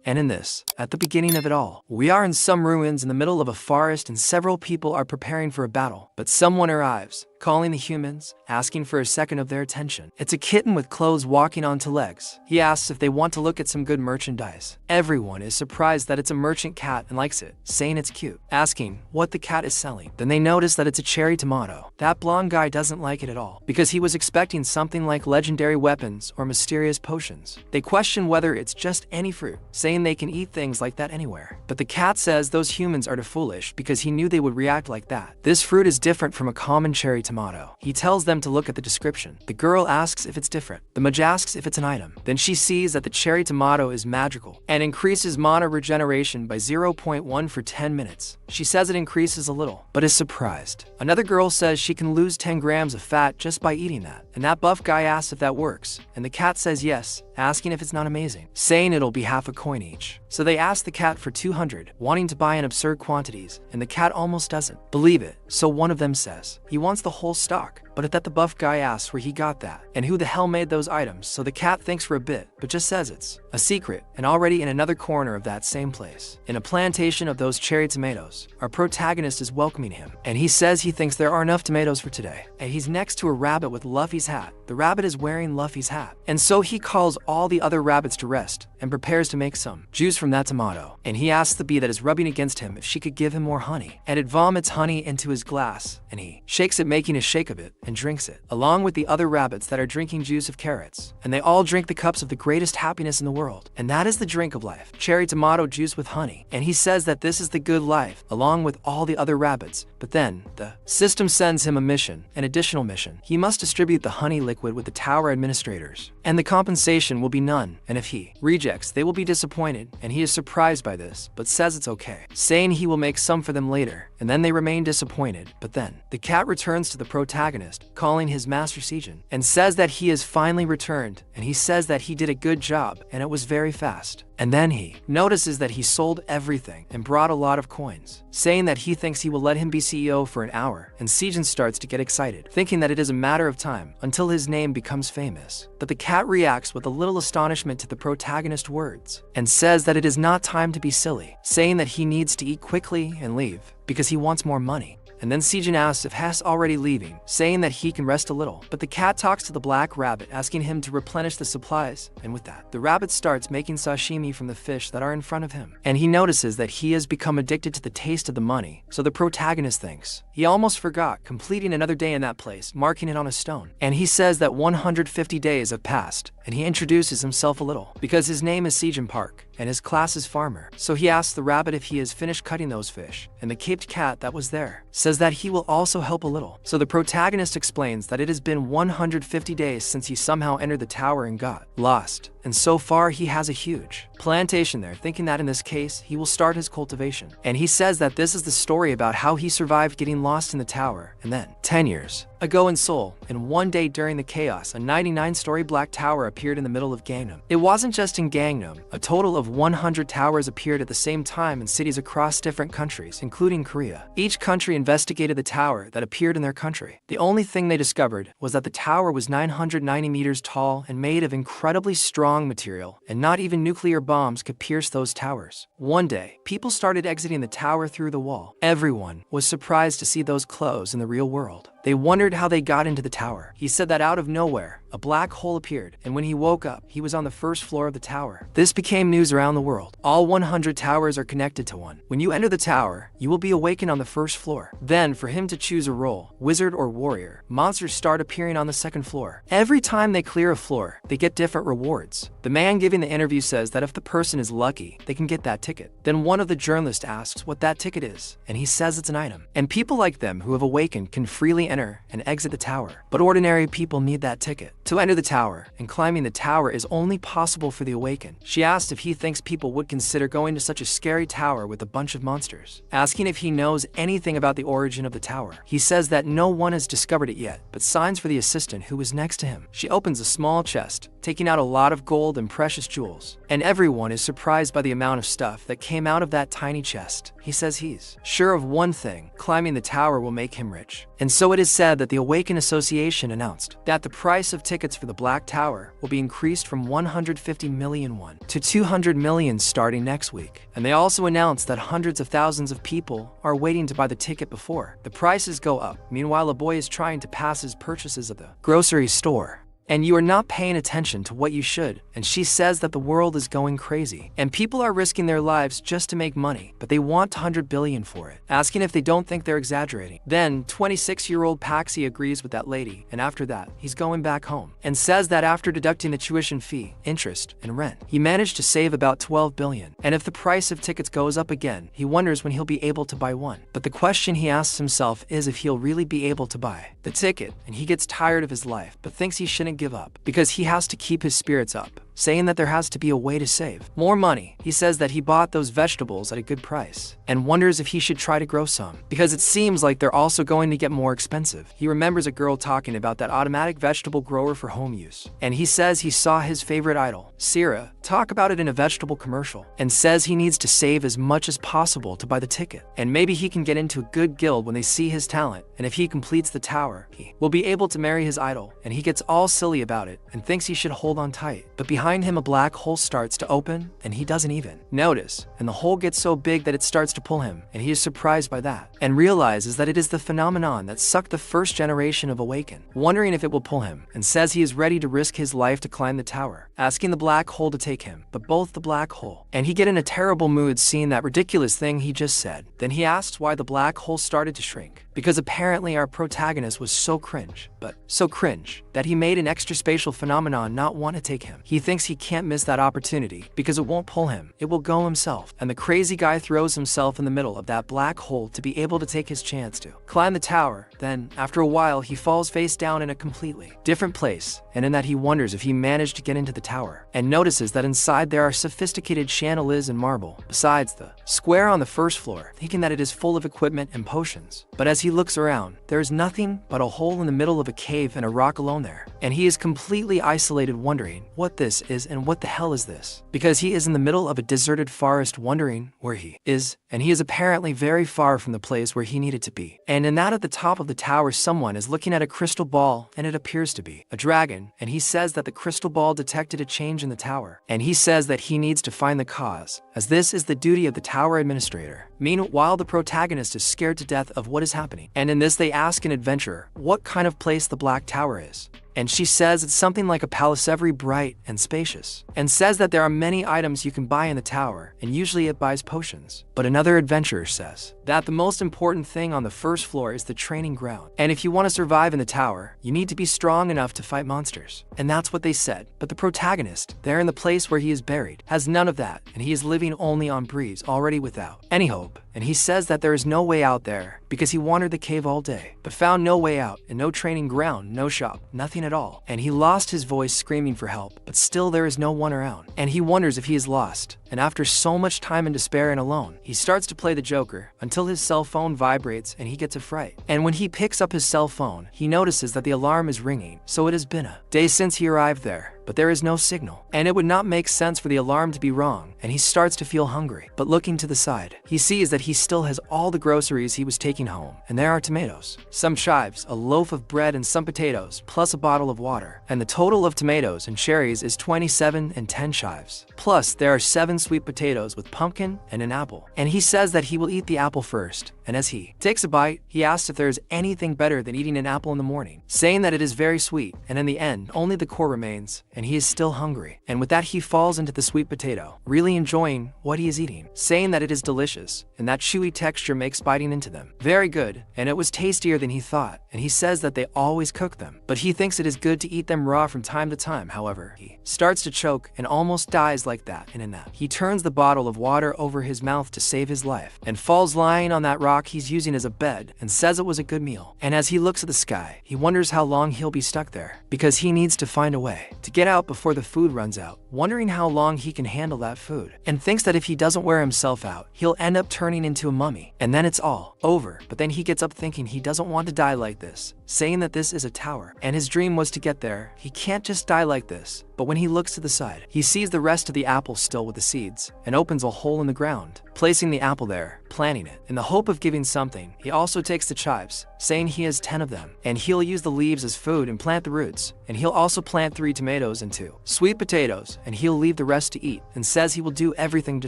And in this, at the beginning of it all, we are in some ruins in the middle of a forest and several people are preparing for a battle. But someone arrives, calling the humans, asking for a second of their attention. It's a kitten with clothes walking onto legs. He asks if they want to look at some good merchandise. Everyone is surprised that it's a merchant cat and likes it, saying it's cute, asking what the cat is selling. Then they notice that it's a cherry tomato. That blonde guy doesn't like it at all, because he was expecting something like legendary weapons or mysterious potions. They question whether it's just any fruit, saying they can eat things like that anywhere. But the cat says those humans are too foolish because he knew they would react like that. This fruit is different from a common cherry tomato. He tells them to look at the description. The girl asks if it's different. The mage asks if it's an item. Then she sees that the cherry tomato is magical and increases mana regeneration by 0.1 for 10 minutes. She says it increases a little, but is surprised. Another girl says she can lose 10 grams of fat just by eating that. And that buff guy asks if that works. And the cat says yes, asking if it's not amazing, saying it'll be half a coin each. So they ask the cat for 200, wanting to buy in absurd quantities, and the cat almost doesn't believe it. So one of them says he wants the whole stock. But at that, the buff guy asks where he got that and who the hell made those items. So the cat thinks for a bit, but just says it's a secret. And already in another corner of that same place, in a plantation of those cherry tomatoes, our protagonist is welcoming him, and he says he thinks there are enough tomatoes for today. And he's next to a rabbit with Luffy's hat. The rabbit is wearing Luffy's hat, and so he calls all the other rabbits to rest and prepares to make some juice from that tomato. And he asks the bee that is rubbing against him if she could give him more honey, and it vomits honey into his glass, and he shakes it, making a shake of it, and drinks it, along with the other rabbits that are drinking juice of carrots. And they all drink the cups of the greatest happiness in the world, and that is the drink of life, cherry tomato juice with honey. And he says that this is the good life, along with all the other rabbits. But then, the system sends him a mission, an additional mission. He must distribute the honey liquid with the tower administrators, and the compensation will be none, and if he rejects, they will be disappointed, and he is surprised by this, but says it's okay, saying he will make some for them later, and then they remain disappointed. But then, the cat returns to the protagonist, calling his master Sejin, and says that he has finally returned, and he says that he did a good job, and it was very fast. And then he notices that he sold everything and brought a lot of coins, saying that he thinks he will let him be CEO for an hour, and Sejin starts to get excited, thinking that it is a matter of time until his name becomes famous. But the cat reacts with a little astonishment to the protagonist's words, and says that it is not time to be silly, saying that he needs to eat quickly and leave, because he wants more money. And then Sejin asks if Hess already leaving, saying that he can rest a little. But the cat talks to the black rabbit, asking him to replenish the supplies. And with that, the rabbit starts making sashimi from the fish that are in front of him. And he notices that he has become addicted to the taste of the money. So the protagonist thinks he almost forgot completing another day in that place, marking it on a stone. And he says that 150 days have passed, and he introduces himself a little, because his name is Sejin Park, and his class is farmer. So he asks the rabbit if he has finished cutting those fish, and the caped cat that was there says that he will also help a little. So the protagonist explains that it has been 150 days since he somehow entered the tower and got lost, and so far he has a huge plantation there, thinking that in this case he will start his cultivation. And he says that this is the story about how he survived getting lost in the tower, and then 10 years ago in Seoul, and one day during the chaos, a 99-story black tower appeared in the middle of Gangnam. It wasn't just in Gangnam. A total of 100 towers appeared at the same time in cities across different countries, including Korea. Each country investigated the tower that appeared in their country. The only thing they discovered was that the tower was 990 meters tall and made of incredibly strong material, and not even nuclear bombs could pierce those towers. One day, people started exiting the tower through the wall. Everyone was surprised to see those clothes in the real world. They wondered how they got into the tower. He said that out of nowhere, a black hole appeared, and when he woke up, he was on the first floor of the tower. This became news around the world. All 100 towers are connected to one. When you enter the tower, you will be awakened on the first floor. Then, for him to choose a role, wizard or warrior, monsters start appearing on the second floor. Every time they clear a floor, they get different rewards. The man giving the interview says that if the person is lucky, they can get that ticket. Then one of the journalists asks what that ticket is, and he says it's an item. And people like them who have awakened can freely enter and exit the tower. But ordinary people need that ticket to enter the tower, and climbing the tower is only possible for the awakened. She asked if he thinks people would consider going to such a scary tower with a bunch of monsters, asking if he knows anything about the origin of the tower. He says that no one has discovered it yet, but signs for the assistant who was next to him. She opens a small chest, taking out a lot of gold and precious jewels, and everyone is surprised by the amount of stuff that came out of that tiny chest. He says he's sure of one thing: climbing the tower will make him rich. And so it is said that the Awakened Association announced that the price of tickets for the Black Tower will be increased from 150 million won to 200 million starting next week. And they also announced that hundreds of thousands of people are waiting to buy the ticket before the prices go up. Meanwhile, a boy is trying to pass his purchases at the grocery store. And you are not paying attention to what you should. And she says that the world is going crazy. And people are risking their lives just to make money, but they want 100 billion for it, asking if they don't think they're exaggerating. Then, 26-year-old Paxi agrees with that lady, and after that, he's going back home, and says that after deducting the tuition fee, interest, and rent, he managed to save about 12 billion. And if the price of tickets goes up again, he wonders when he'll be able to buy one. But the question he asks himself is if he'll really be able to buy the ticket, and he gets tired of his life, but thinks he shouldn't give up because he has to keep his spirits up, saying that there has to be a way to save more money. He says that he bought those vegetables at a good price and wonders if he should try to grow some because it seems like they're also going to get more expensive. He remembers a girl talking about that automatic vegetable grower for home use, and he says he saw his favorite idol, Sira, talk about it in a vegetable commercial, and says he needs to save as much as possible to buy the ticket, and maybe he can get into a good guild when they see his talent, and if he completes the tower, he will be able to marry his idol. And he gets all silly about it and thinks he should hold on tight, but behind him a black hole starts to open, and he doesn't even notice, and the hole gets so big that it starts to pull him, and he is surprised by that and realizes that it is the phenomenon that sucked the first generation of Awaken, wondering if it will pull him, and says he is ready to risk his life to climb the tower, asking the black hole to take him, but both the black hole and he get in a terrible mood seeing that ridiculous thing he just said. Then he asks why the black hole started to shrink, because apparently our protagonist was so cringe, but so cringe that he made an extra spatial phenomenon not want to take him. He thinks he can't miss that opportunity because it won't pull him, it will go himself, and the crazy guy throws himself in the middle of that black hole to be able to take his chance to climb the tower. Then, after a while, he falls face down in a completely different place, and in that he wonders if he managed to get into the tower, and notices that inside there are sophisticated chandeliers and marble, besides the square on the first floor, thinking that it is full of equipment and potions. But as he looks around, there is nothing but a hole in the middle of a cave and a rock alone there, and he is completely isolated, wondering what this is and what the hell is this, because he is in the middle of a deserted forest wondering where he is, and he is apparently very far from the place where he needed to be. And in that at the top of the tower someone is looking at a crystal ball, and it appears to be a dragon, and he says that the crystal ball detected a change in the tower, and he says that he needs to find the cause, as this is the duty of the tower administrator. Meanwhile, the protagonist is scared to death of what is happening, and in this they ask an adventurer what kind of place the Black Tower is. And she says it's something like a palace, very bright and spacious, and says that there are many items you can buy in the tower, and usually it buys potions. But another adventurer says that the most important thing on the first floor is the training ground, and if you want to survive in the tower, you need to be strong enough to fight monsters. And that's what they said. But the protagonist, there in the place where he is buried, has none of that, and he is living only on breeze, already without any hope. And he says that there is no way out there because he wandered the cave all day, but found no way out, and no training ground, no shop, nothing at all. And he lost his voice screaming for help, but still there is no one around. And he wonders if he is lost. And after so much time in despair and alone, he starts to play the Joker until his cell phone vibrates and he gets a fright. And when he picks up his cell phone, he notices that the alarm is ringing. So it has been a day since he arrived there, but there is no signal. And it would not make sense for the alarm to be wrong, and he starts to feel hungry. But looking to the side, he sees that he still has all the groceries he was taking home, and there are tomatoes, some chives, a loaf of bread, and some potatoes, plus a bottle of water. And the total of tomatoes and cherries is 27 and 10 chives. Plus, there are 7 sweet potatoes with pumpkin and an apple. And he says that he will eat the apple first, and as he takes a bite, he asks if there is anything better than eating an apple in the morning, saying that it is very sweet, and in the end, only the core remains, and he is still hungry. And with that, he falls into the sweet potato, really enjoying what he is eating, saying that it is delicious, and that chewy texture makes biting into them very good, and it was tastier than he thought. And he says that they always cook them, but he thinks it is good to eat them raw from time to time. However, he starts to choke and almost dies like that, and in that, he turns the bottle of water over his mouth to save his life, and falls lying on that rock he's using as a bed, and says it was a good meal. And as he looks at the sky, he wonders how long he'll be stuck there, because he needs to find a way to get out before the food runs out. wondering how long he can handle that food, and thinks that if he doesn't wear himself out, he'll end up turning into a mummy, and then it's all over. But then he gets up thinking he doesn't want to die like this, saying that this is a tower, and his dream was to get there. He can't just die like this. But when he looks to the side, he sees the rest of the apple still with the seeds, and opens a hole in the ground, placing the apple there, planting it. In the hope of giving something, he also takes the chives, saying he has 10 of them, and he'll use the leaves as food and plant the roots, and he'll also plant 3 tomatoes and 2 sweet potatoes, and he'll leave the rest to eat, and says he will do everything to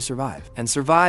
survive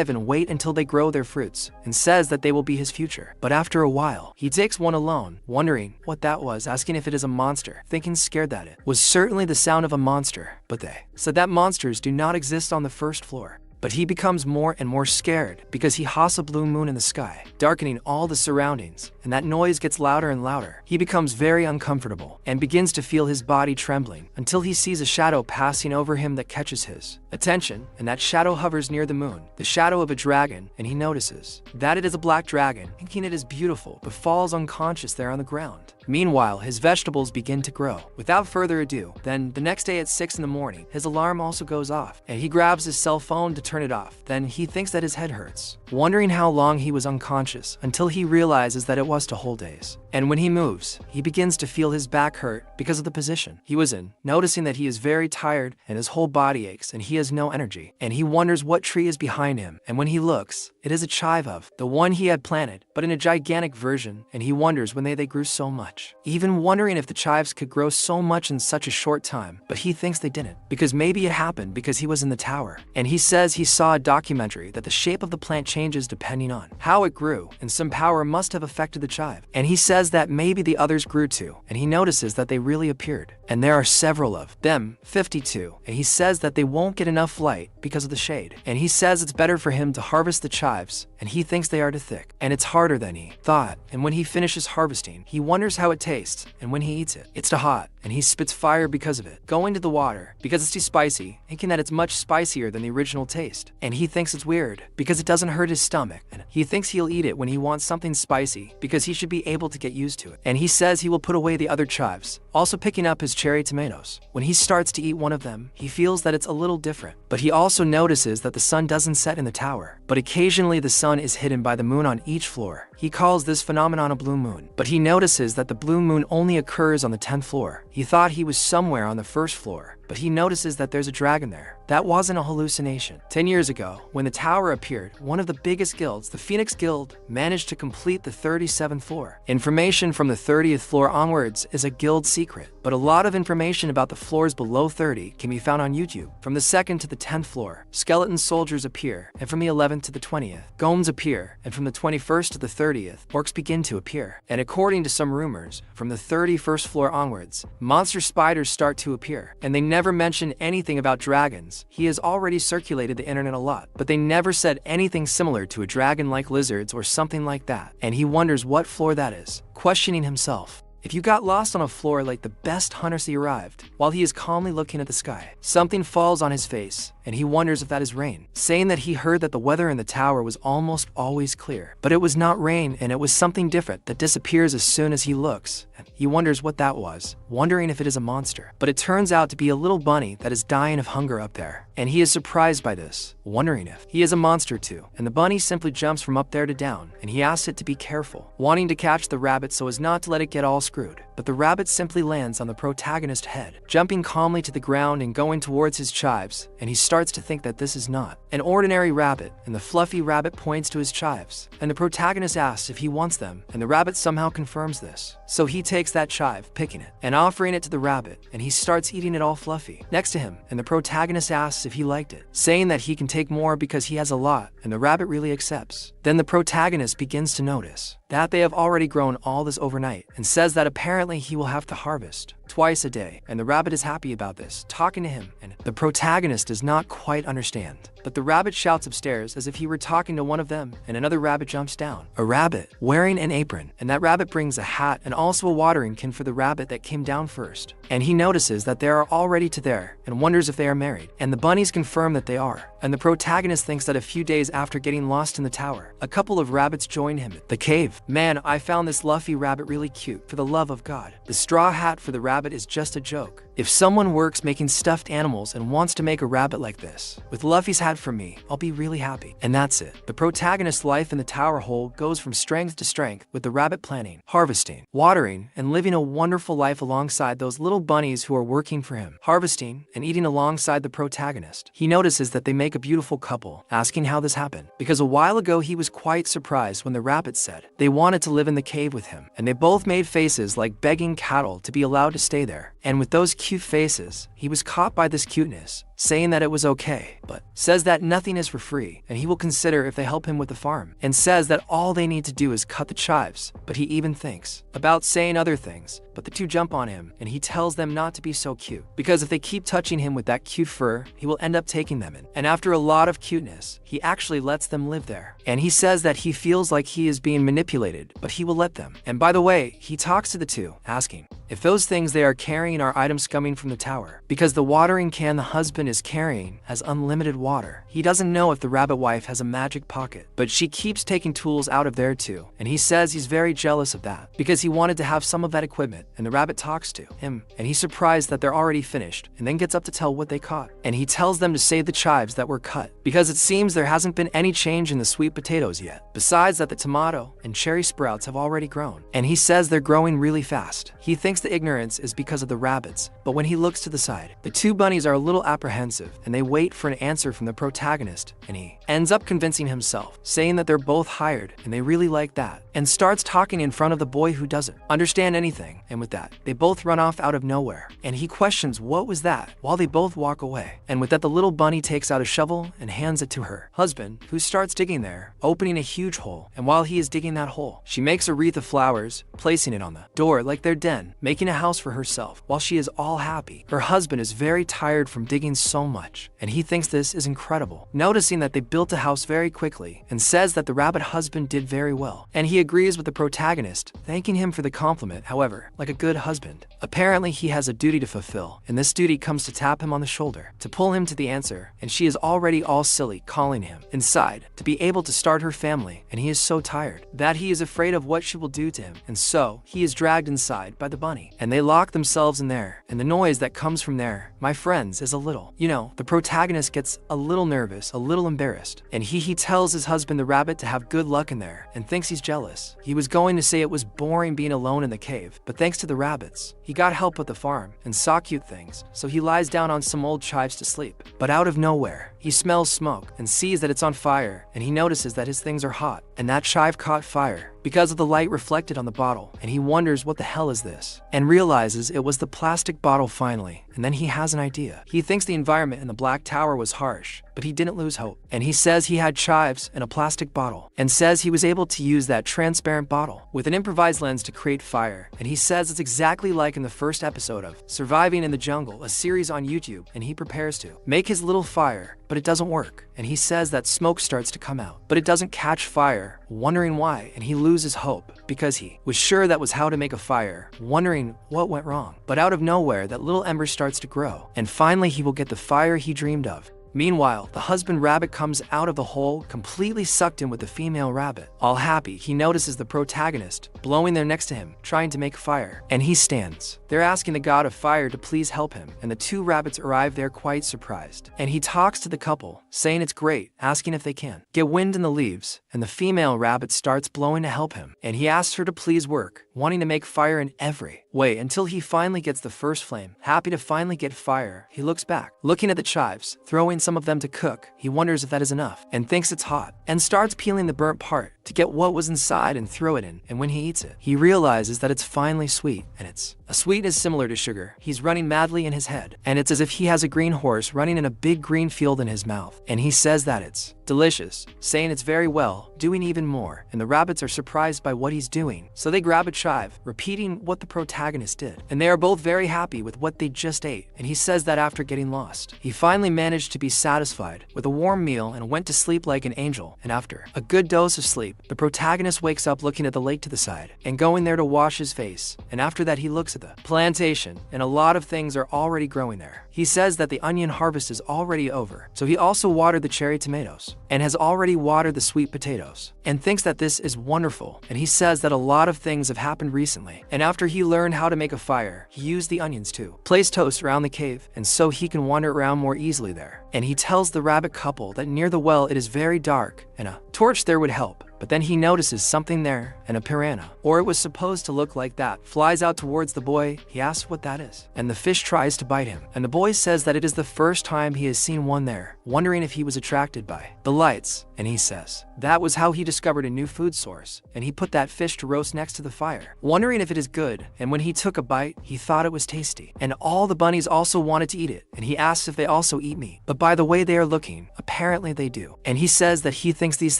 and wait until they grow their fruits, and says that they will be his future. But after a while, he takes one alone, wondering what that was, asking if it is a monster, thinking scared that it was certainly the sound of a monster, but they said that monsters do not exist on the first floor. But he becomes more and more scared because he has a blue moon in the sky, darkening all the surroundings, and that noise gets louder and louder. He becomes very uncomfortable and begins to feel his body trembling until he sees a shadow passing over him that catches his attention, and that shadow hovers near the moon, the shadow of a dragon, and he notices that it is a black dragon, thinking it is beautiful, but falls unconscious there on the ground. Meanwhile, his vegetables begin to grow. Without further ado, then the next day at 6 in the morning, his alarm also goes off, and he grabs his cell phone to turn it off. Then he thinks that his head hurts, wondering how long he was unconscious, until he realizes that it was 2 whole days. And when he moves, he begins to feel his back hurt because of the position he was in, noticing that he is very tired and his whole body aches and he has no energy. And he wonders what tree is behind him, and when he looks, it is a chive of the one he had planted, but in a gigantic version, and he wonders when they grew so much, even wondering if the chives could grow so much in such a short time. But he thinks they didn't, because maybe it happened because he was in the tower. And he says he saw a documentary that the shape of the plant changes depending on how it grew, and some power must have affected the chive. And he says that maybe the others grew too, and he notices that they really appeared, and there are several of them, 52, and he says that they won't get enough light because of the shade. And he says it's better for him to harvest the chives, and he thinks they are too thick, and it's harder than he thought. And when he finishes harvesting, he wonders how it tastes, and when he eats it, it's too hot, and he spits fire because of it, going to the water because it's too spicy, thinking that it's much spicier than the original taste. And he thinks it's weird because it doesn't hurt his stomach, and he thinks he'll eat it when he wants something spicy because he should be able to get used to it. And he says he will put away the other chives, also picking up his cherry tomatoes. When he starts to eat one of them, he feels that it's a little different, but he also notices that the sun doesn't set in the tower, but occasionally the sun is hidden by the moon on each floor. He calls this phenomenon a blue moon, but he notices that the blue moon only occurs on the 10th floor. He thought he was somewhere on the 1st floor, but he notices that there's a dragon there. That wasn't a hallucination. 10 years ago, when the tower appeared, one of the biggest guilds, the Phoenix Guild, managed to complete the 37th floor. Information from the 30th floor onwards is a guild secret, but a lot of information about the floors below 30 can be found on YouTube. From the 2nd to the 10th floor, skeleton soldiers appear, and from the 11th to the 20th, golems appear, and from the 21st to the 30th, orcs begin to appear. And according to some rumors, from the 31st floor onwards, monster spiders start to appear, and they never mention anything about dragons. He has already circulated the internet a lot, but they never said anything similar to a dragon like lizards or something like that, and he wonders what floor that is, questioning himself. If you got lost on a floor like the best hunters, he arrived. While he is calmly looking at the sky, something falls on his face, and he wonders if that is rain, saying that he heard that the weather in the tower was almost always clear. But it was not rain, and it was something different that disappears as soon as he looks. And he wonders what that was, wondering if it is a monster. But it turns out to be a little bunny that is dying of hunger up there, and he is surprised by this, wondering if he is a monster too. And the bunny simply jumps from up there to down, and he asks it to be careful, wanting to catch the rabbit so as not to let it get all screwed. But the rabbit simply lands on the protagonist's head, jumping calmly to the ground and going towards his chives, and he starts to think that this is not an ordinary rabbit, and the fluffy rabbit points to his chives, and the protagonist asks if he wants them, and the rabbit somehow confirms this. So he takes that chive, picking it, and offering it to the rabbit, and he starts eating it all fluffy next to him, and the protagonist asks if he liked it, saying that he can take more because he has a lot, and the rabbit really accepts. Then the protagonist begins to notice that they have already grown all this overnight, and says that apparently he will have to harvest twice a day, and the rabbit is happy about this, talking to him, and the protagonist does not quite understand. But the rabbit shouts upstairs as if he were talking to one of them, and another rabbit jumps down. A rabbit wearing an apron, and that rabbit brings a hat and also a watering can for the rabbit that came down first. And he notices that they are already there, and wonders if they are married. And the bunnies confirm that they are. And the protagonist thinks that a few days after getting lost in the tower, a couple of rabbits join him at the cave. Man, I found this luffy rabbit really cute, for the love of God. The straw hat for the rabbit is just a joke. If someone works making stuffed animals and wants to make a rabbit like this, with Luffy's hat from me, I'll be really happy. And that's it. The protagonist's life in the tower hole goes from strength to strength, with the rabbit planting, harvesting, watering, and living a wonderful life alongside those little bunnies who are working for him, harvesting and eating alongside the protagonist. He notices that they make a beautiful couple, asking how this happened, because a while ago he was quite surprised when the rabbit said they wanted to live in the cave with him, and they both made faces like begging cattle to be allowed to stay there. And with those cute faces, he was caught by this cuteness, saying that it was okay, but says that nothing is for free, and he will consider if they help him with the farm, and says that all they need to do is cut the chives, but he even thinks about saying other things, but the two jump on him, and he tells them not to be so cute, because if they keep touching him with that cute fur, he will end up taking them in. And after a lot of cuteness, he actually lets them live there. And he says that he feels like he is being manipulated, but he will let them. And by the way, he talks to the two, asking if those things they are carrying are items coming from the tower, because the watering can the husband is carrying has unlimited water. He doesn't know if the rabbit wife has a magic pocket, but she keeps taking tools out of there too, and he says he's very jealous of that, because he wanted to have some of that equipment. And the rabbit talks to him, and he's surprised that they're already finished, and then gets up to tell what they caught. And he tells them to save the chives that were cut, because it seems there hasn't been any change in the sweet potatoes yet, besides that the tomato and cherry sprouts have already grown. And he says they're growing really fast. He thinks the ignorance is because of the rabbits, but when he looks to the side, the two bunnies are a little apprehensive, and they wait for an answer from the protagonist, and he ends up convincing himself, saying that they're both hired, and they really like that, and starts talking in front of the boy who doesn't understand anything. And with that, they both run off out of nowhere, and he questions what was that while they both walk away. And with that, the little bunny takes out a shovel and hands it to her husband, who starts digging there, opening a huge hole. And while he is digging that hole, she makes a wreath of flowers, placing it on the door like their den, making a house for herself. While she is all happy, her husband is very tired from digging so much, and he thinks this is incredible, noticing that they built a house very quickly, and says that the rabbit husband did very well. And he agrees with the protagonist, thanking him for the compliment. However, like a good husband, apparently he has a duty to fulfill, and this duty comes to tap him on the shoulder to pull him to the answer. And she is already all silly, calling him inside to be able to start her family, and he is so tired that he is afraid of what she will do to him, and so he is dragged inside by the bunny, and they lock themselves in there. And the noise that comes from there, my friends, is a little, the protagonist gets a little nervous, a little embarrassed, and he tells his husband the rabbit to have good luck in there, and thinks he's jealous. He was going to say it was boring being alone in the cave, but thanks to the rabbits, he got help with the farm and saw cute things, so he lies down on some old chives to sleep. But out of nowhere, he smells smoke and sees that it's on fire, and he notices that his things are hot, and that chive caught fire because of the light reflected on the bottle, and he wonders what the hell is this, and realizes it was the plastic bottle finally. And then he has an idea. He thinks the environment in the Black Tower was harsh, but he didn't lose hope, and he says he had chives in a plastic bottle, and says he was able to use that transparent bottle with an improvised lens to create fire. And he says it's exactly like in the first episode of Surviving in the Jungle, a series on YouTube, and he prepares to make his little fire, but it doesn't work. And he says that smoke starts to come out, but it doesn't catch fire, wondering why, and he loses hope because he was sure that was how to make a fire, wondering what went wrong. But out of nowhere, that little ember starts to grow, and finally he will get the fire he dreamed of. Meanwhile, the husband rabbit comes out of the hole, completely sucked in with the female rabbit. All happy, he notices the protagonist blowing there next to him, trying to make fire, and he stands. They're asking the god of fire to please help him, and the two rabbits arrive there quite surprised. And he talks to the couple, saying it's great, asking if they can get wind in the leaves, and the female rabbit starts blowing to help him, and he asks her to please work, wanting to make fire in every way until he finally gets the first flame. Happy to finally get fire, he looks back, looking at the chives, throwing some of them to cook. He wonders if that is enough, and thinks it's hot, and starts peeling the burnt part to get what was inside and throw it in. And when he eats it, he realizes that it's finally sweet, and it's a sweetness similar to sugar. He's running madly in his head, and it's as if he has a green horse running in a big green field in his mouth, and he says that it's delicious, saying it's very well, doing even more. And the rabbits are surprised by what he's doing, so they grab a chive, repeating what the protagonist did, and they are both very happy with what they just ate. And he says that after getting lost, he finally managed to be satisfied with a warm meal and went to sleep like an angel. And after a good dose of sleep, the protagonist wakes up looking at the lake to the side and going there to wash his face. And after that, he looks at the plantation, and a lot of things are already growing there. He says that the onion harvest is already over, so he also watered the cherry tomatoes, and has already watered the sweet potatoes, and thinks that this is wonderful. And he says that a lot of things have happened recently, and after he learned how to make a fire, he used the onions to place toast around the cave, and so he can wander around more easily there. And he tells the rabbit couple that near the well it is very dark, and a torch there would help. But then he notices something there, and a piranha, or it was supposed to look like that, flies out towards the boy. He asks what that is, and the fish tries to bite him, and the boy says that it is the first time he has seen one there, wondering if he was attracted by the lights. And he says that was how he discovered a new food source, and he put that fish to roast next to the fire, wondering if it is good. And when he took a bite, he thought it was tasty, and all the bunnies also wanted to eat it. And he asks if they also eat meat, but by the way they are looking, apparently they do. And he says that he thinks these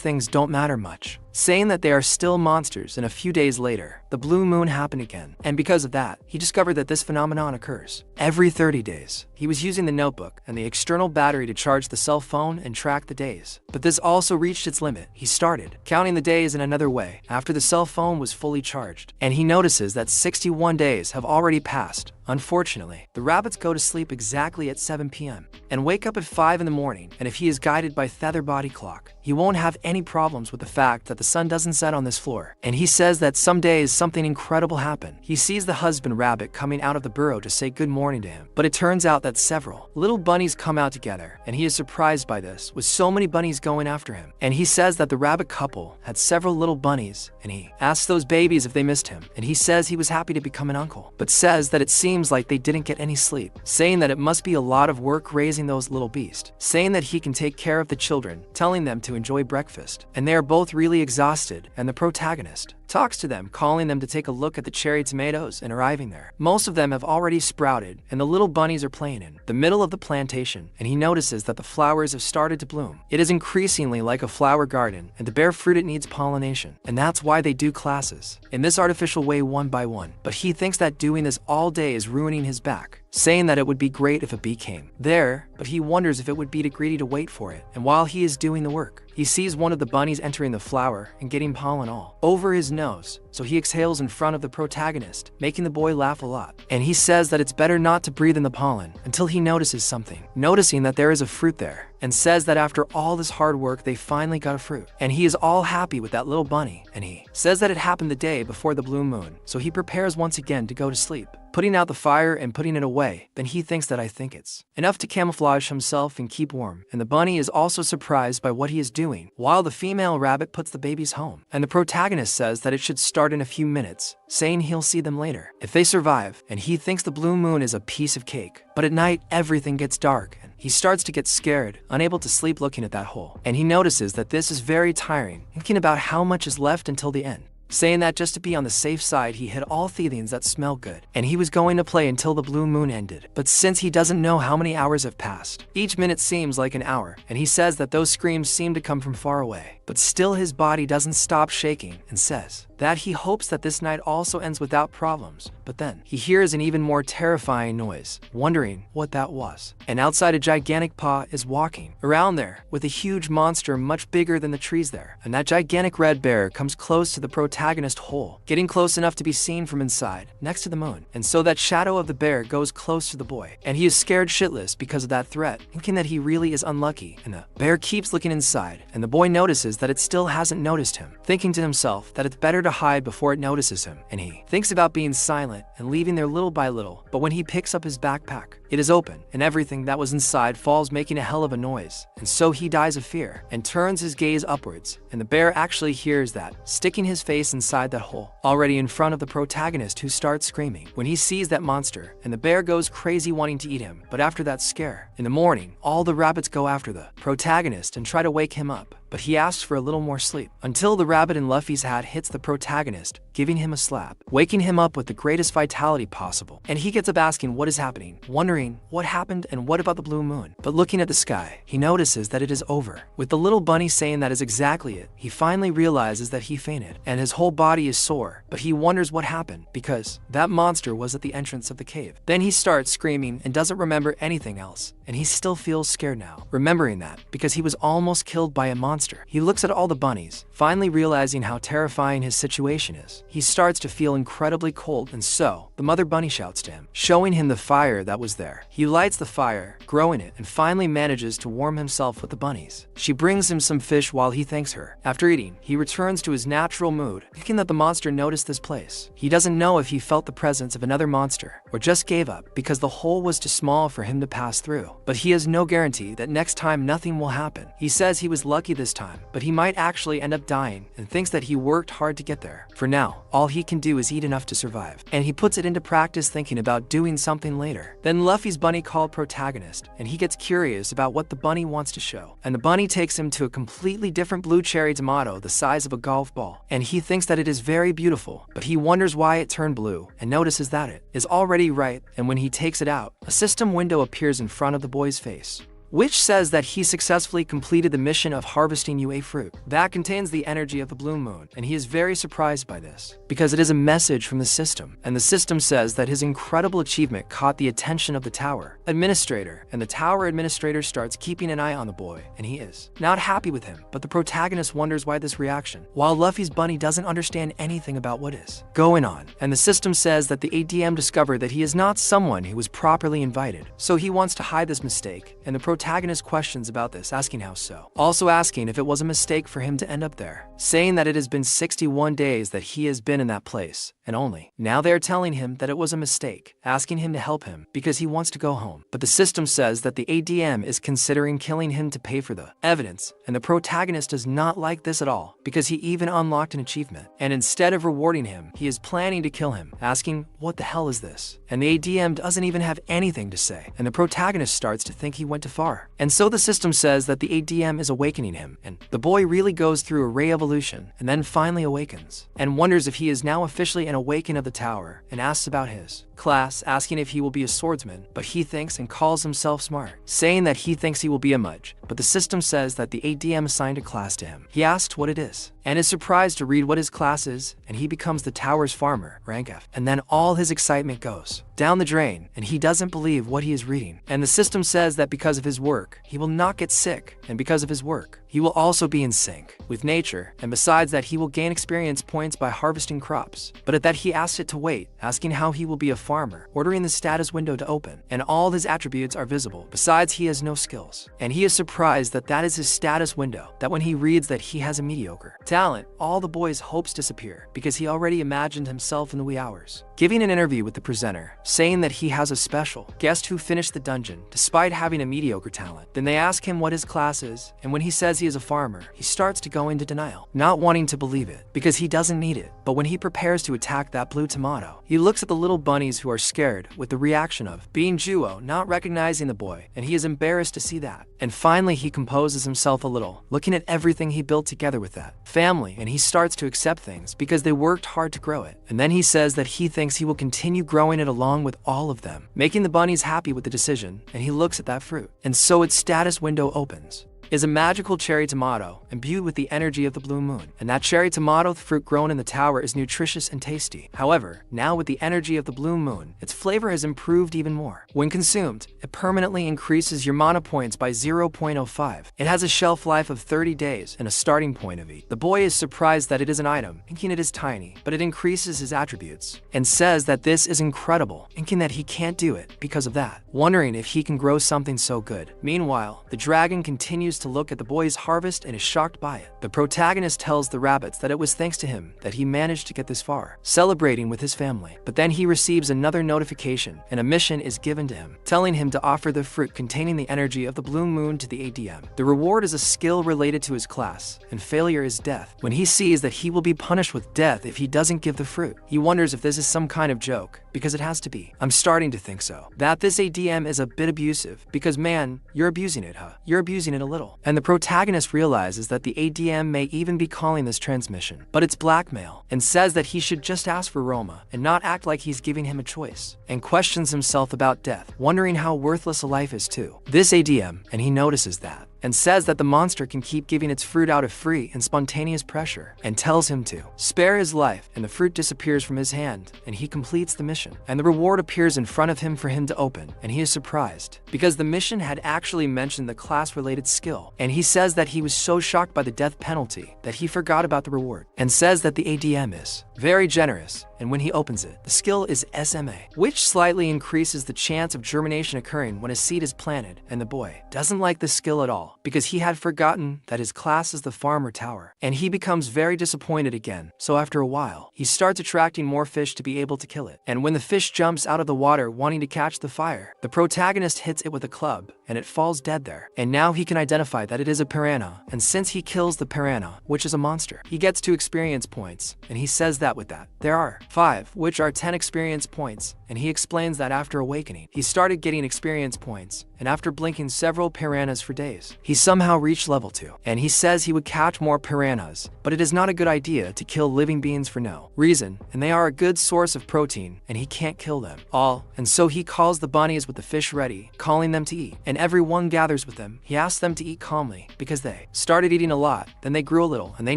things don't matter much, saying that they are still monsters. And a few days later, the blue moon happened again, and because of that, he discovered that this phenomenon occurs every 30 days. He was using the notebook and the external battery to charge the cell phone and track the days, but this also reached its limit. He started counting the days in another way after the cell phone was fully charged, and he notices that 61 days have already passed. Unfortunately, the rabbits go to sleep exactly at 7 p.m. and wake up at 5 in the morning, and if he is guided by Feather Body Clock, he won't have any problems with the fact that the sun doesn't set on this floor. And he says that some days something incredible happened. He sees the husband rabbit coming out of the burrow to say good morning to him, but it turns out that several little bunnies come out together, and he is surprised by this, with so many bunnies going after him. And he says that the rabbit couple had several little bunnies, and he asks those babies if they missed him, and he says he was happy to become an uncle, but says that it seems like they didn't get any sleep, saying that it must be a lot of work raising those little beasts, saying that he can take care of the children, telling them to enjoy breakfast, and they are both really exhausted. And the protagonist talks to them, calling them to take a look at the cherry tomatoes, and arriving there, most of them have already sprouted, and the little bunnies are playing in the middle of the plantation. And he notices that the flowers have started to bloom. It is increasingly like a flower garden, and to bear fruit it needs pollination, and that's why they do classes in this artificial way one by one. But he thinks that doing this all day is ruining his back, saying that it would be great if a bee came there, but he wonders if it would be too greedy to wait for it. And while he is doing the work, he sees one of the bunnies entering the flower and getting pollen all over his nose, so he exhales in front of the protagonist, making the boy laugh a lot. And he says that it's better not to breathe in the pollen until he notices something, noticing that there is a fruit there, and says that after all this hard work they finally got a fruit. And he is all happy with that little bunny, and he says that it happened the day before the blue moon, so he prepares once again to go to sleep, putting out the fire and putting it away. Then he thinks that I think it's enough to camouflage himself and keep warm. And the bunny is also surprised by what he is doing, while the female rabbit puts the babies home. And the protagonist says that it should start in a few minutes, saying he'll see them later if they survive. And he thinks the blue moon is a piece of cake. But at night, everything gets dark, and he starts to get scared, unable to sleep looking at that hole. And he notices that this is very tiring, thinking about how much is left until the end, saying that just to be on the safe side he hid all things that smell good, and he was going to play until the blue moon ended. But since he doesn't know how many hours have passed, each minute seems like an hour, and he says that those screams seem to come from far away. But still his body doesn't stop shaking, and says that he hopes that this night also ends without problems. But then he hears an even more terrifying noise, wondering what that was. And outside, a gigantic paw is walking around there with a huge monster much bigger than the trees there. And that gigantic red bear comes close to the protagonist hole, getting close enough to be seen from inside, next to the moon. And so that shadow of the bear goes close to the boy, and he is scared shitless because of that threat, thinking that he really is unlucky. And the bear keeps looking inside, and the boy notices that it still hasn't noticed him, thinking to himself that it's better to hide before it notices him. And he thinks about being silent and leaving there little by little. But when he picks up his backpack, it is open, and everything that was inside falls, making a hell of a noise. And so he dies of fear and turns his gaze upwards, and the bear actually hears that, sticking his face inside that hole, already in front of the protagonist, who starts screaming when he sees that monster. And the bear goes crazy wanting to eat him. But after that scare, in the morning, all the rabbits go after the protagonist and try to wake him up. But he asks for a little more sleep, until the rabbit in Luffy's hat hits the protagonist, giving him a slap, waking him up with the greatest vitality possible. And he gets up asking what is happening, wondering what happened and what about the blue moon. But looking at the sky, he notices that it is over, with the little bunny saying that is exactly it. He finally realizes that he fainted, and his whole body is sore, but he wonders what happened, because that monster was at the entrance of the cave. Then he starts screaming and doesn't remember anything else, and he still feels scared now, remembering that because he was almost killed by a monster. He looks at all the bunnies, finally realizing how terrifying his situation is. He starts to feel incredibly cold, and so the mother bunny shouts to him, showing him the fire that was there. He lights the fire, growing it, and finally manages to warm himself with the bunnies. She brings him some fish while he thanks her. After eating, he returns to his natural mood, thinking that the monster noticed this place. He doesn't know if he felt the presence of another monster or just gave up because the hole was too small for him to pass through. But he has no guarantee that next time nothing will happen. He says he was lucky this time, but he might actually end up dying, and thinks that he worked hard to get there. For now, all he can do is eat enough to survive, and he puts it into practice, thinking about doing something later. Then Luffy's bunny called protagonist, and he gets curious about what the bunny wants to show, and the bunny takes him to a completely different blue cherry tomato the size of a golf ball, and he thinks that it is very beautiful, but he wonders why it turned blue and notices that it is already ripe. And when he takes it out, a system window appears in front of the boy's face, which says that he successfully completed the mission of harvesting a fruit that contains the energy of the blue moon, and he is very surprised by this because it is a message from the system, and the system says that his incredible achievement caught the attention of the tower administrator, and the tower administrator starts keeping an eye on the boy, and he is not happy with him. But the protagonist wonders why this reaction, while Luffy's bunny doesn't understand anything about what is going on, and the system says that the ADM discovered that he is not someone who was properly invited, so he wants to hide this mistake, and the protagonist questions about this, asking how so, also asking if it was a mistake for him to end up there, saying that it has been 61 days that he has been in that place, and only now they are telling him that it was a mistake, asking him to help him because he wants to go home. But the system says that the ADM is considering killing him to pay for the evidence, and the protagonist does not like this at all because he even unlocked an achievement, and instead of rewarding him, he is planning to kill him, asking what the hell is this, and the ADM doesn't even have anything to say, and the protagonist starts to think he went too far. And so the system says that the ADM is awakening him, and the boy really goes through a ray evolution and then finally awakens, and wonders if he is now officially an awaken of the tower, and asks about his class, asking if he will be a swordsman, but he thinks and calls himself smart, saying that he thinks he will be a mudge, but the system says that the ADM assigned a class to him. He asks what it is, and is surprised to read what his class is, and he becomes the tower's farmer, rank F, and then all his excitement goes down the drain, and he doesn't believe what he is reading, and the system says that because of his work, he will not get sick, and because of his work, he will also be in sync with nature, and besides that he will gain experience points by harvesting crops. But at that he asks it to wait, asking how he will be a farmer, ordering the status window to open, and all his attributes are visible. Besides, he has no skills, and he is surprised that that is his status window, that when he reads that he has a mediocre talent, all the boy's hopes disappear because he already imagined himself in the wee hours, giving an interview with the presenter, saying that he has a special guest who finished the dungeon despite having a mediocre talent. Then they ask him what his class is, and when he says he is a farmer, he starts to go into denial, not wanting to believe it because he doesn't need it. But when he prepares to attack that blue tomato, he looks at the little bunnies who are scared with the reaction of being Juo, not recognizing the boy, and he is embarrassed to see that. And finally he composes himself a little, looking at everything he built together with that family, and he starts to accept things because they worked hard to grow it. And then he says that he thinks he will continue growing it along with all of them, making the bunnies happy with the decision, and he looks at that fruit. And so its status window opens. Is a magical cherry tomato imbued with the energy of the blue moon, and that cherry tomato fruit grown in the tower is nutritious and tasty. However, now with the energy of the blue moon, its flavor has improved even more. When consumed, it permanently increases your mana points by 0.05. It has a shelf life of 30 days and a starting point of 8. The boy is surprised that it is an item, thinking it is tiny, but it increases his attributes, and says that this is incredible, thinking that he can't do it because of that, wondering if he can grow something so good. Meanwhile, the dragon continues to look at the boy's harvest and is shocked by it. The protagonist tells the rabbits that it was thanks to him that he managed to get this far, celebrating with his family. But then he receives another notification, and a mission is given to him, telling him to offer the fruit containing the energy of the blue moon to the ADM. The reward is a skill related to his class, and failure is death. When he sees that he will be punished with death if he doesn't give the fruit, he wonders if this is some kind of joke, because it has to be. I'm starting to think so. That this ADM is a bit abusive, because man, you're abusing it, huh? You're abusing it a little. And the protagonist realizes that the ADM may even be calling this transmission, but it's blackmail, and says that he should just ask for Roma and not act like he's giving him a choice, and questions himself about death, wondering how worthless a life is too. This ADM, and he notices that. and says that the monster can keep giving its fruit out of free and spontaneous pressure, and tells him to spare his life, and the fruit disappears from his hand, and he completes the mission. And the reward appears in front of him for him to open, and he is surprised, because the mission had actually mentioned the class-related skill, and he says that he was so shocked by the death penalty that he forgot about the reward, and says that the ADM is very generous, and when he opens it, the skill is SMA, which slightly increases the chance of germination occurring when a seed is planted, and the boy doesn't like the skill at all, because he had forgotten that his class is the farmer tower, and he becomes very disappointed again. So after a while, he starts attracting more fish to be able to kill it, and when the fish jumps out of the water wanting to catch the fire, the protagonist hits it with a club, and it falls dead there, and now he can identify that it is a piranha, and since he kills the piranha, which is a monster, he gets 2 experience points, and he says that with that, there are 5, which are 10 experience points, and he explains that after awakening, he started getting experience points, and after blinking several piranhas for days, he somehow reached level 2, and he says he would catch more piranhas, but it is not a good idea to kill living beings for no reason, and they are a good source of protein, and he can't kill them all, and so he calls the bunnies with the fish ready, calling them to eat, and everyone gathers with them. He asks them to eat calmly, because they started eating a lot, then they grew a little, and they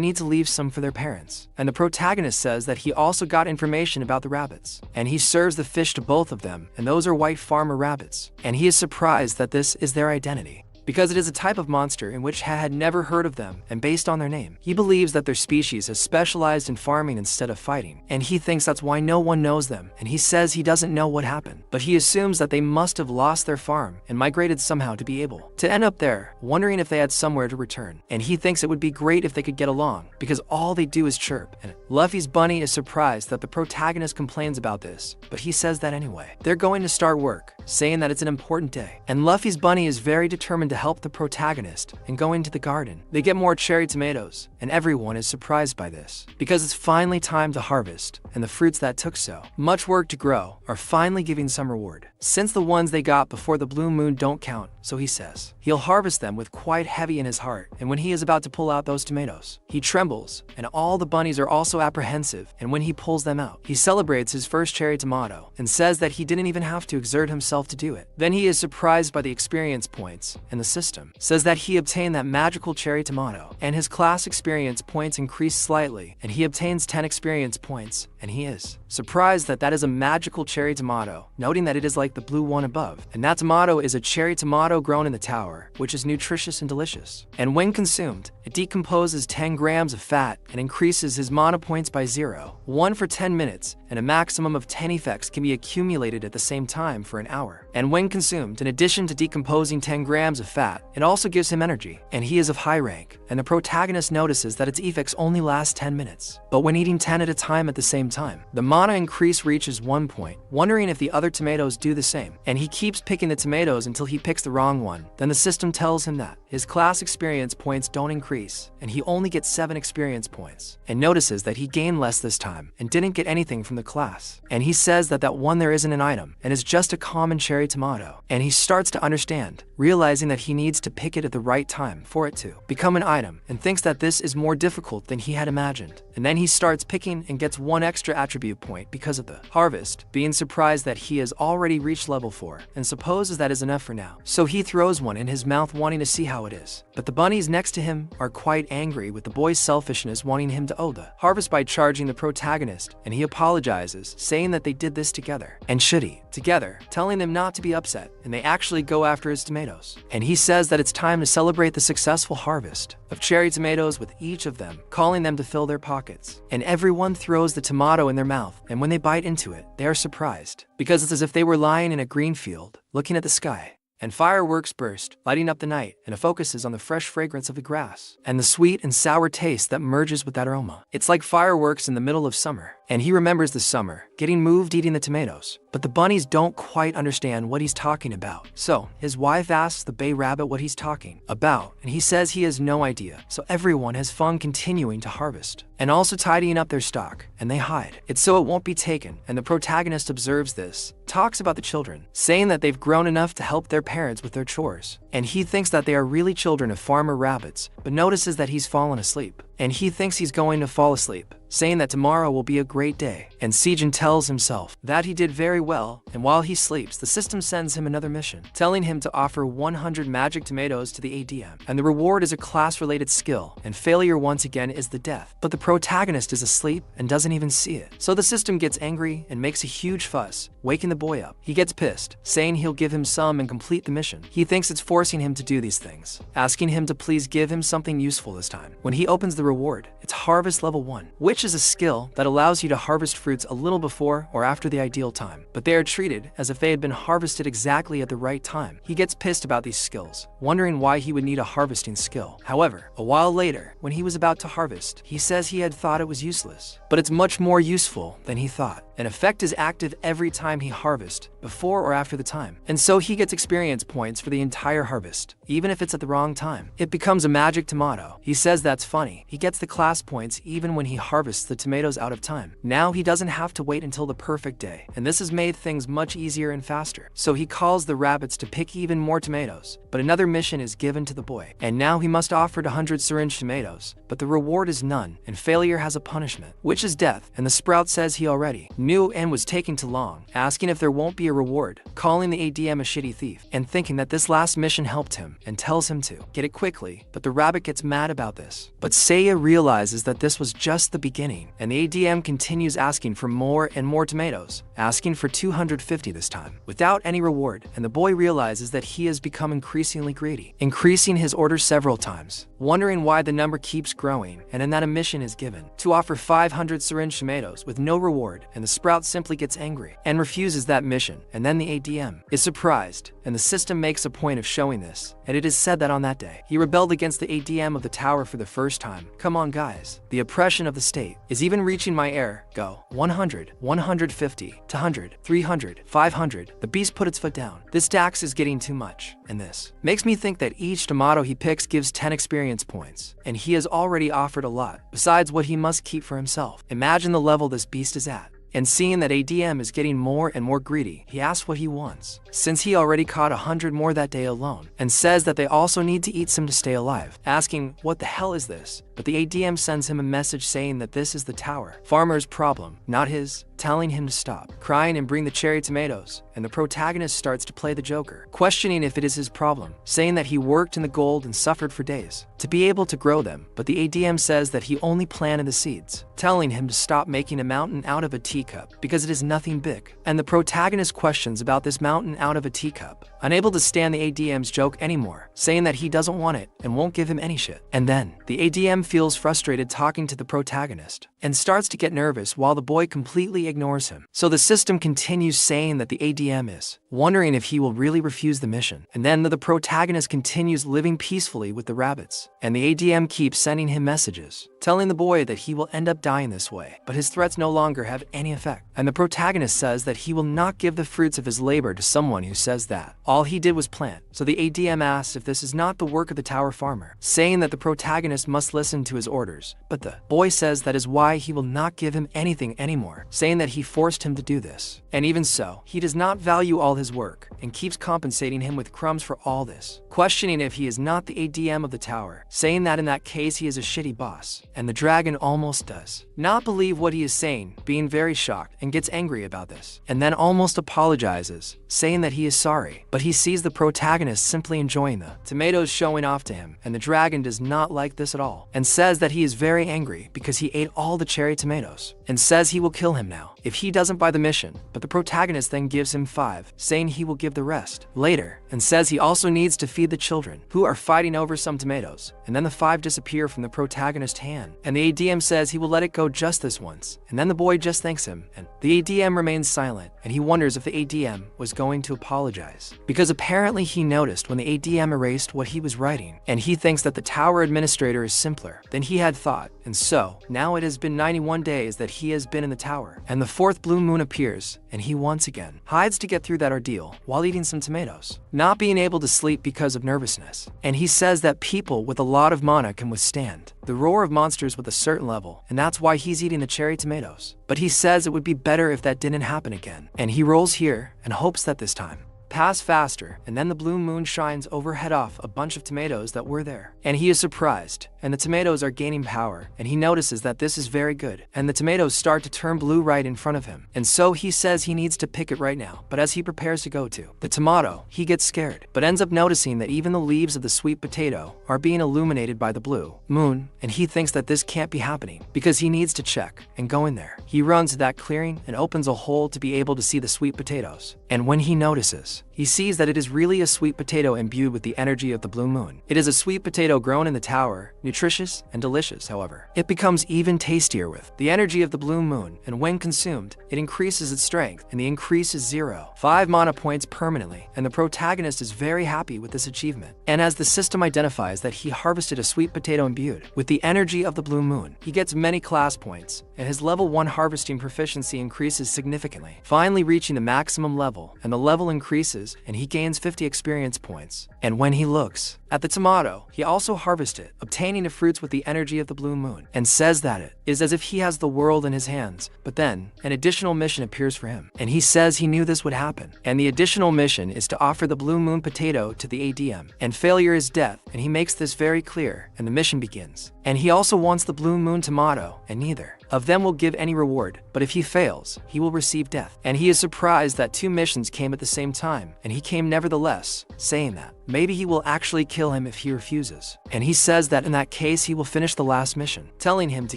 need to leave some for their parents, and the protagonist says that he also got information about the rabbits, and he serves the fish to both of them, and those are white farmer rabbits, and he is surprised that this is their identity, because it is a type of monster in which he had never heard of them, and based on their name, he believes that their species has specialized in farming instead of fighting, and he thinks that's why no one knows them, and he says he doesn't know what happened, but he assumes that they must have lost their farm and migrated somehow to be able to end up there, wondering if they had somewhere to return, and he thinks it would be great if they could get along, because all they do is chirp, and Luffy's bunny is surprised that the protagonist complains about this, but he says that anyway. They're going to start work, saying that it's an important day, and Luffy's bunny is very determined to help the protagonist and go into the garden. They get more cherry tomatoes, and everyone is surprised by this, because it's finally time to harvest, and the fruits that took so much work to grow are finally giving some reward, since the ones they got before the blue moon don't count, so he says he'll harvest them with quite heavy in his heart, and when he is about to pull out those tomatoes, he trembles, and all the bunnies are also apprehensive, and when he pulls them out, he celebrates his first cherry tomato, and says that he didn't even have to exert himself to do it. Then he is surprised by the experience points, and the system says that he obtained that magical cherry tomato, and his class experience points increase slightly, and he obtains 10 experience points, and he is surprised that that is a magical cherry tomato, noting that it is like the blue one above, and that tomato is a cherry tomato grown in the tower, which is nutritious and delicious, and when consumed, it decomposes 10 grams of fat and increases his mana points by 0, 1 for 10 minutes, and a maximum of 10 effects can be accumulated at the same time for an hour. And when consumed, in addition to decomposing 10 grams of fat, it also gives him energy, and he is of high rank, and the protagonist notices that its effects only last 10 minutes. But when eating 10 at a time at the same time, the mana increase reaches 1 point, wondering if the other tomatoes do the same, and he keeps picking the tomatoes until he picks the wrong one. Then the system tells him that his class experience points don't increase, and he only gets 7 experience points, and notices that he gained less this time, and didn't get anything from the class, and he says that that one there isn't an item, and is just a common cherry tomato, and he starts to understand, realizing that he needs to pick it at the right time for it to become an item, and thinks that this is more difficult than he had imagined, and then he starts picking and gets 1 extra attribute point because of the harvest, being surprised that he has already reached level 4, and supposes that is enough for now, so he throws one in his mouth wanting to see how it is, but the bunnies next to him are quite angry with the boy's selfishness, wanting him to owe the harvest by charging the protagonist, and he apologizes, saying that they did this together, and should eat together, telling them not to be upset, and they actually go after his tomatoes, and he says that it's time to celebrate the successful harvest of cherry tomatoes with each of them, calling them to fill their pockets, and everyone throws the tomato in their mouth, and when they bite into it, they are surprised, because it's as if they were lying in a green field, looking at the sky, and fireworks burst, lighting up the night, and it focuses on the fresh fragrance of the grass, and the sweet and sour taste that merges with that aroma. It's like fireworks in the middle of summer, and he remembers the summer, getting moved eating the tomatoes, but the bunnies don't quite understand what he's talking about. So his wife asks the bay rabbit what he's talking about, and he says he has no idea, so everyone has fun continuing to harvest, and also tidying up their stock, and they hide it so it won't be taken, and the protagonist observes this, talks about the children, saying that they've grown enough to help their parents with their chores, and he thinks that they are really children of farmer rabbits, but notices that he's fallen asleep, and he thinks he's going to fall asleep, saying that tomorrow will be a great day. And Sejin tells himself that he did very well, and while he sleeps, the system sends him another mission, telling him to offer 100 magic tomatoes to the ADM. And the reward is a class-related skill, and failure once again is the death. But the protagonist is asleep and doesn't even see it. So the system gets angry and makes a huge fuss, waking the boy up. He gets pissed, saying he'll give him some and complete the mission. He thinks it's forcing him to do these things, asking him to please give him something useful this time. When he opens the reward, it's Harvest Level 1, which is a skill that allows you to harvest fruits a little before or after the ideal time, but they are treated as if they had been harvested exactly at the right time. He gets pissed about these skills, wondering why he would need a harvesting skill. However, a while later, when he was about to harvest, he says he had thought it was useless, but it's much more useful than he thought. An effect is active every time he harvests, before or after the time, and so he gets experience points for the entire harvest, even if it's at the wrong time. It becomes a magic tomato. He says that's funny. He gets the class points even when he harvests the tomatoes out of time. Now he doesn't have to wait until the perfect day, and this has made things much easier and faster. So he calls the rabbits to pick even more tomatoes, but another mission is given to the boy, and now he must offer 100 syringe tomatoes, but the reward is none, and failure has a punishment, which is death, and the sprout says he already knew and was taking too long, asking if there won't be a reward, calling the ADM a shitty thief, and thinking that this last mission helped him, and tells him to get it quickly, but the rabbit gets mad about this. But Seiya realizes that this was just the beginning, and the ADM continues asking for more and more tomatoes, asking for 250 this time, without any reward, and the boy realizes that he has become increasingly greedy, increasing his order several times, wondering why the number keeps growing, and then that a mission is given to offer 500 syringe tomatoes with no reward, and the sprout simply gets angry and refuses that mission, and then the ADM is surprised, and the system makes a point of showing this, and it is said that on that day, he rebelled against the ADM of the tower for the first time. Come on guys, the oppression of the state is even reaching my ear. Go 100, 150, 200, 300, 500. The beast put its foot down. This tax is getting too much, and this makes me think that each tomato he picks gives 10 experience points, and he has already offered a lot, besides what he must keep for himself. Imagine the level this beast is at. And seeing that ADM is getting more and more greedy, he asks what he wants, since he already caught 100 more that day alone, and says that they also need to eat some to stay alive, asking, what the hell is this? But the ADM sends him a message saying that this is the tower farmer's problem, not his, telling him to stop crying and bring the cherry tomatoes, and the protagonist starts to play the Joker, questioning if it is his problem, saying that he worked in the gold and suffered for days to be able to grow them, but the ADM says that he only planted the seeds, telling him to stop making a mountain out of a teacup because it is nothing big, and the protagonist questions about this mountain out of a teacup, unable to stand the ADM's joke anymore, saying that he doesn't want it and won't give him any shit. And then, the ADM feels frustrated talking to the protagonist, and starts to get nervous while the boy completely ignores him. So the system continues saying that the ADM is wondering if he will really refuse the mission, and then the protagonist continues living peacefully with the rabbits, and the ADM keeps sending him messages, telling the boy that he will end up dying this way, but his threats no longer have any effect, and the protagonist says that he will not give the fruits of his labor to someone who says that all he did was plant. So the ADM asks if this is not the work of the tower farmer, saying that the protagonist must listen to his orders, but the boy says that is why he will not give him anything anymore, saying that he forced him to do this, and even so, he does not value all his work, and keeps compensating him with crumbs for all this, questioning if he is not the ADM of the tower, saying that in that case he is a shitty boss, and the dragon almost does not believe what he is saying, being very shocked, and gets angry about this, and then almost apologizes, saying that he is sorry, but he sees the protagonist simply enjoying the tomatoes showing off to him, and the dragon does not like this at all, and says that he is very angry because he ate all the cherry tomatoes, and says he will kill him now if he doesn't buy the mission, but the protagonist then gives him 5, saying he will give the rest later, and says he also needs to feed the children, who are fighting over some tomatoes, and then the 5 disappear from the protagonist's hand, and the ADM says he will let it go just this once, and then the boy just thanks him, and the ADM remains silent, and he wonders if the ADM was going to apologize, because apparently he noticed when the ADM erased what he was writing, and he thinks that the tower administrator is simpler than he had thought, and so, now it has been 91 days that he has been in the tower, and the 4th blue moon appears, and he once again hides to get through that ordeal while eating some tomatoes, not being able to sleep because of nervousness, and he says that people with a lot of mana can withstand the roar of monsters with a certain level, and that's why he's eating the cherry tomatoes, but he says it would be better if that didn't happen again, and he rolls here and hopes that this time pass faster, and then the blue moon shines overhead off a bunch of tomatoes that were there. And he is surprised, and the tomatoes are gaining power, and he notices that this is very good, and the tomatoes start to turn blue right in front of him. And so he says he needs to pick it right now, but as he prepares to go to the tomato, he gets scared, but ends up noticing that even the leaves of the sweet potato are being illuminated by the blue moon, and he thinks that this can't be happening because he needs to check and go in there. He runs to that clearing and opens a hole to be able to see the sweet potatoes, and when he notices, he sees that it is really a sweet potato imbued with the energy of the blue moon. It is a sweet potato grown in the tower, nutritious and delicious. However, it becomes even tastier with the energy of the blue moon, and when consumed, it increases its strength, and the increase is 0.5 mana points permanently, and the protagonist is very happy with this achievement. And as the system identifies that he harvested a sweet potato imbued with the energy of the blue moon, he gets many class points, and his level 1 harvesting proficiency increases significantly, finally reaching the maximum level, and the level increases, and he gains 50 experience points. And when he looks at the tomato, he also harvests it, obtaining the fruits with the energy of the blue moon, and says that it is as if he has the world in his hands. But then, an additional mission appears for him, and he says he knew this would happen. And the additional mission is to offer the blue moon potato to the ADM, and failure is death, and he makes this very clear, and the mission begins. And he also wants the blue moon tomato, and neither of them will give any reward, but if he fails, he will receive death. And he is surprised that 2 missions came at the same time, and he came nevertheless, saying that maybe he will actually kill him if he refuses. And he says that in that case he will finish the last mission, telling him to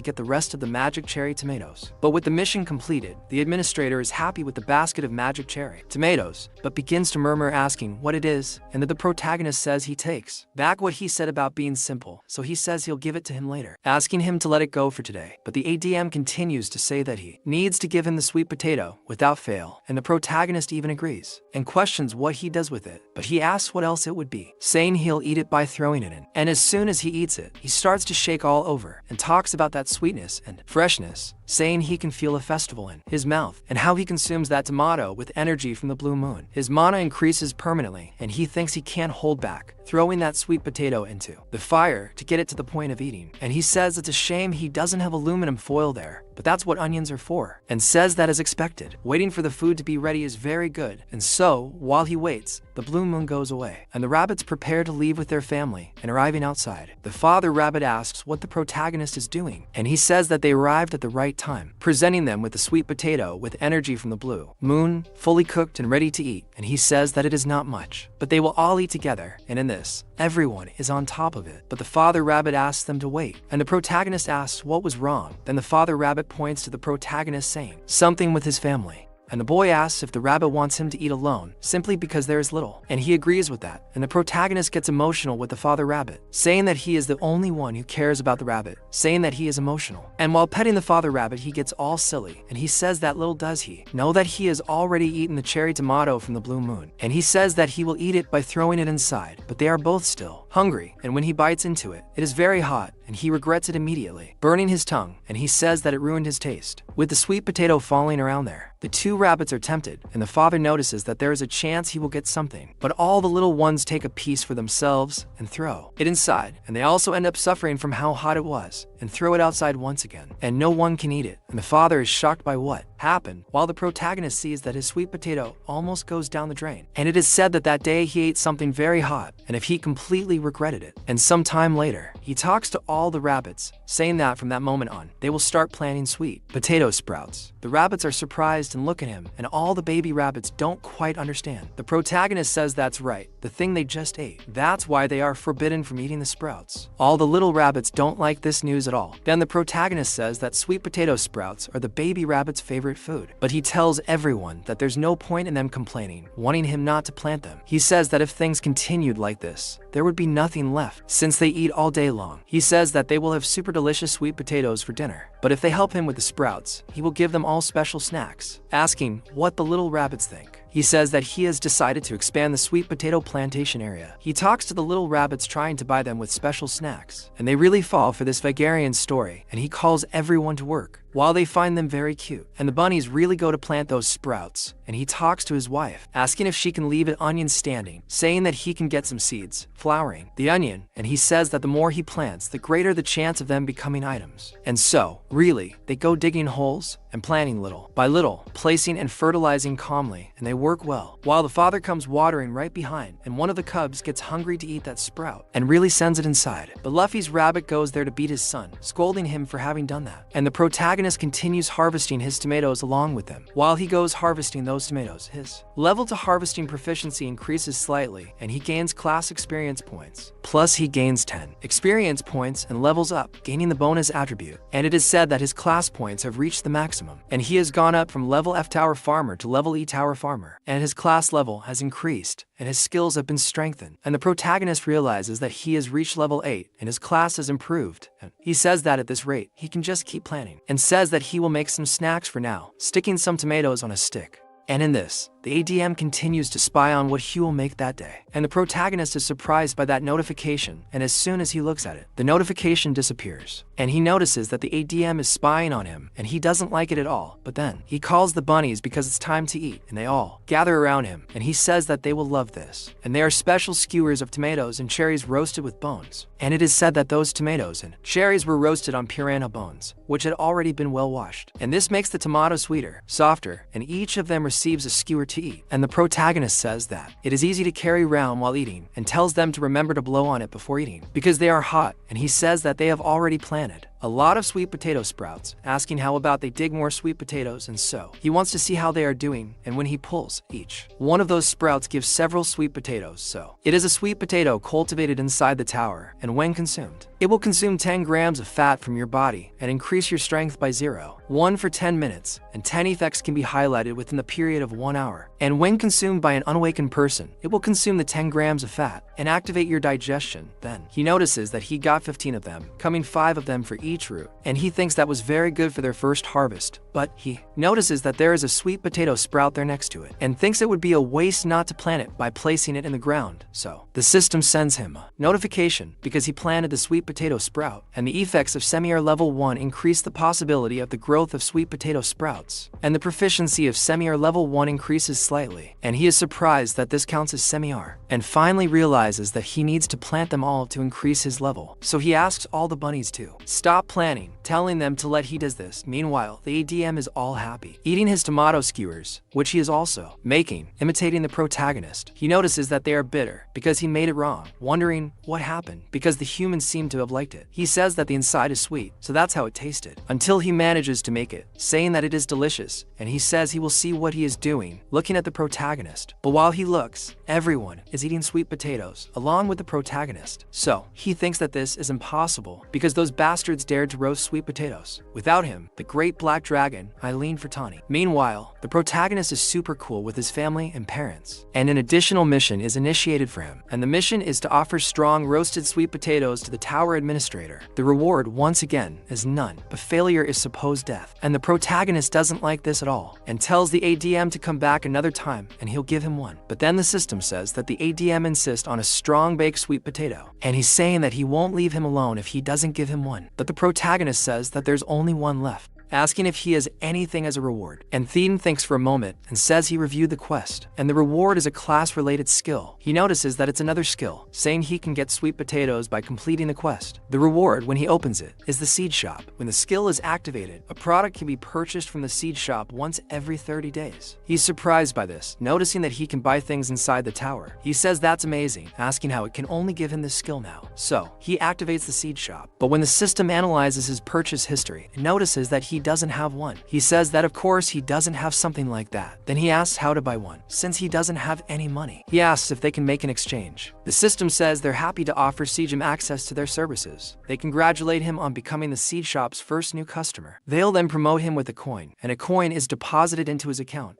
get the rest of the magic cherry tomatoes. But with the mission completed, the administrator is happy with the basket of magic cherry tomatoes, but begins to murmur asking what it is, and that the protagonist says he takes back what he said about being simple, so he says he'll give it to him later, asking him to let it go for today. But the ADM continues to say that he needs to give him the sweet potato without fail, and the protagonist even agrees, and questions what he does with it, but he asks what else it would be, saying he'll eat it by throwing it in. And as soon as he eats it, he starts to shake all over, and talks about that sweetness and freshness, saying he can feel a festival in his mouth, and how he consumes that tomato with energy from the blue moon. His mana increases permanently, and he thinks he can't hold back, throwing that sweet potato into the fire to get it to the point of eating. And he says it's a shame he doesn't have aluminum foil there, but that's what onions are for, and says that as expected, waiting for the food to be ready is very good. And so, while he waits, the blue moon goes away, and the rabbits prepare to leave with their family, and arriving outside, the father rabbit asks what the protagonist is doing, and he says that they arrived at the right time, presenting them with the sweet potato with energy from the blue moon, fully cooked and ready to eat, and he says that it is not much, but they will all eat together, and in this, everyone is on top of it. But the father rabbit asks them to wait, and the protagonist asks what was wrong. Then the father rabbit points to the protagonist saying something with his family. And the boy asks if the rabbit wants him to eat alone, simply because there is little, and he agrees with that. And the protagonist gets emotional with the father rabbit, saying that he is the only one who cares about the rabbit, saying that he is emotional. And while petting the father rabbit, he gets all silly, and he says that little does he know that he has already eaten the cherry tomato from the blue moon, and he says that he will eat it by throwing it inside, but they are both still hungry, and when he bites into it, it is very hot, and he regrets it immediately, burning his tongue, and he says that it ruined his taste. With the sweet potato falling around there, the 2 rabbits are tempted, and the father notices that there is a chance he will get something, but all the little ones take a piece for themselves and throw it inside, and they also end up suffering from how hot it was, and throw it outside once again, and no one can eat it, and the father is shocked by what happened, while the protagonist sees that his sweet potato almost goes down the drain. And it is said that that day he ate something very hot, and if he completely regretted it. And some time later, he talks to all the rabbits, saying that from that moment on, they will start planting sweet potato sprouts. The rabbits are surprised and look at him, and all the baby rabbits don't quite understand. The protagonist says that's right, the thing they just ate. That's why they are forbidden from eating the sprouts. All the little rabbits don't like this news at all. Then the protagonist says that sweet potato sprouts are the baby rabbit's favorite food, but he tells everyone that there's no point in them complaining, wanting him not to plant them. He says that if things continued like this, there would be nothing left, since they eat all day long. He says that they will have super delicious sweet potatoes for dinner, but if they help him with the sprouts, he will give them all special snacks. Asking what the little rabbits think, he says that he has decided to expand the sweet potato plantation area. He talks to the little rabbits trying to buy them with special snacks, and they really fall for this Vagarian story, and he calls everyone to work, while they find them very cute. And the bunnies really go to plant those sprouts, and he talks to his wife, asking if she can leave an onion standing, saying that he can get some seeds flowering the onion, and he says that the more he plants, the greater the chance of them becoming items. And so, really, they go digging holes and planting little by little, placing and fertilizing calmly, and they work well, while the father comes watering right behind, and one of the cubs gets hungry to eat that sprout, and really sends it inside. But Luffy's rabbit goes there to beat his son, scolding him for having done that. And the protagonist continues harvesting his tomatoes along with them. While he goes harvesting those tomatoes, his level to harvesting proficiency increases slightly, and he gains class experience points. Plus he gains 10 experience points and levels up, gaining the bonus attribute. And it is said that his class points have reached the maximum, and he has gone up from level F Tower Farmer to level E Tower Farmer, and his class level has increased, and his skills have been strengthened. And the protagonist realizes that he has reached level 8, and his class has improved. And he says that at this rate, he can just keep planning, and says that he will make some snacks for now, sticking some tomatoes on a stick. And in this, the ADM continues to spy on what he will make that day. And the protagonist is surprised by that notification, and as soon as he looks at it, the notification disappears. And he notices that the ADM is spying on him, and he doesn't like it at all. But then, he calls the bunnies because it's time to eat, and they all gather around him, and he says that they will love this. And they are special skewers of tomatoes and cherries roasted with bones. And it is said that those tomatoes and cherries were roasted on piranha bones, which had already been well washed. And this makes the tomato sweeter, softer, and each of them receives a skewer to eat. And the protagonist says that it is easy to carry around while eating, and tells them to remember to blow on it before eating, because they are hot. And he says that they have already planted a lot of sweet potato sprouts, asking how about they dig more sweet potatoes, and so he wants to see how they are doing. And when he pulls, each one of those sprouts gives several sweet potatoes. So it is a sweet potato cultivated inside the tower, and when consumed, it will consume 10 grams of fat from your body and increase your strength by 0.1 for 10 minutes, and 10 effects can be highlighted within the period of 1 hour. And when consumed by an unawakened person, it will consume the 10 grams of fat and activate your digestion. Then he notices that he got 15 of them, coming 5 of them for each root, and he thinks that was very good for their first harvest. But he notices that there is a sweet potato sprout there next to it, and thinks it would be a waste not to plant it by placing it in the ground. So the system sends him a notification because he planted the sweet potato sprout, and the effects of Semi-R level 1 increase the possibility of the growth of sweet potato sprouts, and the proficiency of Semi-R level 1 increases slightly. And he is surprised that this counts as Semi-R, and finally realizes that he needs to plant them all to increase his level. So he asks all the bunnies to stop planning, telling them to let he does this. Meanwhile, the ADM is all happy, eating his tomato skewers, which he is also making, imitating the protagonist. He notices that they are bitter because he made it wrong, wondering what happened because the humans seem to have liked it. He says that the inside is sweet, so that's how it tasted, until he manages to make it, saying that it is delicious, and he says he will see what he is doing, looking at the protagonist. But while he looks, everyone is eating sweet potatoes, along with the protagonist. So he thinks that this is impossible because those bastards dared to roast sweet potatoes. Without him, the great black dragon, Eileen Fertani. Meanwhile, the protagonist is super cool with his family and parents, and an additional mission is initiated for him, and the mission is to offer strong roasted sweet potatoes to the tower administrator. The reward, once again, is none, but failure is supposed death, and the protagonist doesn't like this at all, and tells the ADM to come back another time, and he'll give him one. But then the system says that the ADM insists on a strong baked sweet potato, and he's saying that he won't leave him alone if he doesn't give him one. But the protagonist says that there's only one left, asking if he has anything as a reward. And Thean thinks for a moment and says he reviewed the quest, and the reward is a class-related skill. He notices that it's another skill, saying he can get sweet potatoes by completing the quest. The reward, when he opens it, is the seed shop. When the skill is activated, a product can be purchased from the seed shop once every 30 days. He's surprised by this, noticing that he can buy things inside the tower. He says that's amazing, asking how it can only give him this skill now. So he activates the seed shop, but when the system analyzes his purchase history, it notices that he doesn't have one. He says that of course he doesn't have something like that. Then he asks how to buy one, since he doesn't have any money. He asks if they can make an exchange. The system says they're happy to offer Sejim access to their services. They congratulate him on becoming the seed shop's first new customer. They'll then promote him with a coin, and a coin is deposited into his account,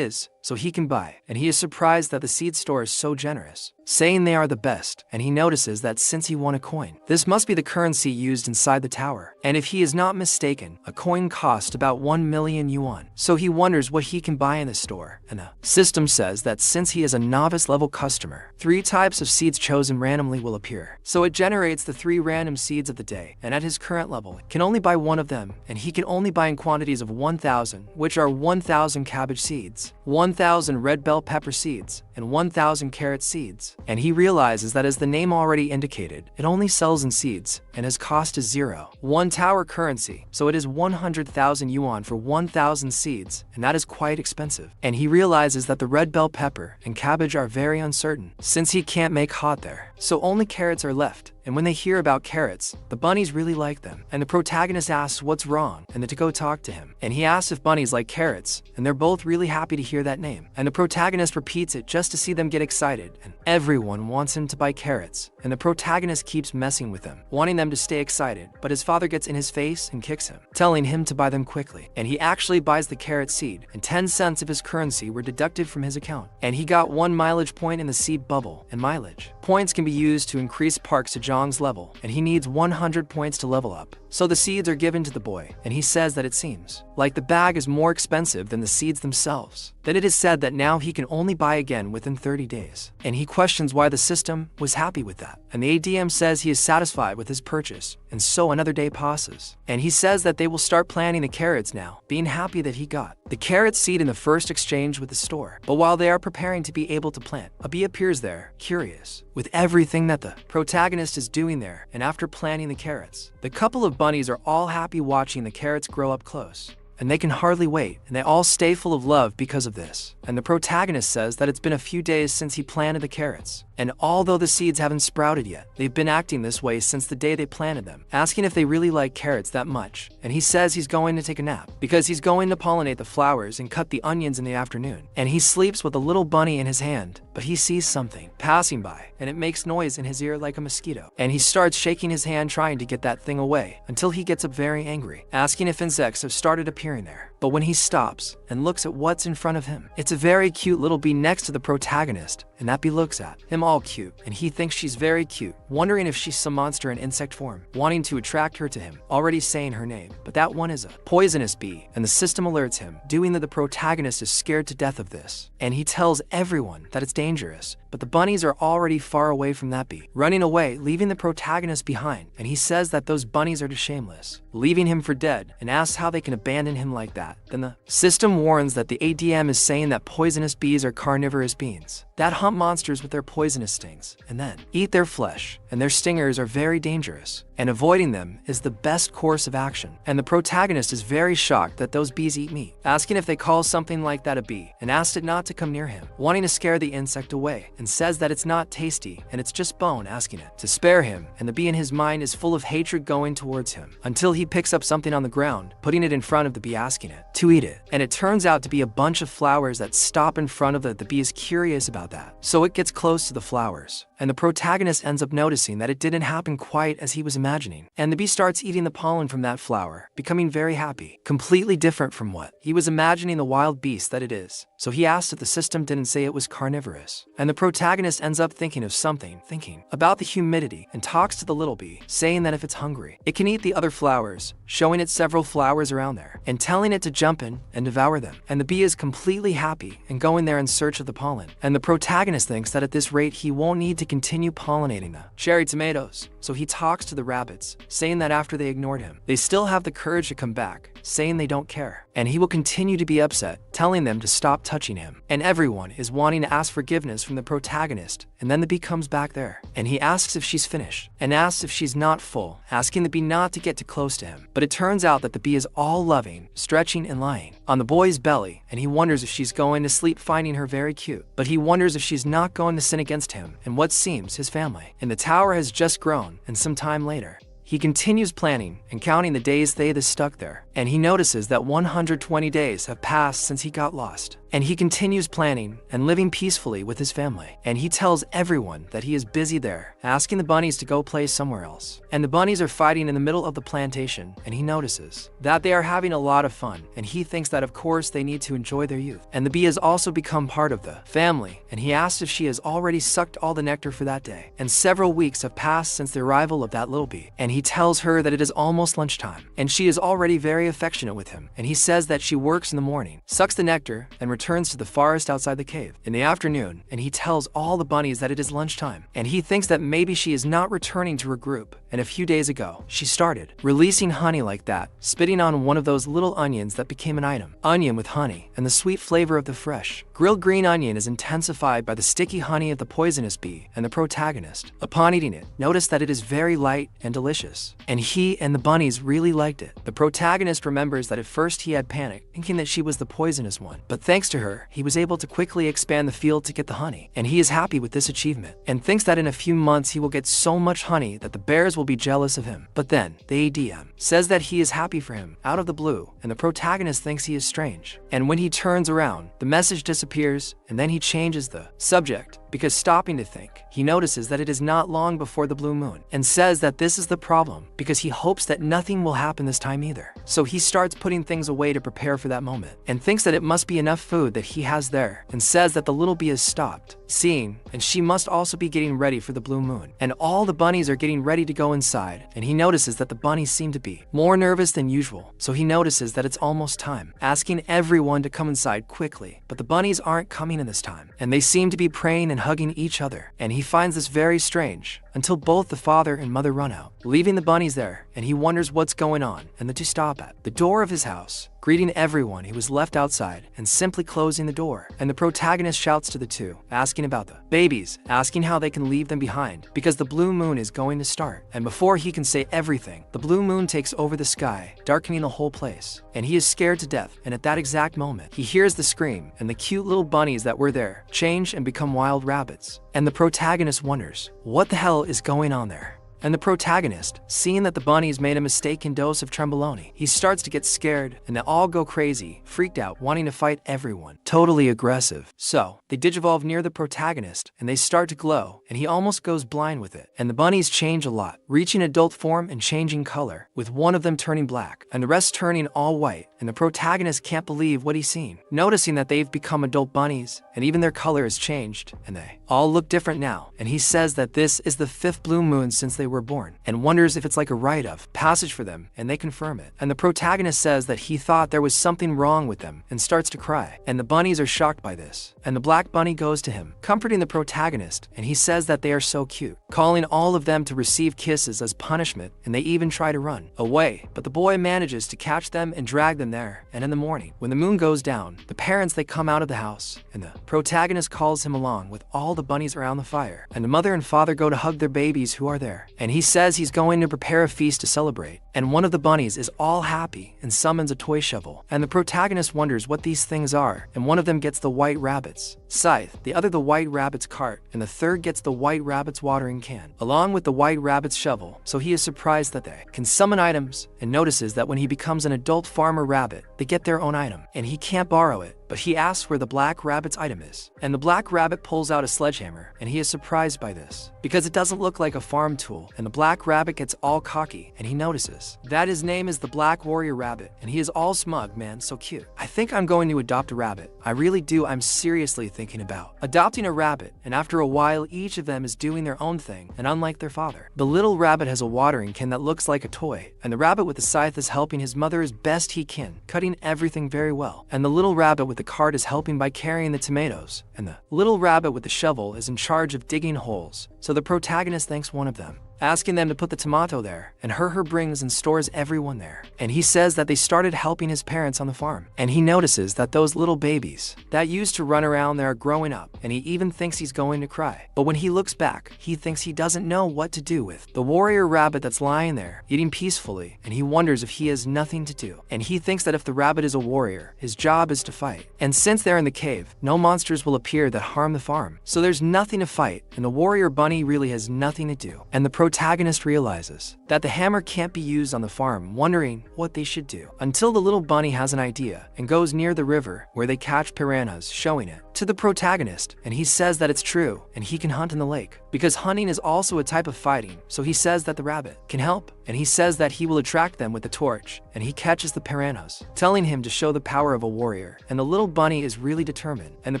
so he can buy. And he is surprised that the seed store is so generous, saying they are the best, and he notices that since he won a coin, this must be the currency used inside the tower. And if he is not mistaken, a coin cost about 1 million yuan. So he wonders what he can buy in the store, and the system says that since he is a novice level customer, 3 types of seeds chosen randomly will appear. So it generates the 3 random seeds of the day, and at his current level, can only buy 1 of them, and he can only buy in quantities of 1,000, which are 1,000 cabbage seeds, 1,000 red bell pepper seeds, and 1,000 carrot seeds. And he realizes that as the name already indicated, it only sells in seeds, and his cost is 0. 1 tower currency, so it is 100,000 yuan for 1,000 seeds, and that is quite expensive. And he realizes that the red bell pepper and cabbage are very uncertain, since he can't make hot there. So only carrots are left. And when they hear about carrots, the bunnies really like them. And the protagonist asks what's wrong, and to go talk to him. And he asks if bunnies like carrots, and they're both really happy to hear that name. And the protagonist repeats it just to see them get excited, and everyone wants him to buy carrots. And the protagonist keeps messing with them, wanting them to stay excited, but his father gets in his face and kicks him, telling him to buy them quickly. And he actually buys the carrot seed, and 10 cents of his currency were deducted from his account. And he got 1 mileage point in the seed bubble, and mileage points can be used to increase Park Sejong's level, and he needs 100 points to level up. So the seeds are given to the boy, and he says that it seems like the bag is more expensive than the seeds themselves. Then it is said that now he can only buy again within 30 days. And he questions why the system was happy with that. And the ADM says he is satisfied with his purchase, and so another day passes. And he says that they will start planting the carrots now, being happy that he got the carrot seed in the first exchange with the store. But while they are preparing to be able to plant, a bee appears there, curious with everything that the protagonist is doing there. And after planting the carrots, the couple of bunnies are all happy watching the carrots grow up close. And they can hardly wait, and they all stay full of love because of this. And the protagonist says that it's been a few days since he planted the carrots, and although the seeds haven't sprouted yet, they've been acting this way since the day they planted them, asking if they really like carrots that much. And he says he's going to take a nap, because he's going to pollinate the flowers and cut the onions in the afternoon. And he sleeps with a little bunny in his hand, but he sees something passing by, and it makes noise in his ear like a mosquito. And he starts shaking his hand trying to get that thing away, until he gets up very angry, asking if insects have started appearing there. But when he stops and looks at what's in front of him, it's a very cute little bee next to the protagonist, and that bee looks at him all cute, and he thinks she's very cute, wondering if she's some monster in insect form, wanting to attract her to him, already saying her name. But that one is a poisonous bee, and the system alerts him, doing that the protagonist is scared to death of this. And he tells everyone that it's dangerous, but the bunnies are already far away from that bee, running away, leaving the protagonist behind. And he says that those bunnies are too shameless, leaving him for dead, and asks how they can abandon him like that. Then the system warns that the ADM is saying that poisonous bees are carnivorous beings that hunt monsters with their poisonous stings and then eat their flesh, and their stingers are very dangerous, and avoiding them is the best course of action. And the protagonist is very shocked that those bees eat meat, asking if they call something like that a bee, and asked it not to come near him, wanting to scare the insect away, and says that it's not tasty and it's just bone, asking it to spare him. And the bee in his mind is full of hatred going towards him, until he picks up something on the ground, putting it in front of the bee, asking it to eat it. And it turns out to be a bunch of flowers that stop in front of it. The bee is curious about that, so it gets close to the flowers, and the protagonist ends up noticing that it didn't happen quite as he was imagining. And the bee starts eating the pollen from that flower, becoming very happy, completely different from what he was imagining the wild beast that it is. So he asked if the system didn't say it was carnivorous. And the protagonist ends up thinking of something, thinking about the humidity, and talks to the little bee, saying that if it's hungry, it can eat the other flowers, showing it several flowers around there, and telling it to jump in and devour them. And the bee is completely happy and going there in search of the pollen. And the protagonist thinks that at this rate he won't need to continue pollinating the cherry tomatoes. So he talks to the rabbits, saying that after they ignored him, they still have the courage to come back, saying they don't care. And he will continue to be upset, telling them to stop touching him. And everyone is wanting to ask forgiveness from the protagonist. And then the bee comes back there, and he asks if she's finished, and asks if she's not full, asking the bee not to get too close to him. But it turns out that the bee is all loving, stretching and lying on the boy's belly, and he wonders if she's going to sleep, finding her very cute. But he wonders if she's not going to sin against him and what seems his family. And the tower has just grown, and some time later, he continues planning and counting the days they is stuck there, and he notices that 120 days have passed since he got lost. And he continues planning and living peacefully with his family. And he tells everyone that he is busy there, asking the bunnies to go play somewhere else. And the bunnies are fighting in the middle of the plantation, and he notices that they are having a lot of fun, and he thinks that of course they need to enjoy their youth. And the bee has also become part of the family, and he asks if she has already sucked all the nectar for that day. And several weeks have passed since the arrival of that little bee, and he tells her that it is almost lunchtime, and she is already very affectionate with him. And he says that she works in the morning, sucks the nectar, and returns to the forest outside the cave in the afternoon, and he tells all the bunnies that it is lunchtime, and he thinks that maybe she is not returning to her group, and a few days ago, she started releasing honey like that, spitting on one of those little onions that became an item. Onion with honey, and the sweet flavor of the fresh, grilled green onion is intensified by the sticky honey of the poisonous bee, and the protagonist, upon eating it, noticed that it is very light and delicious. And he and the bunnies really liked it. The protagonist remembers that at first he had panicked, thinking that she was the poisonous one, but thanks to her, he was able to quickly expand the field to get the honey, and he is happy with this achievement, and thinks that in a few months he will get so much honey that the bears will be jealous of him. But then, the ADM says that he is happy for him, out of the blue, and the protagonist thinks he is strange. And when he turns around, the message disappears, and then he changes the subject, because stopping to think, he notices that it is not long before the blue moon, and says that this is the problem, because he hopes that nothing will happen this time either. So he starts putting things away to prepare for that moment, and thinks that it must be enough food that he has there, and says that the little bee has stopped, seeing, and she must also be getting ready for the blue moon. And all the bunnies are getting ready to go inside, and he notices that the bunnies seem to be more nervous than usual, so he notices that it's almost time, asking everyone to come inside quickly. But the bunnies aren't coming in this time, and they seem to be praying and hugging each other, and he finds this very strange, until both the father and mother run out, leaving the bunnies there, and he wonders what's going on, and the two stop at the door of his house, greeting everyone he was left outside, and simply closing the door. And the protagonist shouts to the two, asking about the babies, asking how they can leave them behind, because the blue moon is going to start. And before he can say everything, the blue moon takes over the sky, darkening the whole place, and he is scared to death. And at that exact moment, he hears the scream, and the cute little bunnies that were there change and become wild rabbits. And the protagonist wonders, what the hell is going on there? And the protagonist, seeing that the bunnies made a mistaken dose of trembolone, he starts to get scared, and they all go crazy, freaked out, wanting to fight everyone, totally aggressive. So, they digivolve near the protagonist, and they start to glow, and he almost goes blind with it. And the bunnies change a lot, reaching adult form and changing color, with one of them turning black, and the rest turning all white, and the protagonist can't believe what he's seen, noticing that they've become adult bunnies, and even their color has changed, and they all look different now. And he says that this is the 5th blue moon since they were born, and wonders if it's like a rite of passage for them, and they confirm it. And the protagonist says that he thought there was something wrong with them, and starts to cry, and the bunnies are shocked by this. And the black bunny goes to him, comforting the protagonist, and he says that they are so cute, calling all of them to receive kisses as punishment, and they even try to run away, but the boy manages to catch them and drag them there. And in the morning, when the moon goes down, the parents, they come out of the house, and the protagonist calls him along with all the bunnies around the fire, and the mother and father go to hug their babies who are there, and he says he's going to prepare a feast to celebrate. And one of the bunnies is all happy and summons a toy shovel, and the protagonist wonders what these things are, and one of them gets the white rabbit's scythe, the other the white rabbit's cart, and the third gets the white rabbit's watering can, along with the white rabbit's shovel. So he is surprised that they can summon items, and notices that when he becomes an adult farmer rabbit, they get their own item, and he can't borrow it, but he asks where the black rabbit's item is. And the black rabbit pulls out a sledgehammer, and he is surprised by this, because it doesn't look like a farm tool. And the black rabbit gets all cocky, and he notices that his name is the Black Warrior Rabbit, and he is all smug, man, so cute. I think I'm going to adopt a rabbit. I really do. I'm seriously thinking about adopting a rabbit, and after a while each of them is doing their own thing, and unlike their father. The little rabbit has a watering can that looks like a toy, and the rabbit with the scythe is helping his mother as best he can, cutting everything very well. And the little rabbit with the cart is helping by carrying the tomatoes, and the little rabbit with the shovel is in charge of digging holes. So the protagonist thanks one of them, asking them to put the tomato there, and her brings and stores everyone there. And he says that they started helping his parents on the farm, and he notices that those little babies that used to run around there are growing up, and he even thinks he's going to cry. But when he looks back, he thinks he doesn't know what to do with the warrior rabbit that's lying there, eating peacefully, and he wonders if he has nothing to do. And he thinks that if the rabbit is a warrior, his job is to fight. And since they're in the cave, no monsters will appear that harm the farm, so there's nothing to fight, and the warrior bunny really has nothing to do. And the protagonist realizes that the hammer can't be used on the farm, wondering what they should do, until the little bunny has an idea and goes near the river where they catch piranhas, showing it to the protagonist, and he says that it's true and he can hunt in the lake, because hunting is also a type of fighting. So he says that the rabbit can help, and he says that he will attract them with the torch, and he catches the piranhas, telling him to show the power of a warrior. And the little bunny is really determined, and the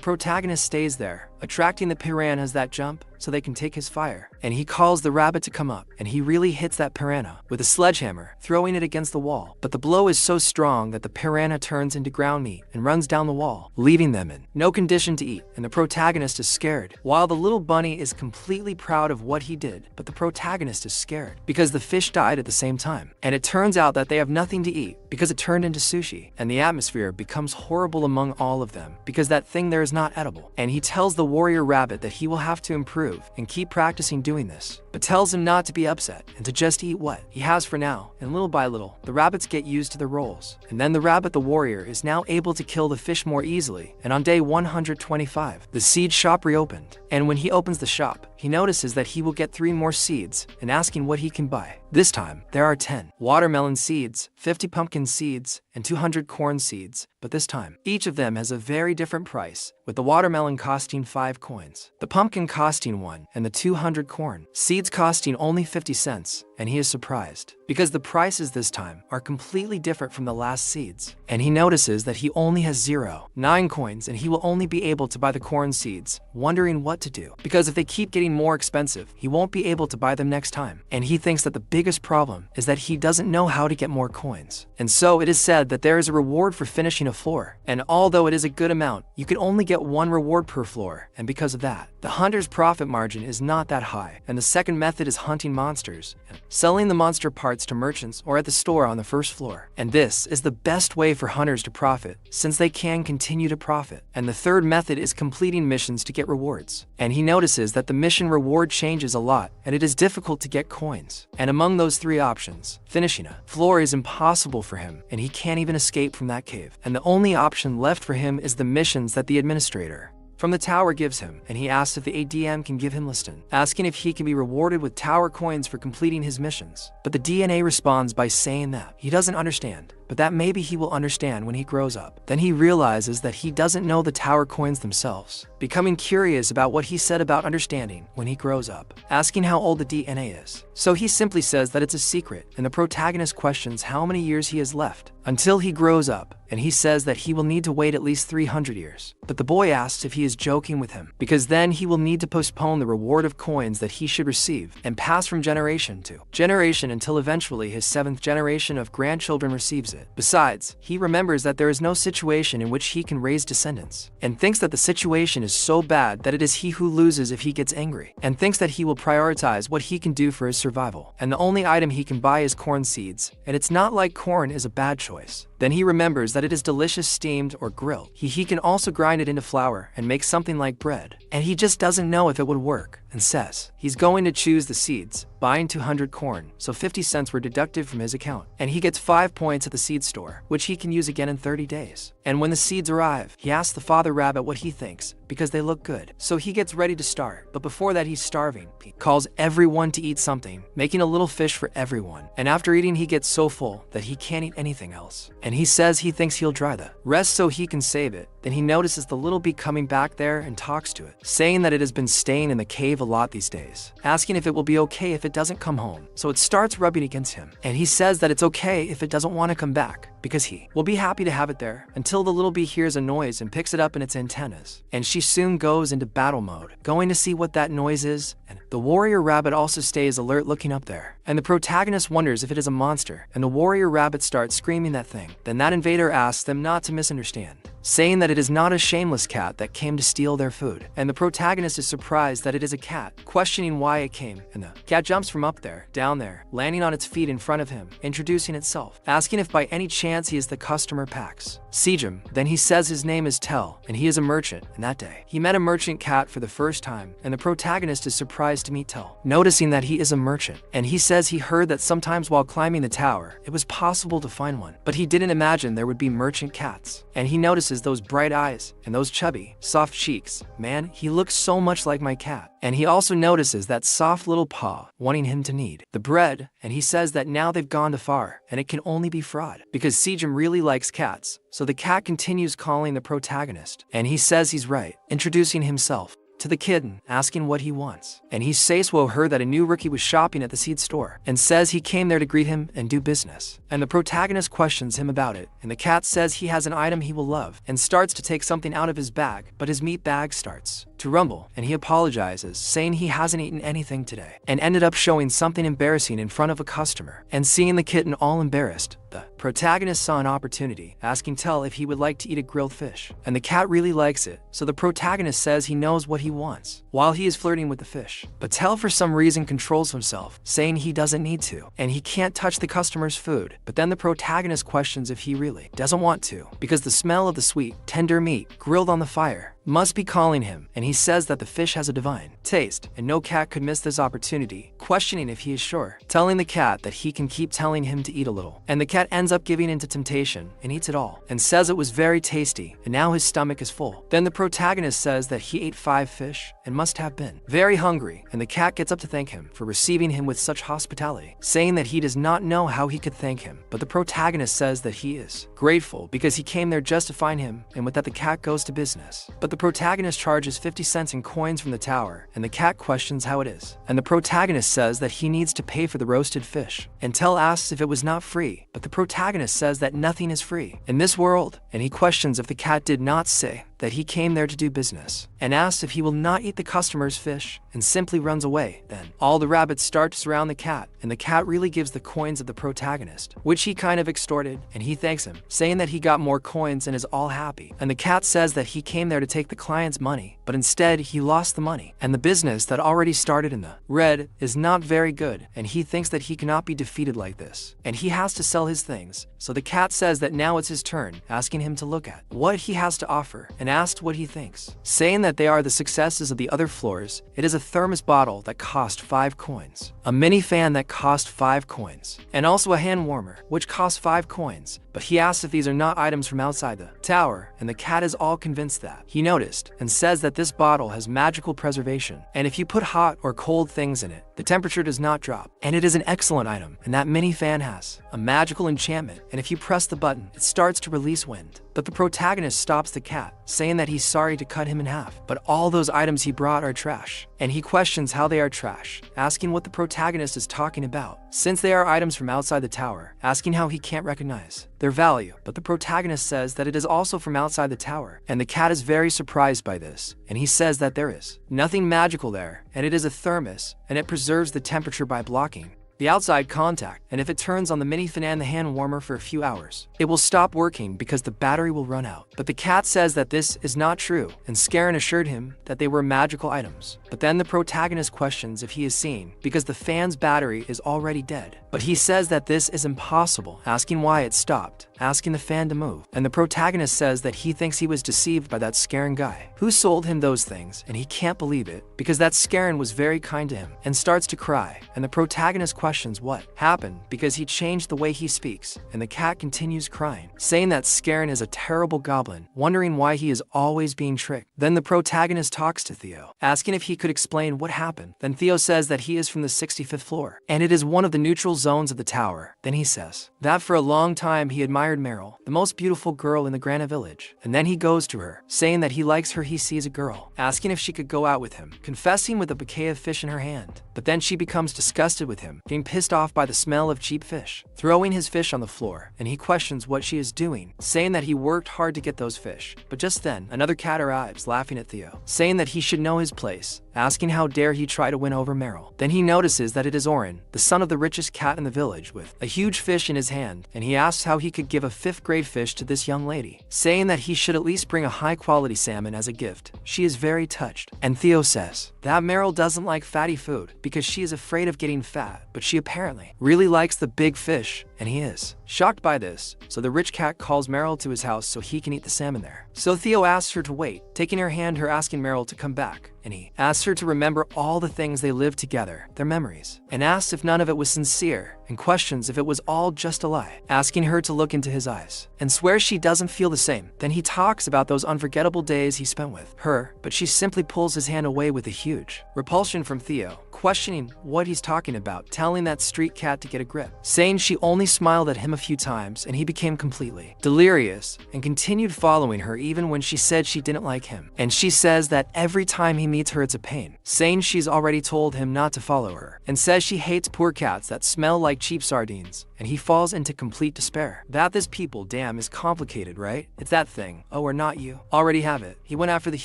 protagonist stays there, attracting the piranhas that jump so they can take his fire. And he calls the rabbit to come up, and he really hits that piranha with a sledgehammer, throwing it against the wall. But the blow is so strong that the piranha turns into ground meat and runs down the wall, leaving them in no condition to eat, and the protagonist is scared, while the little bunny is completely proud of what he did. But the protagonist is scared because the fish died at the same time, and it turns out that they have nothing to eat because it turned into sushi, and the atmosphere becomes horrible among all of them because that thing there is not edible. And he tells the warrior rabbit that he will have to improve and keep practicing doing this, but tells him not to be upset and to just eat what he has for now. And little by little, the rabbits get used to the roles, and then the rabbit the warrior is now able to kill the fish more easily. And on day 125, the seed shop reopened, and when he opens the shop, he notices that he will get 3 more seeds, and asking what he can buy. This time, there are 10 watermelon seeds, 50 pumpkin seeds, and 200 corn seeds, but this time, each of them has a very different price, with the watermelon costing 5 coins, the pumpkin costing 1, and the 200 corn seeds costing only 50 cents, and he is surprised, because the prices this time are completely different from the last seeds. And he notices that he only has 9 coins, and he will only be able to buy the corn seeds, wondering what to do, because if they keep getting more expensive, he won't be able to buy them next time. And he thinks that the biggest problem is that he doesn't know how to get more coins. And so it is said that there is a reward for finishing a floor, and although it is a good amount, you can only get 1 reward per floor, and because of that, the hunter's profit margin is not that high. And the second method is hunting monsters, and selling the monster parts to merchants or at the store on the first floor. And this is the best way for hunters to profit, since they can continue to profit. And the third method is completing missions to get rewards. And he notices that the mission reward changes a lot, and it is difficult to get coins. And among those 3 options, finishing a floor is impossible for him, and he can't even escape from that cave. And the only option left for him is the missions that the administrator from the tower gives him, and he asks if the ADM can give him liston, asking if he can be rewarded with tower coins for completing his missions. But the DNA responds by saying that he doesn't understand, but that maybe he will understand when he grows up. Then he realizes that he doesn't know the tower coins themselves, becoming curious about what he said about understanding when he grows up, asking how old the DNA is. So he simply says that it's a secret, and the protagonist questions how many years he has left until he grows up, and he says that he will need to wait at least 300 years. But the boy asks if he is joking with him, because then he will need to postpone the reward of coins that he should receive and pass from generation to generation until eventually his 7th generation of grandchildren receives it. Besides, he remembers that there is no situation in which he can raise descendants, and thinks that the situation is so bad that it is he who loses if he gets angry, and thinks that he will prioritize what he can do for his survival. And the only item he can buy is corn seeds, and it's not like corn is a bad choice. Then he remembers that it is delicious steamed or grilled. He can also grind it into flour and make something like bread, and he just doesn't know if it would work, and says he's going to choose the seeds, buying 200 corn, so 50 cents were deducted from his account, and he gets 5 points at the seed store, which he can use again in 30 days. And when the seeds arrive, he asks the father rabbit what he thinks, because they look good. So he gets ready to start, but before that he's starving. He calls everyone to eat something, making a little fish for everyone, and after eating he gets so full that he can't eat anything else. And he says he thinks he'll dry the rest so he can save it. Then he notices the little bee coming back there and talks to it, saying that it has been staying in the cave a lot these days, asking if it will be okay if it doesn't come home. So it starts rubbing against him, and he says that it's okay if it doesn't want to come back, because he will be happy to have it there, until the little bee hears a noise and picks it up in its antennas. And she soon goes into battle mode, going to see what that noise is, and the warrior rabbit also stays alert looking up there. And the protagonist wonders if it is a monster, and the warrior rabbit starts screaming that thing. Then that invader asks them not to misunderstand, saying that it is not a shameless cat that came to steal their food. And the protagonist is surprised that it is a cat, questioning why it came, and the cat jumps from up there, down there, landing on its feet in front of him, introducing itself, asking if by any chance he is the customer Pax. Sejum. Then he says his name is Tell, and he is a merchant, and that day, he met a merchant cat for the first time, and the protagonist is surprised to meet Tell, noticing that he is a merchant, and he says he heard that sometimes while climbing the tower, it was possible to find one, but he didn't imagine there would be merchant cats. And he notices those bright eyes and those chubby, soft cheeks. Man, he looks so much like my cat. And he also notices that soft little paw, wanting him to knead the bread, and he says that now they've gone too far, and it can only be fraud, because Sejum really likes cats. So the cat continues calling the protagonist, and he says he's right, introducing himself. to the kitten, asking what he wants. And he says her that a new rookie was shopping at the seed store, and says he came there to greet him and do business. And the protagonist questions him about it, and the cat says he has an item he will love, and starts to take something out of his bag, but his meat bag starts to rumble, and he apologizes, saying he hasn't eaten anything today, and ended up showing something embarrassing in front of a customer. And seeing the kitten all embarrassed, the protagonist saw an opportunity, asking Tell if he would like to eat a grilled fish. And the cat really likes it, so the protagonist says he knows what he wants, while he is flirting with the fish. But Tell for some reason controls himself, saying he doesn't need to, and he can't touch the customer's food. But then the protagonist questions if he really doesn't want to, because the smell of the sweet, tender meat, grilled on the fire, must be calling him, and he says that the fish has a divine taste, and no cat could miss this opportunity, questioning if he is sure, telling the cat that he can keep telling him to eat a little. And the cat ends up giving into temptation and eats it all, and says it was very tasty, and now his stomach is full. Then the protagonist says that he ate 5 fish and must have been very hungry, and the cat gets up to thank him for receiving him with such hospitality, saying that he does not know how he could thank him. But the protagonist says that he is grateful because he came there just to find him, and with that the cat goes to business. But the protagonist charges 50 cents in coins from the tower, and the cat questions how it is. And the protagonist says that he needs to pay for the roasted fish. And Tell asks if it was not free, but the protagonist says that nothing is free in this world, and he questions if the cat did not say that he came there to do business, and asks if he will not eat the customer's fish, and simply runs away. Then all the rabbits start to surround the cat, and the cat really gives the coins of the protagonist, which he kind of extorted, and he thanks him, saying that he got more coins and is all happy. And the cat says that he came there to take the client's money, but instead he lost the money, and the business that already started in the red is not very good, and he thinks that he cannot be defeated like this, and he has to sell his things. So the cat says that now it's his turn, asking him to look at what he has to offer, and asked what he thinks, saying that they are the successes of the other floors. It is a thermos bottle that cost 5 coins, a mini fan that cost 5 coins, and also a hand warmer, which cost 5 coins. But he asks if these are not items from outside the tower, and the cat is all convinced that he noticed, and says that this bottle has magical preservation, and if you put hot or cold things in it, the temperature does not drop. And it is an excellent item, and that mini fan has a magical enchantment, and if you press the button, it starts to release wind. But the protagonist stops the cat, saying that he's sorry to cut him in half, but all those items he brought are trash. And he questions how they are trash, asking what the protagonist is talking about, since they are items from outside the tower, asking how he can't recognize their value. But the protagonist says that it is also from outside the tower, and the cat is very surprised by this, and he says that there is nothing magical there, and it is a thermos, and it preserves the temperature by blocking the outside contact, and if it turns on the mini fan and the hand warmer for a few hours, it will stop working because the battery will run out. But the cat says that this is not true, and Scarin assured him that they were magical items. But then the protagonist questions if he is seen, because the fan's battery is already dead. But he says that this is impossible, asking why it stopped, asking the fan to move. And the protagonist says that he thinks he was deceived by that Scarin guy who sold him those things, and he can't believe it, because that Scarin was very kind to him, and starts to cry. And the protagonist questions what happened because he changed the way he speaks, and the cat continues crying, saying that Scarin is a terrible goblin, wondering why he is always being tricked. Then the protagonist talks to Theo, asking if he could explain what happened. Then Theo says that he is from the 65th floor, and it is one of the neutral zones of the tower. Then he says that for a long time he admired Meryl, the most beautiful girl in the Grana village, and then he goes to her, saying that he likes her. He sees a girl, asking if she could go out with him, confessing with a bouquet of fish in her hand. But then she becomes disgusted with him, getting pissed off by the smell of cheap fish, throwing his fish on the floor, and he questions what she is doing, saying that he worked hard to get those fish. But just then, another cat arrives, laughing at Theo, saying that he should know his place, asking how dare he try to win over Meryl. Then he notices that it is Oren, the son of the richest cat in the village, with a huge fish in his hand, and he asks how he could give a 5th grade fish to this young lady, saying that he should at least bring a high-quality salmon as a gift. She is very touched, and Theo says that Meryl doesn't like fatty food because she is afraid of getting fat, but she apparently really likes the big fish, and he is shocked by this. So the rich cat calls Meryl to his house so he can eat the salmon there. So Theo asks her to wait, taking her hand, her asking Meryl to come back, and he asks her to remember all the things they lived together, their memories, and asks if none of it was sincere, and questions if it was all just a lie, asking her to look into his eyes, and swears she doesn't feel the same. Then he talks about those unforgettable days he spent with her, but she simply pulls his hand away with a huge huge. Repulsion from Theo, questioning what he's talking about, telling that street cat to get a grip, saying she only smiled at him a few times and he became completely delirious and continued following her even when she said she didn't like him. And she says that every time he meets her it's a pain, saying she's already told him not to follow her, and says she hates poor cats that smell like cheap sardines, and he falls into complete despair. That this people, damn, is complicated, right? It's that thing, oh, or not you, already have it. He went after the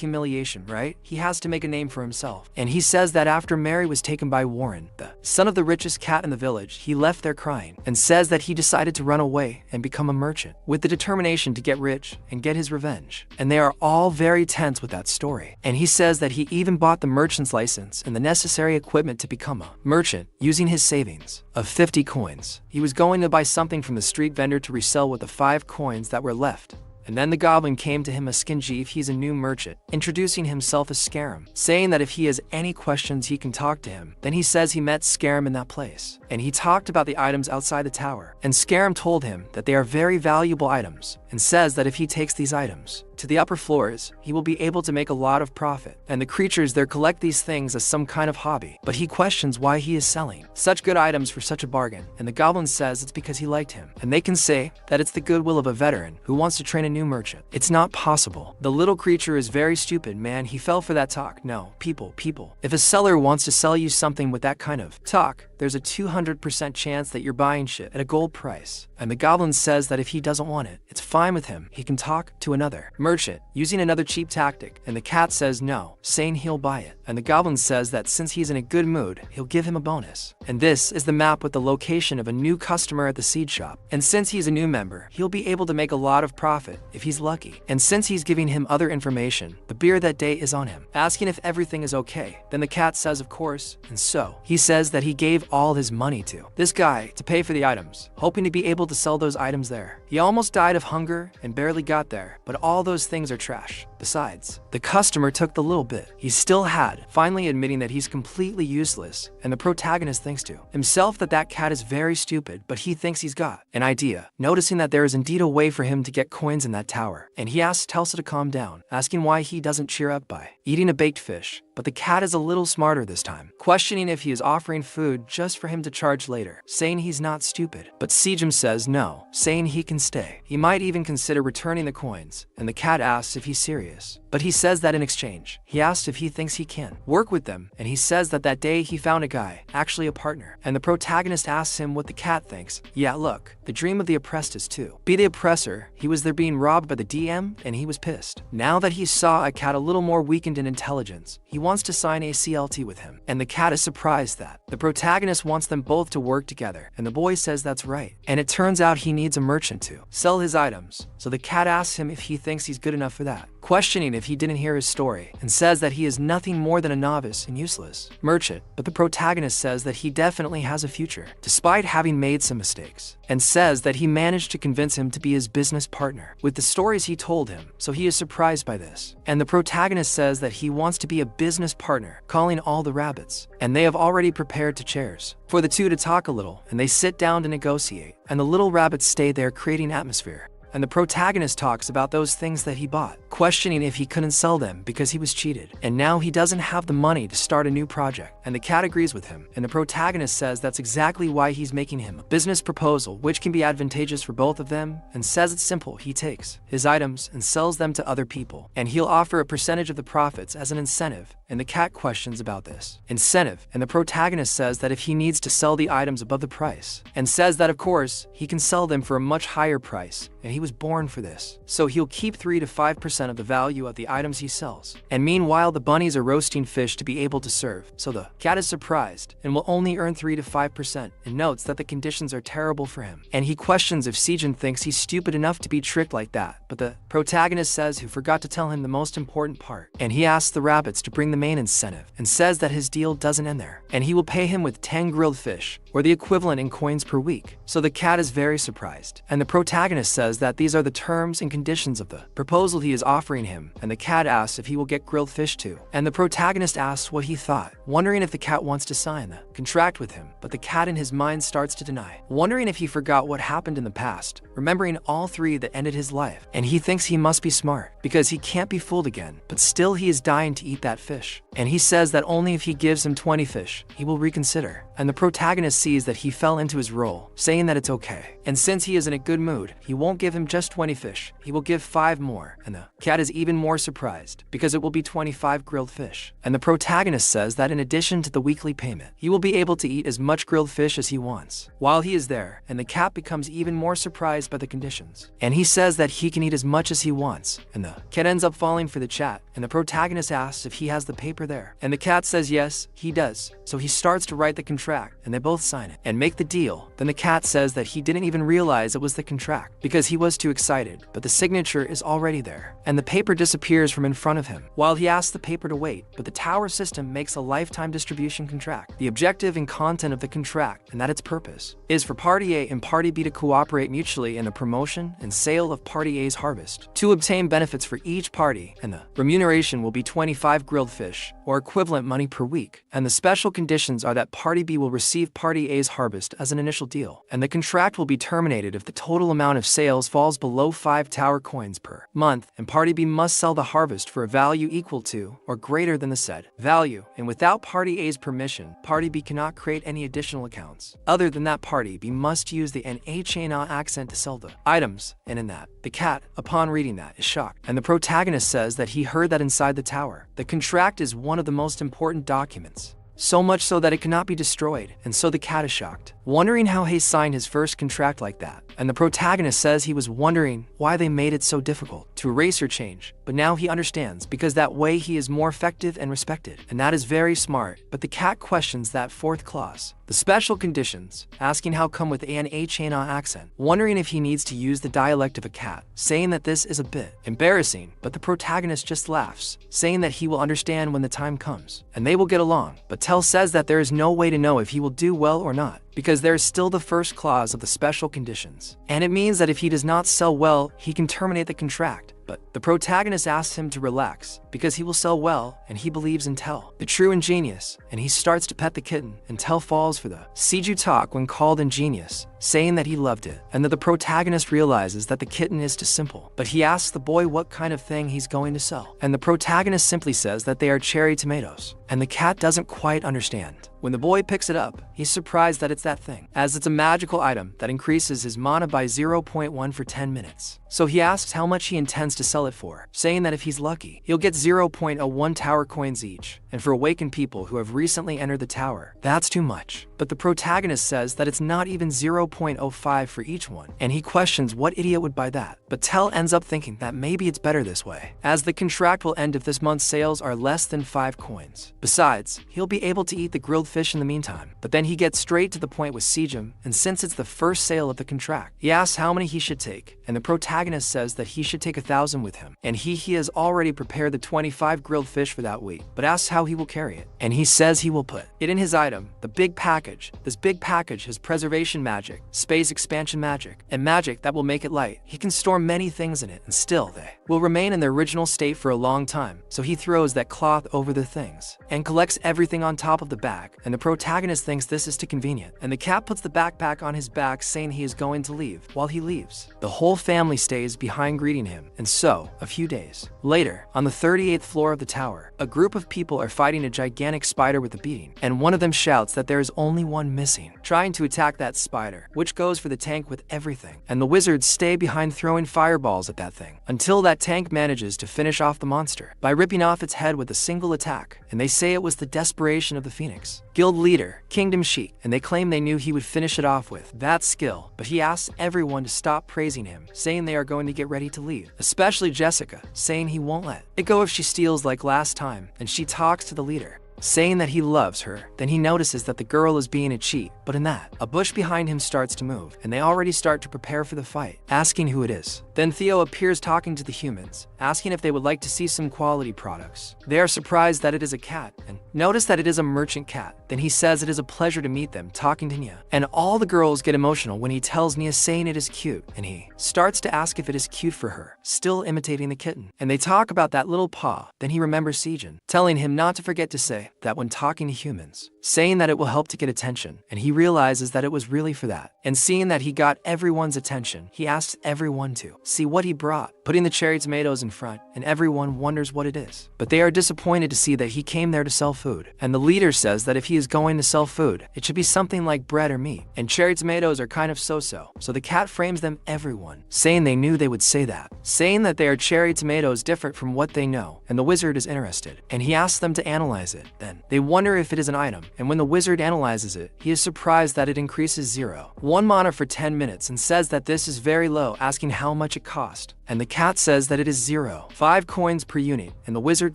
humiliation, right? He has to make a name for himself. And he says that after Mary was taken by Warren, the son of the richest cat in the village, he left there crying, and says that he decided to run away and become a merchant, with the determination to get rich and get his revenge. And they are all very tense with that story. And he says that he even bought the merchant's license and the necessary equipment to become a merchant using his savings of 50 coins. He was going to buy something from the street vendor to resell with the 5 coins that were left. And then the goblin came to him asking if he's a new merchant, introducing himself as Scarum, saying that if he has any questions he can talk to him. Then he says he met Scarum in that place, and he talked about the items outside the tower, and Scarum told him that they are very valuable items, and says that if he takes these items to the upper floors, he will be able to make a lot of profit. And the creatures there collect these things as some kind of hobby, but he questions why he is selling such good items for such a bargain, and the goblin says it's because he liked him, and they can say that it's the goodwill of a veteran who wants to train a new merchant. It's not possible. The little creature is very stupid, man. He fell for that talk. No, people. If a seller wants to sell you something with that kind of talk, there's a 200% chance that you're buying shit at a gold price. And the goblin says that if he doesn't want it, it's fine with him. He can talk to another merchant using another cheap tactic. And the cat says no, saying he'll buy it. And the goblin says that since he's in a good mood, he'll give him a bonus. And this is the map with the location of a new customer at the seed shop. And since he's a new member, he'll be able to make a lot of profit if he's lucky. And since he's giving him other information, the beer that day is on him, asking if everything is okay. Then the cat says of course, and so he says that he gave all his money to this guy to pay for the items, hoping to be able to sell those items there. He almost died of hunger and barely got there, but all those things are trash. Besides, the customer took the little bit he still had, finally admitting that he's completely useless, and the protagonist thinks to himself that that cat is very stupid, but he thinks he's got an idea, noticing that there is indeed a way for him to get coins in that tower, and he asks Telsa to calm down, asking why he doesn't cheer up by eating a baked fish. But the cat is a little smarter this time, questioning if he is offering food just for him to charge later, saying he's not stupid. But Sejum says no, saying he can stay. He might even consider returning the coins, and the cat asks if he's serious. But he says that in exchange, he asks if he thinks he can work with them, and he says that that day he found a guy, actually a partner. And the protagonist asks him what the cat thinks. Yeah, look, the dream of the oppressed is to be the oppressor. He was there being robbed by the DM, and he was pissed. Now that he saw a cat a little more weakened in intelligence, he wants to sign a CLT with him, and the cat is surprised that the protagonist wants them both to work together, and the boy says that's right. And it turns out he needs a merchant to sell his items, so the cat asks him if he thinks he's good enough for that, questioning if he didn't hear his story, and says that he is nothing more than a novice and useless merchant. But the protagonist says that he definitely has a future, despite having made some mistakes, and says that he managed to convince him to be his business partner with the stories he told him, so he is surprised by this. And the protagonist says that he wants to be a business partner, calling all the rabbits, and they have already prepared to chairs for the two to talk a little, and they sit down to negotiate, and the little rabbits stay there creating atmosphere. And the protagonist talks about those things that he bought, questioning if he couldn't sell them because he was cheated, and now he doesn't have the money to start a new project. And the cat agrees with him, and the protagonist says that's exactly why he's making him a business proposal which can be advantageous for both of them, and says it's simple. He takes his items and sells them to other people, and he'll offer a percentage of the profits as an incentive. And the cat questions about this incentive, and the protagonist says that if he needs to sell the items above the price, and says that of course he can sell them for a much higher price, and he was born for this, so he'll keep 3 to 5% of the value of the items he sells. And meanwhile the bunnies are roasting fish to be able to serve, so the cat is surprised and will only earn 3 to 5%, and notes that the conditions are terrible for him. And he questions if Sejun thinks he's stupid enough to be tricked like that, but the protagonist says he forgot to tell him the most important part, and he asks the rabbits to bring the main incentive, and says that his deal doesn't end there, and he will pay him with 10 grilled fish, or the equivalent in coins per week. So the cat is very surprised, and the protagonist says that these are the terms and conditions of the proposal he is offering him, and the cat asks if he will get grilled fish too, and the protagonist asks what he thought, wondering if the cat wants to sign the contract with him, but the cat in his mind starts to deny, wondering if he forgot what happened in the past, remembering all three that ended his life, and he thinks he must be smart because he can't be fooled again, but still he is dying to eat that fish. And he says that only if he gives him 20 fish, he will reconsider. And the protagonist sees that he fell into his role, saying that it's okay. And since he is in a good mood, he won't give him just 20 fish, he will give 5 more. And the cat is even more surprised, because it will be 25 grilled fish. And the protagonist says that in addition to the weekly payment, he will be able to eat as much grilled fish as he wants. While he is there, and the cat becomes even more surprised by the conditions. And he says that he can eat as much as he wants. And the cat ends up falling for the chat, and the protagonist asks if he has the paper there. And the cat says yes, he does. So he starts to write the contract, and they both sign it and make the deal. Then the cat says that he didn't even realize it was the contract because he was too excited, but the signature is already there, and the paper disappears from in front of him while he asks the paper to wait. But the tower system makes a lifetime distribution contract. The objective and content of the contract, and that its purpose, is for Party A and Party B to cooperate mutually in the promotion and sale of Party A's harvest to obtain benefits for each party, and the remuneration will be 25 grilled fish, or equivalent money per week. And the special conditions are that Party B will receive Party A's harvest as an initial deal, and the contract will be terminated if the total amount of sales falls below 5 tower coins per month, and Party B must sell the harvest for a value equal to or greater than the said value. And without Party A's permission, Party B cannot create any additional accounts. Other than that, Party B must use the NHNA accent to sell the items, and in that, the cat, upon reading that, is shocked. And the protagonist says that he heard that inside the tower, the contract is one of the most important documents. So much so that it cannot be destroyed, and so the cat is shocked, wondering how he signed his first contract like that. And the protagonist says he was wondering why they made it so difficult to erase or change, but now he understands because that way he is more effective and respected, and that is very smart. But the cat questions that fourth clause, the special conditions, asking how come with an HNA accent, wondering if he needs to use the dialect of a cat, saying that this is a bit embarrassing, but the protagonist just laughs, saying that he will understand when the time comes, and they will get along. But Tell says that there is no way to know if he will do well or not, because there is still the first clause of the special conditions, and it means that if he does not sell well, he can terminate the contract. But the protagonist asks him to relax because he will sell well, and he believes in Tell, the true ingenious, and he starts to pet the kitten, and Tell falls for the Seiju talk when called ingenious, saying that he loved it, and that the protagonist realizes that the kitten is too simple. But he asks the boy what kind of thing he's going to sell, and the protagonist simply says that they are cherry tomatoes, and the cat doesn't quite understand. When the boy picks it up, he's surprised that it's that thing, as it's a magical item that increases his mana by 0.1 for 10 minutes. So he asks how much he intends to sell it for, saying that if he's lucky, he'll get 0.01 tower coins each. And for awakened people who have recently entered the tower, that's too much. But the protagonist says that it's not even 0.05 for each one, and he questions what idiot would buy that. But Tell ends up thinking that maybe it's better this way, as the contract will end if this month's sales are less than 5 coins. Besides, he'll be able to eat the grilled fish in the meantime. But then he gets straight to the point with Sejum, and since it's the first sale of the contract, he asks how many he should take, and the protagonist says that he should take 1,000 with him, and he has already prepared the 25 grilled fish for that week, but asks how he will carry it, and he says he will put it in his item, the big package. This big package has preservation magic, space expansion magic, and magic that will make it light. He can store many things in it, and still they will remain in their original state for a long time. So he throws that cloth over the things and collects everything on top of the bag, and the protagonist thinks this is too convenient, and the cat puts the backpack on his back, saying he is going to leave. While he leaves, the whole family stays behind greeting him. And so, a few days later, on the 38th floor of the tower, a group of people are fighting a gigantic spider with a beating, and one of them shouts that there is only one missing, trying to attack that spider, which goes for the tank with everything, and the wizards stay behind throwing fireballs at that thing, until that tank manages to finish off the monster by ripping off its head with a single attack, and they say it was the desperation of the Phoenix Guild leader, Kingdom Sheik, and they claim they knew he would finish it off with that skill. But he asks everyone to stop praising him, saying they are going to get ready to leave, especially Jessica, saying he won't let it go if she steals like last time, and she talks to the leader, saying that he loves her. Then he notices that the girl is being a cheat, but in that, a bush behind him starts to move, and they already start to prepare for the fight, asking who it is. Then Theo appears talking to the humans, asking if they would like to see some quality products. They are surprised that it is a cat, and notice that it is a merchant cat. Then he says it is a pleasure to meet them, talking to Nia. And all the girls get emotional when he tells Nia, saying it is cute, and he starts to ask if it is cute for her, still imitating the kitten. And they talk about that little paw. Then he remembers Sejun, telling him not to forget to say lie that when talking to humans, saying that it will help to get attention, and he realizes that it was really for that. And seeing that he got everyone's attention, he asks everyone to see what he brought, putting the cherry tomatoes in front, and everyone wonders what it is. But they are disappointed to see that he came there to sell food. And the leader says that if he is going to sell food, it should be something like bread or meat. And cherry tomatoes are kind of so-so. So the cat frames them everyone, saying they knew they would say that, saying that they are cherry tomatoes different from what they know. And the wizard is interested, and he asks them to analyze it. Then they wonder if it is an item, and when the wizard analyzes it, he is surprised that it increases 0.1 mana for 10 minutes and says that this is very low, asking how much it cost. And the cat says that it is 0.5 coins per unit, and the wizard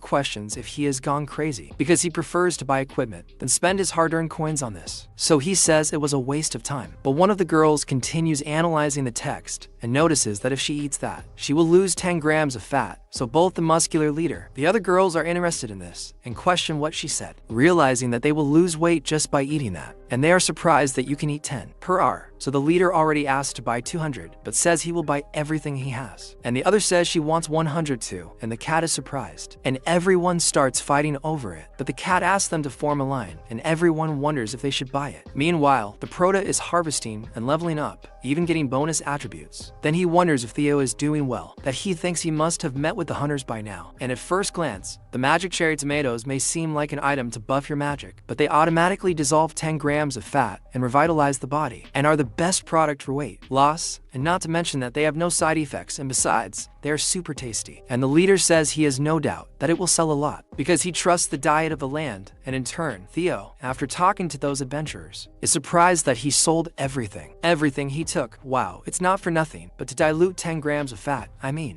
questions if he has gone crazy because he prefers to buy equipment than spend his hard-earned coins on this. So he says it was a waste of time. But one of the girls continues analyzing the text and notices that if she eats that, she will lose 10 grams of fat. So both the muscular leader, the other girls are interested in this and question what she said, realizing that they will lose weight just by eating that. And they are surprised that you can eat 10 per hour. So the leader already asked to buy 200, but says he will buy everything he has. And the other says she wants 100 too, and the cat is surprised. And everyone starts fighting over it, but the cat asks them to form a line, and everyone wonders if they should buy it. Meanwhile, the prota is harvesting and leveling up, even getting bonus attributes. Then he wonders if Theo is doing well, that he thinks he must have met with the hunters by now. And at first glance, the magic cherry tomatoes may seem like an item to buff your magic, but they automatically dissolve 10 grams of fat and revitalize the body, and are the best product for weight loss, and not to mention that they have no side effects, and besides, they are super tasty. And the leader says he has no doubt that it will sell a lot because he trusts the diet of the land. And in turn, Theo, after talking to those adventurers, is surprised that he sold everything. Everything he took. Wow, it's not for nothing, but to dilute 10 grams of fat,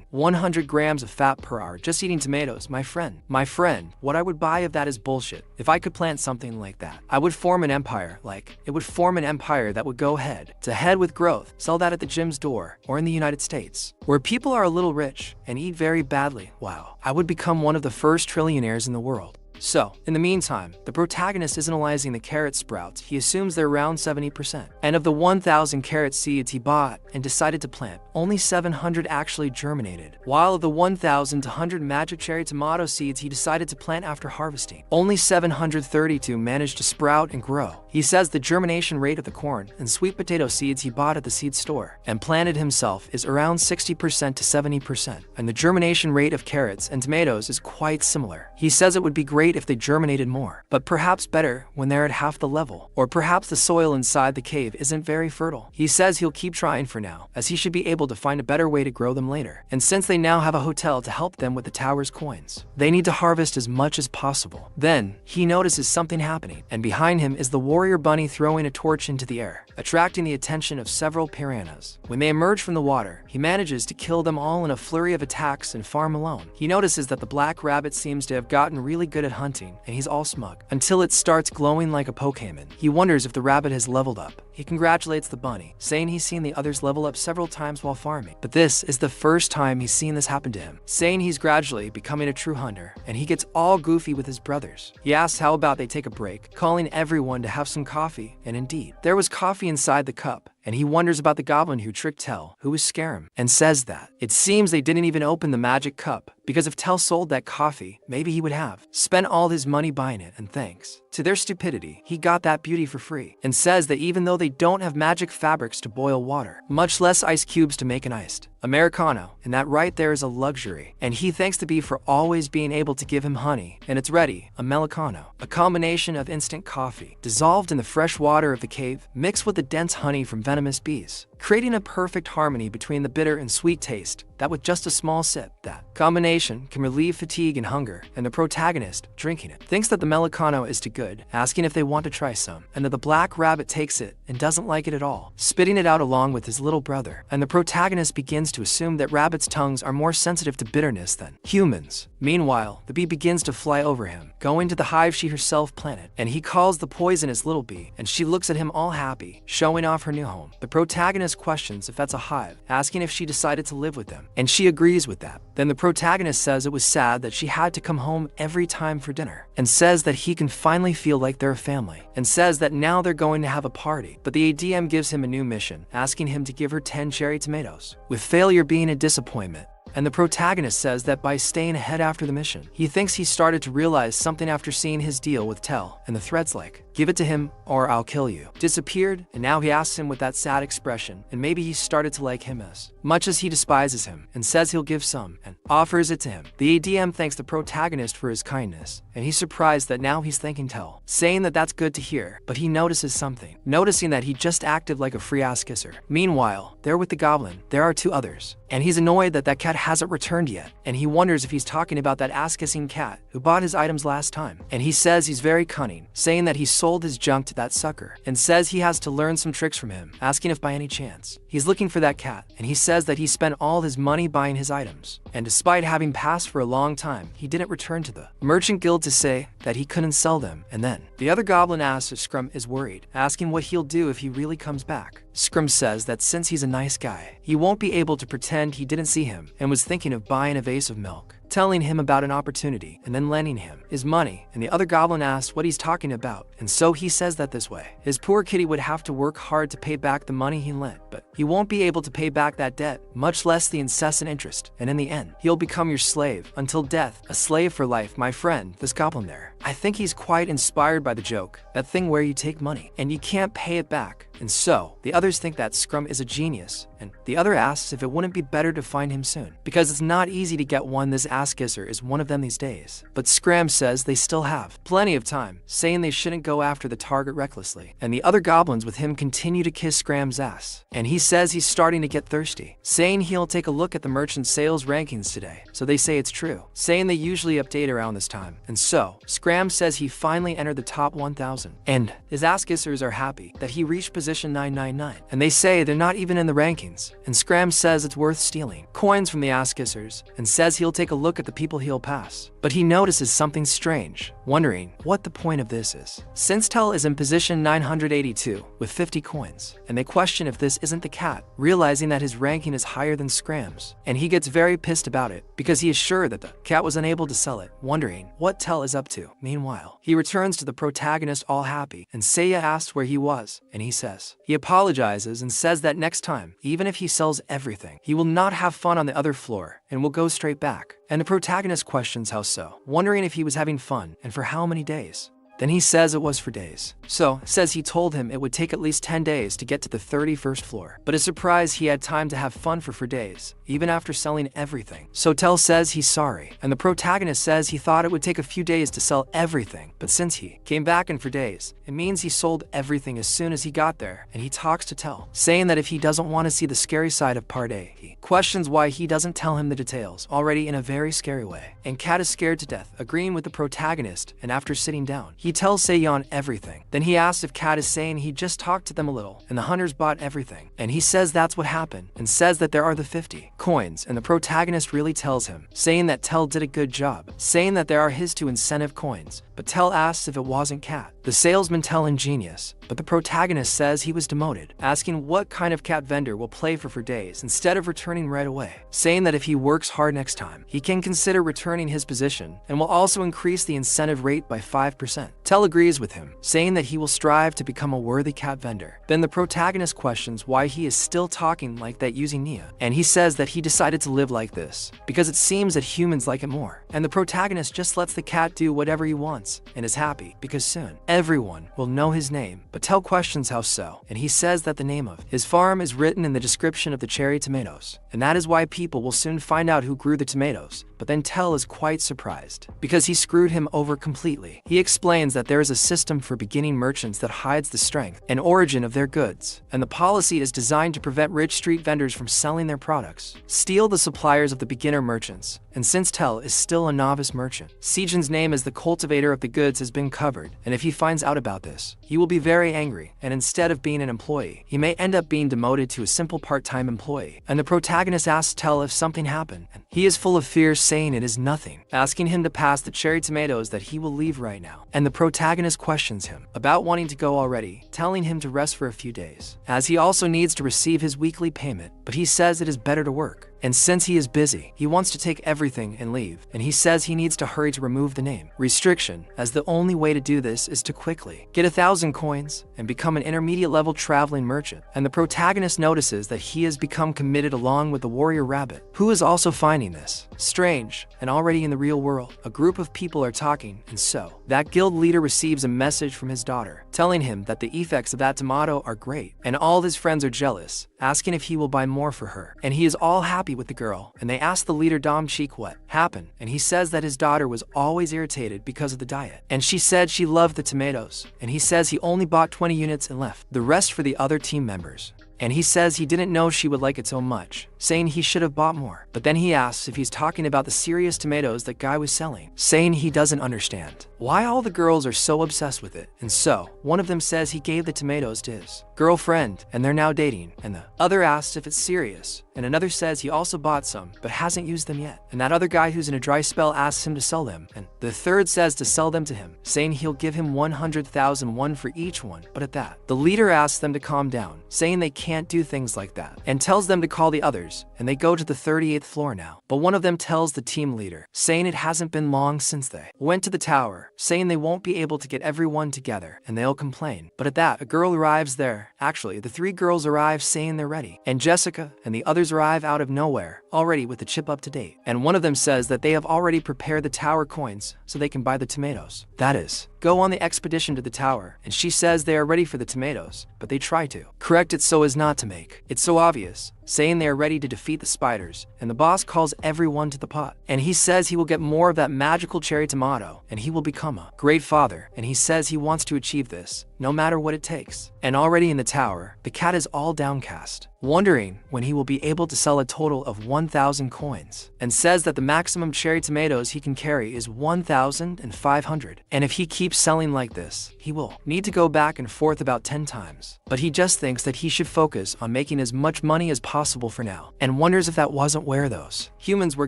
100 grams of fat per hour just eating tomatoes, my friend. My friend, what I would buy of that is bullshit. If I could plant something like that, I would form an empire. It would form an empire that would go head to head with growth, sell that at the gym's door, or in the United States, where people are a little rich and eat very badly. Wow, I would become one of the first trillionaires in the world. So, in the meantime, the protagonist is analyzing the carrot sprouts. He assumes they're around 70%. And of the 1,000 carrot seeds he bought and decided to plant, only 700 actually germinated. While of the 1,100 magic cherry tomato seeds he decided to plant after harvesting, only 732 managed to sprout and grow. He says the germination rate of the corn and sweet potato seeds he bought at the seed store and planted himself is around 60% to 70%. And the germination rate of carrots and tomatoes is quite similar. He says it would be great if they germinated more, but perhaps better when they're at half the level, or perhaps the soil inside the cave isn't very fertile. He says he'll keep trying for now, as he should be able to find a better way to grow them later. And since they now have a hotel to help them with the tower's coins, they need to harvest as much as possible. Then, he notices something happening, and behind him is the warrior bunny throwing a torch into the air, attracting the attention of several piranhas. When they emerge from the water, he manages to kill them all in a flurry of attacks and farm alone. He notices that the black rabbit seems to have gotten really good at hunting, and he's all smug, until it starts glowing like a Pokemon. He wonders if the rabbit has leveled up. He congratulates the bunny, saying he's seen the others level up several times while farming, but this is the first time he's seen this happen to him, saying he's gradually becoming a true hunter, and he gets all goofy with his brothers. He asks how about they take a break, calling everyone to have some coffee, and indeed, there was coffee inside the cup. And he wonders about the goblin who tricked Tell, who was Scarum, and says that it seems they didn't even open the magic cup, because if Tell sold that coffee, maybe he would have spent all his money buying it, and thanks to their stupidity, he got that beauty for free, and says that even though they don't have magic fabrics to boil water, much less ice cubes to make an iced Americano, and that right there is a luxury, and he thanks the bee for always being able to give him honey, and it's ready, a Melicano, a combination of instant coffee, dissolved in the fresh water of the cave, mixed with the dense honey from venomous bees, creating a perfect harmony between the bitter and sweet taste that with just a small sip, that combination can relieve fatigue and hunger, and the protagonist, drinking it, thinks that the Melicano is too good, asking if they want to try some, and that the black rabbit takes it and doesn't like it at all, spitting it out along with his little brother, and the protagonist begins to assume that rabbits' tongues are more sensitive to bitterness than humans. Meanwhile, the bee begins to fly over him, going to the hive she herself planted, and he calls the poisonous little bee, and she looks at him all happy, showing off her new home. The protagonist questions if that's a hive, asking if she decided to live with them, and she agrees with that. Then the protagonist says it was sad that she had to come home every time for dinner, and says that he can finally feel like they're a family, and says that now they're going to have a party. But the ADM gives him a new mission, asking him to give her 10 cherry tomatoes, with failure being a disappointment. And the protagonist says that by staying ahead after the mission, he thinks he started to realize something after seeing his deal with Tell, and the threats like, "Give it to him or I'll kill you," disappeared, and now he asks him with that sad expression, and maybe he started to like him as much as he despises him, and says he'll give some, and offers it to him. The ADM thanks the protagonist for his kindness, and he's surprised that now he's thanking Tell, saying that that's good to hear, but he notices something, noticing that he just acted like a free ass kisser. Meanwhile, there with the goblin, there are 2 others, and he's annoyed that that cat hasn't returned yet, and he wonders if he's talking about that ass-kissing cat who bought his items last time, and he says he's very cunning, saying that he sold his junk to that sucker, and says he has to learn some tricks from him, asking if by any chance he's looking for that cat, and he says that he spent all his money buying his items, and despite having passed for a long time, he didn't return to the merchant guild to say that he couldn't sell them. And then the other goblin asks if Scrum is worried, asking what he'll do if he really comes back. Scrum says that since he's a nice guy, he won't be able to pretend he didn't see him and was thinking of buying a vase of milk, telling him about an opportunity and then lending him his money, and the other goblin asks what he's talking about, and so he says that this way, his poor kitty would have to work hard to pay back the money he lent, but he won't be able to pay back that debt, much less the incessant interest, and in the end, he'll become your slave until death, a slave for life. My friend, this goblin there, I think he's quite inspired by the joke, that thing where you take money and you can't pay it back, and so the others think that Scrum is a genius, and the other asks if it wouldn't be better to find him soon, because it's not easy to get one. This ass kisser is one of them these days. But Scram says they still have plenty of time, saying they shouldn't go after the target recklessly, and the other goblins with him continue to kiss Scram's ass, and he says he's starting to get thirsty, saying he'll take a look at the merchant sales rankings today, so they say it's true, saying they usually update around this time, and so Scram says he finally entered the top 1000, and his ass kissers are happy that he reached position 999, and they say they're not even in the rankings, and Scram says it's worth stealing coins from the ass kissers, and says he'll take a look at the people he'll pass, but he notices something strange, wondering what the point of this is, since Tell is in position 982 with 50 coins, and they question if this isn't the cat, realizing that his ranking is higher than Scram's, and he gets very pissed about it because he is sure that the cat was unable to sell it, wondering what Tell is up to. Meanwhile, he returns to the protagonist all happy, and Seiya asks where he was, and he says he apologizes and says that next time, even if he sells everything, he will not have fun on the other floor and will go straight back. And the protagonist questions how so, wondering if he was having fun and for how many days. Then he says it was for days. So, says he told him it would take at least 10 days to get to the 31st floor. But is surprised he had time to have fun for days, even after selling everything. So Tell says he's sorry, and the protagonist says he thought it would take a few days to sell everything, but since he came back in for days, it means he sold everything as soon as he got there, and he talks to Tell, saying that if he doesn't want to see the scary side of part A, he questions why he doesn't tell him the details, already in a very scary way. And Kat is scared to death, agreeing with the protagonist, and after sitting down, he tells Seiyan everything. Then he asks if Kat is saying he just talked to them a little, and the hunters bought everything, and he says that's what happened, and says that there are the 50 coins, and the protagonist really tells him, saying that Tell did a good job, saying that there are his 2 incentive coins, but Tell asks if it wasn't Kat. The salesman Tell ingenious, but the protagonist says he was demoted, asking what kind of cat vendor will play for days instead of returning right away, saying that if he works hard next time, he can consider returning his position and will also increase the incentive rate by 5%. Tell agrees with him, saying that he will strive to become a worthy cat vendor. Then the protagonist questions why he is still talking like that using Nia, and he says that he decided to live like this because it seems that humans like it more, and the protagonist just lets the cat do whatever he wants and is happy because soon everyone will know his name. But Tell questions how so, and he says that the name of his farm is written in the description of the cherry tomatoes, and that is why people will soon find out who grew the tomatoes. But then Tell is quite surprised because he screwed him over completely. He explains that there is a system for beginning merchants that hides the strength and origin of their goods, and the policy is designed to prevent rich street vendors from selling their products, steal the suppliers of the beginner merchants. And since Tell is still a novice merchant, Sejin's name as the cultivator of the goods has been covered, and if he finds out about this, he will be very angry, and instead of being an employee, he may end up being demoted to a simple part-time employee. And the protagonist asks Tell if something happened, and he is full of fear, saying it is nothing, asking him to pass the cherry tomatoes that he will leave right now. And the protagonist questions him about wanting to go already, telling him to rest for a few days, as he also needs to receive his weekly payment, but he says it is better to work. And since he is busy, he wants to take everything and leave, and he says he needs to hurry to remove the name restriction, as the only way to do this is to quickly get 1,000 coins and become an intermediate level traveling merchant. And the protagonist notices that he has become committed along with the warrior rabbit, who is also finding this strange. And already in the real world, a group of people are talking, and so that guild leader receives a message from his daughter telling him that the effects of that tomato are great, and all his friends are jealous, asking if he will buy more for her. And he is all happy with the girl, and they ask the leader Dom Cheek what happened, and he says that his daughter was always irritated because of the diet, and she said she loved the tomatoes, and he says he only bought 20 units and left the rest for the other team members. And he says he didn't know she would like it so much, saying he should have bought more. But then he asks if he's talking about the serious tomatoes that guy was selling, saying he doesn't understand why all the girls are so obsessed with it. And so, one of them says he gave the tomatoes to his girlfriend, and they're now dating. And the other asks if it's serious, and another says he also bought some, but hasn't used them yet. And that other guy who's in a dry spell asks him to sell them, and the third says to sell them to him, saying he'll give him 100,000 won for each one. But at that, the leader asks them to calm down, saying they can't do things like that, and tells them to call the others, and they go to the 38th floor now. But one of them tells the team leader, saying it hasn't been long since they went to the tower, saying they won't be able to get everyone together, and they'll complain. But at that, a girl arrives there. Actually, the 3 girls arrive saying they're ready, and Jessica and the others arrive out of nowhere, already with the chip up to date. And one of them says that they have already prepared the tower coins so they can buy the tomatoes. That is, go on the expedition to the tower, and she says they are ready for the tomatoes, but they try to correct it so as not to make it so obvious, saying they are ready to defeat the spiders, and the boss calls everyone to the pot, and he says he will get more of that magical cherry tomato, and he will become a great father, and he says he wants to achieve this, no matter what it takes. And already in the tower, the cat is all downcast, wondering when he will be able to sell a total of 1,000 coins, and says that the maximum cherry tomatoes he can carry is 1,500, and if he keeps selling like this, he will need to go back and forth about 10 times. But he just thinks that he should focus on making as much money as possible for now, and wonders if that wasn't where those humans were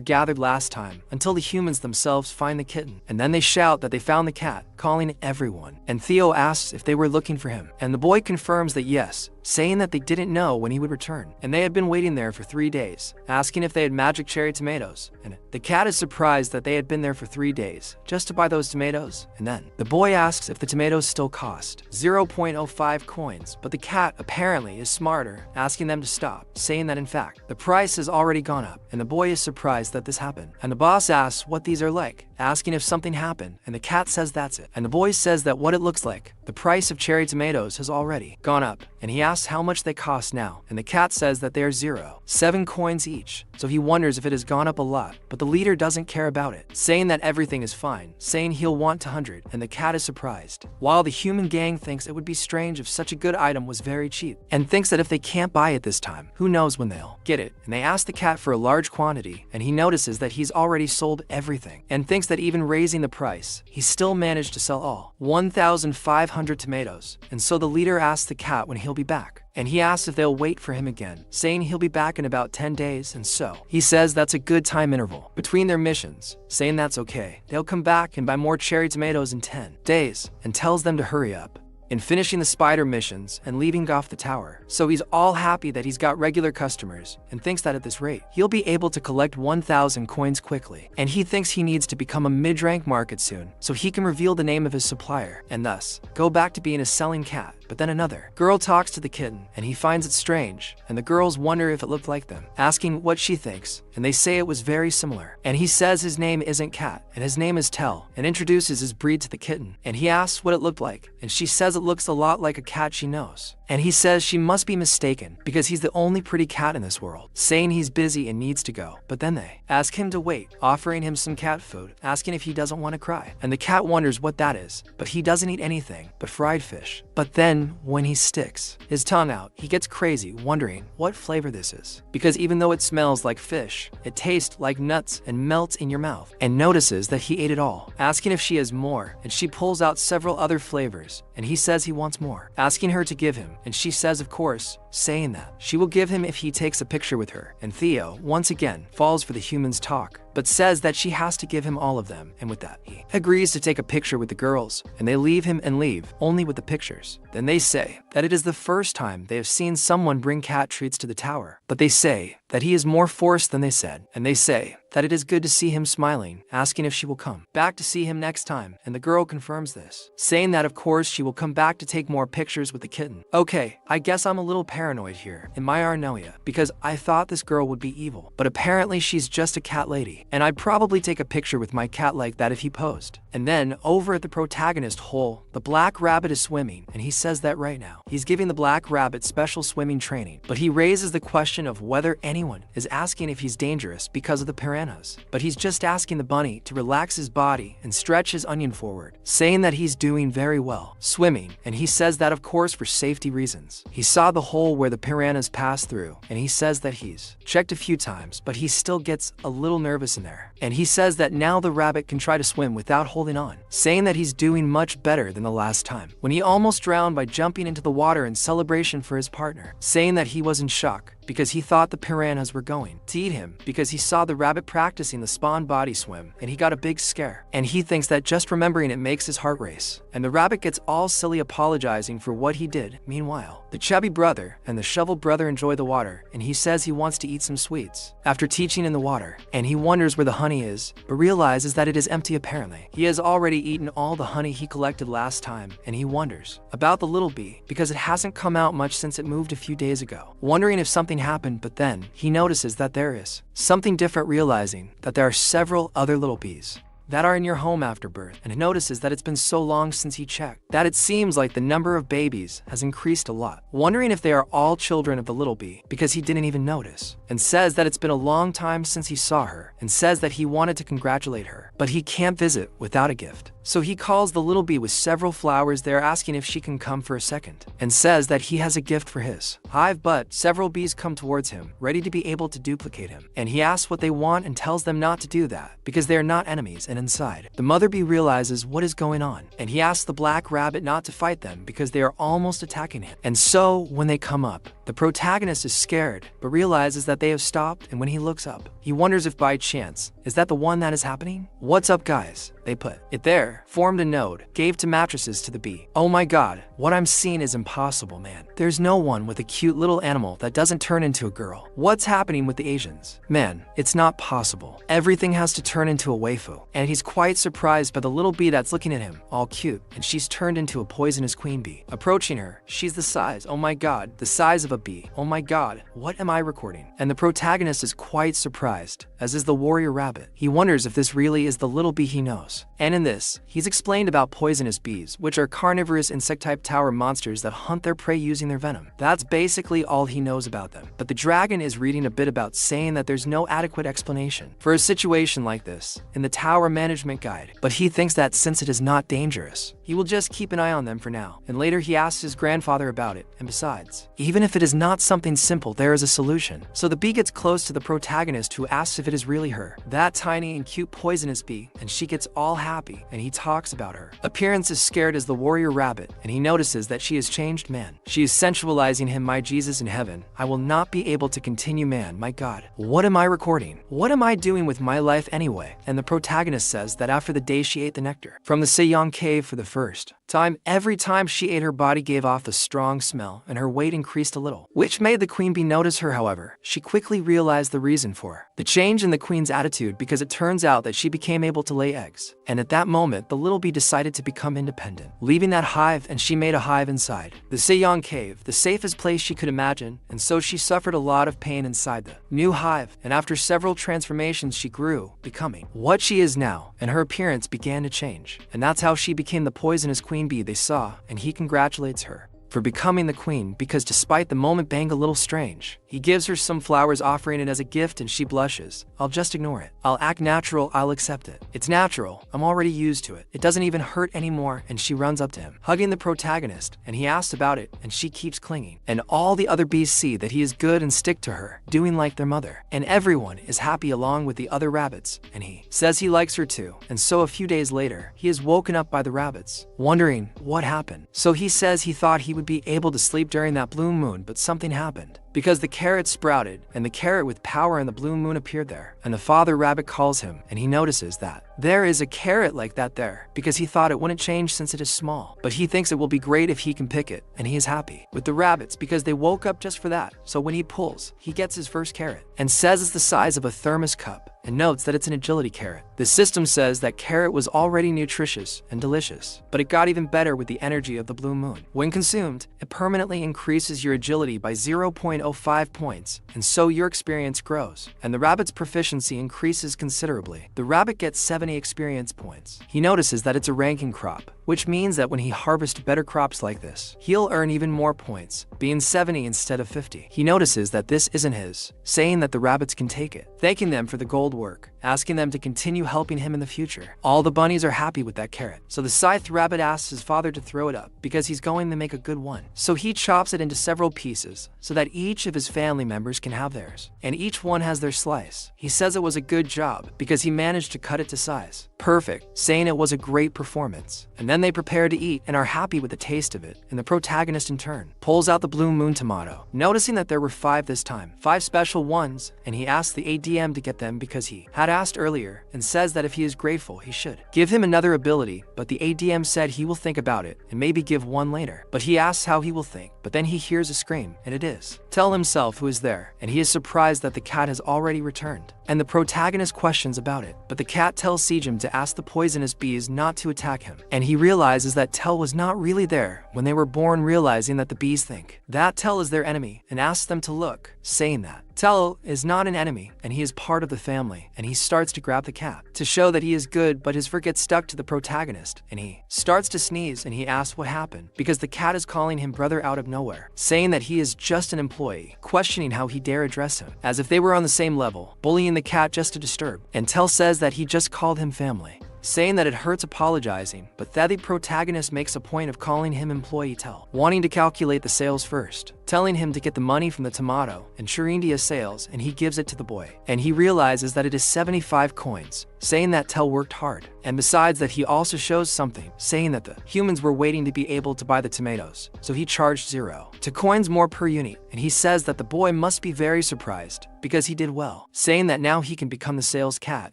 gathered last time, until the humans themselves find the kitten, and then they shout that they found the cat, calling everyone. And Theo asks if they were looking for him, and the boy confirms that yes, saying that they didn't know when he would return, and they had been waiting there for 3 days, asking if they had magic cherry tomatoes. And the cat is surprised that they had been there for 3 days just to buy those tomatoes. And then the boy asks if the tomatoes still cost 0.05 coins, but the cat apparently is smarter, asking them to stop, saying that in fact the price has already gone up. And the boy is surprised that this happened, and the boss asks what these are like, asking if something happened, and the cat says that's it. And the boy says that what it looks like, the price of cherry tomatoes has already gone up, and he asks how much they cost now, and the cat says that they are 0.7 coins each, so he wonders if it has gone up a lot, but the leader doesn't care about it, saying that everything is fine, saying he'll want 100, and the cat is surprised, while the human gang thinks it would be strange if such a good item was very cheap, and thinks that if they can't buy it this time, who knows when they'll get it. And they ask the cat for a large quantity, and he notices that he's already sold everything, and thinks that even raising the price, he still managed to sell all 1,500 tomatoes. And so the leader asks the cat when he'll be back, and he asks if they'll wait for him again, saying he'll be back in about 10 days, and so he says that's a good time interval between their missions, saying that's okay, they'll come back and buy more cherry tomatoes in 10 days, and tells them to hurry up in finishing the spider missions and leaving off the tower. So he's all happy that he's got regular customers, and thinks that at this rate, he'll be able to collect 1,000 coins quickly. And he thinks he needs to become a mid-rank market soon, so he can reveal the name of his supplier, and thus go back to being a selling cat. But then another girl talks to the kitten, and he finds it strange, and the girls wonder if it looked like them, asking what she thinks, and they say it was very similar. And he says his name isn't Cat, and his name is Tell, and introduces his breed to the kitten, and he asks what it looked like, and she says it looks a lot like a cat she knows. And he says she must be mistaken, because he's the only pretty cat in this world, saying he's busy and needs to go. But then they ask him to wait, offering him some cat food, asking if he doesn't want to cry. And the cat wonders what that is, but he doesn't eat anything but fried fish. But then, when he sticks his tongue out, he gets crazy, wondering what flavor this is. Because even though it smells like fish, it tastes like nuts and melts in your mouth, and notices that he ate it all, asking if she has more, and she pulls out several other flavors, and he says he wants more, asking her to give him, and she says of course, saying that she will give him if he takes a picture with her, and Theo, once again, falls for the human's talk, but says that she has to give him all of them, and with that, he agrees to take a picture with the girls, and they leave him and leave, only with the pictures. Then they say that it is the first time they have seen someone bring cat treats to the tower, but they say that he is more forced than they said, and they say that it is good to see him smiling, asking if she will come back to see him next time, and the girl confirms this, saying that of course she will come back to take more pictures with the kitten. Okay, I guess I'm a little paranoid here in my Arnoia, because I thought this girl would be evil, but apparently she's just a cat lady, and I'd probably take a picture with my cat like that if he posed. And then, over at the protagonist hole, the black rabbit is swimming, and he says that right now he's giving the black rabbit special swimming training, but he raises the question of whether anyone is asking if he's dangerous because of the piranhas, but he's just asking the bunny to relax his body and stretch his onion forward, saying that he's doing very well swimming, and he says that of course for safety reasons. He saw the hole where the piranhas pass through, and he says that he's checked a few times, but he still gets a little nervous in there, and he says that now the rabbit can try to swim without holding on, saying that he's doing much better than the last time when he almost drowned by jumping into the water in celebration for his partner, saying that he was in shock because he thought the piranhas were going to eat him because he saw the rabbit practicing the spawn body swim, and he got a big scare, and he thinks that just remembering it makes his heart race, and the rabbit gets all silly apologizing for what he did. Meanwhile, the chubby brother and the shovel brother enjoy the water, and he says he wants to eat some sweets after teaching in the water, and he wonders where the honey is, but realizes that it is empty apparently. He has already eaten all the honey he collected last time, and he wonders about the little bee because it hasn't come out much since it moved a few days ago, wondering if something happened, but then he notices that there is something different, realizing that there are several other little bees that are in your home after birth, and notices that it's been so long since he checked that it seems like the number of babies has increased a lot, wondering if they are all children of the little bee because he didn't even notice, and says that it's been a long time since he saw her, and says that he wanted to congratulate her, but he can't visit without a gift. So he calls the little bee with several flowers there, asking if she can come for a second, and says that he has a gift for his hive, but several bees come towards him, ready to be able to duplicate him, and he asks what they want and tells them not to do that because they are not enemies, and inside, the mother bee realizes what is going on, and he asks the black rabbit not to fight them because they are almost attacking him. And so, when they come up, the protagonist is scared, but realizes that they have stopped, and when he looks up, he wonders if by chance, is that the one that is happening? What's up guys? They put it there, formed a node, gave to mattresses to the bee. Oh my god, what I'm seeing is impossible, man. There's no one with a cute little animal that doesn't turn into a girl. What's happening with the Asians? Man, it's not possible. Everything has to turn into a waifu. And he's quite surprised by the little bee that's looking at him, all cute, and she's turned into a poisonous queen bee. Approaching her, she's the size, oh my god, the size of a bee. Oh my god, what am I recording? And the protagonist is quite surprised, as is the warrior rabbit. He wonders if this really is the little bee he knows. And in this, he's explained about poisonous bees, which are carnivorous insect-type tower monsters that hunt their prey using their venom. That's basically all he knows about them. But the dragon is reading a bit about saying that there's no adequate explanation for a situation like this in the tower management guide, but he thinks that since it is not dangerous, he will just keep an eye on them for now. And later he asks his grandfather about it, and besides, even if it is not something simple, there is a solution. So the bee gets close to the protagonist, who asks if it is really her, that tiny and cute poisonous bee, and she gets all happy, and he talks about her appearance as scared as the warrior rabbit, and he notices that she has changed. Man, she is sensualizing him. My Jesus in heaven, I will not be able to continue, man, my god, what am I recording? What am I doing with my life anyway? And the protagonist says that after the day she ate the nectar from the Sejong cave for the first time, every time she ate, her body gave off the strong smell, and her weight increased a little, which made the queen bee notice her. However, she quickly realized the reason for the change in the queen's attitude, because it turns out that she became able to lay eggs, and at that moment the little bee decided to become independent, leaving that hive, and she made a hive inside the Sejong cave, the safest place she could imagine, and so she suffered a lot of pain inside the new hive, and after several transformations she grew, becoming what she is now, and her appearance began to change, and that's how she became the poisonous queen bee they saw, and he congratulates her for becoming the queen, because despite the moment being a little strange, he gives her some flowers offering it as a gift, and she blushes. I'll just ignore it. I'll act natural, I'll accept it. It's natural, I'm already used to it. It doesn't even hurt anymore, and she runs up to him, hugging the protagonist, and he asks about it, and she keeps clinging. And all the other bees see that he is good and stick to her, doing like their mother. And everyone is happy along with the other rabbits, and he says he likes her too. And so a few days later, he is woken up by the rabbits, wondering what happened. So he says he thought he would would be able to sleep during that blue moon, but something happened. Because the carrot sprouted, and the carrot with power and the blue moon appeared there. And the father rabbit calls him, and he notices that there is a carrot like that there, because he thought it wouldn't change since it is small. But he thinks it will be great if he can pick it, and he is happy with the rabbits because they woke up just for that. So when he pulls, he gets his first carrot, and says it's the size of a thermos cup, and notes that it's an agility carrot. The system says that carrot was already nutritious and delicious, but it got even better with the energy of the blue moon. When consumed, it permanently increases your agility by 0.05 points, and so your experience grows, and the rabbit's proficiency increases considerably. The rabbit gets 70 experience points. He notices that it's a ranking crop, which means that when he harvests better crops like this, he'll earn even more points, being 70 instead of 50. He notices that this isn't his, saying that the rabbits can take it, thanking them for the gold work, asking them to continue helping him in the future. All the bunnies are happy with that carrot, so the scythed rabbit asks his father to throw it up because he's going to make a good one. So he chops it into several pieces so that each of his family members can have theirs, and each one has their slice. He says it was a good job because he managed to cut it to size perfect, saying it was a great performance. And then they prepare to eat and are happy with the taste of it, and the protagonist in turn pulls out the blue moon tomato, noticing that there were 5 this time, 5 special ones, and he asks the ADM to get them because he had asked earlier, and says that if he is grateful he should give him another ability, but the ADM said he will think about it and maybe give one later. But he asks how he will think, but then he hears a scream, and it is Tell himself who is there, and he is surprised that the cat has already returned, and the protagonist questions about it, but the cat tells Sejim to ask the poisonous bees not to attack him, and he realizes that Tell was not really there when they were born, realizing that the bees think that Tell is their enemy and asks them to look, saying that Tell is not an enemy and he is part of the family, and he starts to grab the cat to show that he is good, but his fur gets stuck to the protagonist and he starts to sneeze, and he asks what happened because the cat is calling him brother out of nowhere, saying that he is just an employee, questioning how he dare address him as if they were on the same level, bullying the cat just to disturb, and Tell says that he just called him family, saying that it hurts apologizing, but that the protagonist makes a point of calling him employee Tell, wanting to calculate the sales first, telling him to get the money from the tomato and Shirindia sales, and he gives it to the boy, and he realizes that it is 75 coins, saying that Tell worked hard, and besides that he also shows something, saying that the humans were waiting to be able to buy the tomatoes, so he charged 0 to coins more per unit, and he says that the boy must be very surprised because he did well, saying that now he can become the sales cat,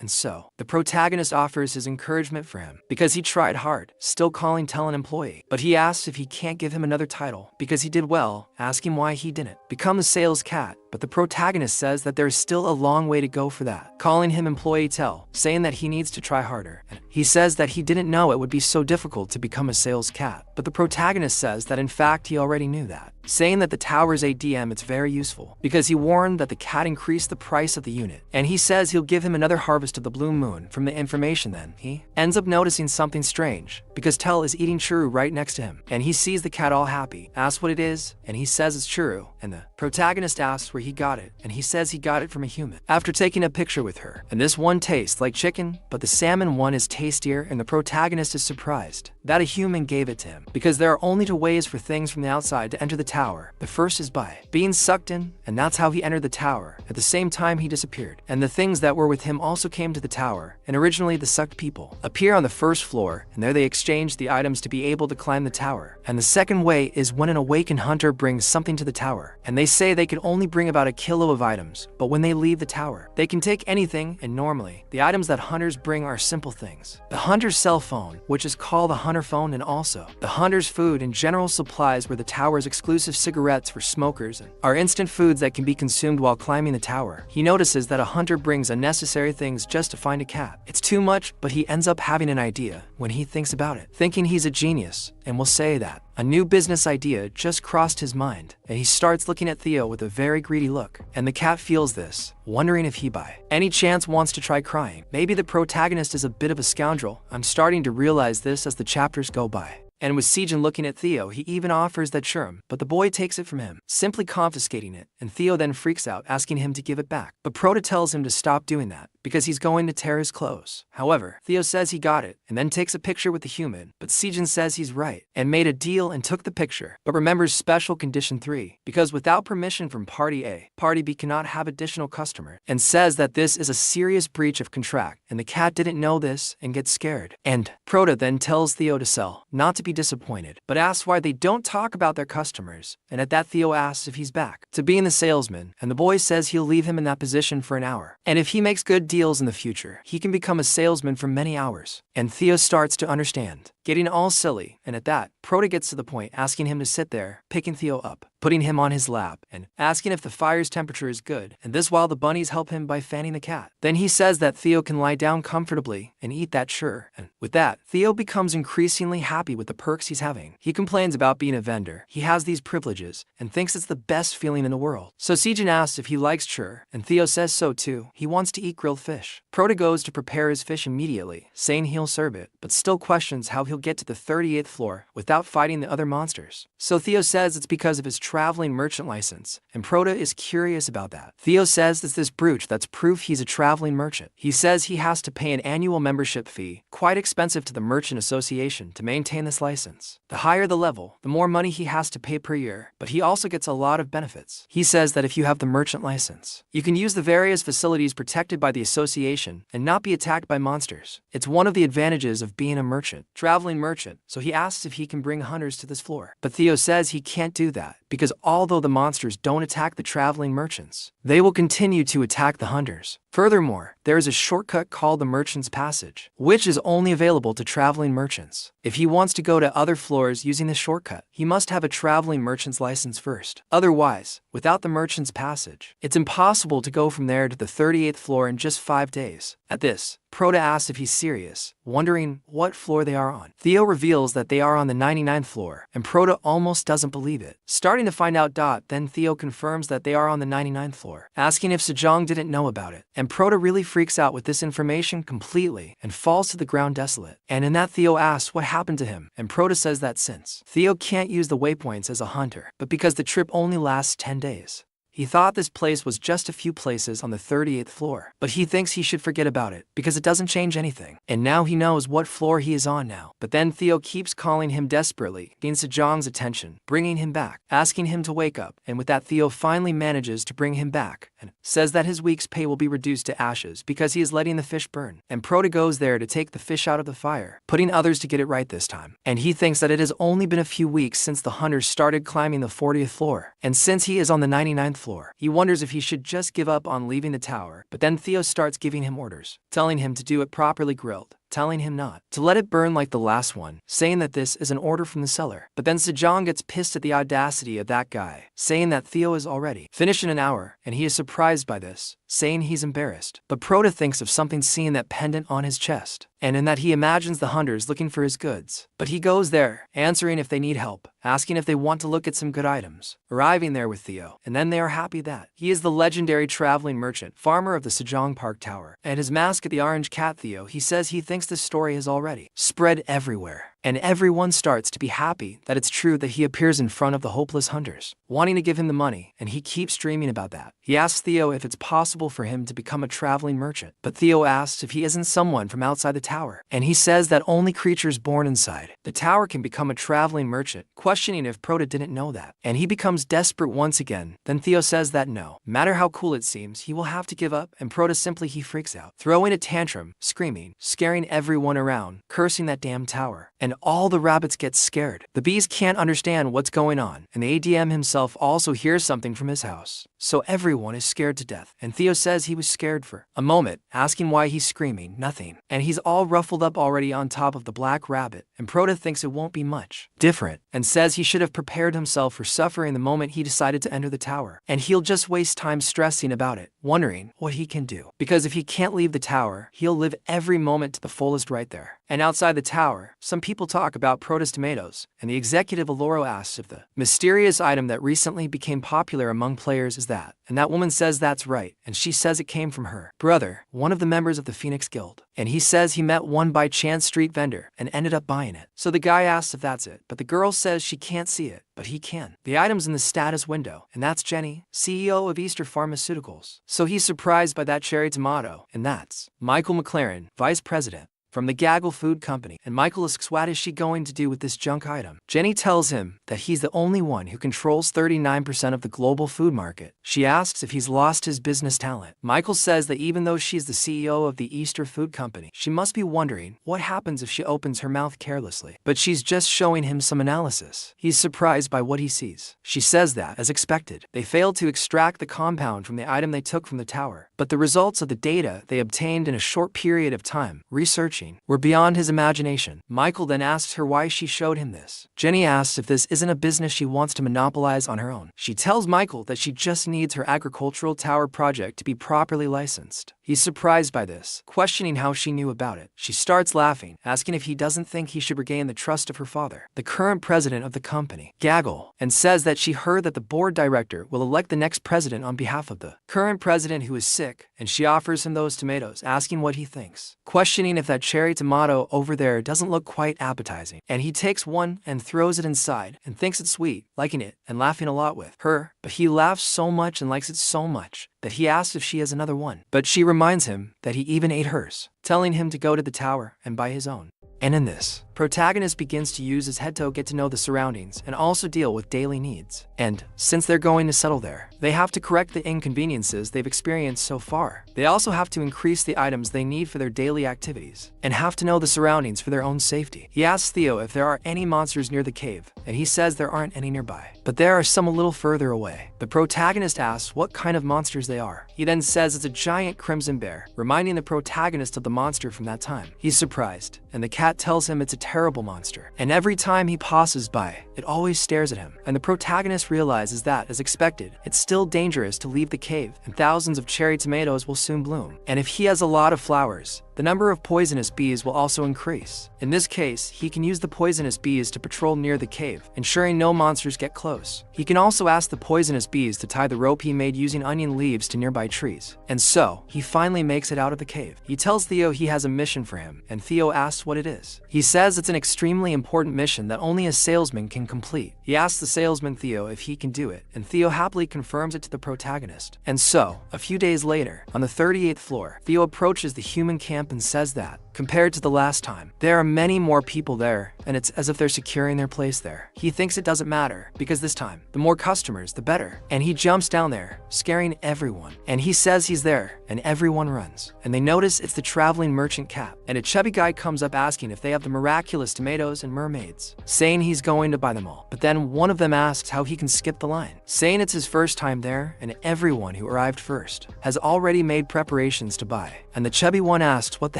and so the protagonist offers his encouragement for him because he tried hard, still calling Tell an employee, but he asks if he can't give him another title because he did well, asking why he didn't become the sales cat. But the protagonist says that there is still a long way to go for that, calling him employee Tell, saying that he needs to try harder, and he says that he didn't know it would be so difficult to become a sales cat. But the protagonist says that in fact he already knew that, saying that the tower's ADM is very useful because he warned that the cat increased the price of the unit, and he says he'll give him another harvest of the blue moon from the information. Then he ends up noticing something strange because Tell is eating churu right next to him, and he sees the cat all happy, asks what it is, and he says it's churu, and the protagonist asks where he got it, and he says he got it from a human after taking a picture with her, and this one tastes like chicken, but the salmon one is tastier, and the protagonist is surprised that a human gave it to him because there are only 2 ways for things from the outside to enter the tower. The first is by being sucked in, and that's how he entered the tower. At the same time he disappeared, and the things that were with him also came to the tower, and originally the sucked people appear on the first floor, and there they exchange the items to be able to climb the tower. And the second way is when an awakened hunter brings something to the tower, and they say they can only bring about 1 kilo of items, but when they leave the tower they can take anything, and normally the items that hunters bring are simple things: the hunter's cell phone, which is called the hunter phone, and also the hunter's food and general supplies, where the tower's exclusive cigarettes for smokers and are instant foods that can be consumed while climbing the tower. He notices that a hunter brings unnecessary things just to find a cat. It's too much, but he ends up having an idea when he thinks about it, thinking he's a genius, and will say that a new business idea just crossed his mind, and he starts looking at Theo with a very greedy look, and the cat feels this, wondering if he by any chance wants to try crying. Maybe the protagonist is a bit of a scoundrel. I'm starting to realize this as the chapters go by. And with Sejin looking at Theo, he even offers that shroom, but the boy takes it from him, simply confiscating it, and Theo then freaks out, asking him to give it back. But Prota tells him to stop doing that, because he's going to tear his clothes. However, Theo says he got it and then takes a picture with the human, but Sejin says he's right and made a deal and took the picture, but remembers special condition 3, because without permission from Party A, Party B cannot have additional customers, and says that this is a serious breach of contract, and the cat didn't know this and gets scared. And Prota then tells Theo to sell, not to be disappointed, but asks why they don't talk about their customers, and at that Theo asks if he's back to being the salesman, and the boy says he'll leave him in that position for an hour, and if he makes good deals in the future, he can become a salesman for many hours. And Theo starts to understand, getting all silly, and at that, Prota gets to the point asking him to sit there, picking Theo up, putting him on his lap, and asking if the fire's temperature is good, and this while the bunnies help him by fanning the cat. Then he says that Theo can lie down comfortably and eat that sure, and with that, Theo becomes increasingly happy with the perks he's having. He complains about being a vendor, he has these privileges, and thinks it's the best feeling in the world. So Sejin asks if he likes chur, and Theo says so too. He wants to eat grilled fish. Prota goes to prepare his fish immediately, saying he'll serve it, but still questions how he'll get to the 38th floor without fighting the other monsters. So Theo says it's because of his traveling merchant license, and Prota is curious about that. Theo says it's this brooch that's proof he's a traveling merchant. He says he has to pay an annual membership fee, quite expensive to the Merchant Association, to maintain this license. The higher the level, the more money he has to pay per year, but he also gets a lot of benefits. He says that if you have the merchant license, you can use the various facilities protected by the association and not be attacked by monsters. It's one of the advantages of being a merchant, traveling merchant, so he asks if he can bring hunters to this floor. But Theo says he can't do that, because although the monsters don't attack the traveling merchants, they will continue to attack the hunters. Furthermore, there is a shortcut called the Merchant's Passage, which is only available to traveling merchants. If he wants to go to other floors using the shortcut, he must have a traveling merchant's license first. Otherwise, without the Merchant's Passage, it's impossible to go from there to the 38th floor in just 5 days. At this, Prota asks if he's serious, wondering what floor they are on. Theo reveals that they are on the 99th floor, and Prota almost doesn't believe it. Starting to find out then Theo confirms that they are on the 99th floor, asking if Sejong didn't know about it. And Prota really freaks out with this information completely and falls to the ground desolate. And in that Theo asks what happened to him, and Prota says that since Theo can't use the waypoints as a hunter, but because the trip only lasts 10 days. He thought this place was just a few places on the 38th floor, but he thinks he should forget about it because it doesn't change anything. And now he knows what floor he is on now. But then Theo keeps calling him desperately, getting Sejong's attention, bringing him back, asking him to wake up, and with that Theo finally manages to bring him back and says that his week's pay will be reduced to ashes because he is letting the fish burn. And Prota goes there to take the fish out of the fire, putting others to get it right this time. And he thinks that it has only been a few weeks since the hunters started climbing the 40th floor, and since he is on the 99th floor, he wonders if he should just give up on leaving the tower. But then Theo starts giving him orders, telling him to do it properly grilled, telling him not to let it burn like the last one, saying that this is an order from the seller. But then Sejong gets pissed at the audacity of that guy, saying that Theo is already finished in an hour, and he is surprised by this, saying he's embarrassed. But Prota thinks of something seeing that pendant on his chest, and in that he imagines the hunters looking for his goods. But he goes there, answering if they need help, asking if they want to look at some good items, arriving there with Theo, and then they are happy that he is the legendary traveling merchant, farmer of the Sejong Park Tower, and his mask at the orange cat Theo. He says he thinks this story has already spread everywhere, and everyone starts to be happy that it's true that he appears in front of the hopeless hunters, wanting to give him the money, and he keeps dreaming about that. He asks Theo if it's possible for him to become a traveling merchant, but Theo asks if he isn't someone from outside the tower, and he says that only creatures born inside the tower can become a traveling merchant, questioning if Prota didn't know that. And he becomes desperate once again. Then Theo says that no matter how cool it seems, he will have to give up, and Prota simply freaks out, throwing a tantrum, screaming, scaring everyone around, cursing that damn tower. And all the rabbits get scared. The bees can't understand what's going on, and the ADM himself also hears something from his house. So everyone is scared to death, and Theo says he was scared for a moment, asking why he's screaming, nothing. And he's all ruffled up already on top of the black rabbit, and Prota thinks it won't be much different, and says he should have prepared himself for suffering the moment he decided to enter the tower, and he'll just waste time stressing about it, wondering what he can do. Because if he can't leave the tower, he'll live every moment to the fullest right there. And outside the tower, some people talk about Prota's tomatoes, and the executive Aloro asks if the mysterious item that recently became popular among players is that. And that woman says that's right, and she says it came from her brother, one of the members of the Phoenix Guild. And he says he met one by chance street vendor and ended up buying it. So the guy asks if that's it, but the girl says she can't see it, but he can. The item's in the status window, and that's Jenny, CEO of Easter Pharmaceuticals. So he's surprised by that cherry tomato, and that's Michael McLaren, Vice President from the Gaggle Food Company, and Michael asks what is she going to do with this junk item. Jenny tells him that he's the only one who controls 39% of the global food market. She asks if he's lost his business talent. Michael says that even though she's the CEO of the Easter Food Company, she must be wondering what happens if she opens her mouth carelessly. But she's just showing him some analysis. He's surprised by what he sees. She says that, as expected, they failed to extract the compound from the item they took from the tower, but the results of the data they obtained in a short period of time researching were beyond his imagination. Michael then asks her why she showed him this. Jenny asks if this isn't a business she wants to monopolize on her own. She tells Michael that she just needs her agricultural tower project to be properly licensed. He's surprised by this, questioning how she knew about it. She starts laughing, asking if he doesn't think he should regain the trust of her father, the current president of the company, Gaggle, and says that she heard that the board director will elect the next president on behalf of the current president who is sick, and she offers him those tomatoes, asking what he thinks, questioning if that cherry tomato over there doesn't look quite appetizing. And he takes one and throws it inside and thinks it's sweet, liking it and laughing a lot with her, but he laughs so much and likes it so much that he asks if she has another one. But she reminds him that he even ate hers, telling him to go to the tower and buy his own. And in this, protagonist begins to use his head to get to know the surroundings and also deal with daily needs. And since they're going to settle there, they have to correct the inconveniences they've experienced so far. They also have to increase the items they need for their daily activities and have to know the surroundings for their own safety. He asks Theo if there are any monsters near the cave, and he says there aren't any nearby, but there are some a little further away. The protagonist asks what kind of monsters they are. He then says it's a giant crimson bear, reminding the protagonist of the monster from that time. He's surprised, and the cat tells him it's a terrible monster, and every time he passes by, it always stares at him. And the protagonist realizes that, as expected, it's still dangerous to leave the cave, and thousands of cherry tomatoes will soon bloom. And if he has a lot of flowers, the number of poisonous bees will also increase. In this case, he can use the poisonous bees to patrol near the cave, ensuring no monsters get close. He can also ask the poisonous bees to tie the rope he made using onion leaves to nearby trees. And so, he finally makes it out of the cave. He tells Theo he has a mission for him, and Theo asks what it is. He says it's an extremely important mission that only a salesman can complete. He asks the salesman Theo if he can do it, and Theo happily confirms it to the protagonist. And so, a few days later, on the 38th floor, Theo approaches the human camp and says that, compared to the last time, there are many more people there, and it's as if they're securing their place there. He thinks it doesn't matter, because this time, the more customers, the better. And he jumps down there, scaring everyone. And he says he's there, and everyone runs. And they notice it's the traveling merchant cap. And a chubby guy comes up asking if they have the miraculous tomatoes and mermaids, saying he's going to buy them all. But then one of them asks how he can skip the line, saying it's his first time there, and everyone who arrived first has already made preparations to buy. And the chubby one asks, what the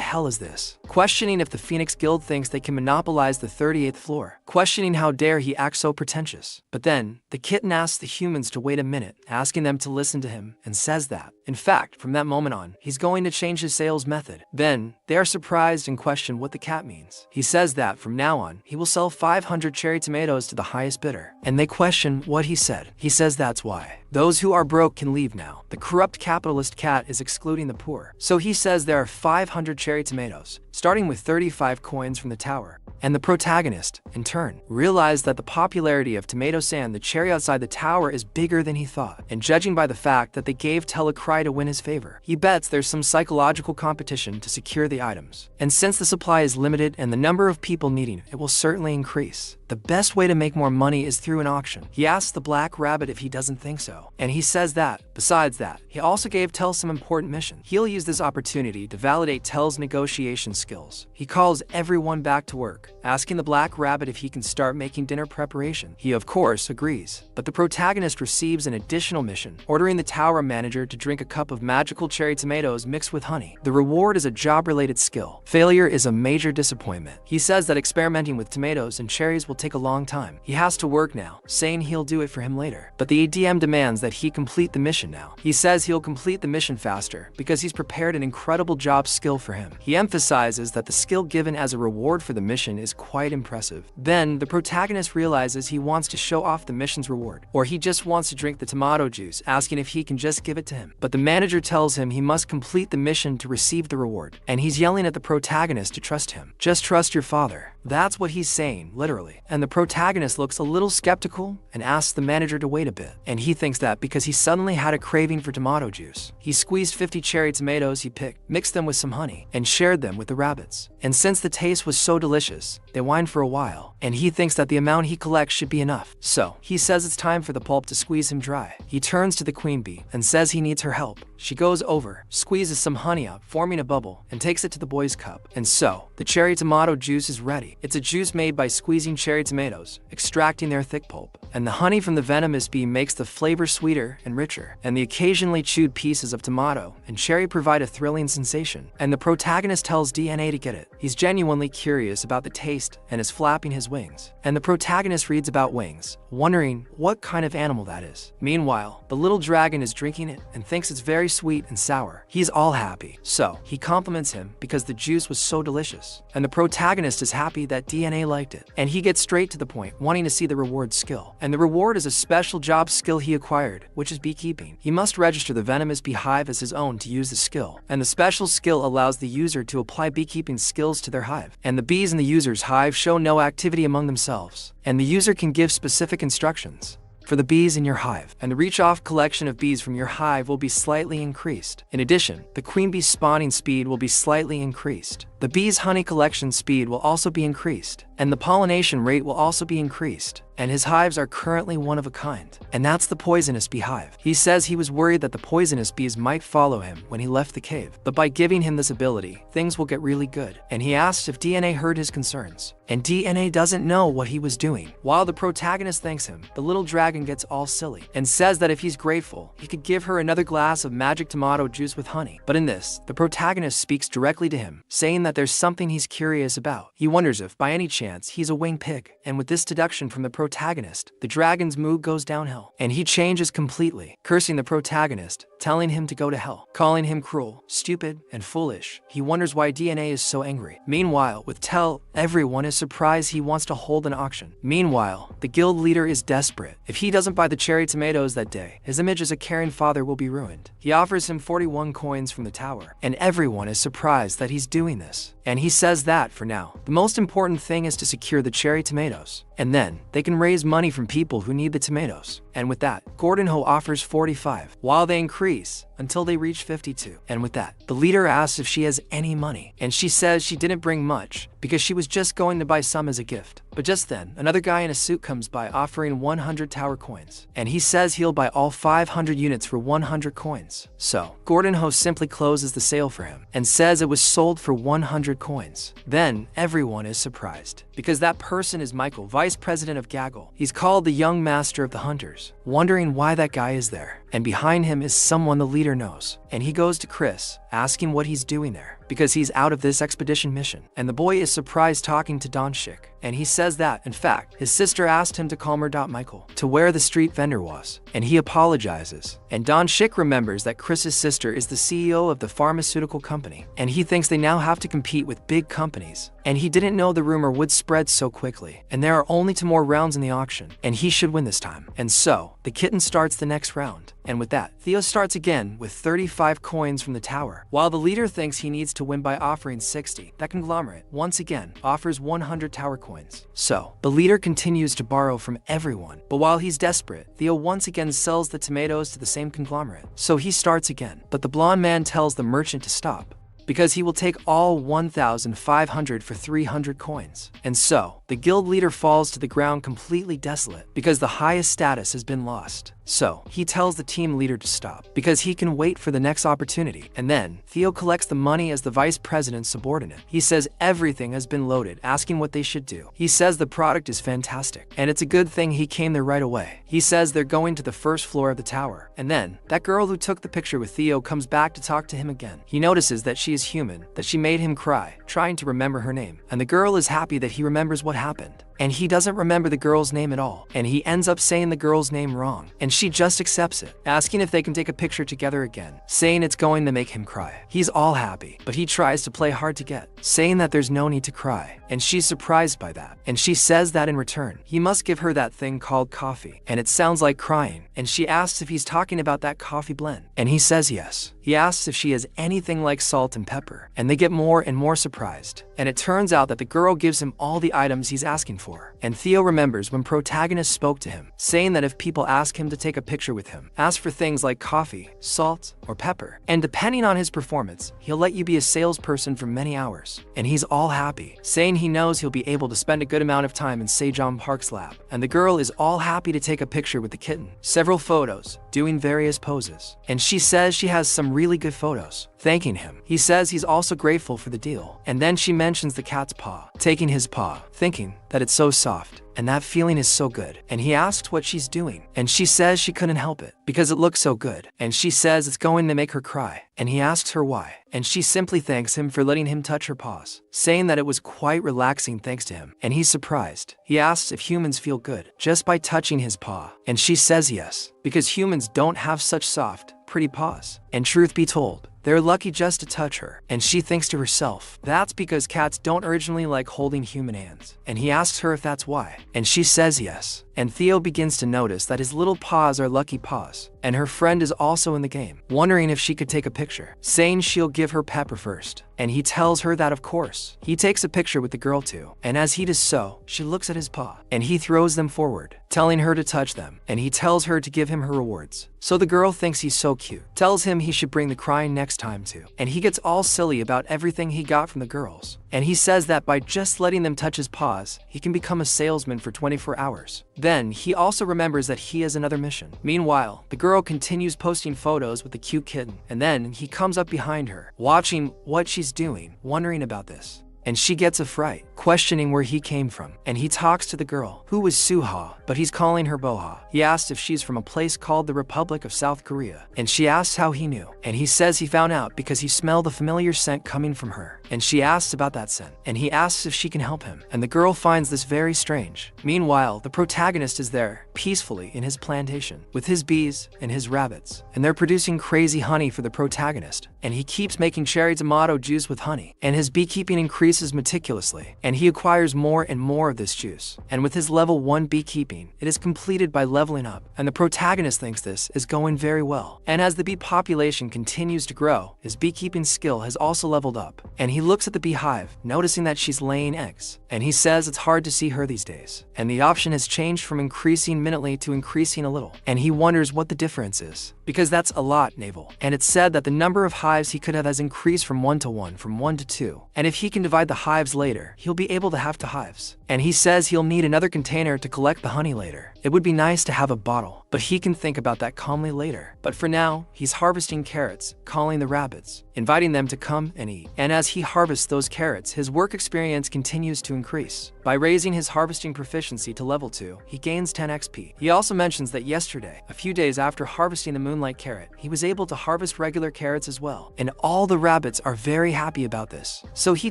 hell is this? Questioning if the Phoenix Guild thinks they can monopolize the 38th floor, questioning how dare he act so pretentious. But then, the kitten asks the humans to wait a minute, asking them to listen to him, and says that, in fact, from that moment on, he's going to change his sales method. Then, they are surprised and question what the cat means. He says that, from now on, he will sell 500 cherry tomatoes to the highest bidder. And they question what he said. He says that's why those who are broke can leave now. The corrupt capitalist cat is excluding the poor. So he says there are 500 cherry tomatoes, starting with 35 coins from the tower. And the protagonist, in turn, realized that the popularity of Tomato Sand, the cherry outside the tower, is bigger than he thought. And judging by the fact that they gave Telecry to win his favor, he bets there's some psychological competition to secure the items. And since the supply is limited and the number of people needing it will certainly increase, the best way to make more money is through an auction. He asks the Black Rabbit if he doesn't think so, and he says that, besides that, he also gave Tel some important missions. He'll use this opportunity to validate Tel's negotiation skills. He calls everyone back to work, asking the Black Rabbit if he can start making dinner preparation. He of course agrees, but the protagonist receives an additional mission, ordering the tower manager to drink a cup of magical cherry tomatoes mixed with honey. The reward is a job-related skill. Failure is a major disappointment. He says that experimenting with tomatoes and cherries will take a long time. He has to work now, saying he'll do it for him later. But the ADM demands that he complete the mission now. He says he'll complete the mission faster because he's prepared an incredible job skill for him. He emphasizes that the skill given as a reward for the mission is quite impressive. Then, the protagonist realizes he wants to show off the mission's reward, or he just wants to drink the tomato juice, asking if he can just give it to him. But the manager tells him he must complete the mission to receive the reward, and he's yelling at the protagonist to trust him. Just trust your father. That's what he's saying, literally. And the protagonist looks a little skeptical and asks the manager to wait a bit. And he thinks that because he suddenly had a craving for tomato juice, he squeezed 50 cherry tomatoes he picked, mixed them with some honey, and shared them with the rabbits. And since the taste was so delicious, they whined for a while, and he thinks that the amount he collects should be enough. So, he says it's time for the pulp to squeeze him dry. He turns to the queen bee and says he needs her help. She goes over, squeezes some honey out, forming a bubble, and takes it to the boy's cup. And so, the cherry tomato juice is ready. It's a juice made by squeezing cherry tomatoes, extracting their thick pulp. And the honey from the venomous bee makes the flavor sweeter and richer. And the occasionally chewed pieces of tomato and cherry provide a thrilling sensation. And the protagonist tells DNA to get it. He's genuinely curious about the taste and is flapping his wings. And the protagonist reads about wings, wondering what kind of animal that is. Meanwhile, the little dragon is drinking it and thinks it's very sweet and sour. He's all happy. So, he compliments him because the juice was so delicious. And the protagonist is happy that DNA liked it. And he gets straight to the point, wanting to see the reward skill. And the reward is a special job skill he acquired, which is beekeeping. He must register the venomous beehive as his own to use the skill. And the special skill allows the user to apply beekeeping skills to their hive. And the bees in the user's hive show no activity among themselves. And the user can give specific instructions for the bees in your hive, and the reach-off collection of bees from your hive will be slightly increased. In addition, the queen bee spawning speed will be slightly increased. The bee's honey collection speed will also be increased, and the pollination rate will also be increased. And his hives are currently one of a kind, and that's the poisonous beehive. He says he was worried that the poisonous bees might follow him when he left the cave, but by giving him this ability, things will get really good. And he asks if DNA heard his concerns, and DNA doesn't know what he was doing. While the protagonist thanks him, the little dragon gets all silly and says that if he's grateful, he could give her another glass of magic tomato juice with honey. But in this, the protagonist speaks directly to him, saying that there's something he's curious about. He wonders if, by any chance, he's a winged pig. And with this deduction from the protagonist, the dragon's mood goes downhill, and he changes completely, cursing the protagonist, telling him to go to hell, calling him cruel, stupid, and foolish. He wonders why DNA is so angry. Meanwhile, with Tell, everyone is surprised he wants to hold an auction. Meanwhile, the guild leader is desperate. If he doesn't buy the cherry tomatoes that day, his image as a caring father will be ruined. He offers him 41 coins from the tower, and everyone is surprised that he's doing this. And he says that, for now, the most important thing is to secure the cherry tomatoes. And then, they can raise money from people who need the tomatoes. And with that, Gordon Ho offers 45, while they increase until they reach 52. And with that, the leader asks if she has any money, and she says she didn't bring much because she was just going to buy some as a gift. But just then, another guy in a suit comes by offering 100 tower coins, and he says he'll buy all 500 units for 100 coins. So, Gordon Ho simply closes the sale for him and says it was sold for 100 coins. Then, everyone is surprised because that person is Michael, vice president of Gaggle. He's called the young master of the hunters, wondering why that guy is there. And behind him is someone the leader knows. And he goes to Chris, asking what he's doing there, because he's out of this expedition mission. And the boy is surprised talking to Don Schick. And he says that, in fact, his sister asked him to call Michael to where the street vendor was. And he apologizes. And Don Schick remembers that Chris's sister is the CEO of the pharmaceutical company. And he thinks they now have to compete with big companies. And he didn't know the rumor would spread so quickly. And there are only 2 more rounds in the auction. And he should win this time. And so, the kitten starts the next round. And with that, Theo starts again with 35 coins from the tower. While the leader thinks he needs to win by offering 60, that conglomerate, once again, offers 100 tower coins. So, the leader continues to borrow from everyone. But while he's desperate, Theo once again sells the tomatoes to the same conglomerate. So he starts again. But the blonde man tells the merchant to stop, because he will take all 1,500 for 300 coins. And so, the guild leader falls to the ground completely desolate because the highest status has been lost. So, he tells the team leader to stop because he can wait for the next opportunity. And then, Theo collects the money as the vice president's subordinate. He says everything has been loaded, asking what they should do. He says the product is fantastic, and it's a good thing he came there right away. He says they're going to the first floor of the tower. And then, that girl who took the picture with Theo comes back to talk to him again. He notices that she is human, that she made him cry, trying to remember her name. And the girl is happy that he remembers what happened. and he doesn't remember the girl's name at all, and he ends up saying the girl's name wrong, and she just accepts it, asking if they can take a picture together again, saying it's going to make him cry. He's all happy, but he tries to play hard to get, saying that there's no need to cry, and she's surprised by that, and she says that in return, he must give her that thing called coffee, and it sounds like crying, and she asks if he's talking about that coffee blend, and he says yes. He asks if she has anything like salt and pepper, and they get more and more surprised, and it turns out that the girl gives him all the items he's asking for, and Theo remembers when protagonist spoke to him, saying that if people ask him to take a picture with him, ask for things like coffee, salt, or pepper, and depending on his performance, he'll let you be a salesperson for many hours, and he's all happy, saying he knows he'll be able to spend a good amount of time in Sejong Park's lab, and the girl is all happy to take a picture with the kitten, several photos, doing various poses, and she says she has some really good photos, thanking him. He says he's also grateful for the deal, and then she mentions the cat's paw, taking his paw, thinking that it's so soft, and that feeling is so good, and he asks what she's doing, and she says she couldn't help it, because it looks so good, and she says it's going to make her cry, and he asks her why, and she simply thanks him for letting him touch her paws, saying that it was quite relaxing thanks to him, and he's surprised. He asks if humans feel good just by touching his paw, and she says yes, because humans don't have such soft, pretty paws, and truth be told, they're lucky just to touch her, and she thinks to herself, that's because cats don't originally like holding human hands, and he asks her if that's why, and she says yes, and Theo begins to notice that his little paws are lucky paws, and her friend is also in the game, wondering if she could take a picture, saying she'll give her pepper first, and he tells her that of course. He takes a picture with the girl too, and as he does so, she looks at his paw, and he throws them forward, telling her to touch them, and he tells her to give him her rewards. So the girl thinks he's so cute, tells him he should bring the crying next time too, and he gets all silly about everything he got from the girls, and he says that by just letting them touch his paws, he can become a salesman for 24 hours. Then, he also remembers that he has another mission. Meanwhile, the girl continues posting photos with the cute kitten, and then he comes up behind her, watching what she's doing, wondering about this. And she gets a fright, questioning where he came from, and he talks to the girl, who was Suha, but he's calling her Boha. He asks if she's from a place called the Republic of South Korea, and she asks how he knew, and he says he found out because he smelled a familiar scent coming from her, and she asks about that scent, and he asks if she can help him, and the girl finds this very strange. Meanwhile, the protagonist is there, peacefully in his plantation, with his bees and his rabbits, and they're producing crazy honey for the protagonist, and he keeps making cherry tomato juice with honey, and his beekeeping increases meticulously, and he acquires more and more of this juice, and with his level 1 beekeeping, it is completed by leveling up, and the protagonist thinks this is going very well, and as the bee population continues to grow, his beekeeping skill has also leveled up, and he looks at the beehive, noticing that she's laying eggs, and he says it's hard to see her these days, and the option has changed from increasing minutely to increasing a little, and he wonders what the difference is, because that's a lot, Naval, and it's said that the number of hives he could have has increased from 1 to 1, from 1 to 2, and if he can divide the hives later, he'll be able to have 2 hives, and he says he'll need another container to collect the honey later. It would be nice to have a bottle, but he can think about that calmly later. But for now, he's harvesting carrots, calling the rabbits, inviting them to come and eat. And as he harvests those carrots, his work experience continues to increase. By raising his harvesting proficiency to level 2, he gains 10 XP. He also mentions that yesterday, a few days after harvesting the moonlight carrot, he was able to harvest regular carrots as well. And all the rabbits are very happy about this. So he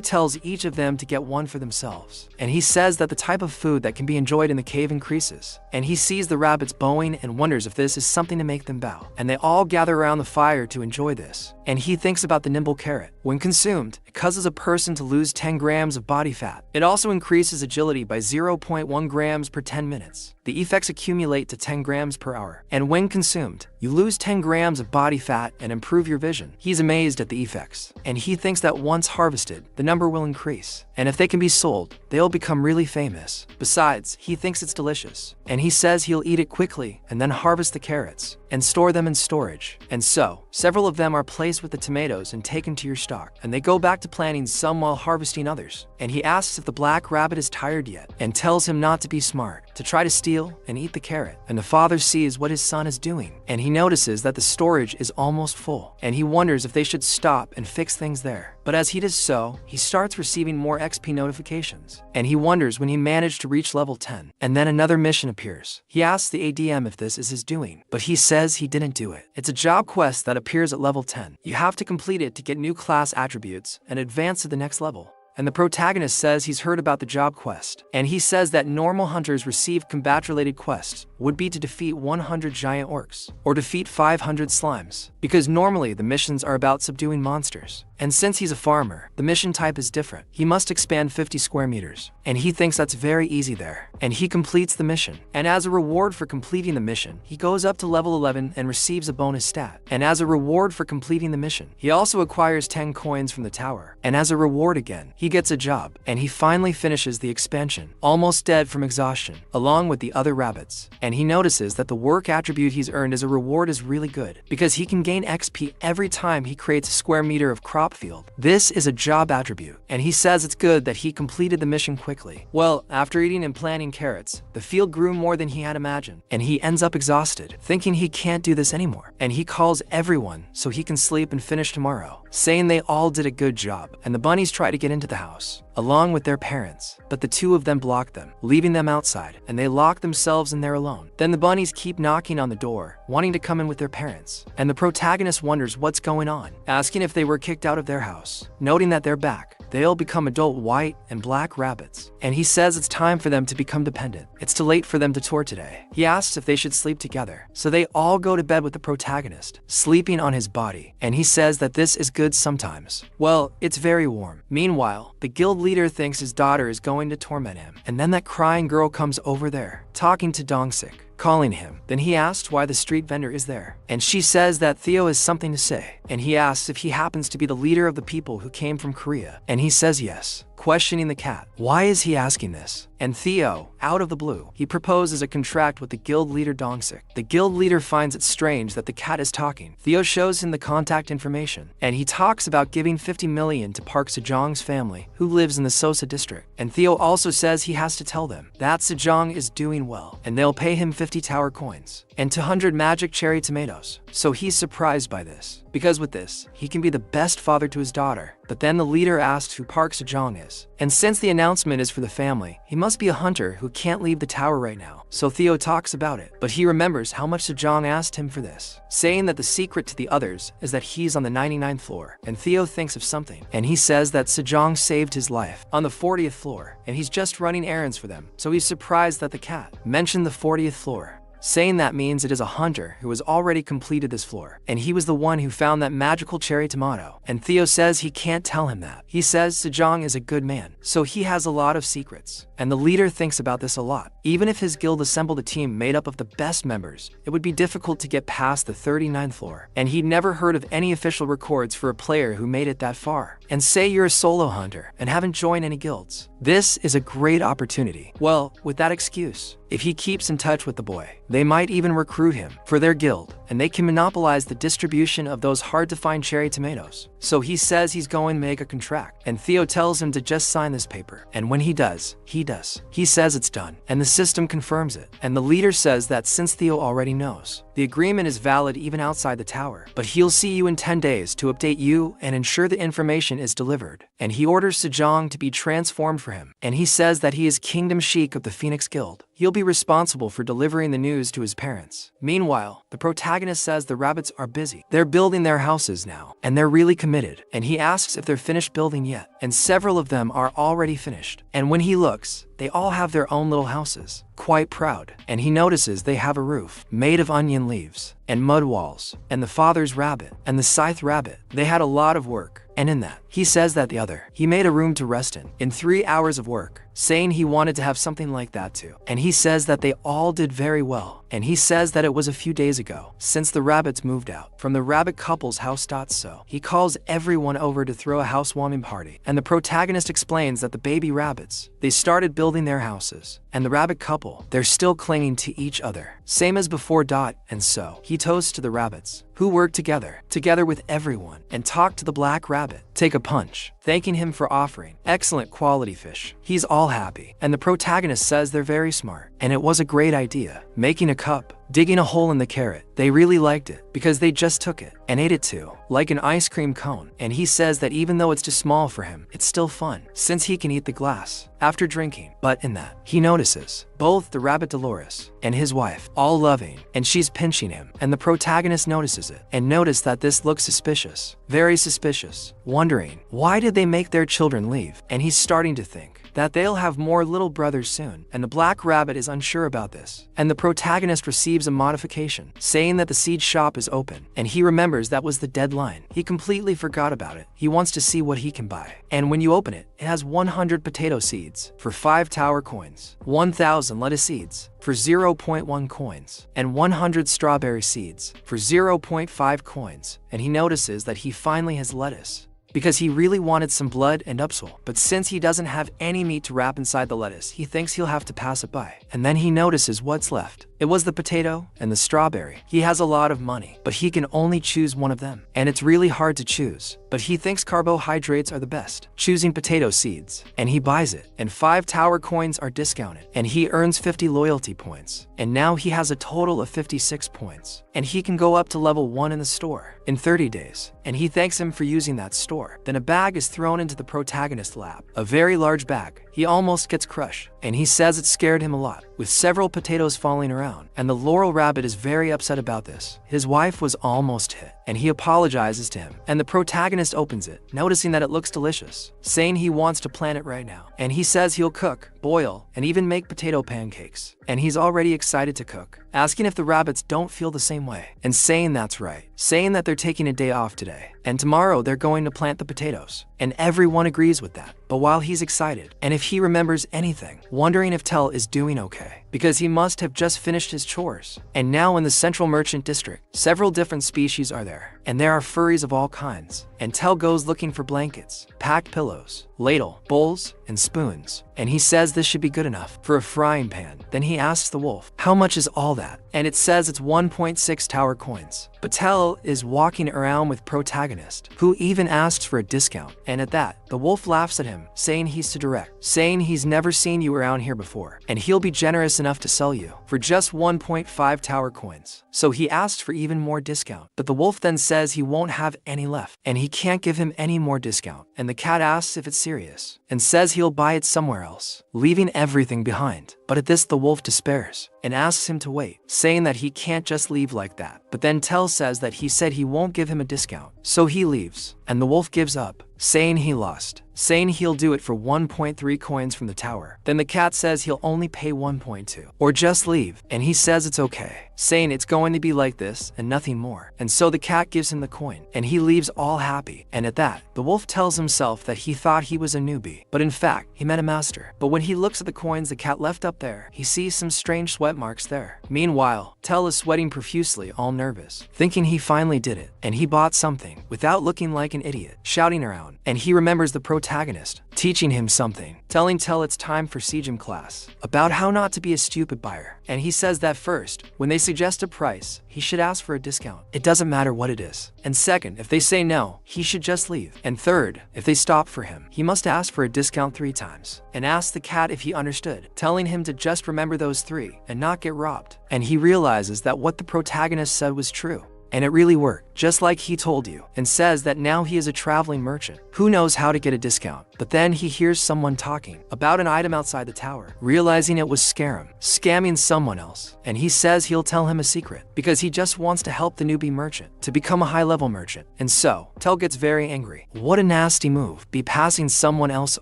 tells each of them to get one for themselves. And he says that the type of food that can be enjoyed in the cave increases. And he sees the rabbits bowing and wonders if this is something to make them bow. And they all gather around the fire to enjoy this. And he thinks about the nimble carrot. When consumed, it causes a person to lose 10 grams of body fat. It also increases agility by 0.1 grams per 10 minutes. The effects accumulate to 10 grams per hour. And when consumed, you lose 10 grams of body fat and improve your vision. He's amazed at the effects. And he thinks that once harvested, the number will increase. And if they can be sold, they'll become really famous. Besides, he thinks it's delicious. And he says he'll eat it quickly and then harvest the carrots and store them in storage. And so, several of them are placed with the tomatoes and taken to your stock. And they go back to planting some while harvesting others. And he asks if the black rabbit is tired yet and tells him not to be smart, to try to steal and eat the carrot. And the father sees what his son is doing. And he notices that the storage is almost full. And he wonders if they should stop and fix things there. But as he does so, he starts receiving more XP notifications. And he wonders when he managed to reach level 10. And then another mission appears. He asks the ADM if this is his doing, but he says he didn't do it. It's a job quest that appears at level 10. You have to complete it to get new class attributes and advance to the next level. and the protagonist says he's heard about the job quest, and he says that normal hunters receive combat-related quests would be to defeat 100 giant orcs, or defeat 500 slimes, because normally the missions are about subduing monsters. And since he's a farmer, the mission type is different. He must expand 50 square meters, and he thinks that's very easy there, and he completes the mission. And as a reward for completing the mission, he goes up to level 11 and receives a bonus stat. And as a reward for completing the mission, he also acquires 10 coins from the tower. And as a reward again, he gets a job, and he finally finishes the expansion, almost dead from exhaustion, along with the other rabbits. And he notices that the work attribute he's earned as a reward is really good, because he can gain XP every time he creates a square meter of crop field. This is a job attribute, and he says it's good that he completed the mission quickly. Well, after eating and planting carrots, the field grew more than he had imagined, and he ends up exhausted, thinking he can't do this anymore. And he calls everyone so he can sleep and finish tomorrow, saying they all did a good job. And the bunnies try to get into the house, along with their parents, but the two of them block them, leaving them outside, and they lock themselves in there alone. Then the bunnies keep knocking on the door, wanting to come in with their parents, and the protagonist wonders what's going on, asking if they were kicked out of their house. Noting that they're back, they'll become adult white and black rabbits, and he says it's time for them to become dependent. It's too late for them to tour today. He asks if they should sleep together, so they all go to bed with the protagonist, sleeping on his body, and he says that this is good sometimes. Well, it's very warm. Meanwhile, the guild leader thinks his daughter is going to torment him, and then that crying girl comes over there, talking to Dronzer, calling him. Then he asks why the street vendor is there, and she says that Theo has something to say, and he asks if he happens to be the leader of the people who came from Korea, and he says yes, questioning the cat. Why is he asking this? And Theo, out of the blue, he proposes a contract with the guild leader Dronzer. The guild leader finds it strange that the cat is talking. Theo shows him the contact information, and he talks about giving 50 million to Park Sejong's family, who lives in the Sosa district. And Theo also says he has to tell them that Sejong is doing well, and they'll pay him 50 tower coins and 200 magic cherry tomatoes. So he's surprised by this, because with this, he can be the best father to his daughter. But then the leader asks who Park Sejong is, and since the announcement is for the family, he must be a hunter who can't leave the tower right now. So Theo talks about it, but he remembers how much Sejong asked him for this, saying that the secret to the others is that he's on the 99th floor. And Theo thinks of something, and he says that Sejong saved his life on the 40th floor, and he's just running errands for them. So he's surprised that the cat mentioned the 40th floor, saying that means it is a hunter who has already completed this floor, and he was the one who found that magical cherry tomato. And Theo says he can't tell him that. He says Sejong is a good man, so he has a lot of secrets, and the leader thinks about this a lot. Even if his guild assembled a team made up of the best members, it would be difficult to get past the 39th floor, and he'd never heard of any official records for a player who made it that far. And say you're a solo hunter and haven't joined any guilds. This is a great opportunity. Well, with that excuse, if he keeps in touch with the boy, they might even recruit him for their guild, and they can monopolize the distribution of those hard-to-find cherry tomatoes. So he says he's going to make a contract, and Theo tells him to just sign this paper. And when he does, he does. He says it's done, and the system confirms it. And the leader says that since Theo already knows, the agreement is valid even outside the tower, but he'll see you in 10 days to update you and ensure the information is delivered. And he orders Sejong to be transformed for him, and he says that he is Kingdom Sheik of the Phoenix Guild. He'll be responsible for delivering the news to his parents. Meanwhile, the protagonist says the rabbits are busy. They're building their houses now, and they're really committed, and he asks if they're finished building yet, and several of them are already finished. And when he looks, they all have their own little houses, quite proud, and he notices they have a roof made of onion leaves and mud walls. And the father's rabbit and the scythe rabbit, they had a lot of work. And in that, he says that the other, he made a room to rest in 3 hours of work, saying he wanted to have something like that too. And he says that they all did very well. And he says that it was a few days ago, since the rabbits moved out from the rabbit couple's house. So he calls everyone over to throw a housewarming party. And the protagonist explains that the baby rabbits, they started building their houses, and the rabbit couple, they're still clinging to each other, same as before. And so he toasts to the rabbits, who work together with everyone, and talk to the black rabbit, take a punch, thanking him for offering excellent quality fish. He's all happy, and the protagonist says they're very smart, and it was a great idea, making a cup, digging a hole in the carrot. They really liked it, because they just took it and ate it too, like an ice cream cone. And he says that even though it's too small for him, it's still fun, since he can eat the glass after drinking. But in that, he notices both the rabbit Dolores and his wife, all loving, and she's pinching him, and the protagonist notices it, and notice that this looks suspicious, very suspicious, wondering, why did could they make their children leave? And he's starting to think that they'll have more little brothers soon, and the Black Rabbit is unsure about this. And the protagonist receives a modification, saying that the seed shop is open, and he remembers that was the deadline. He completely forgot about it. He wants to see what he can buy. And when you open it, it has 100 potato seeds for 5 tower coins, 1,000 lettuce seeds for 0.1 coins, and 100 strawberry seeds for 0.5 coins. And he notices that he finally has lettuce, because he really wanted some blood and upsole. But since he doesn't have any meat to wrap inside the lettuce, he thinks he'll have to pass it by. And then he notices what's left. It was the potato and the strawberry. He has a lot of money, but he can only choose one of them. And it's really hard to choose, but he thinks carbohydrates are the best, choosing potato seeds. And he buys it, and 5 tower coins are discounted, and he earns 50 loyalty points. And now he has a total of 56 points. And he can go up to level 1 in the store in 30 days. And he thanks him for using that store. Then a bag is thrown into the protagonist's lap, a very large bag. He almost gets crushed, and he says it scared him a lot, with several potatoes falling around. And the Laurel Rabbit is very upset about this. His wife was almost hit, and he apologizes to him. And the protagonist opens it, noticing that it looks delicious, saying he wants to plant it right now. And he says he'll cook, boil, and even make potato pancakes. And he's already excited to cook, asking if the rabbits don't feel the same way, and saying that's right, saying that they're taking a day off today, and tomorrow they're going to plant the potatoes. And everyone agrees with that. But while he's excited, and if he remembers anything, wondering if Tell is doing okay, because he must have just finished his chores. And now in the Central Merchant District, several different species are there, and there are furries of all kinds. And Tell goes looking for blankets, packed pillows, ladle, bowls, and spoons. And he says this should be good enough for a frying pan. Then he asks the wolf, how much is all that? And it says it's 1.6 tower coins. But Tell is walking around with protagonist, who even asks for a discount. And at that, the wolf laughs at him, saying he's too direct, saying he's never seen you around here before, and he'll be generous enough to sell you for just 1.5 tower coins. So he asks for even more discount. But the wolf then says he won't have any left, and he can't give him any more discount. And the cat asks if it's serious, and says he'll buy it somewhere else, leaving everything behind. But at this, the wolf despairs and asks him to wait, saying that he can't just leave like that. But then Tell says that he said he won't give him a discount. So he leaves, and the wolf gives up, saying he lost, saying he'll do it for 1.3 coins from the tower. Then the cat says he'll only pay 1.2, or just leave, and he says it's okay, saying it's going to be like this and nothing more. And so the cat gives him the coin, and he leaves all happy. And at that, the wolf tells himself that he thought he was a newbie, but in fact, he met a master. But when he looks at the coins the cat left up there, he sees some strange sweat marks there. Meanwhile, Tell is sweating profusely, all nervous, thinking he finally did it, and he bought something without looking like an idiot, shouting around. And he remembers the protagonist teaching him something, telling Tell it's time for Sejim class, about how not to be a stupid buyer. And he says that first, when they suggest a price, he should ask for a discount. It doesn't matter what it is. And second, if they say no, he should just leave. And third, if they stop for him, he must ask for a discount 3 times, and ask the cat if he understood, telling him to just remember those 3 and not get robbed. And he realizes that what the protagonist said was true. And it really worked, just like he told you, and says that now he is a traveling merchant who knows how to get a discount. But then he hears someone talking about an item outside the tower, realizing it was scamming someone else. And he says he'll tell him a secret, because he just wants to help the newbie merchant to become a high-level merchant. And so, Tell gets very angry. What a nasty move, be passing someone else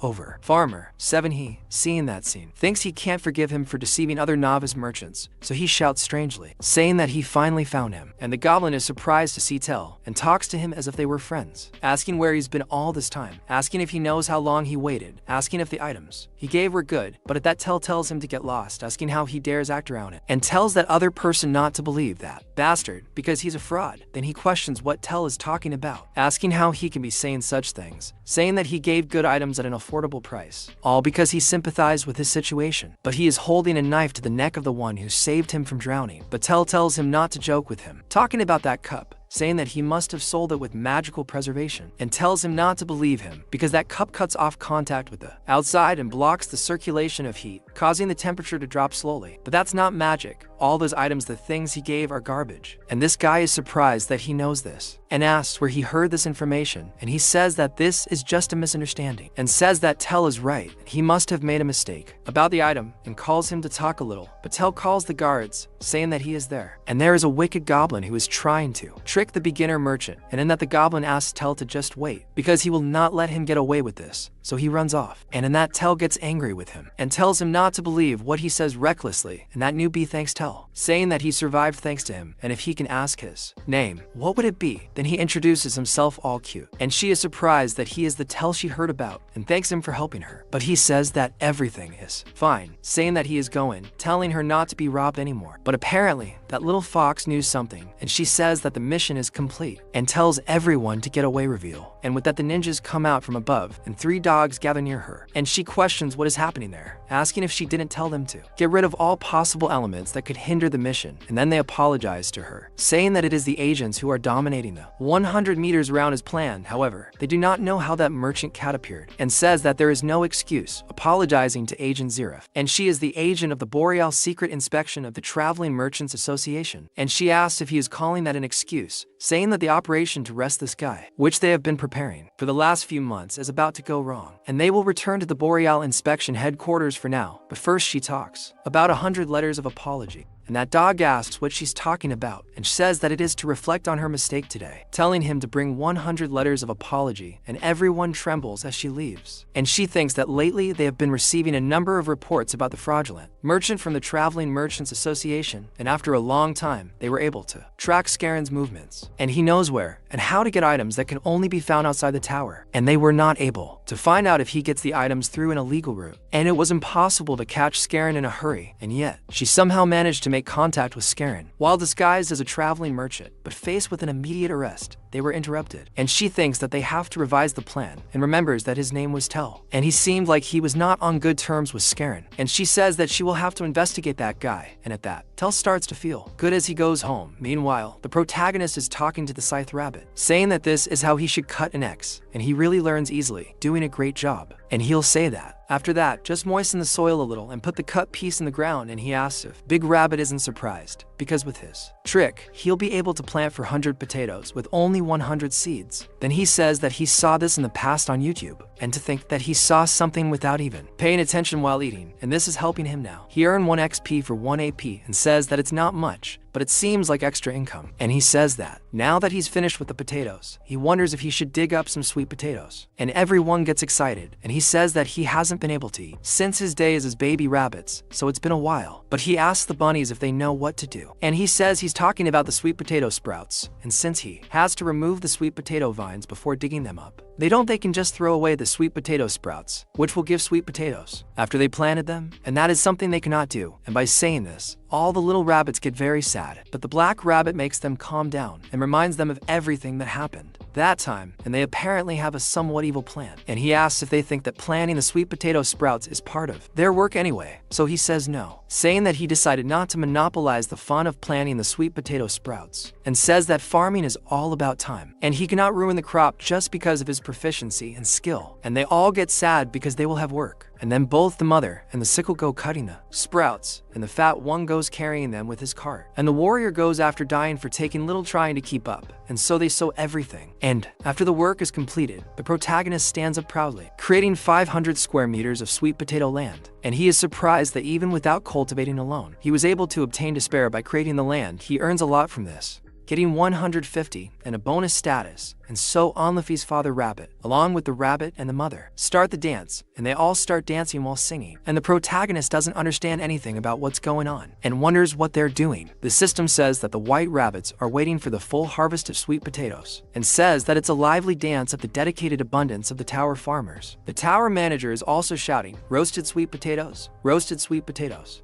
over. Farmer 7 seeing that scene, thinks he can't forgive him for deceiving other novice merchants, so he shouts strangely, saying that he finally found him. And the goblin is surprised to see Tell, and talks to him as if they were friends, asking where he's been all this time, asking if he knows how long he waited, asking if the items he gave were good. But at that, Tell tells him to get lost, asking how he dares act around it, and tells that other person not to believe that bastard because he's a fraud. Then he questions what Tell is talking about, asking how he can be saying such things, saying that he gave good items at an affordable price, all because he sympathized with his situation. But he is holding a knife to the neck of the one who saved him from drowning. But Tell tells him not to joke with him, talking about that cup, saying that he must have sold it with magical preservation, and tells him not to believe him because that cup cuts off contact with the outside and blocks the circulation of heat causing the temperature to drop slowly. But that's not magic. All those items, the things he gave, are garbage. And this guy is surprised that he knows this and asks where he heard this information, and he says that this is just a misunderstanding and says that Tell is right. He must have made a mistake about the item and calls him to talk a little. But Tell calls the guards, saying that he is there. And there is a wicked goblin who is trying to trick the beginner merchant, and in that the goblin asks Tell to just wait because he will not let him get away with this. So he runs off, and in that Tell gets angry with him and tells him not to believe what he says recklessly, and that newbie thanks Tell, saying that he survived thanks to him, and if he can ask his name, what would it be? Then he introduces himself all cute, and she is surprised that he is the Tell she heard about and thanks him for helping her. But he says that everything is fine, saying that he is going, telling her not to be robbed anymore. But apparently, that little fox knew something, and she says that the mission is complete and tells everyone to get away reveal. And with that, the ninjas come out from above, and 3 dogs gather near her, and she questions what is happening there, asking if she didn't tell them to get rid of all possible elements that could hinder the mission. And then they apologize to her, saying that it is the agents who are dominating the 100 meters around as planned. However, they do not know how that merchant cat appeared, and says that there is no excuse, apologizing to Agent Zerif. And she is the agent of the Boreal Secret Inspection of the Traveling Merchants Association, and she asks if he is calling that an excuse, saying that the operation to arrest this guy, which they have been preparing for the last few months, is about to go wrong, and they will return to the Boreal Inspection headquarters for now. But first she talks about 100 letters of apology. And that dog asks what she's talking about and says that it is to reflect on her mistake today, telling him to bring 100 letters of apology, and everyone trembles as she leaves. And she thinks that lately they have been receiving a number of reports about the fraudulent merchant from the Traveling Merchants Association, and after a long time, they were able to track Scarin's movements, and he knows where and how to get items that can only be found outside the tower, and they were not able to find out if he gets the items through an illegal route. And it was impossible to catch Scarin in a hurry, and yet she somehow managed to make contact with Scarin while disguised as a traveling merchant. But faced with an immediate arrest, they were interrupted, and she thinks that they have to revise the plan and remembers that his name was Tell, and he seemed like he was not on good terms with Scarin, and she says that she will have to investigate that guy. And at that, Tell starts to feel good as he goes home. Meanwhile, the protagonist is talking to the Scythe Rabbit, saying that this is how he should cut an X, and he really learns easily, doing a great job. And he'll say that after that, just moisten the soil a little and put the cut piece in the ground, and he asks if Big Rabbit isn't surprised, because with his trick, he'll be able to plant for 100 potatoes with only 100 seeds. Then he says that he saw this in the past on YouTube, and to think that he saw something without even paying attention while eating, and this is helping him now. He earned 1 XP for 1 AP and says that it's not much, but it seems like extra income. And he says that now that he's finished with the potatoes, he wonders if he should dig up some sweet potatoes. And everyone gets excited, and he says that he hasn't been able to eat since his days as baby rabbits, so it's been a while. But he asks the bunnies if they know what to do, and he says he's talking about the sweet potato sprouts, and since he has to remove the sweet potato vines before digging them up, they can just throw away the sweet potato sprouts, which will give sweet potatoes after they planted them, and that is something they cannot do. And by saying this, all the little rabbits get very sad, but the black rabbit makes them calm down and reminds them of everything that happened that time, and they apparently have a somewhat evil plan. And he asks if they think that planting the sweet potato sprouts is part of their work anyway, so he says no, saying that he decided not to monopolize the fun of planting the sweet potato sprouts, and says that farming is all about time, and he cannot ruin the crop just because of his proficiency and skill. And they all get sad because they will have work. And then both the mother and the sickle go cutting the sprouts, and the fat one goes carrying them with his cart. And the warrior goes after dying for taking little trying to keep up, and so they sow everything. And after the work is completed, the protagonist stands up proudly, creating 500 square meters of sweet potato land. And he is surprised that even without cultivating alone, he was able to obtain despair by creating the land. He earns a lot from this, getting 150 and a bonus status. And so Onluffy's father rabbit, along with the rabbit and the mother, start the dance, and they all start dancing while singing. And the protagonist doesn't understand anything about what's going on and wonders what they're doing. The system says that the white rabbits are waiting for the full harvest of sweet potatoes, and says that it's a lively dance of the dedicated abundance of the tower farmers. The tower manager is also shouting, roasted sweet potatoes,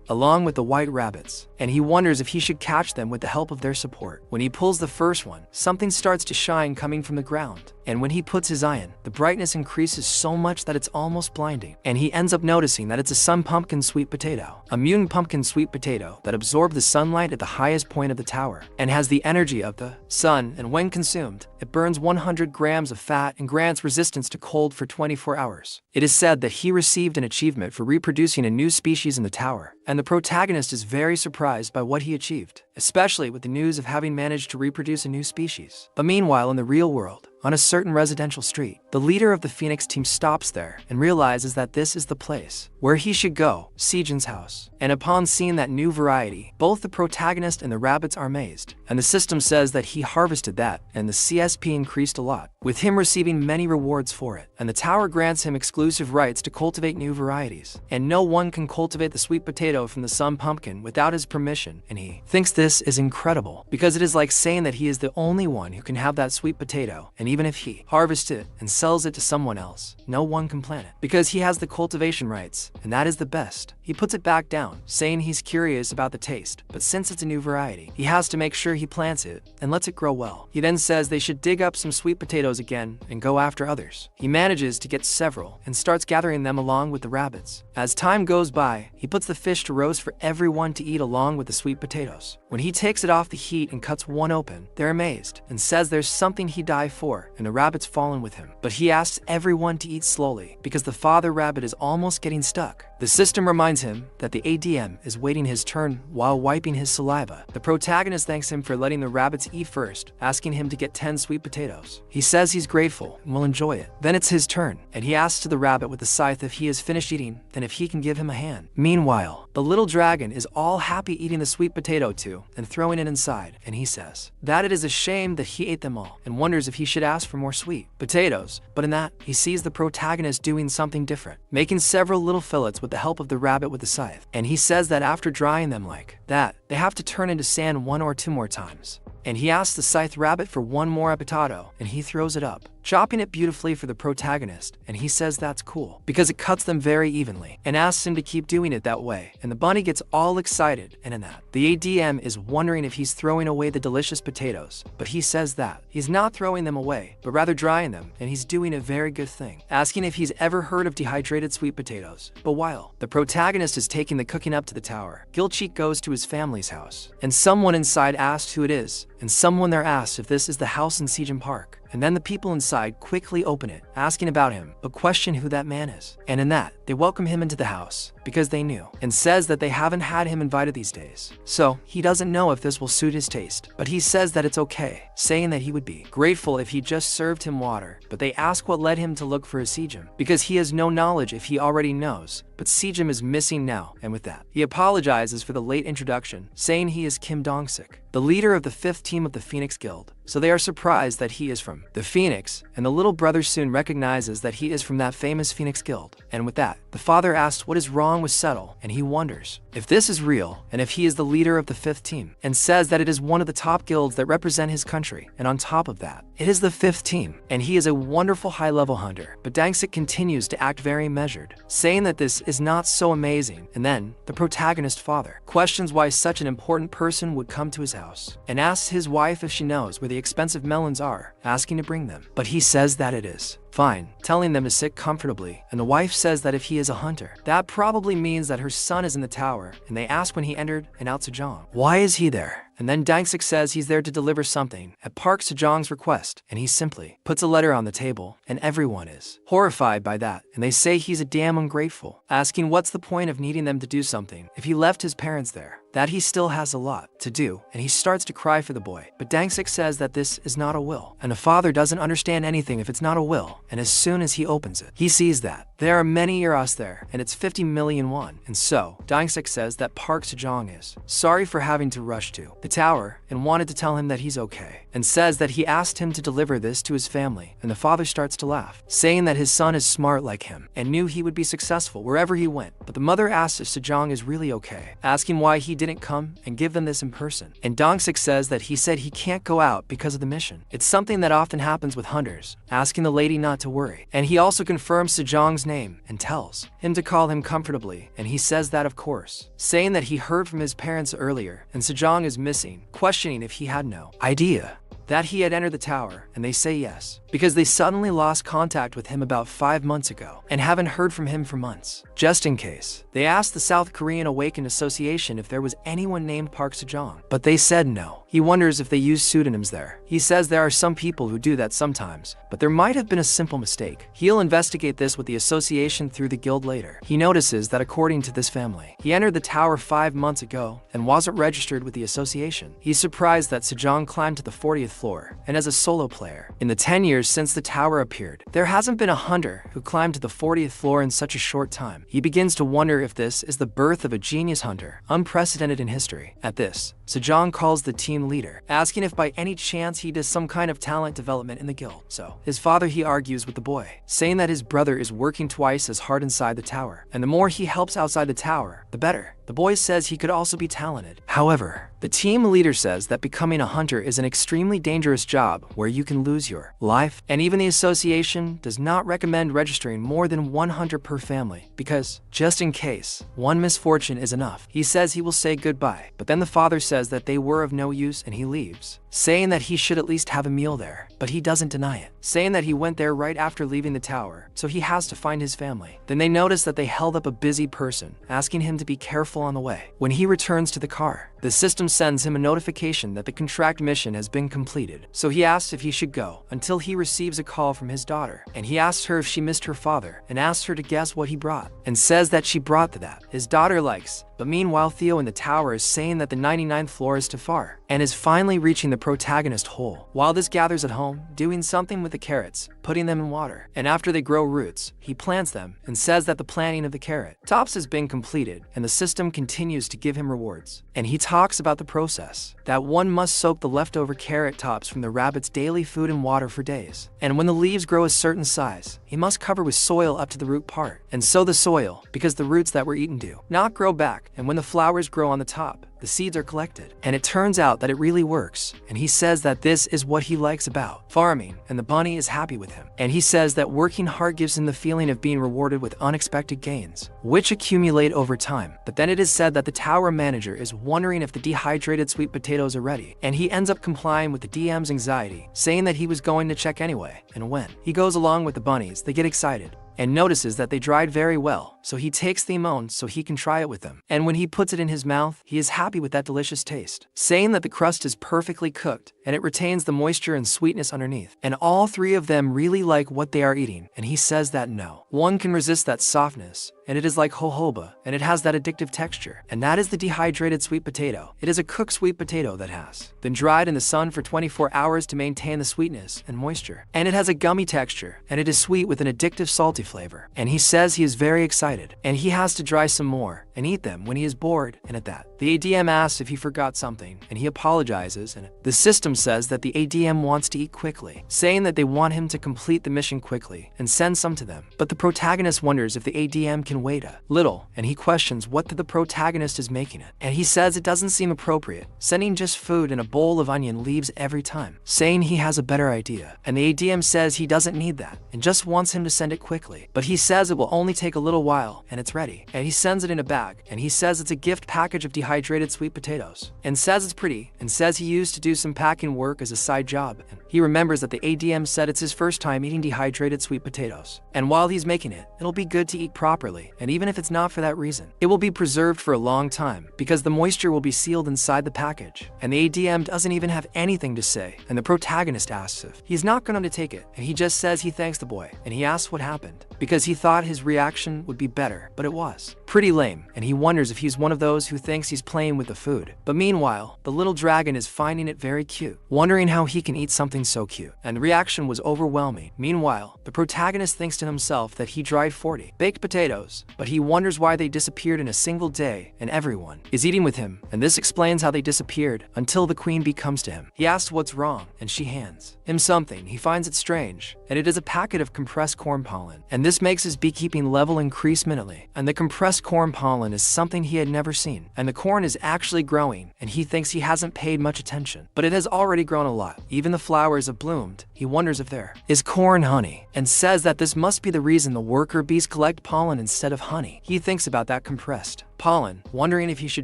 along with the white rabbits, and he wonders if he should catch them with the help of their support. When he pulls the first one, something starts to shine coming from the ground. And when he puts his eye in, the brightness increases so much that it's almost blinding. And he ends up noticing that it's a sun pumpkin sweet potato, a mutant pumpkin sweet potato that absorbs the sunlight at the highest point of the tower and has the energy of the sun, and when consumed, it burns 100 grams of fat and grants resistance to cold for 24 hours. It is said that he received an achievement for reproducing a new species in the tower, and the protagonist is very surprised by what he achieved, especially with the news of having managed to reproduce a new species. But meanwhile, in the real world, on a certain residential street, the leader of the Phoenix team stops there and realizes that this is the place where he should go, Sejin's house. And upon seeing that new variety, both the protagonist and the rabbits are amazed. And the system says that he harvested that, and the CSP increased a lot, with him receiving many rewards for it. And the tower grants him exclusive rights to cultivate new varieties. And no one can cultivate the sweet potato from the sun pumpkin without his permission, and he thinks this is incredible, because it is like saying that he is the only one who can have that sweet potato, and even if he harvests it and sells it to someone else, no one can plant it, because he has the cultivation rights, and that is the best. He puts it back down, saying he's curious about the taste, but since it's a new variety, he has to make sure he plants it and lets it grow well. He then says they should dig up some sweet potatoes again and go after others. He manages to get several and starts gathering them along with the rabbits. As time goes by, he puts the fish to roast for everyone to eat along with the sweet potatoes. When he takes it off the heat and cuts one open, they're amazed and says there's something he died for, and the rabbits fall in with him. But he asks everyone to eat slowly because the father rabbit is almost getting stuck. The system reminds him that the ADM is waiting his turn while wiping his saliva. The protagonist thanks him for letting the rabbits eat first, asking him to get 10 sweet potatoes. He says he's grateful and will enjoy it. Then it's his turn, and he asks to the rabbit with the scythe if he has finished eating, then if he can give him a hand. Meanwhile, the little dragon is all happy eating the sweet potato too and throwing it inside, and he says that it is a shame that he ate them all and wonders if he should ask for more sweet potatoes. But in that, he sees the protagonist doing something different, making several little fillets with the help of the rabbit with the scythe. And he says that after drying them like that, they have to turn into sand 1 or 2 more times. And he asks the scythe rabbit for 1 more potato, and he throws it up, chopping it beautifully for the protagonist, and he says that's cool because it cuts them very evenly, and asks him to keep doing it that way. And the bunny gets all excited, and in that, the ADM is wondering if he's throwing away the delicious potatoes, but he says that he's not throwing them away, but rather drying them, and he's doing a very good thing, asking if he's ever heard of dehydrated sweet potatoes. But while the protagonist is taking the cooking up to the tower, Gilcheek goes to his family's house, and someone inside asks who it is, and someone there asks if this is the house in Sejin Park. And then the people inside quickly open it, asking about him, but question who that man is. And in that, they welcome him into the house, because they knew, and says that they haven't had him invited these days. So, he doesn't know if this will suit his taste, but he says that it's okay, saying that he would be grateful if he just served him water. But they ask what led him to look for a Sejim, because he has no knowledge if he already knows. But Sejim is missing now, and with that, he apologizes for the late introduction, saying he is Kim Dong-sik, the leader of the 5th team of the Phoenix Guild. So they are surprised that he is from the Phoenix, and the little brother soon recognizes that he is from that famous Phoenix Guild. And with that, the father asks what is wrong with Settle, and he wonders if this is real, and if he is the leader of the 5th team, and says that it is one of the top guilds that represent his country, and on top of that, it is the 5th team, and he is a wonderful high-level hunter. But Dang-sik continues to act very measured, saying that this is not so amazing. And then, the protagonist father questions why such an important person would come to his house, and asks his wife if she knows where the expensive melons are, asking to bring them. But he says that it is fine, telling them to sit comfortably, and the wife says that if he is a hunter, that probably means that her son is in the tower, and they ask when he entered, and out Sejong, why is he there? And then Dang-sik says he's there to deliver something at Park Sejong's request, and he simply puts a letter on the table, and everyone is horrified by that, and they say he's a damn ungrateful, asking what's the point of needing them to do something if he left his parents there, that he still has a lot to do, and he starts to cry for the boy. But Dang-sik says that this is not a will, and the father doesn't understand anything if it's not a will, and as soon as he opens it, he sees that there are many euros there, and it's 50 million won, and so Dang-sik says that Park Sejong is sorry for having to rush to the tower and wanted to tell him that he's okay, and says that he asked him to deliver this to his family, and the father starts to laugh, saying that his son is smart like him and knew he would be successful wherever he went. But the mother asks if Sejong is really okay, asking why he didn't come and give them this in person. And Dongsik says that he said he can't go out because of the mission. It's something that often happens with hunters, asking the lady not to worry. And he also confirms Sejong's name and tells him to call him comfortably, and he says that of course, saying that he heard from his parents earlier and Sejong is missing, questioning if he had no idea that he had entered the tower, and they say yes, because they suddenly lost contact with him about 5 months ago and haven't heard from him for months. Just in case, they asked the South Korean Awakened Association if there was anyone named Park Sejong, but they said no. He wonders if they use pseudonyms there. He says there are some people who do that sometimes, but there might have been a simple mistake. He'll investigate this with the association through the guild later. He notices that according to this family, he entered the tower 5 months ago and wasn't registered with the association. He's surprised that Sejong climbed to the 40th floor, and as a solo player, in the 10 years since the tower appeared, there hasn't been a hunter who climbed to the 40th floor in such a short time. He begins to wonder if this is the birth of a genius hunter, unprecedented in history. At this, Sejong calls the team leader, asking if by any chance he does some kind of talent development in the guild. So, his father he argues with the boy, saying that his brother is working twice as hard inside the tower, and the more he helps outside the tower, the better. The boy says he could also be talented. However, the team leader says that becoming a hunter is an extremely dangerous job where you can lose your life, and even the association does not recommend registering more than 1 hunter per family because, just in case, one misfortune is enough. He says he will say goodbye, but then the father says that they were of no use and he leaves, saying that he should at least have a meal there, but he doesn't deny it, saying that he went there right after leaving the tower, so he has to find his family. Then they notice that they held up a busy person, asking him to be careful on the way. When he returns to the car, the system sends him a notification that the contract mission has been completed, so he asks if he should go, until he receives a call from his daughter, and he asks her if she missed her father, and asks her to guess what he brought, and says that she brought that his daughter likes. But meanwhile, Theo in the tower is saying that the 99th floor is too far, and is finally reaching the protagonist hole. While this gathers at home, doing something with the carrots, putting them in water, and after they grow roots, he plants them, and says that the planting of the carrot tops has been completed, and the system continues to give him rewards. And he talks about the process, that one must soak the leftover carrot tops from the rabbit's daily food in water for days, and when the leaves grow a certain size, he must cover with soil up to the root part, and sow the soil, because the roots that were eaten do not grow back. And when the flowers grow on the top, the seeds are collected. And it turns out that it really works. And he says that this is what he likes about farming, and the bunny is happy with him. And he says that working hard gives him the feeling of being rewarded with unexpected gains, which accumulate over time. But then it is said that the tower manager is wondering if the dehydrated sweet potatoes are ready, and he ends up complying with the DM's anxiety, saying that he was going to check anyway. And when he goes along with the bunnies, they get excited and notices that they dried very well, so he takes them on so he can try it with them. And when he puts it in his mouth, he is happy with that delicious taste, saying that the crust is perfectly cooked and it retains the moisture and sweetness underneath. And all three of them really like what they are eating, and he says that no one can resist that softness, and it is like jojoba, and it has that addictive texture, and that is the dehydrated sweet potato. It is a cooked sweet potato that has been dried in the sun for 24 hours to maintain the sweetness and moisture, and it has a gummy texture, and it is sweet with an addictive salty flavor. And he says he is very excited, and he has to dry some more and eat them when he is bored. And at that, the ADM asks if he forgot something, and he apologizes, and the system says that the ADM wants to eat quickly, saying that they want him to complete the mission quickly and send some to them. But the protagonist wonders if the ADM can wait a little, and he questions what the protagonist is making it, and he says it doesn't seem appropriate, sending just food and a bowl of onion leaves every time, saying he has a better idea. And the ADM says he doesn't need that and just wants him to send it quickly, but he says it will only take a little while and it's ready, and he sends it in a bag, and he says it's a gift package of dehydrated sweet potatoes, and says it's pretty, and says he used to do some packing work as a side job, and he remembers that the ADM said it's his first time eating dehydrated sweet potatoes, and while he's making it, it'll be good to eat properly, and even if it's not for that reason, it will be preserved for a long time because the moisture will be sealed inside the package. And the ADM doesn't even have anything to say, and the protagonist asks if he's not going to take it, and he just says he thanks the boy, and he asks what happened because he thought his reaction would be better, but it was pretty lame, and he wonders if he's one of those who thinks he's playing with the food. But meanwhile, the little dragon is finding it very cute, wondering how he can eat something so cute, and the reaction was overwhelming. Meanwhile, the protagonist thinks to himself that he dried 40 baked potatoes, but he wonders why they disappeared in a single day, and everyone is eating with him, and this explains how they disappeared until the queen bee comes to him. He asks what's wrong, and she hands him something. He finds it strange, and it is a packet of compressed corn pollen, and and this makes his beekeeping level increase minutely. And the compressed corn pollen is something he had never seen, and the corn is actually growing, and he thinks he hasn't paid much attention, but it has already grown a lot. Even the flowers have bloomed. He wonders if there is corn honey, and says that this must be the reason the worker bees collect pollen instead of honey. He thinks about that compressed pollen, wondering if he should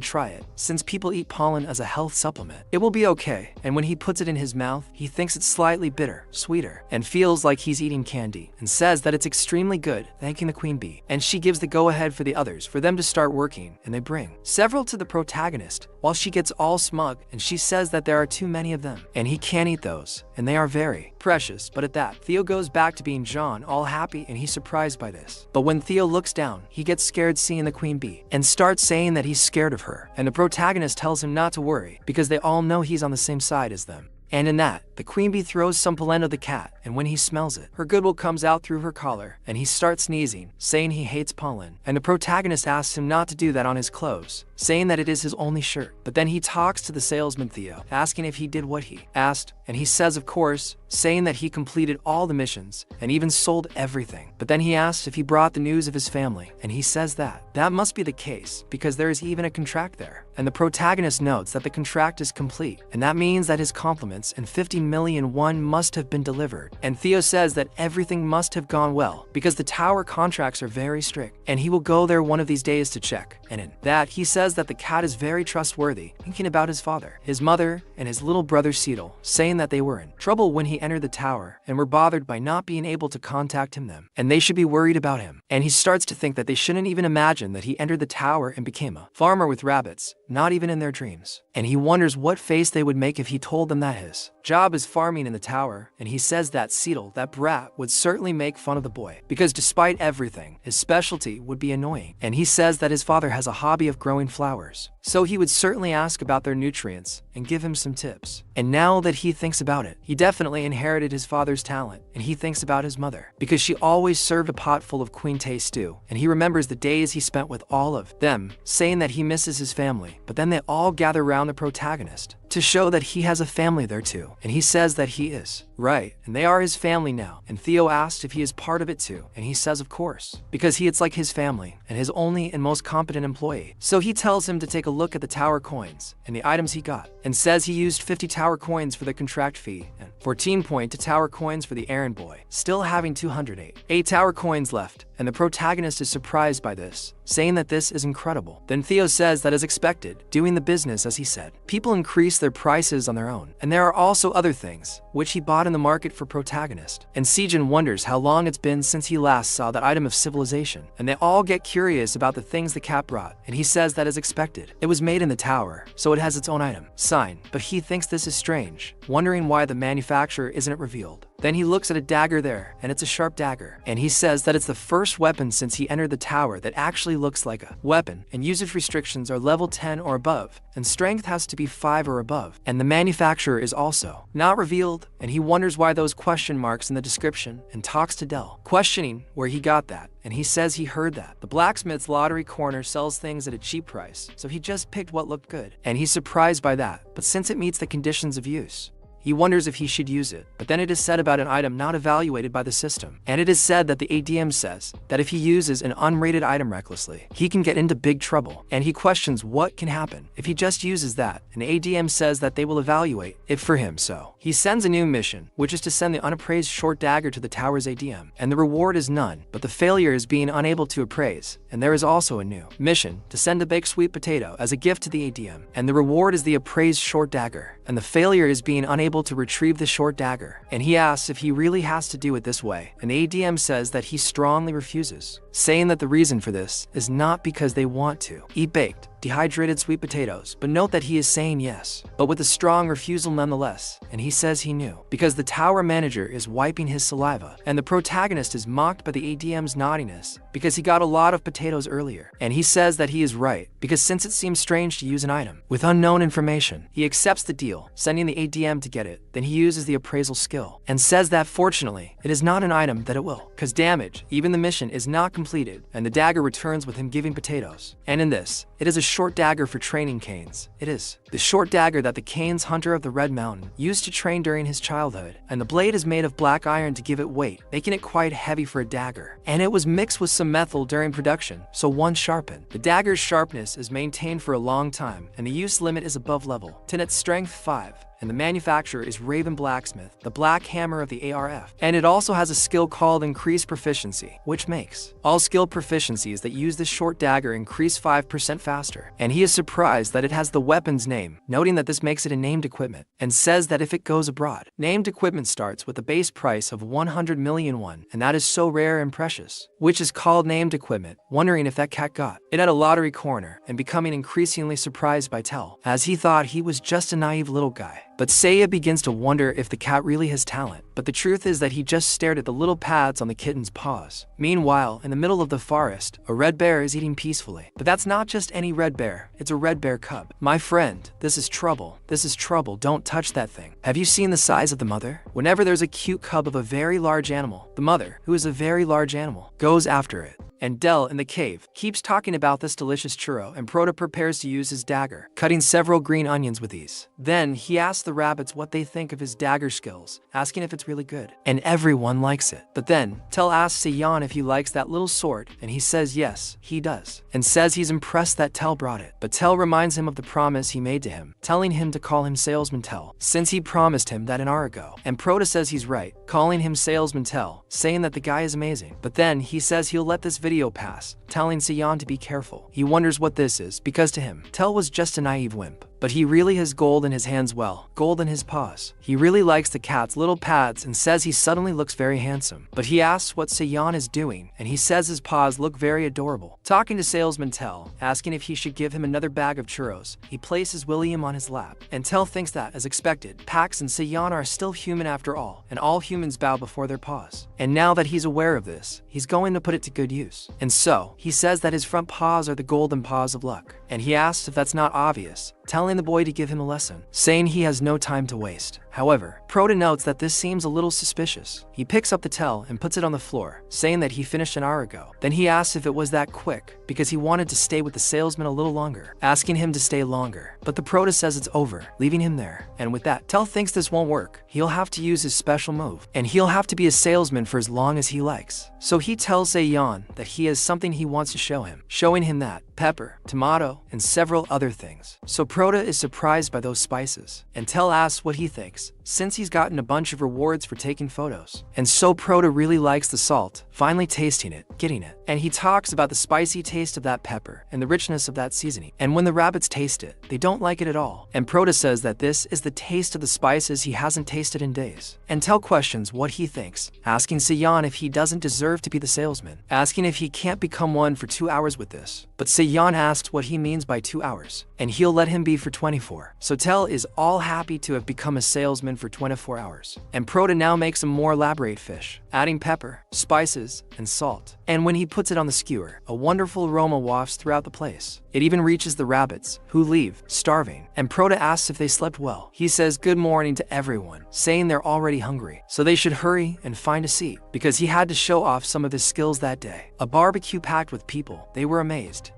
try it, since people eat pollen as a health supplement. It will be okay, and when he puts it in his mouth, he thinks it's slightly bitter, sweeter, and feels like he's eating candy, and says that it's extremely good, thanking the queen bee. And she gives the go-ahead for the others for them to start working, and they bring several to the protagonist, while she gets all smug, and she says that there are too many of them, and he can't eat those, and they are very precious. But at that, Theo goes back to being John, all happy, and he's surprised by this. But when Theo looks down, he gets scared seeing the queen bee, and starts saying that he's scared of her, and the protagonist tells him not to worry, because they all know he's on the same side as them. And in that, the queen bee throws some pollen at the cat, and when he smells it, her goodwill comes out through her collar, and he starts sneezing, saying he hates pollen. And the protagonist asks him not to do that on his clothes, saying that it is his only shirt. But then he talks to the salesman Theo, asking if he did what he asked, and he says of course, saying that he completed all the missions, and even sold everything. But then he asks if he brought the news of his family, and he says that that must be the case, because there is even a contract there. And the protagonist notes that the contract is complete, and that means that his compliments and 50 million won must have been delivered. And Theo says that everything must have gone well, because the tower contracts are very strict, and he will go there one of these days to check. And in that, he says that the cat is very trustworthy, thinking about his father, his mother, and his little brother Seidel, saying that they were in trouble when he entered the tower, and were bothered by not being able to contact him, and they should be worried about him. And he starts to think that they shouldn't even imagine that he entered the tower and became a farmer with rabbits, not even in their dreams. And he wonders what face they would make if he told them that his job is farming in the tower, and he says that Seidel, that brat, would certainly make fun of the boy, because despite everything, his specialty would be annoying. And he says that his father has a hobby of growing flowers, so he would certainly ask about their nutrients and give him some tips. And now that he thinks about it, he definitely inherited his father's talent, and he thinks about his mother, because she always served a pot full of queen tay stew, and he remembers the days he spent with all of them, saying that he misses his family. But then they all gather around the protagonist to show that he has a family there too, and he says that he is right, and they are his family now. And Theo asks if he is part of it too, and he says of course, because it's like his family and his only and most competent employee. So he tells him to take a look at the tower coins and the items he got, and says he used 50 tower coins for the contract fee and 14 point to tower coins for the errand boy, still having 208 tower coins left. And the protagonist is surprised by this, saying that this is incredible. Then Theo says that as expected, doing the business as he said, people increase their prices on their own, and there are also other things which he bought in the market for protagonist. And Sejin wonders how long it's been since he last saw that item of civilization, and they all get curious about the things the cat brought, and he says that as expected, it was made in the tower, so it has its own item sign. But he thinks this is strange, wondering why the manufacturer isn't revealed. Then he looks at a dagger there, and it's a sharp dagger, and he says that it's the first weapon since he entered the tower that actually looks like a weapon, and usage restrictions are level 10 or above, and strength has to be 5 or above, and the manufacturer is also not revealed, and he wonders why those question marks in the description, and talks to Dell, questioning where he got that. And he says he heard that the blacksmith's lottery corner sells things at a cheap price, so he just picked what looked good, and he's surprised by that. But since it meets the conditions of use, he wonders if he should use it. But then it is said about an item not evaluated by the system, and it is said that the ADM says that if he uses an unrated item recklessly, he can get into big trouble, and he questions what can happen if he just uses that, and ADM says that they will evaluate it for him. So he sends a new mission, which is to send the unappraised short dagger to the tower's ADM, and the reward is none, but the failure is being unable to appraise. And there is also a new mission to send a baked sweet potato as a gift to the ADM, and the reward is the appraised short dagger, and the failure is being unable to retrieve the short dagger. And he asks if he really has to do it this way, and ADM says that he strongly refuses, saying that the reason for this is not because they want to eat baked, dehydrated sweet potatoes, but note that he is saying yes, but with a strong refusal nonetheless, and he says he knew, because the tower manager is wiping his saliva, and the protagonist is mocked by the ADM's naughtiness, because he got a lot of potatoes earlier, and he says that he is right, because since it seems strange to use an item with unknown information, he accepts the deal, sending the ADM to get it. Then he uses the appraisal skill, and says that fortunately, it is not an item that it will cause damage. Even the mission is not completed, and the dagger returns with him giving potatoes. And in this, it is a short dagger for training canes. It is the short dagger that the canes hunter of the Red Mountain used to train during his childhood, and the blade is made of black iron to give it weight, making it quite heavy for a dagger. And it was mixed with some methyl during production, so once sharpened, the dagger's sharpness is maintained for a long time, and the use limit is above level 10 at strength 5. And the manufacturer is Raven Blacksmith, the black hammer of the ARF. And it also has a skill called Increased Proficiency, which makes all skill proficiencies that use this short dagger increase 5% faster. And he is surprised that it has the weapon's name, noting that this makes it a named equipment, and says that if it goes abroad, named equipment starts with a base price of 100 million won, and that is so rare and precious, which is called named equipment, wondering if that cat got it at a lottery corner, and becoming increasingly surprised by Tell, as he thought he was just a naive little guy. But Seiya begins to wonder if the cat really has talent, but the truth is that he just stared at the little pads on the kitten's paws. Meanwhile, in the middle of the forest, a red bear is eating peacefully. But that's not just any red bear, it's a red bear cub. My friend, this is trouble. This is trouble, don't touch that thing. Have you seen the size of the mother? Whenever there's a cute cub of a very large animal, the mother, who is a very large animal, goes after it. And Dell, in the cave, keeps talking about this delicious churro, and Proto prepares to use his dagger, cutting several green onions with ease. Then, he asks the rabbits what they think of his dagger skills, asking if it's really good. And everyone likes it. But then, Tell asks Seiyan if he likes that little sword, and he says yes, he does, and says he's impressed that Tell brought it. But Tell reminds him of the promise he made to him, telling him to call him Salesman Tell, since he promised him that an hour ago. And Proto says he's right, calling him Salesman Tell, saying that the guy is amazing. But then, he says he'll let this video pass, telling Seiyan to be careful. He wonders what this is, because to him, Tell was just a naive wimp. But he really has gold in his hands, well, gold in his paws. He really likes the cat's little pads and says he suddenly looks very handsome. But he asks what Seiyan is doing, and he says his paws look very adorable. Talking to Salesman Tell, asking if he should give him another bag of churros, he places William on his lap. And Tell thinks that, as expected, Pax and Seiyan are still human after all, and all humans bow before their paws. And now that he's aware of this, he's going to put it to good use. And so, he says that his front paws are the golden paws of luck. And he asks if that's not obvious, telling the boy to give him a lesson, saying he has no time to waste. However, Proto notes that this seems a little suspicious. He picks up the Tell and puts it on the floor, saying that he finished an hour ago. Then he asks if it was that quick, because he wanted to stay with the salesman a little longer, asking him to stay longer. But the Proto says it's over, leaving him there. And with that, Tell thinks this won't work. He'll have to use his special move, and he'll have to be a salesman for as long as he likes. So he tells Seiyan that he has something he wants to show him, showing him that pepper, tomato, and several other things. So Proto is surprised by those spices, and Tell asks what he thinks, since he's gotten a bunch of rewards for taking photos. And so Proto really likes the salt, finally tasting it, getting it. And he talks about the spicy taste of that pepper and the richness of that seasoning. And when the rabbits taste it, they don't like it at all. And Proto says that this is the taste of the spices he hasn't tasted in days. And Tell questions what he thinks, asking Seiyan if he doesn't deserve to be the salesman, asking if he can't become one for 2 hours with this. But Seiyan asks what he means by 2 hours, and he'll let him be for 24. So Tell is all happy to have become a salesman for 24 hours. And Proto now makes a more elaborate fish, adding pepper, spices, and salt. And when he puts it on the skewer, a wonderful aroma wafts throughout the place. It even reaches the rabbits, who leave, starving. And Proto asks if they slept well. He says good morning to everyone, saying they're already hungry, so they should hurry and find a seat, because he had to show off some of his skills that day. A barbecue packed with people, they were amazed.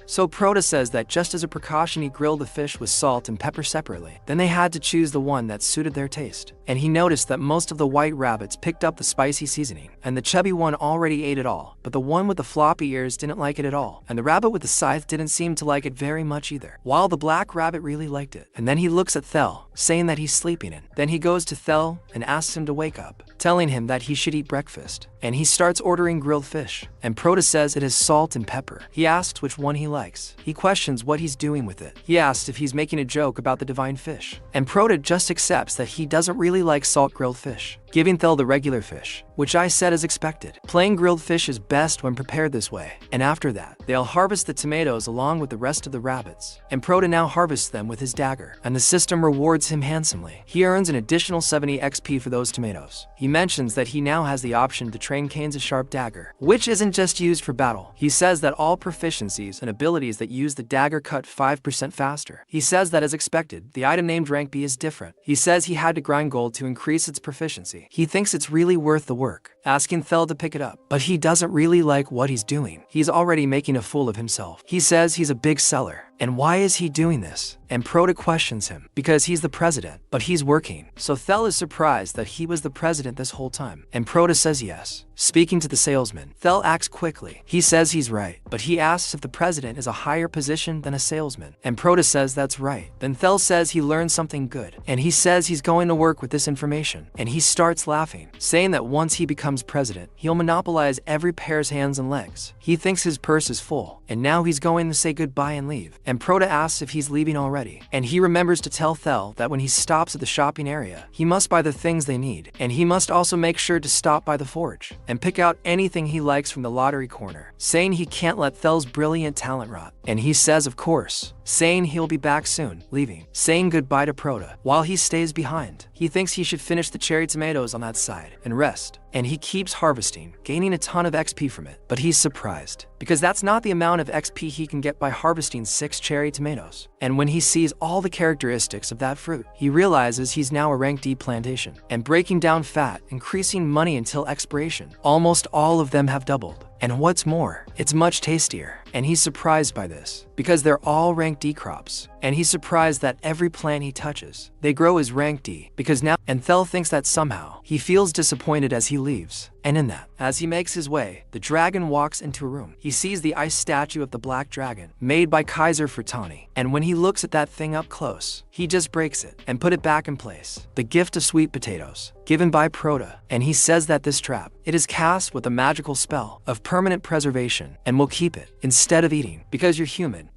So Proto says that just as a precaution he grilled the fish with salt and pepper separately. Then they had to choose the one that suited their taste. And he noticed that most of the white rabbits picked up the spicy seasoning, and the chubby one already ate it all, but the one with the floppy ears didn't like it at all, and the rabbit with the scythe didn't seem to like it very much either, while the black rabbit really liked it. And then he looks at Thel, saying that he's sleeping in. Then he goes to Thel and asks him to wake up, telling him that he should eat breakfast. And he starts ordering grilled fish, and Proto says it has salt and pepper. He asks which one he likes. He questions what he's doing with it. He asks if he's making a joke about the divine fish, and Proto just accepts that he doesn't really like salt grilled fish, giving Thel the regular fish, which I said as expected. Plain grilled fish is best when prepared this way. And after that, they'll harvest the tomatoes along with the rest of the rabbits, and Proto now harvests them with his dagger, and the system rewards him handsomely. He earns an additional 70 XP for those tomatoes. He mentions that he now has the option to train Kane's sharp dagger, which isn't just used for battle. He says that all proficiencies and abilities that use the dagger cut 5% faster. He says that as expected, the item named rank B is different. He says he had to grind gold to increase its proficiency, coffee. He thinks it's really worth the work, asking Thel to pick it up, but he doesn't really like what he's doing. He's already making a fool of himself. He says he's a big seller. And why is he doing this? And Proto questions him, because he's the president, but he's working. So Thel is surprised that he was the president this whole time, and Proto says yes. Speaking to the salesman, Thel acts quickly. He says he's right, but he asks if the president is a higher position than a salesman, and Proto says that's right. Then Thel says he learned something good, and he says he's going to work with this information, and he starts laughing, saying that once he becomes president, he'll monopolize every pair's hands and legs. He thinks his purse is full, and now he's going to say goodbye and leave. And Proto asks if he's leaving already, and he remembers to tell Thel that when he stops at the shopping area, he must buy the things they need, and he must also make sure to stop by the forge and pick out anything he likes from the lottery corner, saying he can't let Thel's brilliant talent rot. And he says of course, saying he'll be back soon, leaving, saying goodbye to Proto, while he stays behind. He thinks he should finish the cherry tomatoes on that side and rest, and he keeps harvesting, gaining a ton of XP from it. But he's surprised, because that's not the amount of XP he can get by harvesting 6 cherry tomatoes. And when he sees all the characteristics of that fruit, he realizes he's now a rank D plantation, and breaking down fat, increasing money until expiration. Almost all of them have doubled. And what's more, it's much tastier. And he's surprised by this, because they're all rank D crops. And he's surprised that every plant he touches, they grow as rank D, because now, and Thel thinks that somehow, he feels disappointed as he leaves. And in that, as he makes his way, the dragon walks into a room. He sees the ice statue of the black dragon, made by Kaiser Furtani. And when he looks at that thing up close, he just breaks it and put it back in place. The gift of sweet potatoes, given by Proto. And he says that this trap, it is cast with a magical spell of permanent preservation, and will keep it, instead of eating, because you're human.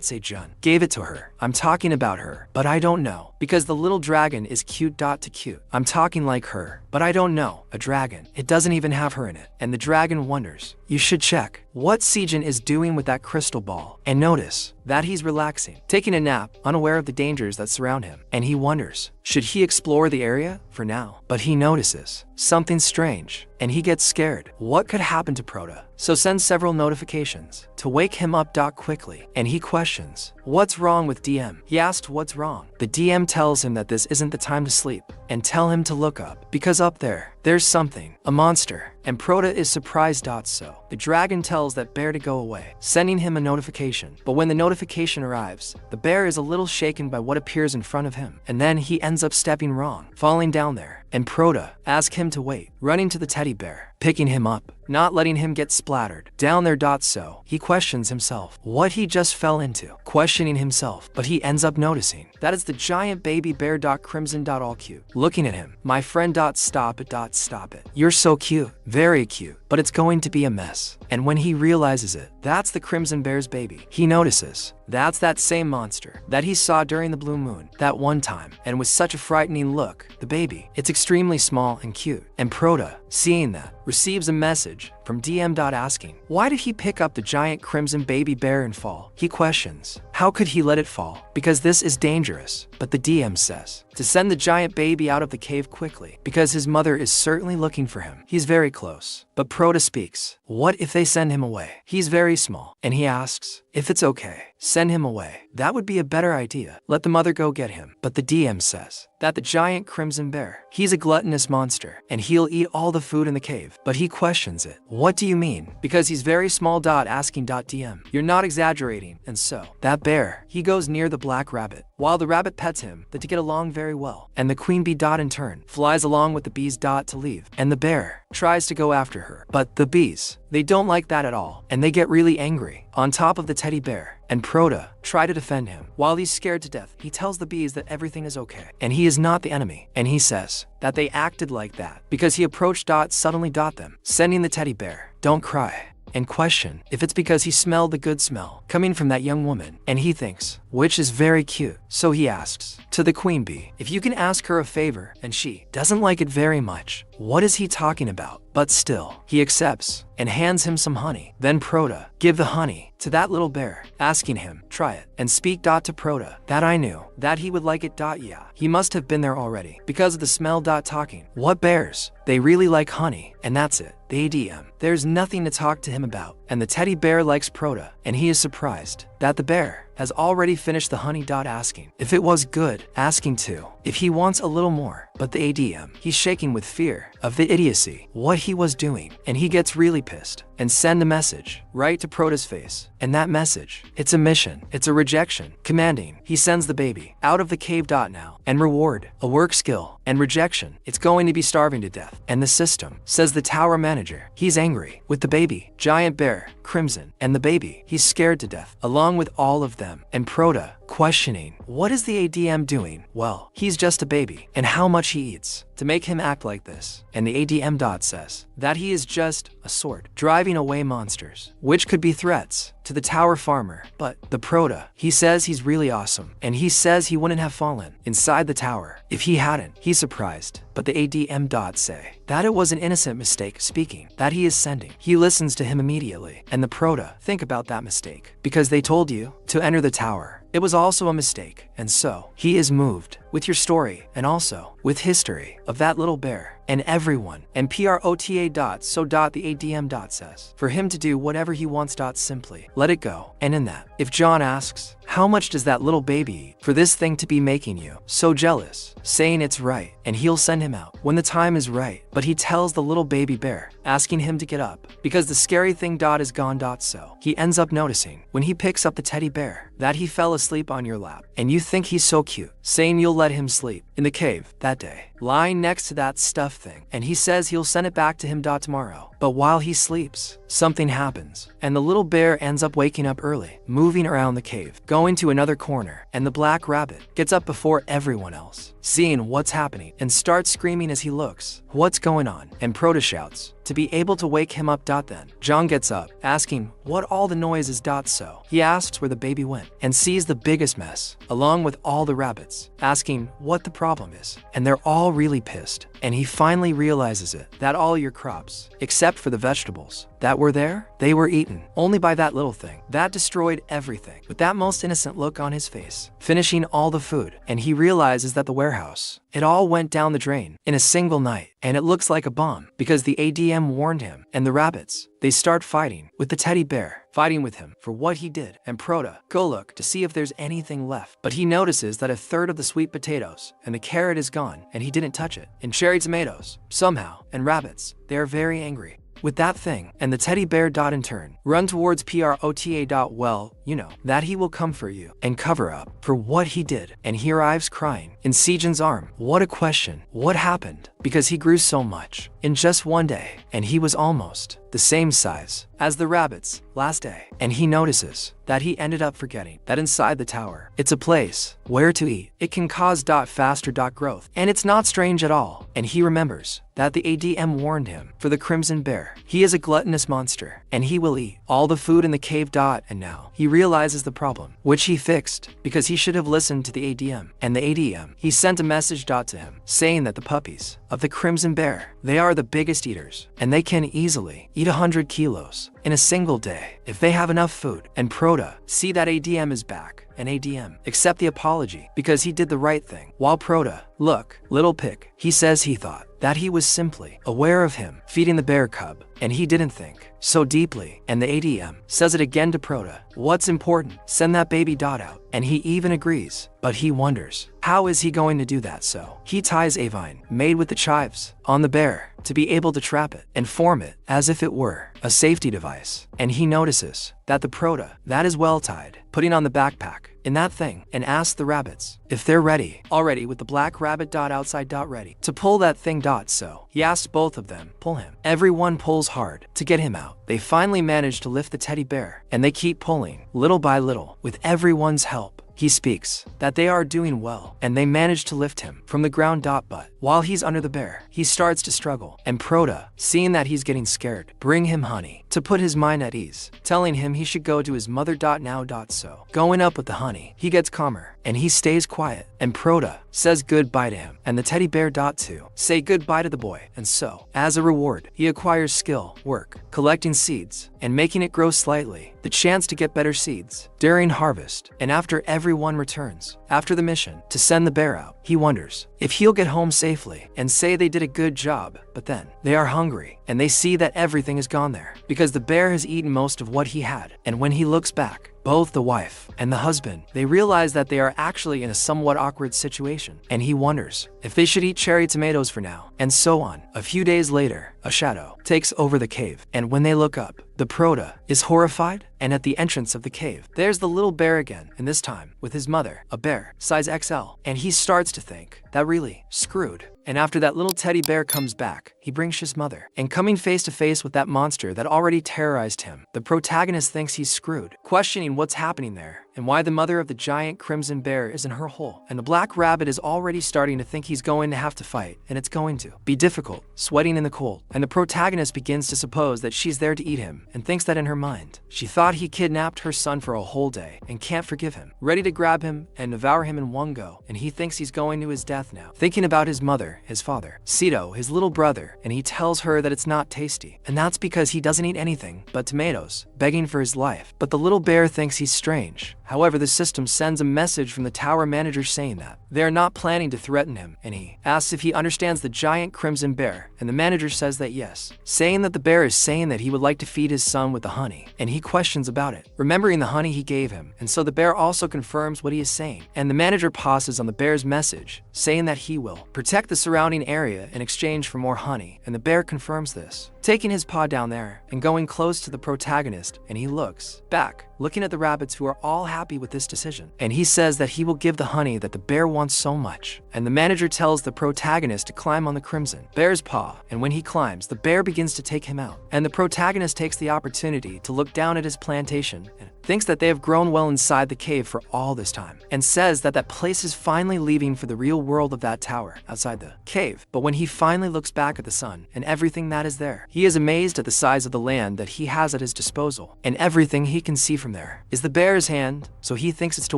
Say-Jun gave it to her. I'm talking about her, but I don't know, because the little dragon is cute to cute. I'm talking like her, but I don't know, a dragon. It doesn't even have her in it. And the dragon wonders, you should check what Sejun is doing with that crystal ball, and notice that he's relaxing, taking a nap, unaware of the dangers that surround him. And he wonders, should he explore the area for now? But he notices something strange, and he gets scared. What could happen to Proto? So sends several notifications to wake him up quickly, and he questions, what's wrong with DM? He asked what's wrong. The DM tells him that this isn't the time to sleep, and tell him to look up, because up there's something, a monster. And Proto is surprised. So the dragon tells that bear to go away, sending him a notification. But when the notification arrives, the bear is a little shaken by what appears in front of him, and then he ends up stepping wrong, falling down there. And Proto asks him to wait, running to the teddy bear, picking him up, not letting him get splattered down there. So he questions himself what he just fell into, questioning himself, but he ends up noticing that it's the giant baby bear. Crimson. All cute, looking at him. My friend. Stop it. Stop it. You're so cute, very cute, but it's going to be a mess. And when he realizes it, that's the Crimson Bear's baby. He notices that's that same monster that he saw during the blue moon that one time, and with such a frightening look. The baby, it's extremely small and cute. And Proto, seeing that, receives a message from DM. Asking, why did he pick up the giant crimson baby bear and fall? He questions, how could he let it fall? Because this is dangerous. But the DM says to send the giant baby out of the cave quickly, because his mother is certainly looking for him. He's very close. But Proto speaks, what if they send him away? He's very small, and he asks if it's okay. Send him away. That would be a better idea. Let the mother go get him. But the DM says that the giant crimson bear, he's a gluttonous monster, and he'll eat all the food in the cave. But he questions it. What do you mean? Because he's very small. Asking. DM, you're not exaggerating. And so that bear, he goes near the black rabbit, while the rabbit pets him to get along very well. And the queen bee. In turn flies along with the bees. To leave, and the bear tries to go after her. But the bees, they don't like that at all, and they get really angry on top of the teddy bear. And Proto try to defend him. While he's scared to death, he tells the bees that everything is okay, and he is not the enemy. And he says that they acted like that because he approached. Suddenly. Them, sending the teddy bear, don't cry, and question if it's because he smelled the good smell coming from that young woman. And he thinks, which is very cute. So he asks to the queen bee if you can ask her a favor, and she doesn't like it very much. What is he talking about? But still, he accepts and hands him some honey. Then Proto give the honey to that little bear, asking him, try it, and speak. To Proto, that I knew that he would like it. Yeah, he must have been there already because of the smell. Talking, what bears? They really like honey, and that's it. The ADM, there's nothing to talk to him about. And the teddy bear likes Proto, and he is surprised that the bear has already finished the honey. Asking if it was good, asking too if he wants a little more, but the ADM, he's shaking with fear of the idiocy, what he was doing, and he gets really pissed and send a message right to Prota's face. And that message, it's a mission, it's a rejection, commanding. He sends the baby out of the cave. Now, and reward, a work skill, and rejection, it's going to be starving to death. And the system, says the tower manager, he's angry with the baby, giant bear, Crimson, and the baby, he's scared to death, along with all of them. And Prota, questioning, what is the ADM doing? Well, he's just a baby, and how much he eats to make him act like this. And the ADM says that he is just a sword driving away monsters, which could be threats to the tower farmer. But the Prota, he says he's really awesome, and he says he wouldn't have fallen inside the tower if he hadn't. He's surprised, but the ADM say that it was an innocent mistake speaking that he is sending. He listens to him immediately, and the Prota think about that mistake because they told you to enter the tower. It was also a mistake, and so he is moved with your story and also with history of that little bear and everyone. And PROTA. So the ADM says for him to do whatever he wants. Simply let it go. And in that, if John asks, how much does that little baby eat for this thing to be making you so jealous? Saying it's right, and he'll send him out when the time is right. But he tells the little baby bear, asking him to get up because the scary thing is gone. So he ends up noticing when he picks up the teddy bear that he fell asleep on your lap, and you think he's so cute, saying you'll let him sleep in the cave that day, lying next to that stuff thing. And he says he'll send it back to him tomorrow. But while he sleeps, something happens, and the little bear ends up waking up early, moving around the cave, going to another corner, and the black rabbit gets up before everyone else, seeing what's happening, and starts screaming as he looks, what's going on? And Prota shouts to be able to wake him up. Then John gets up, asking what all the noise is. So he asks where the baby went, and sees the biggest mess, along with all the rabbits, asking what the problem is. And they're all really pissed, and he finally realizes it, that all your crops, except for the vegetables that were there, they were eaten only by that little thing that destroyed everything. With that most innocent look on his face, finishing all the food, and he realizes that the warehouse, it all went down the drain in a single night, and it looks like a bomb because the ADM warned him. And the rabbits, they start fighting with the teddy bear, fighting with him for what he did. And Prota go look to see if there's anything left, but he notices that a third of the sweet potatoes and the carrot is gone, and he didn't touch it. And cherry tomatoes somehow, and rabbits, they are very angry with that thing, and the teddy bear in turn run towards Prota. Well, you know that he will come for you and cover up for what he did. And he arrives crying in Sejin's arm. What a question, what happened? Because he grew so much in just one day, and he was almost the same size as the rabbits last day. And he notices that he ended up forgetting that inside the tower, it's a place where to eat. It can cause faster growth, and it's not strange at all. And he remembers that the ADM warned him for the crimson bear. He is a gluttonous monster, and he will eat all the food in the cave. And now he realizes the problem, which he fixed because he should have listened to the ADM. And the ADM, he sent a message to him saying that the puppies of the crimson bear, they are the biggest eaters, and they can easily eat 100 kilos in a single day if they have enough food. And Prota see that ADM is back, and ADM accept the apology because he did the right thing. While Prota, look, little pig, he says he thought that he was simply aware of him feeding the bear cub, and he didn't think so deeply. And the ADM says it again to Prota, what's important? Send that baby out. And he even agrees, but he wonders, how is he going to do that? So he ties a vine made with the chives on the bear to be able to trap it and form it as if it were a safety device. And he notices that the Prota, that is well tied, putting on the backpack in that thing, and asks the rabbits if they're ready already, with the black rabbit outside ready to pull that thing. So he asks both of them, pull him. Everyone pulls hard to get him out. They finally manage to lift the teddy bear, and they keep pulling little by little with everyone's help. He speaks that they are doing well, and they manage to lift him from the ground. But while he's under the bear, he starts to struggle, and Prota, seeing that he's getting scared, bring him honey to put his mind at ease, telling him he should go to his mother. Now. So going up with the honey, he gets calmer, and he stays quiet, and Prota says goodbye to him, and the teddy bear. To say goodbye to the boy. And so, as a reward, he acquires skill, work, collecting seeds, and making it grow slightly, the chance to get better seeds during harvest. And after everyone returns, after the mission to send the bear out, he wonders if he'll get home safely and say they did a good job. But then they are hungry, and they see that everything is gone there because the bear has eaten most of what he had. And when he looks back, Both the wife and the husband, they realize that they are actually in a somewhat awkward situation, and he wonders if they should eat cherry tomatoes for now, and so on. A few days later, a shadow takes over the cave, and when they look up, the prota is horrified, and at the entrance of the cave, there's the little bear again, and this time with his mother, a bear size XL, and he starts to think that really screwed. And after that little teddy bear comes back, he brings his mother, and coming face to face with that monster that already terrorized him, the protagonist thinks he's screwed, questioning what's happening there and why the mother of the giant crimson bear is in her hole. And the black rabbit is already starting to think he's going to have to fight, and it's going to be difficult, sweating in the cold. And the protagonist begins to suppose that she's there to eat him, and thinks that in her mind, she thought he kidnapped her son for a whole day and can't forgive him, ready to grab him and devour him in one go. And he thinks he's going to his death now, thinking about his mother, his father, Sito, his little brother, and he tells her that it's not tasty, and that's because he doesn't eat anything but tomatoes, begging for his life. But the little bear thinks he's strange. However, the system sends a message from the tower manager saying that they are not planning to threaten him, and he asks if he understands the giant crimson bear, and the manager says that yes, saying that the bear is saying that he would like to feed his son with the honey, and he questions about it, remembering the honey he gave him. And so the bear also confirms what he is saying, and the manager passes on the bear's message, saying that he will protect the surrounding area in exchange for more honey, and the bear confirms this, taking his paw down there and going close to the protagonist, and he looks back, looking at the rabbits, who are all happy with this decision, and he says that he will give the honey that the bear wants so much. And the manager tells the protagonist to climb on the crimson bear's paw, and when he climbs, the bear begins to take him out, and the protagonist takes the opportunity to look down at his plantation and thinks that they have grown well inside the cave for all this time, and says that that place is finally leaving for the real world of that tower outside the cave. But when he finally looks back at the sun and everything that is there, he is amazed at the size of the land that he has at his disposal, and everything he can see from there is the bear's hand, so he thinks it's too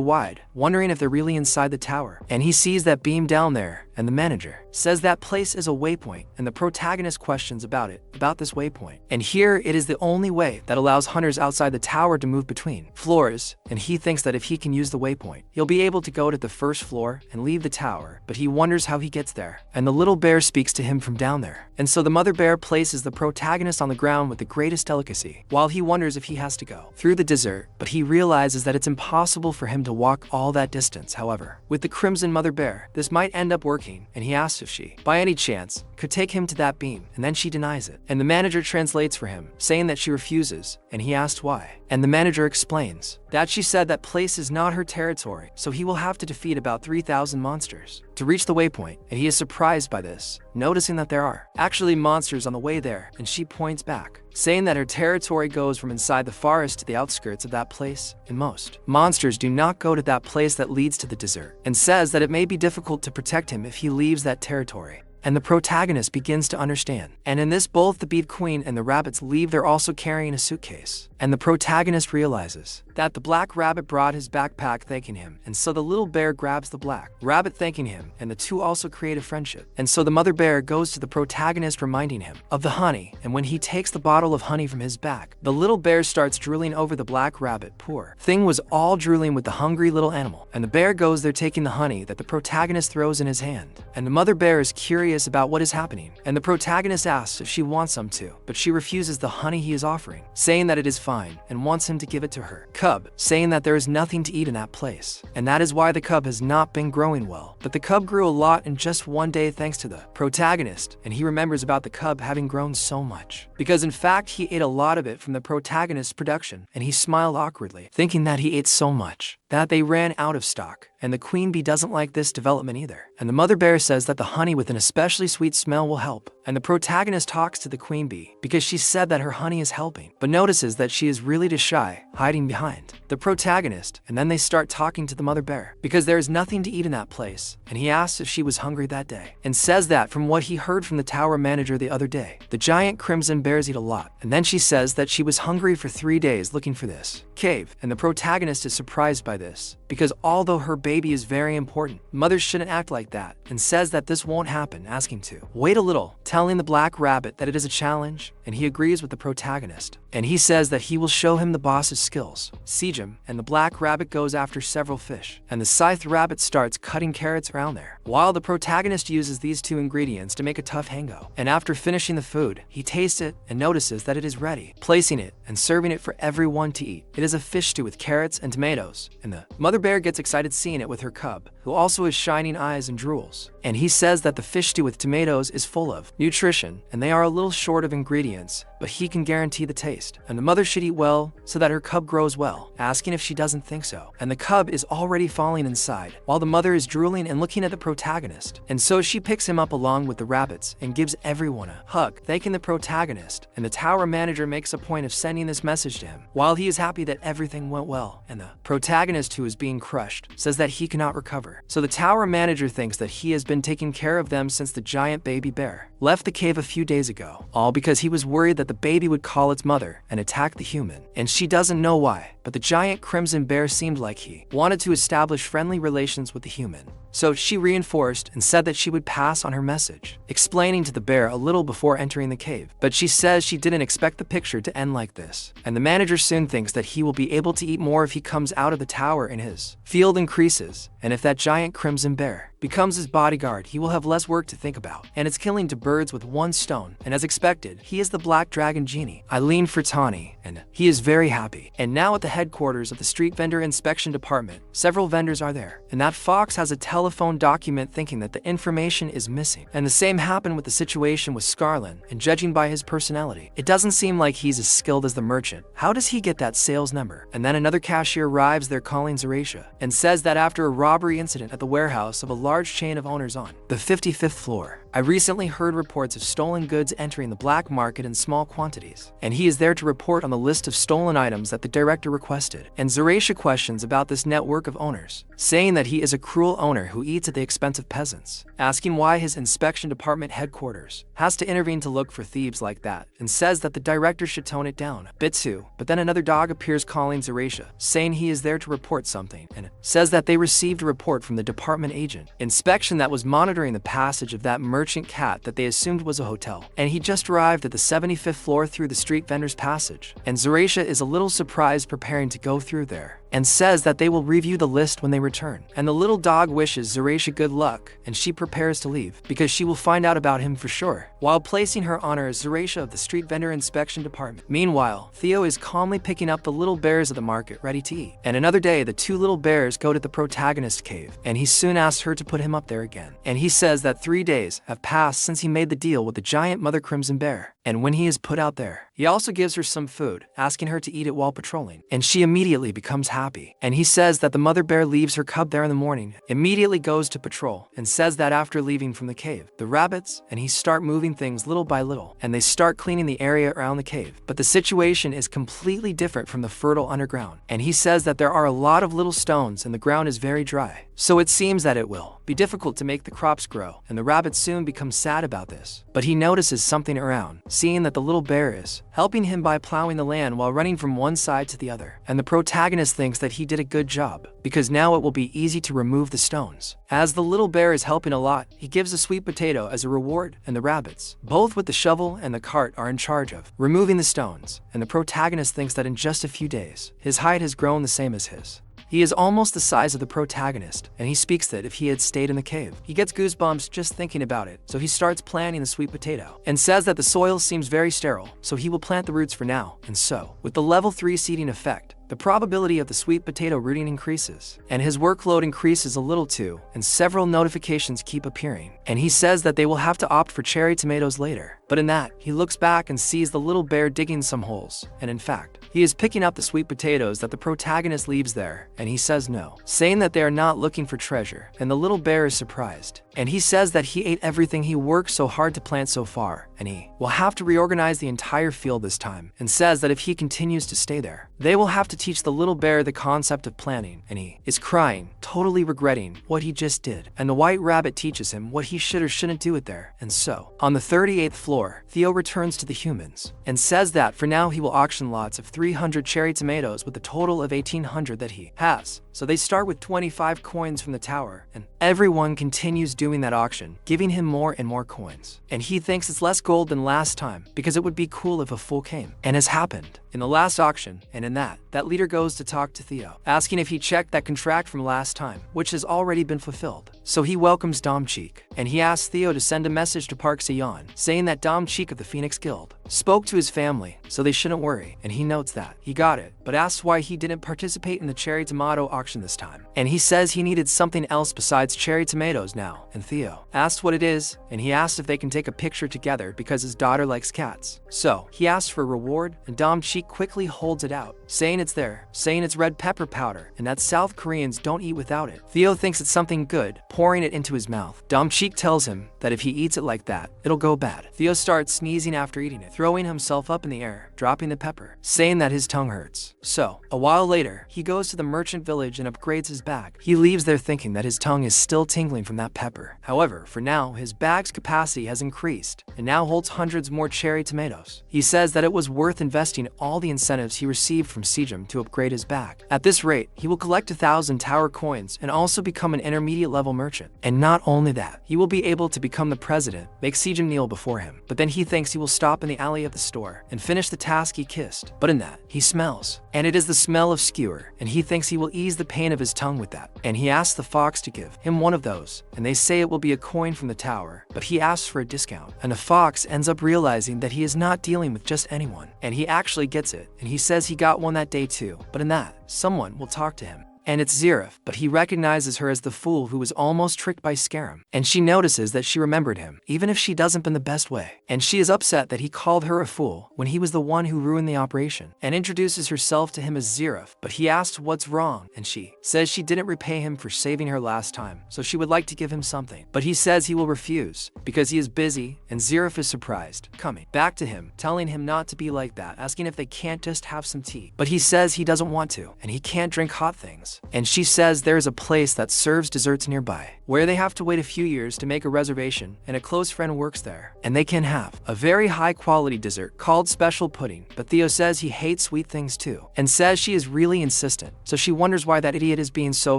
wide, wondering if they're really inside the tower. And he sees that beam down there, and the manager says that place is a waypoint, and the protagonist questions about this waypoint. And here it is the only way that allows hunters outside the tower to move between floors, and he thinks that if he can use the waypoint, he'll be able to go to the first floor and leave the tower, but he wonders how he gets there. And the little bear speaks to him from down there, and so the mother bear places the protagonist on the ground with the greatest delicacy, while he wonders if he has to go through the desert, but he realizes that it's impossible for him to walk all that distance. However, with the crimson mother bear, this might end up working, and he asks if she, by any chance, could take him to that beam, and then she denies it. And the manager translates for him, saying that she refuses, and he asks why. And the manager explains that she said that place is not her territory, so he will have to defeat about 3,000 monsters to reach the waypoint, and he is surprised by this, noticing that there are actually monsters on the way there, and she points back, saying that her territory goes from inside the forest to the outskirts of that place, and most monsters do not go to that place that leads to the desert, and says that it may be difficult to protect him if he leaves that territory. And the protagonist begins to understand. And in this, both the bead queen and the rabbits leave. They're also carrying a suitcase. And the protagonist realizes that the black rabbit brought his backpack thanking him, and so the little bear grabs the black rabbit thanking him, and the two also create a friendship. And so the mother bear goes to the protagonist reminding him of the honey, and when he takes the bottle of honey from his back, the little bear starts drooling over the black rabbit. Poor thing was all drooling with the hungry little animal, and the bear goes there taking the honey that the protagonist throws in his hand. And the mother bear is curious about what is happening, and the protagonist asks if she wants some too, but she refuses the honey he is offering, saying that it is fine, and wants him to give it to her cub, saying that there is nothing to eat in that place, and that is why the cub has not been growing well. But the cub grew a lot in just one day thanks to the protagonist, and he remembers about the cub having grown so much, because in fact he ate a lot of it from the protagonist's production, and he smiled awkwardly, thinking that he ate so much that they ran out of stock. And the queen bee doesn't like this development either. And the mother bear says that the honey with an especially sweet smell will help. And the protagonist talks to the queen bee because she said that her honey is helping, but notices that she is really too shy, hiding behind the protagonist. And then they start talking to the mother bear because there is nothing to eat in that place. And he asks if she was hungry that day, and says that from what he heard from the tower manager the other day, the giant crimson bears eat a lot. And then she says that she was hungry for 3 days looking for this cave. And the protagonist is surprised by this because although her baby is very important, mothers shouldn't act like that, and says that this won't happen, asking to wait a little, telling the black rabbit that it is a challenge, and he agrees with the protagonist. And he says that he will show him the boss's skills. Siege him, and the black rabbit goes after several fish, and the scythe rabbit starts cutting carrots around there, while the protagonist uses these two ingredients to make a tough hango. And after finishing the food, he tastes it and notices that it is ready, placing it and serving it for everyone to eat. It It is a fish stew with carrots and tomatoes, and the mother bear gets excited seeing it with her cub, who also has shining eyes and drools. And he says that the fish stew with tomatoes is full of nutrition, and they are a little short of ingredients, but he can guarantee the taste. And the mother should eat well so that her cub grows well, asking if she doesn't think so. And the cub is already falling inside, while the mother is drooling and looking at the protagonist. And so she picks him up along with the rabbits and gives everyone a hug, thanking the protagonist. And the tower manager makes a point of sending this message to him, while he is happy that everything went well. And the protagonist, who is being crushed, says that he cannot recover. So the tower manager thinks that he has been taking care of them since the giant baby bear left the cave a few days ago, all because he was worried that the baby would call its mother and attack the human. And she doesn't know why, but the giant crimson bear seemed like he wanted to establish friendly relations with the human. So she reinforced and said that she would pass on her message, explaining to the bear a little before entering the cave. But she says she didn't expect the picture to end like this. And the manager soon thinks that he will be able to eat more if he comes out of the tower and his field increases. And if that giant crimson bear becomes his bodyguard, he will have less work to think about. And it's killing 2 birds with 1 stone. And as expected, he is the black dragon genie, Eileen Furtani, and he is very happy. And now at the headquarters of the street vendor inspection department, several vendors are there. And that fox has a telephone document thinking that the information is missing. And the same happened with the situation with Scarlin, and judging by his personality, it doesn't seem like he's as skilled as the merchant. How does he get that sales number? And then another cashier arrives there calling Zeratia, and says that after a robbery incident at the warehouse of a large chain of owners on the 55th floor, I recently heard reports of stolen goods entering the black market in small quantities, and he is there to report on the list of stolen items that the director requested. And Zeratia questions about this network of owners, saying that he is a cruel owner who eats at the expense of peasants, asking why his inspection department headquarters has to intervene to look for thieves like that, and says that the director should tone it down a bit too. But then another dog appears calling Zeratia, saying he is there to report something, and says that they received a report from the department agent inspection that was monitoring the passage of that merchant cat that they assumed was a hotel, and he just arrived at the 75th floor through the street vendor's passage. And Zeratia is a little surprised, preparing to go through there, and says that they will review the list when they return. And the little dog wishes Zeratia good luck, and she prepares to leave because she will find out about him for sure, while placing her honor as Zeratia of the street vendor inspection department. Meanwhile, Theo is calmly picking up the little bears at the market ready to eat. And another day, the 2 little bears go to the protagonist's cave, and he soon asks her to put him up there again. And he says that 3 days have passed since he made the deal with the giant mother crimson bear. And when he is put out there, he also gives her some food, asking her to eat it while patrolling. And she immediately becomes happy. And he says that the mother bear leaves her cub there in the morning, immediately goes to patrol, and says that after leaving from the cave, the rabbits and he start moving things little by little, and they start cleaning the area around the cave. But the situation is completely different from the fertile underground. And he says that there are a lot of little stones and the ground is very dry. So it seems that it will be difficult to make the crops grow, and the rabbit soon becomes sad about this. But he notices something around, seeing that the little bear is helping him by plowing the land while running from one side to the other. And the protagonist thinks that he did a good job, because now it will be easy to remove the stones. As the little bear is helping a lot, he gives a sweet potato as a reward, and the rabbits, both with the shovel and the cart, are in charge of removing the stones. And the protagonist thinks that in just a few days, his height has grown the same as his. He is almost the size of the protagonist, and he speaks that if he had stayed in the cave, he gets goosebumps just thinking about it. So he starts planting the sweet potato, and says that the soil seems very sterile, so he will plant the roots for now. And so, with the level 3 seeding effect, the probability of the sweet potato rooting increases, and his workload increases a little too, and several notifications keep appearing. And he says that they will have to opt for cherry tomatoes later. But in that, he looks back and sees the little bear digging some holes, and in fact, he is picking up the sweet potatoes that the protagonist leaves there, and he says no, saying that they are not looking for treasure, and the little bear is surprised. And he says that he ate everything he worked so hard to plant so far, and he will have to reorganize the entire field this time, and says that if he continues to stay there, they will have to teach the little bear the concept of planting, and he is crying, totally regretting what he just did. And the white rabbit teaches him what he should or shouldn't do it there. And so, on the 38th floor, Theo returns to the humans, and says that for now he will auction lots of 300 cherry tomatoes with a total of 1,800 that he has. So they start with 25 coins from the tower, and everyone continues doing that auction, giving him more and more coins. And he thinks it's less gold than last time, because it would be cool if a fool came. And has happened in the last auction, and in that leader goes to talk to Theo, asking if he checked that contract from last time, which has already been fulfilled. So he welcomes Dom Cheek, and he asks Theo to send a message to Park Se-yeon, saying that Dom Cheek of the Phoenix Guild spoke to his family, so they shouldn't worry, and he notes that he got it, but asks why he didn't participate in the cherry tomato auction this time. And he says he needed something else besides cherry tomatoes now, and Theo asks what it is, and he asks if they can take a picture together because his daughter likes cats. So he asks for a reward, and Dom-cheek quickly holds it out, saying it's there, saying it's red pepper powder, and that South Koreans don't eat without it. Theo thinks it's something good, pouring it into his mouth. Dom-cheek tells him that if he eats it like that, it'll go bad. Theo starts sneezing after eating it, throwing himself up in the air, dropping the pepper, saying that his tongue hurts. So, a while later, he goes to the merchant village and upgrades his bag. He leaves there thinking that his tongue is still tingling from that pepper. However, for now, his bag's capacity has increased, and now holds hundreds more cherry tomatoes. He says that it was worth investing all the incentives he received from Sejum to upgrade his bag. At this rate, he will collect 1,000 tower coins and also become an intermediate level merchant. And not only that, he will be able to become the president, make Sejum kneel before him. But then he thinks he will stop in the alley of the store and finish the task he kissed. But in that, he smells. And it is the smell of skewer, and he thinks he will ease the pain of his tongue with that. And he asks the fox to give him one of those, and they say it will be a coin from the tower, but he asks for a discount. And the fox ends up realizing that he is not dealing with just anyone, and he actually gets it, and he says he got one that day too. But in that, someone will talk to him. And it's Zerif, but he recognizes her as the fool who was almost tricked by Scarum. And she notices that she remembered him, even if she doesn't in the best way. And she is upset that he called her a fool when he was the one who ruined the operation, and introduces herself to him as Zerif, but he asks what's wrong, and she says she didn't repay him for saving her last time, so she would like to give him something. But he says he will refuse, because he is busy, and Zerif is surprised, coming back to him, telling him not to be like that, asking if they can't just have some tea. But he says he doesn't want to, and he can't drink hot things. And she says there is a place that serves desserts nearby, where they have to wait a few years to make a reservation, and a close friend works there, and they can have a very high quality dessert called special pudding. But Theo says he hates sweet things too, and says she is really insistent, so she wonders why that idiot is being so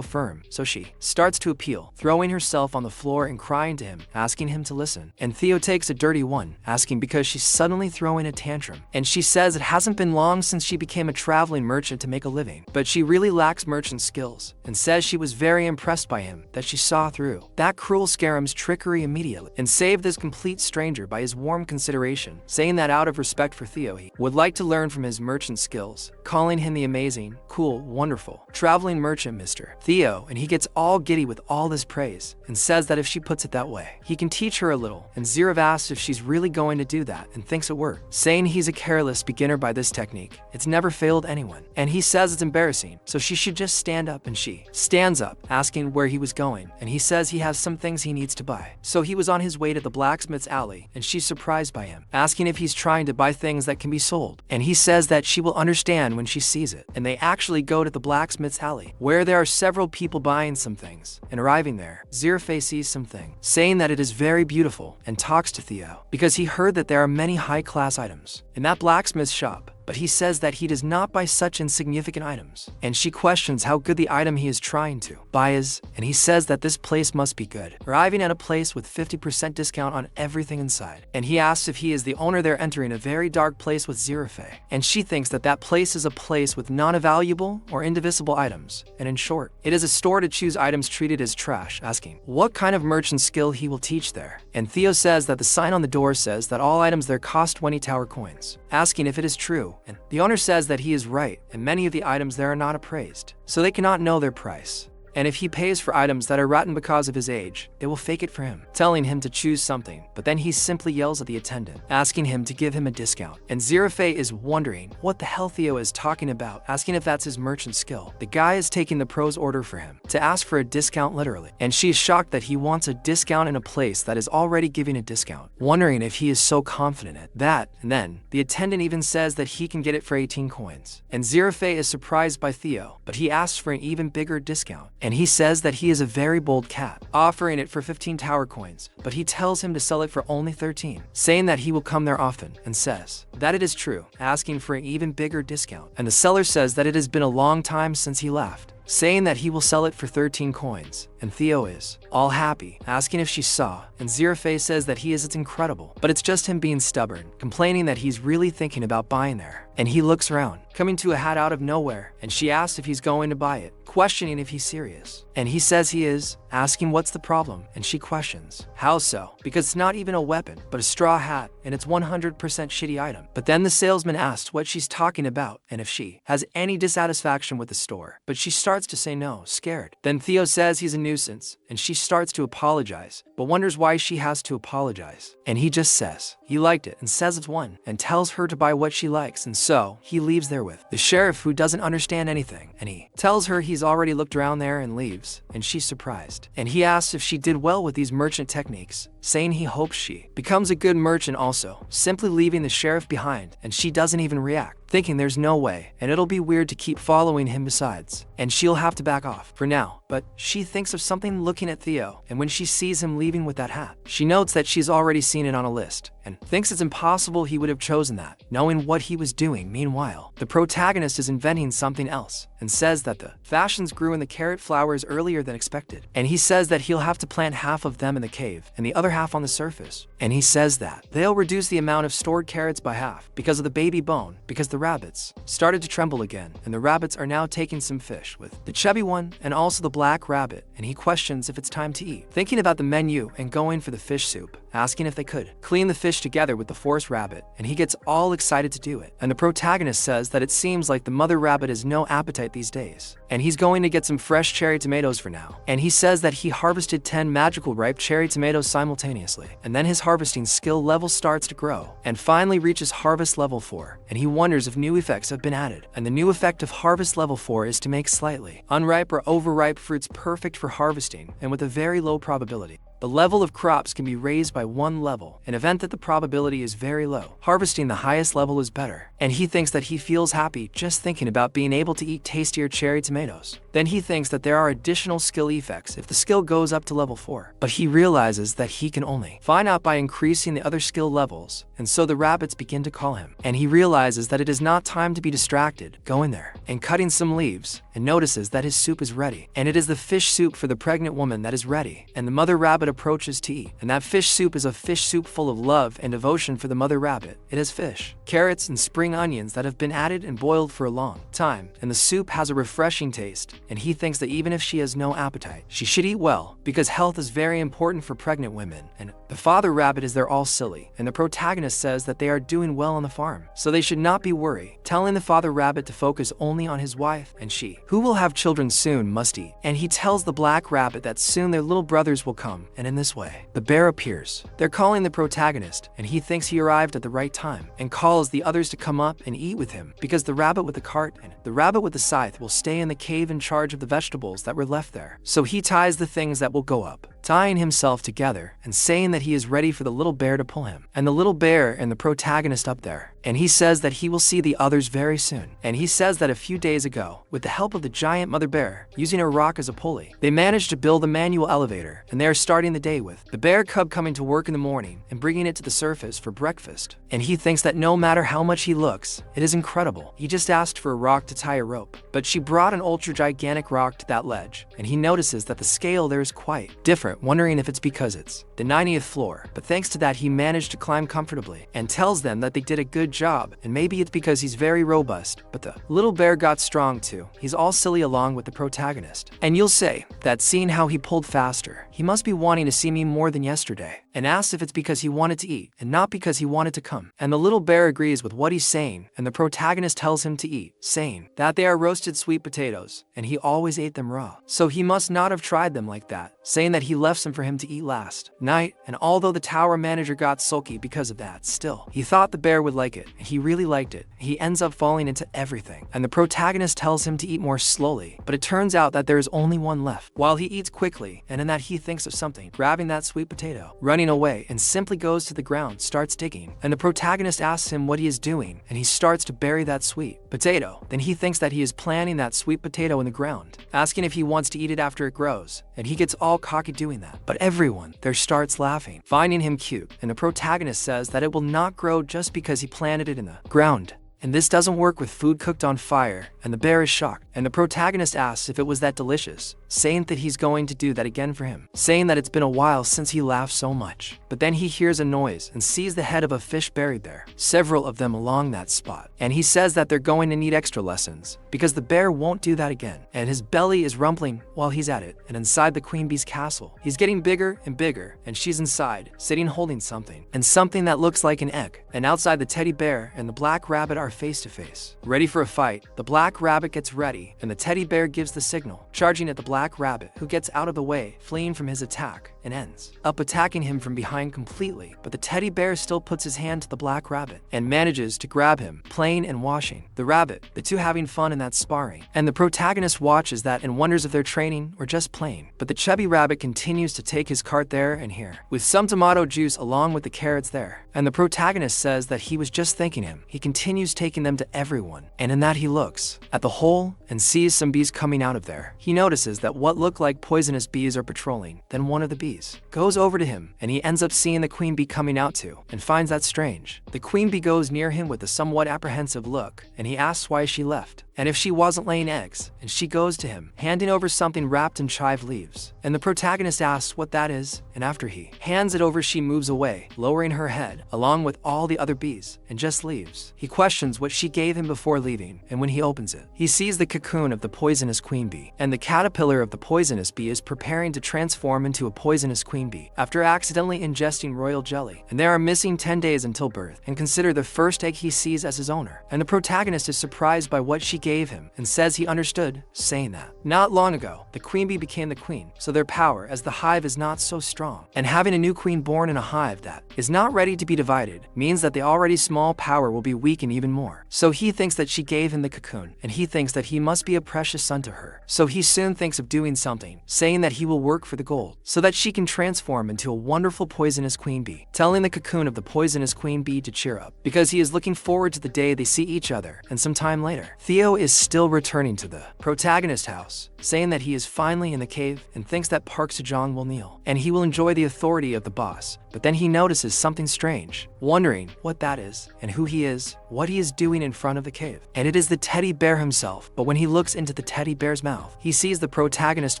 firm. So she starts to appeal, throwing herself on the floor and crying to him, asking him to listen. And Theo takes a dirty one, asking because she's suddenly throwing a tantrum. And she says it hasn't been long since she became a traveling merchant to make a living, but she really lacks merchant skills, and says she was very impressed by him, that she saw through that cruel Scarum's trickery immediately, and saved this complete stranger by his warm consideration, saying that out of respect for Theo he would like to learn from his merchant skills, calling him the amazing, cool, wonderful, traveling merchant Mr. Theo, and he gets all giddy with all this praise, and says that if she puts it that way, he can teach her a little. And Zerif asks if she's really going to do that, and thinks it worked, saying he's a careless beginner by this technique, it's never failed anyone, and he says it's embarrassing, so she should just stand up, and she stands up, asking where he was going, and he says he has some things he needs to buy. So he was on his way to the blacksmith's alley, and she's surprised by him, asking if he's trying to buy things that can be sold, and he says that she will understand when she sees it. And they actually go to the blacksmith's alley, where there are several people buying some things, and arriving there, Zerif sees something, saying that it is very beautiful, and talks to Theo, because he heard that there are many high-class items in that blacksmith's shop. But he says that he does not buy such insignificant items, and she questions how good the item he is trying to buy is, and he says that this place must be good, arriving at a place with 50% discount on everything inside. And he asks if he is the owner. They're entering a very dark place with Zerif, and she thinks that that place is a place with non-valuable or indivisible items, and in short, it is a store to choose items treated as trash, asking what kind of merchant skill he will teach there. And Theo says that the sign on the door says that all items there cost 20 tower coins, asking if it is true. And the owner says that he is right, and many of the items there are not appraised, so they cannot know their price. And if he pays for items that are rotten because of his age, they will fake it for him, telling him to choose something. But then he simply yells at the attendant, asking him to give him a discount. And Zerif is wondering what the hell Theo is talking about, asking if that's his merchant skill. The guy is taking the pro's order for him to ask for a discount literally, and she is shocked that he wants a discount in a place that is already giving a discount, wondering if he is so confident at that. And then the attendant even says that he can get it for 18 coins. And Zerif is surprised by Theo, but he asks for an even bigger discount. And he says that he is a very bold cat, offering it for 15 tower coins, but he tells him to sell it for only 13, saying that he will come there often, and says that it is true, asking for an even bigger discount. And the seller says that it has been a long time since he left, saying that he will sell it for 13 coins. And Theo is all happy, asking if she saw, and Zerif says that it's incredible, but it's just him being stubborn, complaining that he's really thinking about buying there. And he looks around, coming to a hat out of nowhere, and she asks if he's going to buy it, questioning if he's serious. And he says he is, asking what's the problem, and she questions, how so? Because it's not even a weapon, but a straw hat, and it's 100% shitty item. But then the salesman asks what she's talking about and if she has any dissatisfaction with the store, but she starts to say no, scared. Then Theo says he's a nuisance, and she starts to apologize, but wonders why she has to apologize. And he just says he liked it and says it's one, and tells her to buy what she likes, and so he leaves there with the sheriff, who doesn't understand anything, and he tells her he's already looked around there and leaves, and she's surprised. And he asks if she did well with these merchant techniques, saying he hopes she becomes a good merchant also, simply leaving the sheriff behind, and she doesn't even react, thinking there's no way, and it'll be weird to keep following him besides, and she'll have to back off for now. But she thinks of something looking at Theo, and when she sees him leaving with that hat, she notes that she's already seen it on a list, and thinks it's impossible he would have chosen that, knowing what he was doing. Meanwhile, the protagonist is inventing something else, and says that the fashions grew in the carrot flowers earlier than expected, and he says that he'll have to plant half of them in the cave, and the other half on the surface, and he says that they'll reduce the amount of stored carrots by half because of the baby bone, because the rabbits started to tremble again, and the rabbits are now taking some fish with the chubby one and also the black rabbit, and he questions if it's time to eat, thinking about the menu and going for the fish soup, asking if they could clean the fish together with the forest rabbit, and he gets all excited to do it. And the protagonist says that it seems like the mother rabbit has no appetite these days, and he's going to get some fresh cherry tomatoes for now. And he says that he harvested 10 magical ripe cherry tomatoes simultaneously, and then his harvesting skill level starts to grow, and finally reaches harvest level 4, and he wonders if new effects have been added. And the new effect of harvest level 4 is to make slightly unripe or overripe fruits perfect for harvesting, and with a very low probability. The level of crops can be raised by 1 level, an event that the probability is very low. Harvesting the highest level is better, and he thinks that he feels happy just thinking about being able to eat tastier cherry tomatoes. Then he thinks that there are additional skill effects if the skill goes up to level 4, but he realizes that he can only find out by increasing the other skill levels, and so the rabbits begin to call him, and he realizes that it is not time to be distracted, going there and cutting some leaves, and notices that his soup is ready, and it is the fish soup for the pregnant woman that is ready, and the mother rabbit approaches to eat, and that fish soup is a fish soup full of love and devotion for the mother rabbit. It has fish, carrots, and spring onions that have been added and boiled for a long time, and the soup has a refreshing taste, and he thinks that even if she has no appetite, she should eat well, because health is very important for pregnant women. And the father rabbit is there all silly, and the protagonist says that they are doing well on the farm, so they should not be worried, telling the father rabbit to focus only on his wife, and she, who will have children soon, must eat. And he tells the black rabbit that soon their little brothers will come, and in this way, the bear appears. They're calling the protagonist, and he thinks he arrived at the right time, and calls the others to come up and eat with him, because the rabbit with the cart and the rabbit with the scythe will stay in the cave in charge of the vegetables that were left there. So he ties the things that will go up, tying himself together and saying that he is ready for the little bear to pull him, and the little bear and the protagonist up there. And he says that he will see the others very soon. And he says that a few days ago, with the help of the giant mother bear, using a rock as a pulley, they managed to build a manual elevator, and they are starting the day with the bear cub coming to work in the morning and bringing it to the surface for breakfast. And he thinks that no matter how much he looks, it is incredible. He just asked for a rock to tie a rope, but she brought an ultra gigantic rock to that ledge, and he notices that the scale there is quite different, wondering if it's because it's the 90th floor. But thanks to that, he managed to climb comfortably, and tells them that they did a good job, and maybe it's because he's very robust. But the little bear got strong too. He's all silly along with the protagonist. And you'll say that seeing how he pulled faster, he must be wanting to see me more than yesterday, and asks if it's because he wanted to eat and not because he wanted to come. And the little bear agrees with what he's saying, and the protagonist tells him to eat, saying that they are roasted sweet potatoes, and he always ate them raw, so he must not have tried them like that, saying that he left some for him to eat last night. And although the tower manager got sulky because of that, still, he thought the bear would like it, and he really liked it. He ends up falling into everything, and the protagonist tells him to eat more slowly, but it turns out that there is only one left, while he eats quickly, and in that he thinks of something, grabbing that sweet potato, running away, and simply goes to the ground, starts digging, and the protagonist asks him what he is doing, and he starts to bury that sweet potato. Then he thinks that he is planting that sweet potato in the ground, asking if he wants to eat it after it grows, and he gets all cocky doing that. But everyone there starts laughing, finding him cute, and the protagonist says that it will not grow just because he planted it in the ground. and this doesn't work with food cooked on fire, and the bear is shocked. And the protagonist asks if it was that delicious, saying that he's going to do that again for him, saying that it's been a while since he laughed so much. But then he hears a noise and sees the head of a fish buried there, several of them along that spot. And he says that they're going to need extra lessons, because the bear won't do that again. And his belly is rumbling while he's at it, and inside the queen bee's castle, he's getting bigger and bigger, and she's inside, sitting holding something, and something that looks like an egg. And outside, the teddy bear and the black rabbit are face to face, ready for a fight. The black rabbit gets ready, and the teddy bear gives the signal, charging at the black rabbit, who gets out of the way, fleeing from his attack, and ends up attacking him from behind completely. But the teddy bear still puts his hand to the black rabbit and manages to grab him, playing and washing the rabbit, the two having fun in that sparring. And the protagonist watches that and wonders if they're training or just playing. But the chubby rabbit continues to take his cart there and here, with some tomato juice along with the carrots there. And the protagonist says that he was just thanking him. He continues taking them to everyone, and in that he looks at the hole and sees some bees coming out of there. He notices that what look like poisonous bees are patrolling. Then one of the bees goes over to him, and he ends up seeing the queen bee coming out too, and finds that strange. The queen bee goes near him with a somewhat apprehensive look, and he asks why she left, and if she wasn't laying eggs, and she goes to him, handing over something wrapped in chive leaves. And the protagonist asks what that is, and after he hands it over, she moves away, lowering her head, along with all the other bees, and just leaves. He questions what she gave him before leaving, and when he opens it, he sees the cocoon of the poisonous queen bee, and the caterpillar of the poisonous bee is preparing to transform into a poisonous queen bee after accidentally ingesting royal jelly. And they are missing 10 days until birth, and consider the first egg he sees as his owner. And the protagonist is surprised by what she gave him, and says he understood, saying that not long ago, the queen bee became the queen, so their power as the hive is not so strong. And having a new queen born in a hive that is not ready to be divided means that the already small power will be weakened even more. So he thinks that she gave him the cocoon, and he thinks that he must be a precious son to her. So he soon thinks of doing something, saying that he will work for the gold, so that she can transform into a wonderful poisonous queen bee, telling the cocoon of the poisonous queen bee to cheer up, because he is looking forward to the day they see each other. And some time later, Theo is still returning to the protagonist's house, saying that he is finally in the cave and thinks that Park Sejong will kneel, and he will enjoy the authority of the boss. But then he notices something strange, wondering what that is, and who he is, what he is doing in front of the cave. And it is the teddy bear himself, but when he looks into the teddy bear's mouth, he sees the protagonist's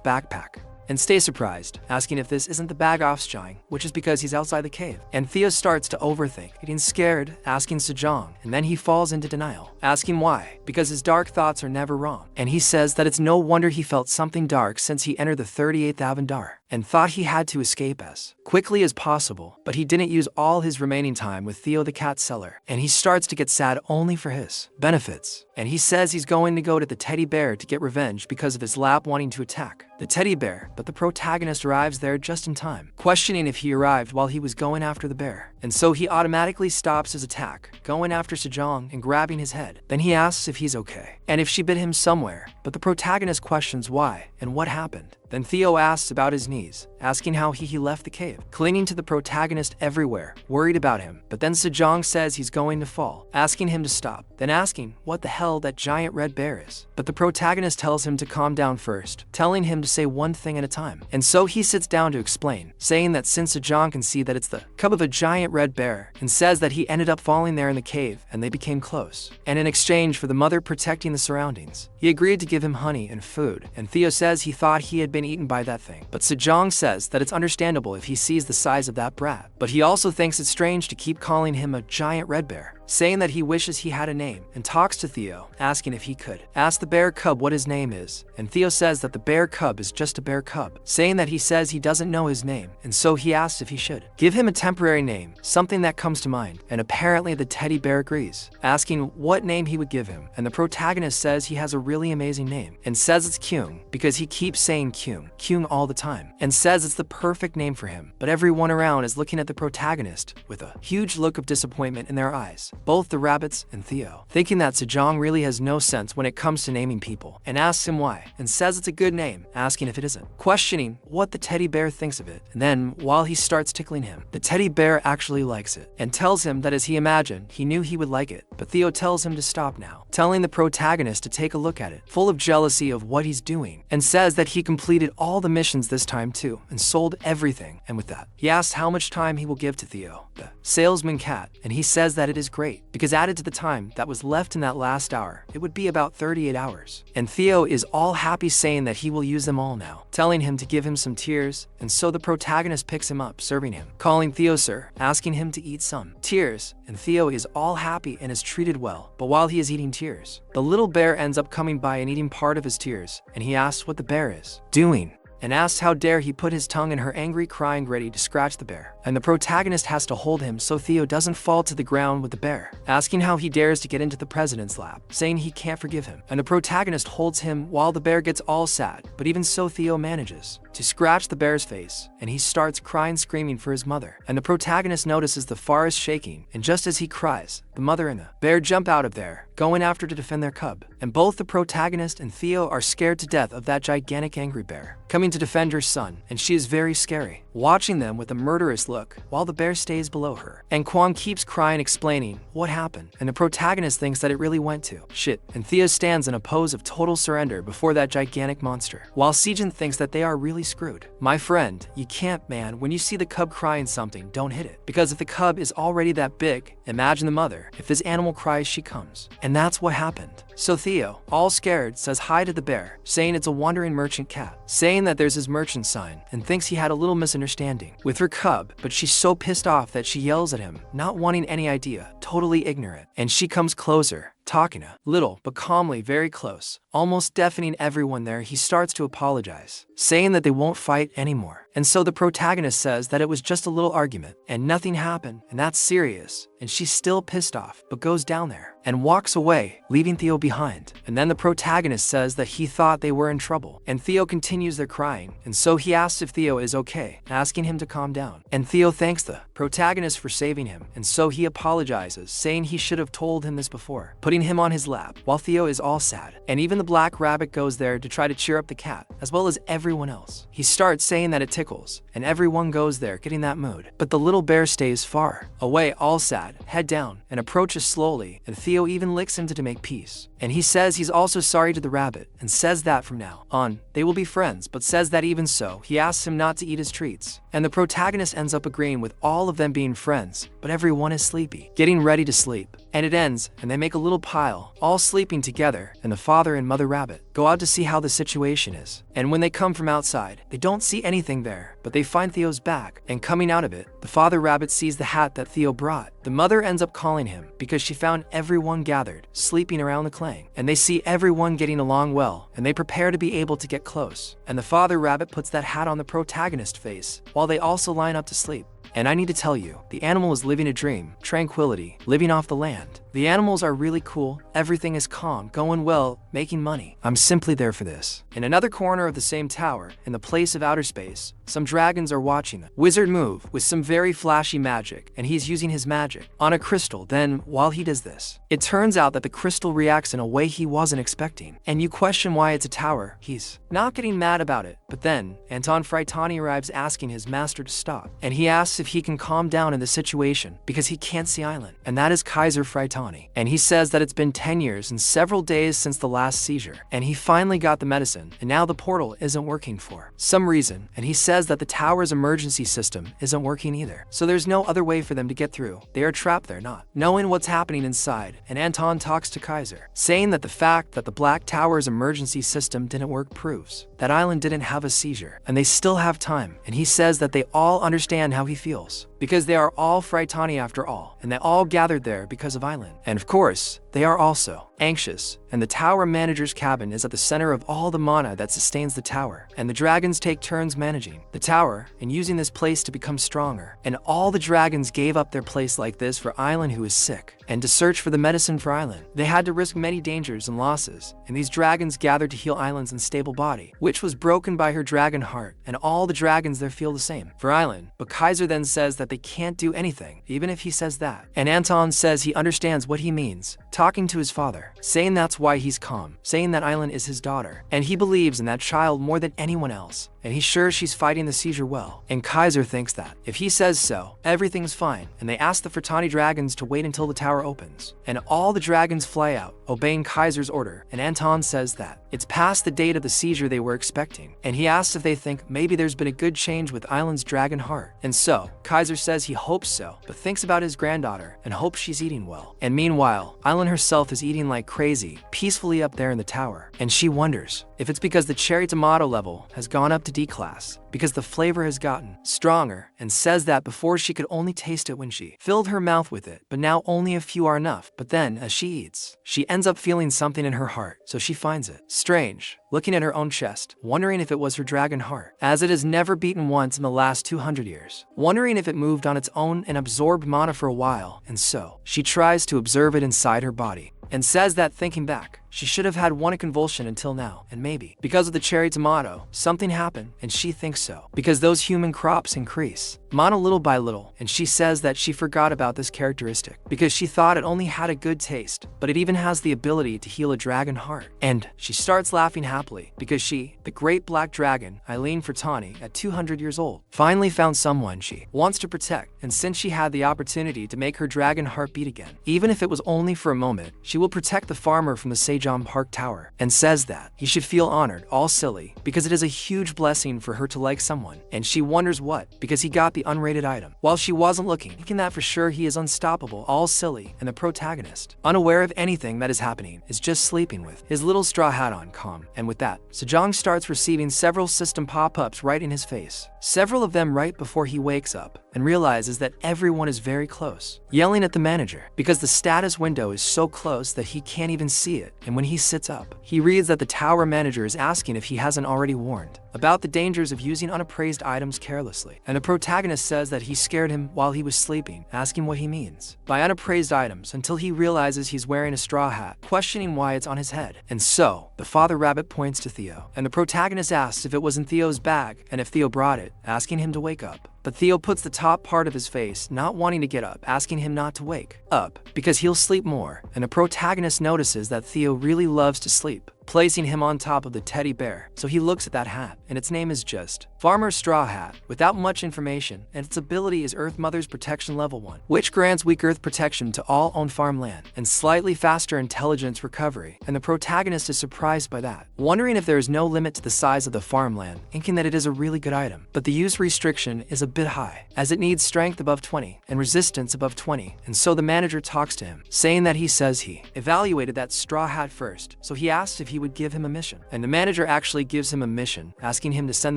backpack, and stays surprised, asking if this isn't the bag offshoring, which is because he's outside the cave. And Theo starts to overthink, getting scared, asking Sejong, and then he falls into denial, asking why, because his dark thoughts are never wrong. And he says that it's no wonder he felt something dark since he entered the 38th Avendar, and thought he had to escape as quickly as possible, but he didn't use all his remaining time with Theo the cat seller, and he starts to get sad only for his benefits. And he says he's going to go to the teddy bear to get revenge because of his lap wanting to attack the teddy bear, but the protagonist arrives there just in time, questioning if he arrived while he was going after the bear. And so he automatically stops his attack, going after Sejong and grabbing his head. Then he asks if he's okay, and if she bit him somewhere, but the protagonist questions why and what happened. Then Theo asks about his knees, asking how he left the cave, clinging to the protagonist everywhere, worried about him. But then Sejong says he's going to fall, asking him to stop, then asking what the hell that giant red bear is. But the protagonist tells him to calm down first, telling him to say one thing at a time. And so he sits down to explain, saying that since Sejong can see that it's the cub of a giant red bear, and says that he ended up falling there in the cave and they became close. And in exchange for the mother protecting the surroundings, he agreed to give him honey and food. And Theo says he thought he had been eaten by that thing. But Sejong says that it's understandable if he sees the size of that brat. But he also thinks it's strange to keep calling him a giant red bear, saying that he wishes he had a name, and talks to Theo, asking if he could ask the bear cub what his name is. And Theo says that the bear cub is just a bear cub, saying that he says he doesn't know his name, and so he asks if he should give him a temporary name, something that comes to mind. And apparently the teddy bear agrees, asking what name he would give him. And the protagonist says he has a really amazing name, and says it's Kyung, because he keeps saying Kyung all the time, and says it's the perfect name for him. But everyone around is looking at the protagonist with a huge look of disappointment in their eyes, both the rabbits and Theo, thinking that Sejong really has no sense when it comes to naming people, and asks him why, and says it's a good name, asking if it isn't, questioning what the teddy bear thinks of it. And then, while he starts tickling him, the teddy bear actually likes it, and tells him that as he imagined, he knew he would like it. But Theo tells him to stop now, telling the protagonist to take a look at it, full of jealousy of what he's doing, and says that he completed all the missions this time too, and sold everything. And with that, he asks how much time he will give to Theo, the salesman cat, and he says that it is great great, because added to the time that was left in that last hour, it would be about 38 hours. And Theo is all happy saying that he will use them all now, telling him to give him some tears, and so the protagonist picks him up, serving him, calling Theo sir, asking him to eat some tears, and Theo is all happy and is treated well. But while he is eating tears, the little bear ends up coming by and eating part of his tears, and he asks what the bear is doing, and asks how dare he put his tongue in her, angry crying ready to scratch the bear. And the protagonist has to hold him so Theo doesn't fall to the ground with the bear, asking how he dares to get into the president's lap, saying he can't forgive him. And the protagonist holds him while the bear gets all sad, but even so Theo manages to scratch the bear's face, and he starts crying, screaming for his mother. And the protagonist notices the forest shaking, and just as he cries, the mother and the bear jump out of there, going after to defend their cub. And both the protagonist and Theo are scared to death of that gigantic angry bear coming to defend her son, and she is very scary, watching them with a murderous look while the bear stays below her. And Kwon keeps crying, explaining what happened, and the protagonist thinks that it really went to shit, and Theo stands in a pose of total surrender before that gigantic monster, while Sejin thinks that they are really screwed. My friend, you can't, man. When you see the cub crying something, don't hit it, because if the cub is already that big, imagine the mother. If this animal cries, she comes. And that's what happened. So Theo, all scared, says hi to the bear, saying it's a wandering merchant cat, saying that there's his merchant sign, and thinks he had a little misunderstanding with her cub, but she's so pissed off that she yells at him, not wanting any idea, totally ignorant. And she comes closer, talking a little, but calmly, very close, almost deafening everyone there. He starts to apologize, saying that they won't fight anymore. And so the protagonist says that it was just a little argument, and nothing happened, and that's serious. And she's still pissed off, but goes down there and walks away, leaving Theo behind. And then the protagonist says that he thought they were in trouble, and Theo continues their crying, and so he asks if Theo is okay, asking him to calm down. And Theo thanks the protagonist for saving him, and so he apologizes, saying he should have told him this before, putting him on his lap, while Theo is all sad. And even the black rabbit goes there to try to cheer up the cat, as well as everyone else. He starts saying that it tickles, and everyone goes there getting that mood. But the little bear stays far away, all sad, head down, and approaches slowly, and Theo even licks him to make peace. And he says he's also sorry to the rabbit, and says that from now on, they will be friends, but says that even so, he asks him not to eat his treats. And the protagonist ends up agreeing with all of them being friends, but everyone is sleepy, getting ready to sleep. And it ends, and they make a little pile, all sleeping together, and the father and mother rabbit go out to see how the situation is. And when they come from outside, they don't see anything there, but they find Theo's back, and coming out of it, the father rabbit sees the hat that Theo brought. The mother ends up calling him, because she found everyone gathered, sleeping around the clang, and they see everyone getting along well, and they prepare to be able to get close. And the father rabbit puts that hat on the protagonist's face, while they also line up to sleep. And I need to tell you, the animal is living a dream, tranquility, living off the land. The animals are really cool, everything is calm, going well, making money. I'm simply there for this. In another corner of the same tower, in the place of outer space, some dragons are watching the wizard move with some very flashy magic, and he's using his magic on a crystal. Then, while he does this, it turns out that the crystal reacts in a way he wasn't expecting, and you question why it's a tower. He's not getting mad about it, but then, Anton Freitani arrives asking his master to stop, and he asks if he can calm down in the situation, because he can't see Island, and that is Kaiser Freitani. And he says that it's been 10 years and several days since the last seizure, and he finally got the medicine, and now the portal isn't working for some reason, and he says that the tower's emergency system isn't working either, so there's no other way for them to get through. They are trapped there, not knowing what's happening inside. And Anton talks to Kaiser, saying that the fact that the Black Tower's emergency system didn't work proves that Island didn't have a seizure, and they still have time. And he says that they all understand how he feels, because they are all Freitani after all, and they all gathered there because of Island. And of course, they are also anxious, and the tower manager's cabin is at the center of all the mana that sustains the tower, and the dragons take turns managing the tower and using this place to become stronger. And all the dragons gave up their place like this for Island, who is sick, and to search for the medicine for Island. They had to risk many dangers and losses, and these dragons gathered to heal Island's unstable body, which was broken by her dragon heart, and all the dragons there feel the same for Island. But Kaiser then says that they can't do anything, even if he says that. And Anton says he understands what he means, talking to his father, saying that's why he's calm, saying that Island is his daughter, and he believes in that child more than anyone else. and he's sure she's fighting the seizure well. And Kaiser thinks that if he says so, everything's fine, and they ask the Fertani dragons to wait until the tower opens. And all the dragons fly out, obeying Kaiser's order, and Anton says that it's past the date of the seizure they were expecting, and he asks if they think maybe there's been a good change with Island's dragon heart. And so, Kaiser says he hopes so, but thinks about his granddaughter and hopes she's eating well. And meanwhile, Island herself is eating like crazy, peacefully up there in the tower, and she wonders if it's because the cherry tomato level has gone up to D class, because the flavor has gotten stronger, and says that before she could only taste it when she filled her mouth with it, but now only a few are enough. But then, as she eats, she ends up feeling something in her heart, so she finds it strange, looking at her own chest, wondering if it was her dragon heart, as it has never beaten once in the last 200 years, wondering if it moved on its own and absorbed mana for a while, and so she tries to observe it inside her body, and says that thinking back, she should have had one convulsion until now, and maybe, because of the cherry tomato, something happened, and she thinks so, because those human crops increase mana little by little, and she says that she forgot about this characteristic, because she thought it only had a good taste, but it even has the ability to heal a dragon heart. And she starts laughing happily, because she, the great black dragon, Eileen Fertani, at 200 years old, finally found someone she wants to protect, and since she had the opportunity to make her dragon heart beat again, even if it was only for a moment, she will protect the farmer from the Sejong Park Tower, and says that he should feel honored, all silly, because it is a huge blessing for her to like someone, and she wonders what, because he got the unrated item. While she wasn't looking, thinking that for sure he is unstoppable, all silly, and the protagonist, unaware of anything that is happening, is just sleeping with his little straw hat on, calm. And with that, Sejong starts receiving several system pop-ups right in his face, several of them right before he wakes up, and realizes that everyone is very close, yelling at the manager, because the status window is so close that he can't even see it. And when he sits up, he reads that the tower manager is asking if he hasn't already warned about the dangers of using unappraised items carelessly, and the protagonist says that he scared him while he was sleeping, asking what he means by unappraised items, until he realizes he's wearing a straw hat, questioning why it's on his head. And so, the father rabbit points to Theo, and the protagonist asks if it was in Theo's bag, and if Theo brought it, asking him to wake up. But Theo puts the top part of his face, not wanting to get up, asking him not to wake up, because he'll sleep more, and the protagonist notices that Theo really loves to sleep, placing him on top of the teddy bear. So he looks at that hat, and its name is just Farmer's Straw Hat, without much information, and its ability is Earth Mother's Protection Level 1, which grants weak Earth protection to all owned farmland, and slightly faster intelligence recovery, and the protagonist is surprised by that, wondering if there is no limit to the size of the farmland, thinking that it is a really good item. But the use restriction is a bit high, as it needs strength above 20, and resistance above 20, and so the manager talks to him, saying that he says he evaluated that straw hat first, so he asks if he would give him a mission, and the manager actually gives him a mission, asking him to send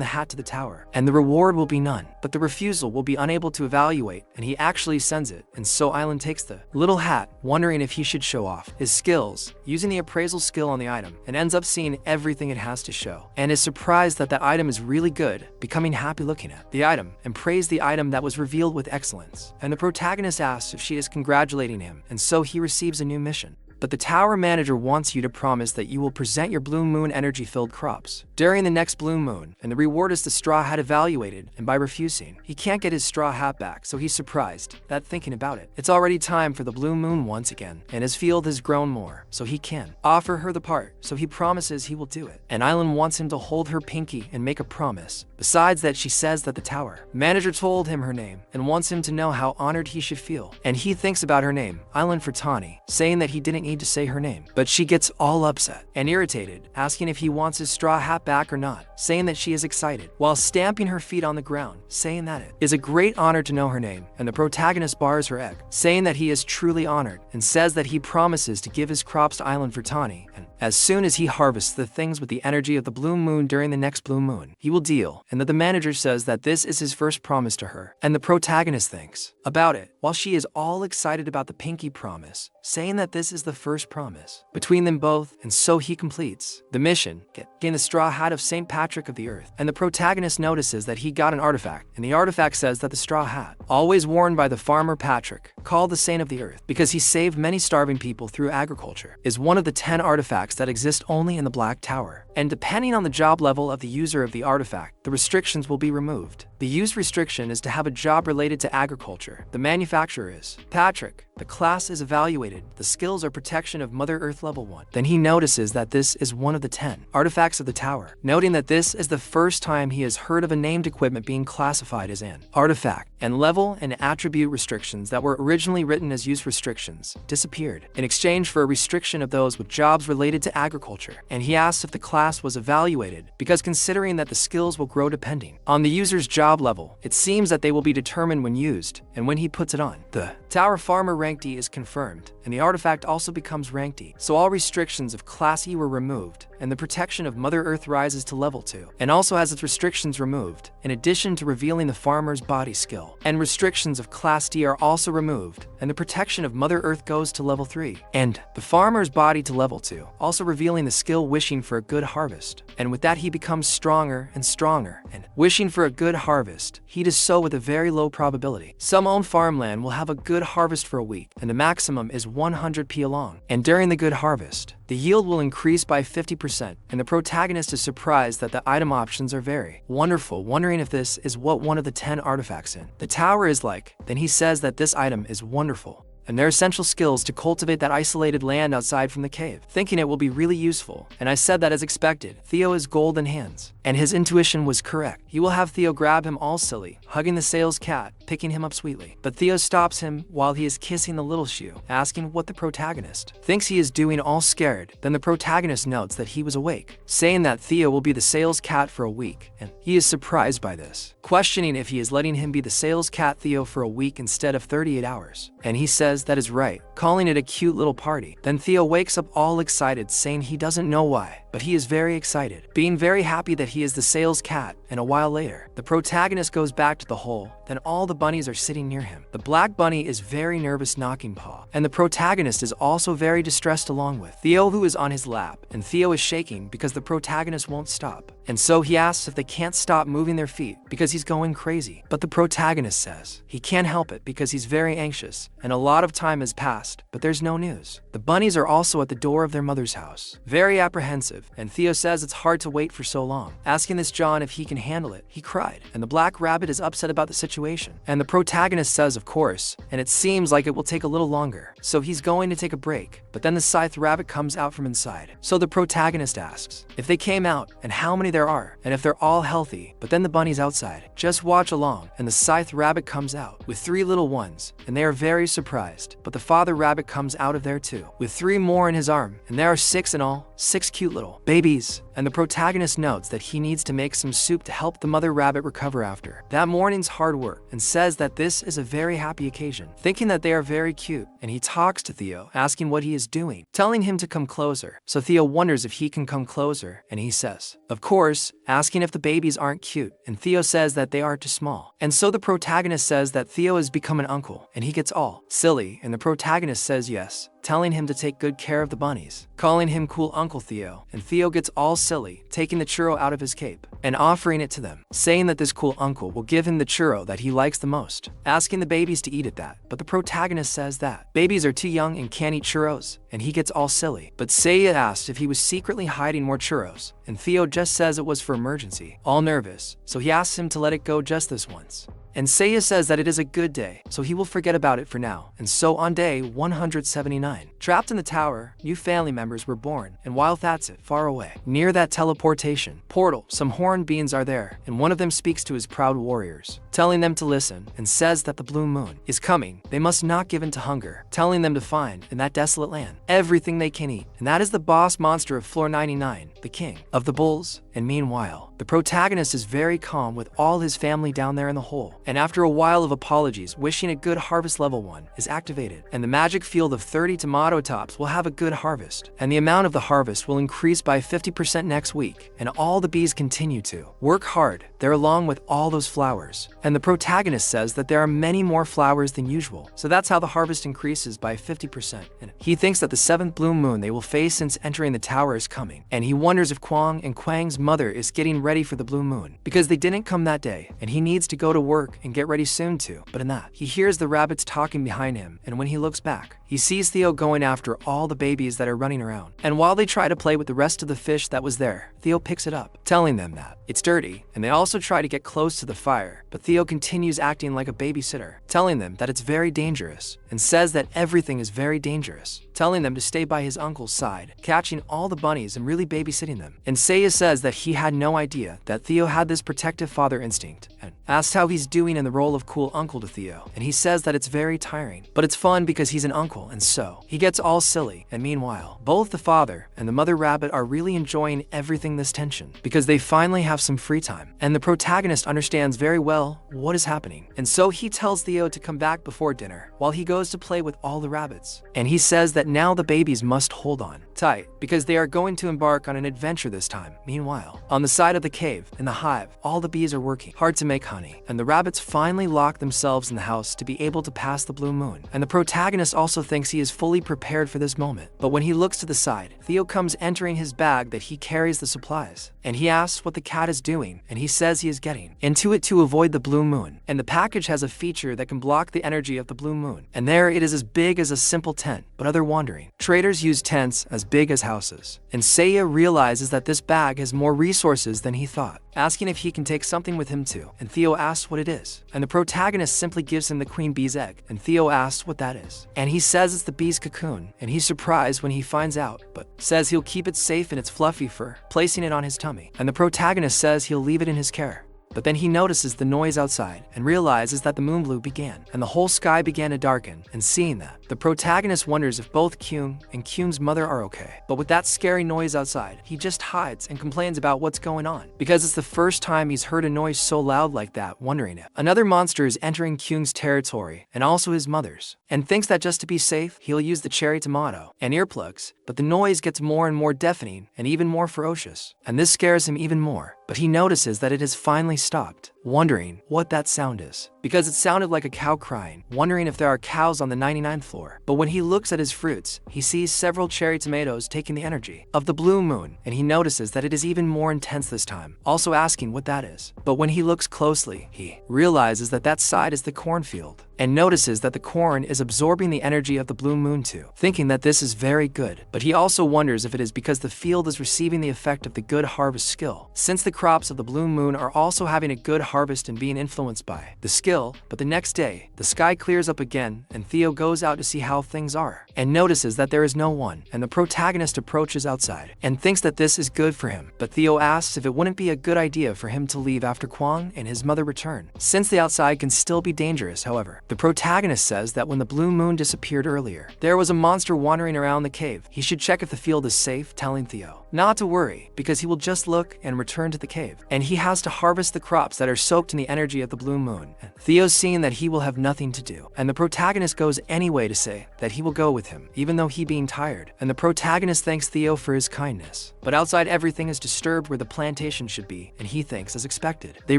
the hat to the tower, and the reward will be none, but the refusal will be unable to evaluate, and he actually sends it, and so Island takes the little hat, wondering if he should show off his skills, using the appraisal skill on the item, and ends up seeing everything it has to show, and is surprised that the item is really good, becoming happy looking at the item, and praise the item that was revealed with excellence, and the protagonist asks if she is congratulating him, and so he receives a new mission. But the tower manager wants you to promise that you will present your blue moon energy-filled crops during the next blue moon, and the reward is the straw hat evaluated, and by refusing, he can't get his straw hat back, so he's surprised that thinking about it, it's already time for the blue moon once again, and his field has grown more, so he can offer her the part, so he promises he will do it. And Island wants him to hold her pinky and make a promise. Besides that, she says that the tower manager told him her name, and wants him to know how honored he should feel, and he thinks about her name, Island Fertani, saying that he didn't need to say her name, but she gets all upset and irritated, asking if he wants his straw hat back or not, saying that she is excited, while stamping her feet on the ground, saying that it is a great honor to know her name, and the protagonist bars her egg, saying that he is truly honored, and says that he promises to give his crops to Island Fertani, and as soon as he harvests the things with the energy of the blue moon during the next blue moon, he will deal, and that the manager says that this is his first promise to her, and the protagonist thinks about it, while she is all excited about the pinky promise, saying that this is the first promise between them both, and so he completes the mission, getting the straw hat of St. Patrick of the Earth, and the protagonist notices that he got an artifact, and the artifact says that the straw hat, always worn by the farmer Patrick, called the Saint of the Earth, because he saved many starving people through agriculture, is one of the 10 artifacts that exist only in the Black Tower. and depending on the job level of the user of the artifact, the restrictions will be removed. The use restriction is to have a job related to agriculture. The manufacturer is Patrick. The class is evaluated. The skills are protection of Mother Earth level 1. Then he notices that this is one of the 10 artifacts of the tower, noting that this is the first time he has heard of a named equipment being classified as an artifact, and level and attribute restrictions that were originally written as use restrictions disappeared in exchange for a restriction of those with jobs related to agriculture. And he asks if the class was evaluated because considering that the skills will grow depending on the user's job level, it seems that they will be determined when used and when he puts it on. The Tower Farmer rank D is confirmed, and the artifact also becomes rank D. So all restrictions of Class E were removed, and the protection of Mother Earth rises to level 2, and also has its restrictions removed, in addition to revealing the farmer's body skill. And restrictions of Class D are also removed, and the protection of Mother Earth goes to level 3, and the farmer's body to level 2, also revealing the skill wishing for a good harvest. And with that he becomes stronger and stronger, and wishing for a good harvest, he does so with a very low probability. Some own farmland will have a good harvest for a week, and the maximum is 100 p along. And during the good harvest, the yield will increase by 50%, and the protagonist is surprised that the item options are very wonderful, wondering if this is what one of the 10 artifacts in the tower is like. Then he says that this item is wonderful, and their essential skills to cultivate that isolated land outside from the cave, thinking it will be really useful. And I said that as expected. Theo is golden hands, and his intuition was correct. He will have Theo grab him all silly, hugging the sales cat, picking him up sweetly. But Theo stops him while he is kissing the little shoe, asking what the protagonist thinks he is doing, all scared. Then the protagonist notes that he was awake, saying that Theo will be the sales cat for a week, and he is surprised by this, questioning if he is letting him be the sales cat Theo for a week instead of 38 hours. And he says that is right, calling it a cute little party. Then Theo wakes up all excited, saying he doesn't know why, but he is very excited, being very happy that he is the sales cat. And a while later, the protagonist goes back to the hole. Then all the bunnies are sitting near him. The black bunny is very nervous, knocking paw, and the protagonist is also very distressed along with Theo, who is on his lap, and Theo is shaking because the protagonist won't stop. And so he asks if they can't stop moving their feet because he's going crazy. But the protagonist says he can't help it because he's very anxious, and a lot of time has passed, but there's no news. The bunnies are also at the door of their mother's house, very apprehensive, and Theo says it's hard to wait for so long, asking this John if he can handle it. He cried, and the black rabbit is upset about the situation. And the protagonist says of course, and it seems like it will take a little longer, so he's going to take a break. But then the scythe rabbit comes out from inside. So the protagonist asks if they came out and how many there are, and if they're all healthy. But then the bunny's outside. Just watch along, and the scythe rabbit comes out with 3 little ones, and they are very surprised. But the father rabbit comes out of there too, with 3 more in his arm, and there are 6 in all, 6 cute little babies. And the protagonist notes that he needs to make some soup to help the mother rabbit recover after that morning's hard work, and says that this is a very happy occasion, thinking that they are very cute. And he talks to Theo, asking what he is doing, telling him to come closer. So Theo wonders if he can come closer, and he says of course, asking if the babies aren't cute, and Theo says that they are too small. And so the protagonist says that Theo has become an uncle, and he gets all silly, and the protagonist says yes, telling him to take good care of the bunnies, calling him cool Uncle Theo. And Theo gets all silly, taking the churro out of his cape and offering it to them, saying that this cool uncle will give him the churro that he likes the most, asking the babies to eat it that. But the protagonist says that babies are too young and can't eat churros, and he gets all silly. But Seiya asked if he was secretly hiding more churros, and Theo just says it was for emergency, all nervous, so he asks him to let it go just this once. And Seiya says that it is a good day, so he will forget about it for now. And so on day 179, trapped in the tower, new family members were born. And while that's it, far away, near that teleportation portal, some horned beings are there, and one of them speaks to his proud warriors, telling them to listen, and says that the blue moon is coming. They must not give in to hunger, telling them to find, in that desolate land, everything they can eat. And that is the boss monster of floor 99, the king of the bulls. And meanwhile, the protagonist is very calm with all his family down there in the hole. And after a while of apologies, wishing a good harvest level 1 is activated, and the magic field of 30 tomato tops will have a good harvest, and the amount of the harvest will increase by 50% next week. And all the bees continue to work hard there along with all those flowers, and and the protagonist says that there are many more flowers than usual. So that's how the harvest increases by 50%. And he thinks that the 7th blue moon they will face since entering the tower is coming. And he wonders if Kwang and Kwang's mother is getting ready for the blue moon, because they didn't come that day, and he needs to go to work and get ready soon too. But in that, he hears the rabbits talking behind him, and when he looks back, he sees Theo going after all the babies that are running around. And while they try to play with the rest of the fish that was there, Theo picks it up, telling them that it's dirty, and they also try to get close to the fire. But Theo continues acting like a babysitter, telling them that it's very dangerous, and says that everything is very dangerous, telling them to stay by his uncle's side, catching all the bunnies and really babysitting them. And Seiya says that he had no idea that Theo had this protective father instinct, and asks how he's doing in the role of cool uncle to Theo, and he says that it's very tiring, but it's fun because he's an uncle, and so he gets all silly. And meanwhile, both the father and the mother rabbit are really enjoying everything this tension, because they finally have some free time, and the protagonist understands very well what is happening. And so he tells Theo to come back before dinner while he goes to play with all the rabbits, and he says that now the babies must hold on tight because they are going to embark on an adventure this time. Meanwhile, on the side of the cave, in the hive, all the bees are working hard to make honey, and the rabbits finally lock themselves in the house to be able to pass the blue moon. And the protagonist also thinks he is fully prepared for this moment, but when he looks to the side, Theo comes entering his bag that he carries the supplies, and he asks what the cat is doing, and he says he is getting into it to avoid the blue moon. And the package has a feature that can block the energy of the blue moon, and there it is as big as a simple tent. But other wandering traders use tents as big as houses, and Seiya realizes that this bag has more resources than he thought, asking if he can take something with him too, and Theo asks what it is, and the protagonist simply gives him the queen bee's egg, and Theo asks what that is, and he says it's the bee's cocoon, and he's surprised when he finds out, but says he'll keep it safe in its fluffy fur, placing it on his tummy, and the protagonist says he'll leave it in his care. But then he notices the noise outside and realizes that the moon blue began, and the whole sky began to darken, and seeing that, the protagonist wonders if both Kyung and Kyung's mother are okay. But with that scary noise outside, he just hides and complains about what's going on, because it's the first time he's heard a noise so loud like that, wondering if another monster is entering Kyung's territory, and also his mother's, and thinks that just to be safe, he'll use the cherry tomato and earplugs. But the noise gets more and more deafening and even more ferocious, and this scares him even more. But he notices that it has finally stopped, wondering what that sound is, because it sounded like a cow crying, wondering if there are cows on the 99th floor. But when he looks at his fruits, he sees several cherry tomatoes taking the energy of the blue moon, and he notices that it is even more intense this time, also asking what that is. But when he looks closely, he realizes that that side is the cornfield, and notices that the corn is absorbing the energy of the blue moon too, thinking that this is very good. But he also wonders if it is because the field is receiving the effect of the good harvest skill, since the crops of the blue moon are also having a good harvest and being influenced by the skill. But the next day, the sky clears up again, and Theo goes out to see how things are, and notices that there is no one, and the protagonist approaches outside, and thinks that this is good for him. But Theo asks if it wouldn't be a good idea for him to leave after Kwang and his mother return, since the outside can still be dangerous. However, the protagonist says that when the blue moon disappeared earlier, there was a monster wandering around the cave. He should check if the field is safe, telling Theo not to worry, because he will just look and return to the cave, and he has to harvest the crops that are soaked in the energy of the blue moon. And Theo's seeing that he will have nothing to do, and the protagonist goes anyway to say that he will go with him, even though he being tired, and the protagonist thanks Theo for his kindness. But outside everything is disturbed where the plantation should be, and he thinks as expected. They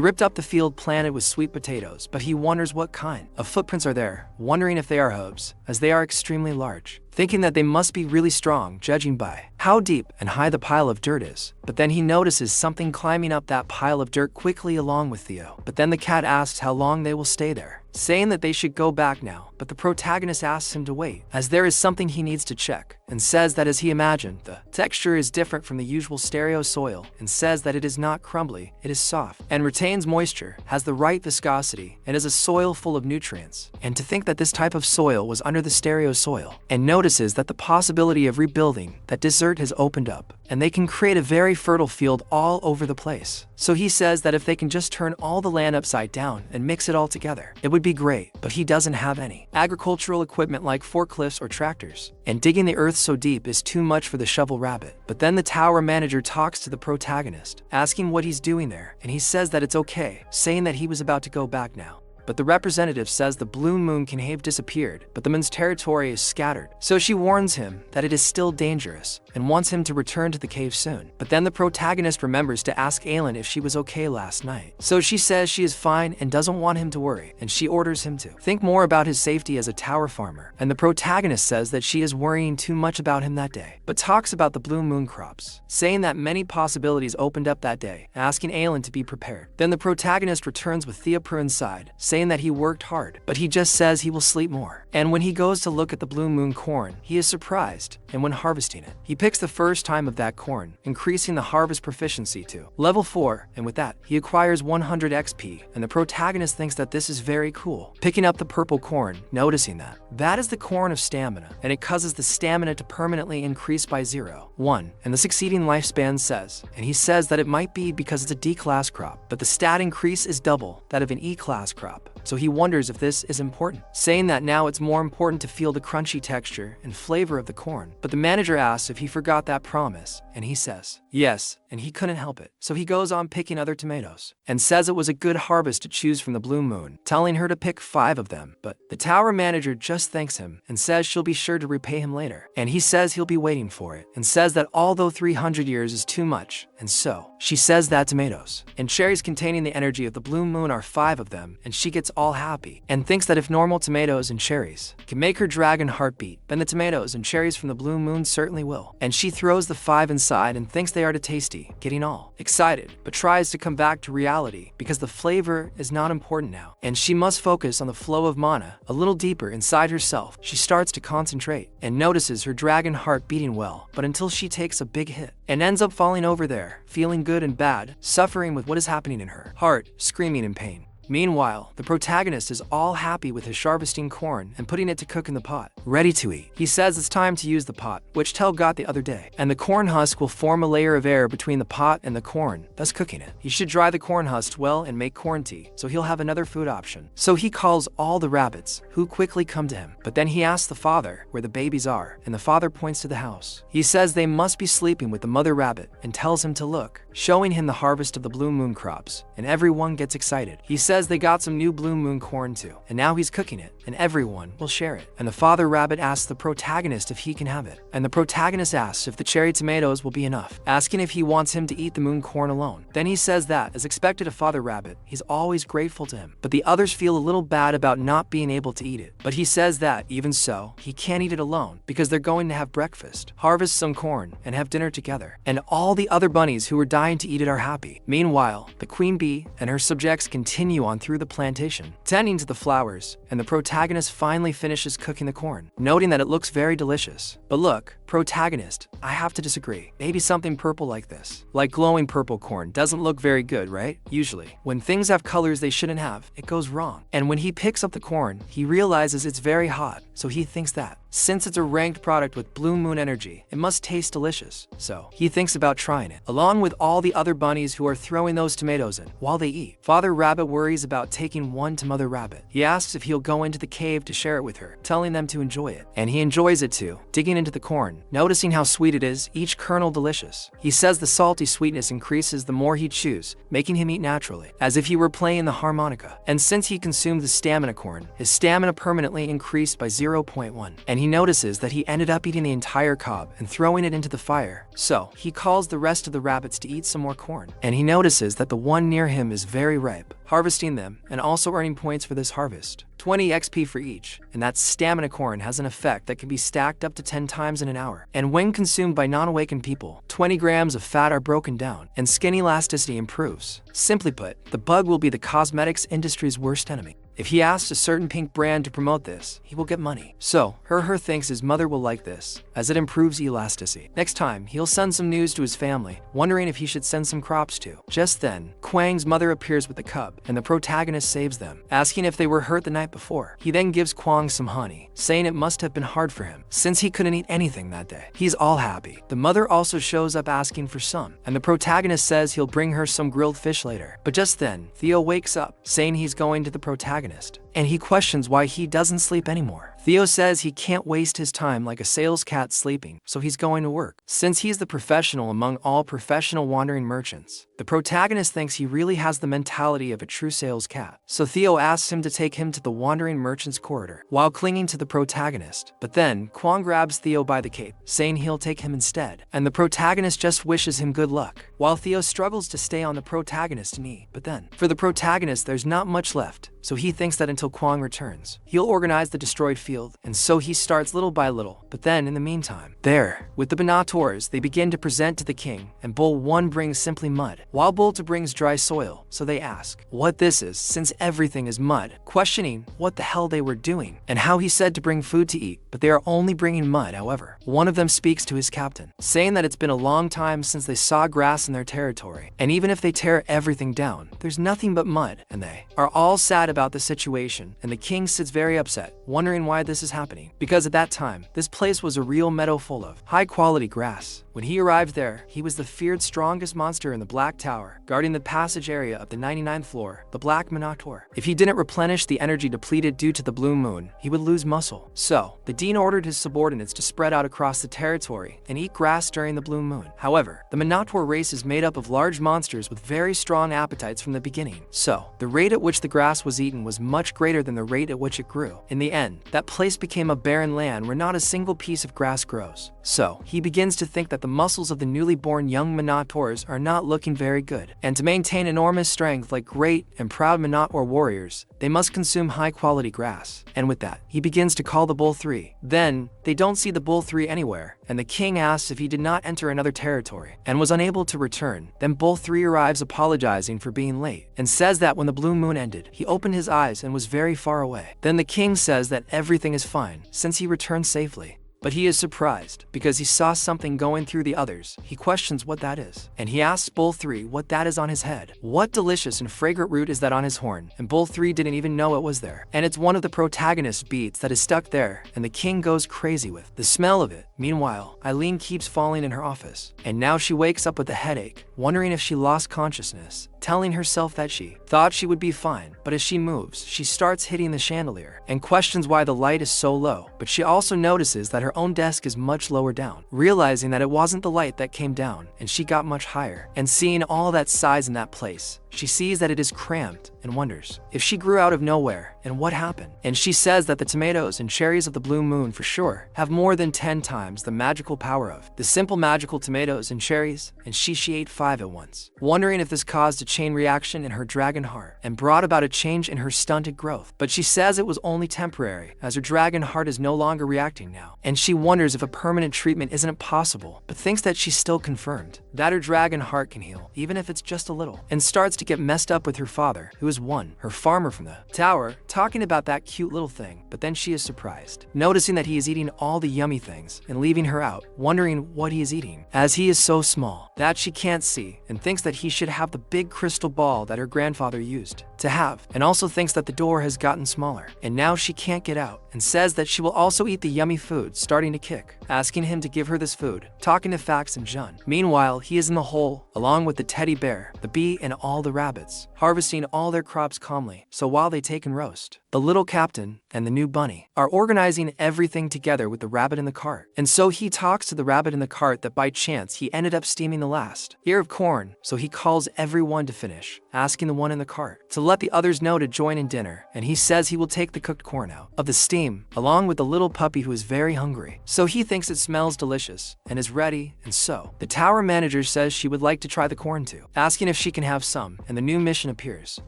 ripped up the field planted with sweet potatoes, but he wonders what kind of footprints are there, wondering if they are hooves, as they are extremely large, thinking that they must be really strong, judging by how deep and high the pile of dirt is. But then he notices something climbing up that pile of dirt quickly along with Theo. But then the cat asks how long they will stay there, saying that they should go back now. But the protagonist asks him to wait, as there is something he needs to check, and says that as he imagined, the texture is different from the usual stereo soil, and says that it is not crumbly, it is soft, and retains moisture, has the right viscosity, and is a soil full of nutrients. And to think that this type of soil was under the stereo soil, and notices that the possibility of rebuilding that desert has opened up, and they can create a very fertile field all over the place. So he says that if they can just turn all the land upside down and mix it all together, it would be great. But he doesn't have any agricultural equipment like forklifts or tractors, and digging the earth so deep is too much for the shovel rabbit. But then the tower manager talks to the protagonist, asking what he's doing there, and he says that it's okay, saying that he was about to go back now. But the representative says the blue moon can have disappeared, but the moon's territory is scattered. So she warns him that it is still dangerous, and wants him to return to the cave soon. But then the protagonist remembers to ask Aelin if she was okay last night. So she says she is fine and doesn't want him to worry, and she orders him to think more about his safety as a tower farmer. And the protagonist says that she is worrying too much about him that day, but talks about the blue moon crops, saying that many possibilities opened up that day, asking Aelin to be prepared. Then the protagonist returns with Theopru inside, saying that he worked hard, but he just says he will sleep more. And when he goes to look at the blue moon corn, he is surprised, and when harvesting it, he picks the first time of that corn, increasing the harvest proficiency to level 4, and with that, he acquires 100 XP, and the protagonist thinks that this is very cool. Picking up the purple corn, noticing that is the corn of stamina, and it causes the stamina to permanently increase by 0.1, and the succeeding lifespan says, and he says that it might be because it's a D-class crop, but the stat increase is double that of an E-class crop. So he wonders if this is important, saying that now it's more important to feel the crunchy texture and flavor of the corn. But the manager asks if he forgot that promise, and he says yes, and he couldn't help it. So he goes on picking other tomatoes, and says it was a good harvest to choose from the blue moon, telling her to pick 5 of them. But the tower manager just thanks him, and says she'll be sure to repay him later. And he says he'll be waiting for it, and says that although 300 years is too much, and so she says that tomatoes and cherries containing the energy of the blue moon are 5 of them, and she gets all happy, and thinks that if normal tomatoes and cherries can make her dragon heart beat, then the tomatoes and cherries from the blue moon certainly will. And she throws the 5 inside and thinks they are too tasty, getting all excited, but tries to come back to reality because the flavor is not important now, and she must focus on the flow of mana a little deeper inside herself. She starts to concentrate and notices her dragon heart beating well, but until she takes a big hit and ends up falling over there, feeling good and bad, suffering with what is happening in her heart, screaming in pain. Meanwhile, the protagonist is all happy with his harvesting corn and putting it to cook in the pot, ready to eat. He says it's time to use the pot, which Tell got the other day, and the corn husk will form a layer of air between the pot and the corn, thus cooking it. He should dry the corn husk well and make corn tea, so he'll have another food option. So he calls all the rabbits, who quickly come to him. But then he asks the father where the babies are, and the father points to the house. He says they must be sleeping with the mother rabbit, and tells him to look, showing him the harvest of the blue moon crops, and everyone gets excited. He says they got some new blue moon corn too, and now he's cooking it, and everyone will share it. And the father rabbit asks the protagonist if he can have it, and the protagonist asks if the cherry tomatoes will be enough, asking if he wants him to eat the moon corn alone. Then he says that, as expected of father rabbit, he's always grateful to him, but the others feel a little bad about not being able to eat it. But he says that, even so, he can't eat it alone, because they're going to have breakfast, harvest some corn, and have dinner together. And all the other bunnies who were dying to eat it are happy. Meanwhile, the queen bee and her subjects continue on through the plantation, tending to the flowers, and the protagonist finally finishes cooking the corn, noting that it looks very delicious. But look, protagonist, I have to disagree. Maybe something purple like this, like glowing purple corn, doesn't look very good, right? Usually, when things have colors they shouldn't have, it goes wrong. And when he picks up the corn, he realizes it's very hot, so he thinks that, since it's a ranked product with blue moon energy, it must taste delicious. So he thinks about trying it, along with all the other bunnies who are throwing those tomatoes in while they eat. Father Rabbit worries about taking one to Mother Rabbit. He asks if he'll go into the cave to share it with her, telling them to enjoy it. And he enjoys it too, digging into the corn, noticing how sweet it is, each kernel delicious. He says the salty sweetness increases the more he chews, making him eat naturally, as if he were playing the harmonica. And since he consumed the stamina corn, his stamina permanently increased by 0.1. And he notices that he ended up eating the entire cob and throwing it into the fire. So he calls the rest of the rabbits to eat some more corn. And he notices that the one near him is very ripe, harvesting them and also earning points for this harvest. 20 XP for each, and that stamina corn has an effect that can be stacked up to 10 times in an hour. And when consumed by non-awakened people, 20 grams of fat are broken down, and skin elasticity improves. Simply put, the bug will be the cosmetics industry's worst enemy. If he asks a certain pink brand to promote this, he will get money. So, Her thinks his mother will like this, as it improves elasticity. Next time, he'll send some news to his family, wondering if he should send some crops too. Just then, Kwang's mother appears with the cub, and the protagonist saves them, asking if they were hurt the night before. He then gives Kwang some honey, saying it must have been hard for him, since he couldn't eat anything that day. He's all happy. The mother also shows up asking for some, and the protagonist says he'll bring her some grilled fish later. But just then, Theo wakes up, saying he's going to the protagonist, and he questions why he doesn't sleep anymore. Theo says he can't waste his time like a sales cat sleeping, so he's going to work. Since he's the professional among all professional wandering merchants, the protagonist thinks he really has the mentality of a true sales cat. So Theo asks him to take him to the wandering merchant's corridor, while clinging to the protagonist. But then, Kwon grabs Theo by the cape, saying he'll take him instead, and the protagonist just wishes him good luck, while Theo struggles to stay on the protagonist's knee. But then, for the protagonist there's not much left, so he thinks that until Kwon returns, he'll organize the destroyed field, and so he starts little by little. But then, in the meantime, there, with the Banators, they begin to present to the king, and Bull 1 brings simply mud, while Bull 2 brings dry soil, so they ask what this is since everything is mud, questioning what the hell they were doing, and how he said to bring food to eat, but they are only bringing mud. However, one of them speaks to his captain, saying that it's been a long time since they saw grass in their territory, and even if they tear everything down, there's nothing but mud, and they are all sad about the situation, and the king sits very upset, wondering why this is happening, because at that time, this place was a real meadow full of high-quality grass. When he arrived there, he was the feared strongest monster in the Black Tower, guarding the passage area of the 99th floor, the Black Minotaur. If he didn't replenish the energy depleted due to the blue moon, he would lose muscle. So, the dean ordered his subordinates to spread out across the territory and eat grass during the blue moon. However, the Minotaur race is made up of large monsters with very strong appetites from the beginning. So, the rate at which the grass was eaten was much greater than the rate at which it grew. In the end, that place became a barren land where not a single piece of grass grows. So, he begins to think that the muscles of the newly born young Minotaurs are not looking very good, and to maintain enormous strength like great and proud Minotaur warriors, they must consume high-quality grass. And with that, he begins to call the Bull 3. Then, they don't see the Bull 3 anywhere, and the king asks if he did not enter another territory, and was unable to return. Then Bull 3 arrives apologizing for being late, and says that when the blue moon ended, he opened his eyes and was very far away. Then the king says that everything is fine, since he returned safely. But he is surprised, because he saw something going through the others. He questions what that is, and he asks Bull 3 what that is on his head. What delicious and fragrant root is that on his horn? And Bull 3 didn't even know it was there. And it's one of the protagonist's beads that is stuck there, and the king goes crazy with the smell of it. Meanwhile, Eileen keeps falling in her office, and now she wakes up with a headache, wondering if she lost consciousness, telling herself that she thought she would be fine, but as she moves, she starts hitting the chandelier, and questions why the light is so low. But she also notices that her own desk is much lower down, realizing that it wasn't the light that came down, and she got much higher. And seeing all that size in that place, she sees that it is cramped, and wonders if she grew out of nowhere, and what happened. And she says that the tomatoes and cherries of the blue moon for sure have more than 10 times the magical power of the simple magical tomatoes and cherries, and she ate 5 at once, wondering if this caused a chain reaction in her dragon heart and brought about a change in her stunted growth. But she says it was only temporary, as her dragon heart is no longer reacting now, and she wonders if a permanent treatment isn't possible, but thinks that she's still confirmed that her dragon heart can heal, even if it's just a little, and starts to get messed up with her father, who is her farmer from the tower, talking about that cute little thing. But then she is surprised, noticing that he is eating all the yummy things and leaving her out, wondering what he is eating, as he is so small that she can't see, and thinks that he should have the big crystal ball that her grandfather used to have, and also thinks that the door has gotten smaller, and now she can't get out, and says that she will also eat the yummy food, starting to kick, asking him to give her this food, talking to Fax and Jun. Meanwhile, he is in the hole, along with the teddy bear, the bee, and all the rabbits, harvesting all their crops calmly. So while they take and roast, the little captain and the new bunny are organizing everything together with the rabbit in the cart. And so he talks to the rabbit in the cart that by chance he ended up steaming the last ear of corn, so he calls everyone to finish, asking the one in the cart to let the others know to join in dinner, and he says he will take the cooked corn out of the steam, along with the little puppy who is very hungry. So he thinks it smells delicious and is ready, and so the tower manager says she would like to try the corn too, asking if she can have some, and the new mission appears,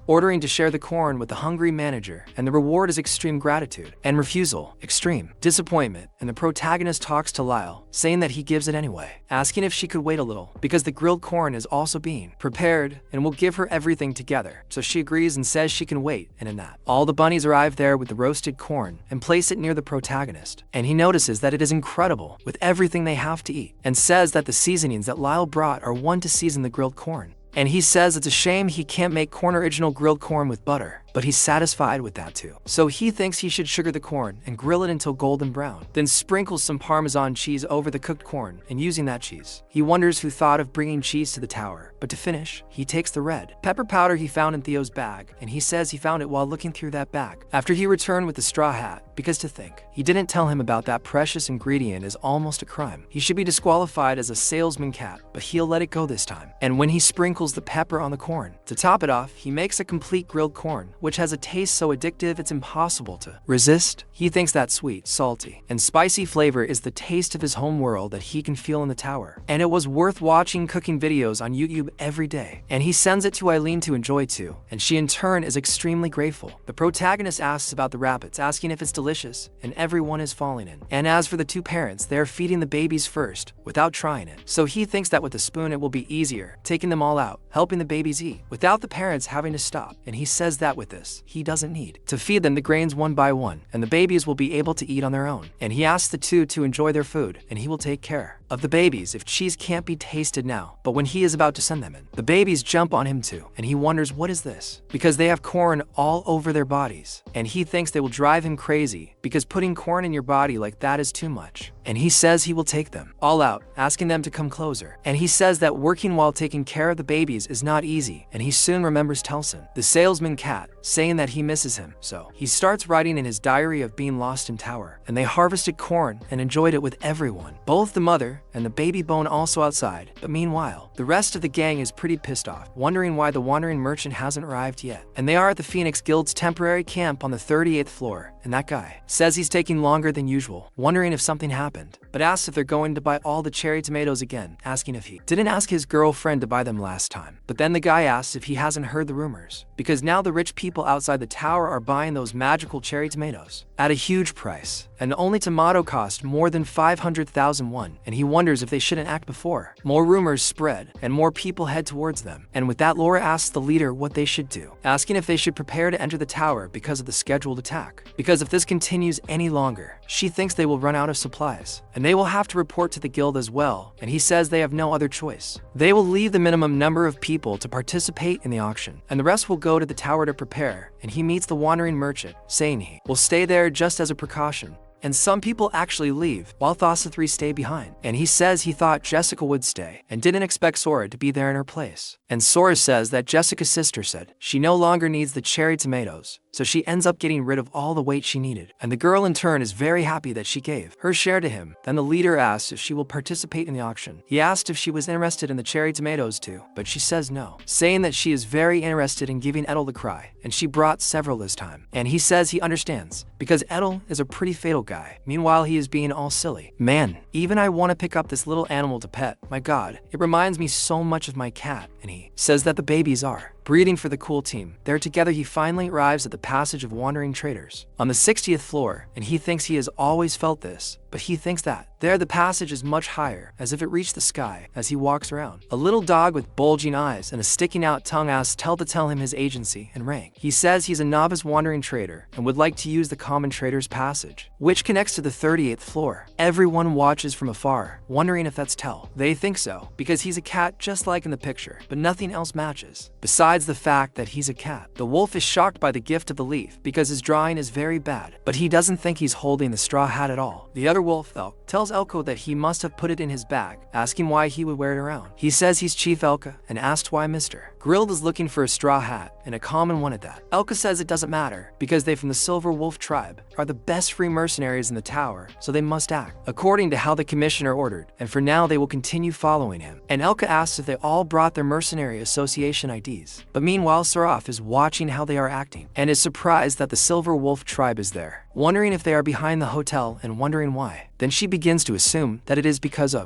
ordering to share the corn with the hungry manager, and the reward is extreme gratitude, and refusal, extreme disappointment, and the protagonist talks to Lyle, saying that he gives it anyway, asking if she could wait a little, because the grilled corn is also being prepared, and will give her everything together. So she agrees and says she can wait, and in that, all the bunnies arrive there with the roasted corn, and place it near the protagonist, and he notices that it is incredible, with everything they have to eat, and says that the seasonings that Lyle brought are one to season the grilled corn. And he says it's a shame he can't make corn original grilled corn with butter, but he's satisfied with that too. So he thinks he should sugar the corn and grill it until golden brown, then sprinkle some Parmesan cheese over the cooked corn and using that cheese. He wonders who thought of bringing cheese to the tower, but to finish, he takes the red pepper powder he found in Theo's bag, and he says he found it while looking through that bag after he returned with the straw hat, because to think he didn't tell him about that precious ingredient is almost a crime. He should be disqualified as a salesman cat, but he'll let it go this time. And when he sprinkles the pepper on the corn, to top it off, he makes a complete grilled corn, which has a taste so addictive it's impossible to resist. He thinks that sweet, salty, and spicy flavor is the taste of his home world that he can feel in the tower. And it was worth watching cooking videos on YouTube every day. And he sends it to Eileen to enjoy too, and she in turn is extremely grateful. The protagonist asks about the rabbits, asking if it's delicious, and everyone is falling in. And as for the two parents, they are feeding the babies first, without trying it. So he thinks that with a spoon it will be easier, taking them all out, helping the babies eat, without the parents having to stop. And he says that with this, he doesn't need to feed them the grains one by one, and the babies will be able to eat on their own. And he asks the two to enjoy their food, and he will take care of the babies if cheese can't be tasted now. But when he is about to send them in, the babies jump on him too, and he wonders what is this? Because they have corn all over their bodies, and he thinks they will drive him crazy because putting corn in your body like that is too much. And he says he will take them all out, asking them to come closer. And he says that working while taking care of the babies is not easy, and he soon remembers Telson, the salesman cat, saying that he misses him. So he starts writing in his diary of being lost in tower, and they harvested corn and enjoyed it with everyone, both the mother and the baby bone also outside. But meanwhile, the rest of the gang is pretty pissed off, wondering why the wandering merchant hasn't arrived yet. And they are at the Phoenix Guild's temporary camp on the 38th floor, and that guy says he's taking longer than usual, wondering if something happened, but asks if they're going to buy all the cherry tomatoes again, asking if he didn't ask his girlfriend to buy them last time. But then the guy asks if he hasn't heard the rumors, because now the rich people outside the tower are buying those magical cherry tomatoes at a huge price, and the only tomato cost more than 500,000 won, and he wonders if they shouldn't act before. More rumors spread, and more people head towards them, and with that Laura asks the leader what they should do, asking if they should prepare to enter the tower because of the scheduled attack. Because if this continues any longer, she thinks they will run out of supplies, and they will have to report to the guild as well, and he says they have no other choice. They will leave the minimum number of people to participate in the auction, and the rest will go to the tower to prepare, and he meets the wandering merchant, saying he will stay there just as a precaution. And some people actually leave, while Thassa 3 stay behind. And he says he thought Jessica would stay, and didn't expect Sora to be there in her place. And Sora says that Jessica's sister said she no longer needs the cherry tomatoes, so she ends up getting rid of all the weight she needed. And the girl in turn is very happy that she gave her share to him. Then the leader asks if she will participate in the auction. He asked if she was interested in the cherry tomatoes too, but she says no, saying that she is very interested in giving Edel the cry, and she brought several this time. And he says he understands, because Edel is a pretty fatal guy. Meanwhile, he is being all silly. Man, even I want to pick up this little animal to pet. My god, it reminds me so much of my cat. And he says that the babies are breeding for the cool team. There together he finally arrives at the passage of wandering traders on the 60th floor, and he thinks he has always felt this, but he thinks that there the passage is much higher, as if it reached the sky as he walks around. A little dog with bulging eyes and a sticking out tongue asks Tell to tell him his agency and rank. He says he's a novice wandering trader and would like to use the common trader's passage, which connects to the 38th floor. Everyone watches from afar, wondering if that's Tell. They think so, because he's a cat just like in the picture, but nothing else matches, besides the fact that he's a cat. The wolf is shocked by the gift of the leaf, because his drawing is very bad, but he doesn't think he's holding the straw hat at all. The other wolf, Elk, tells Elko that he must have put it in his bag, asking why he would wear it around. He says he's Chief Elka, and asks why Mr. Grilled is looking for a straw hat, and a common one at that. Elka says it doesn't matter, because they from the Silver Wolf tribe are the best free mercenaries in the tower, so they must act according to how the commissioner ordered, and for now they will continue following him. And Elka asks if they all brought their mercenary association IDs. But meanwhile, Saraf is watching how they are acting, and is surprised that the Silver Wolf tribe is there, wondering if they are behind the hotel and wondering why. Then she begins to assume that it is because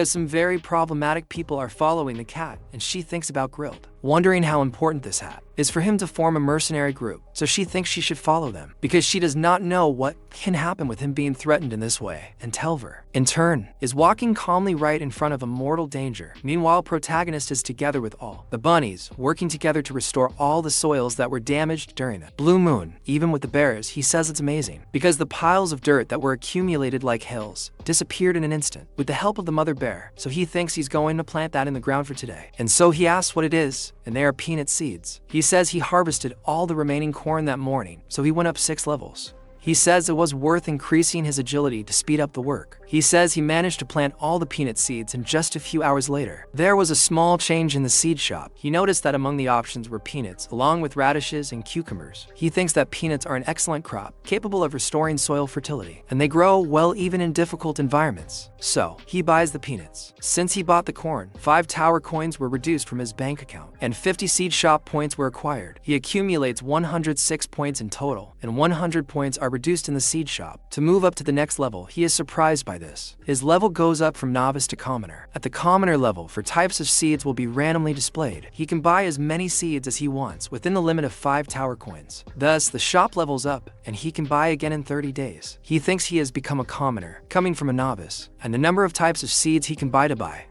some very problematic people are following the cat, and she thinks about Grilled, wondering how important this hat is for him to form a mercenary group, so she thinks she should follow them, because she does not know what can happen with him being threatened in this way. And Telver, in turn, is walking calmly right in front of a mortal danger. Meanwhile, protagonist is together with all the bunnies, working together to restore all the soils that were damaged during the blue moon. Even with the bears, he says it's amazing, because the piles of dirt that were accumulated like hills disappeared in an instant with the help of the mother bear, so he thinks he's going to plant that in the ground for today. And so he asks what it is, seeds, and they are peanut seeds. He says he harvested all the remaining corn that morning, so he went up 6 levels. He says it was worth increasing his agility to speed up the work. He says he managed to plant all the peanut seeds in just a few hours later. There was a small change in the seed shop. He noticed that among the options were peanuts, along with radishes and cucumbers. He thinks that peanuts are an excellent crop, capable of restoring soil fertility, and they grow well even in difficult environments. So, he buys the peanuts. Since he bought the corn, 5 tower coins were reduced from his bank account, and 50 seed shop points were acquired. He accumulates 106 points in total, and 100 points are reduced in the seed shop. To move up to the next level, he is surprised by this. His level goes up from novice to commoner. At the commoner level, for types of seeds will be randomly displayed. He can buy as many seeds as he wants within the limit of 5 tower coins. Thus, the shop levels up, and he can buy again in 30 days. He thinks he has become a commoner, coming from a novice, and the number of types of seeds he can buy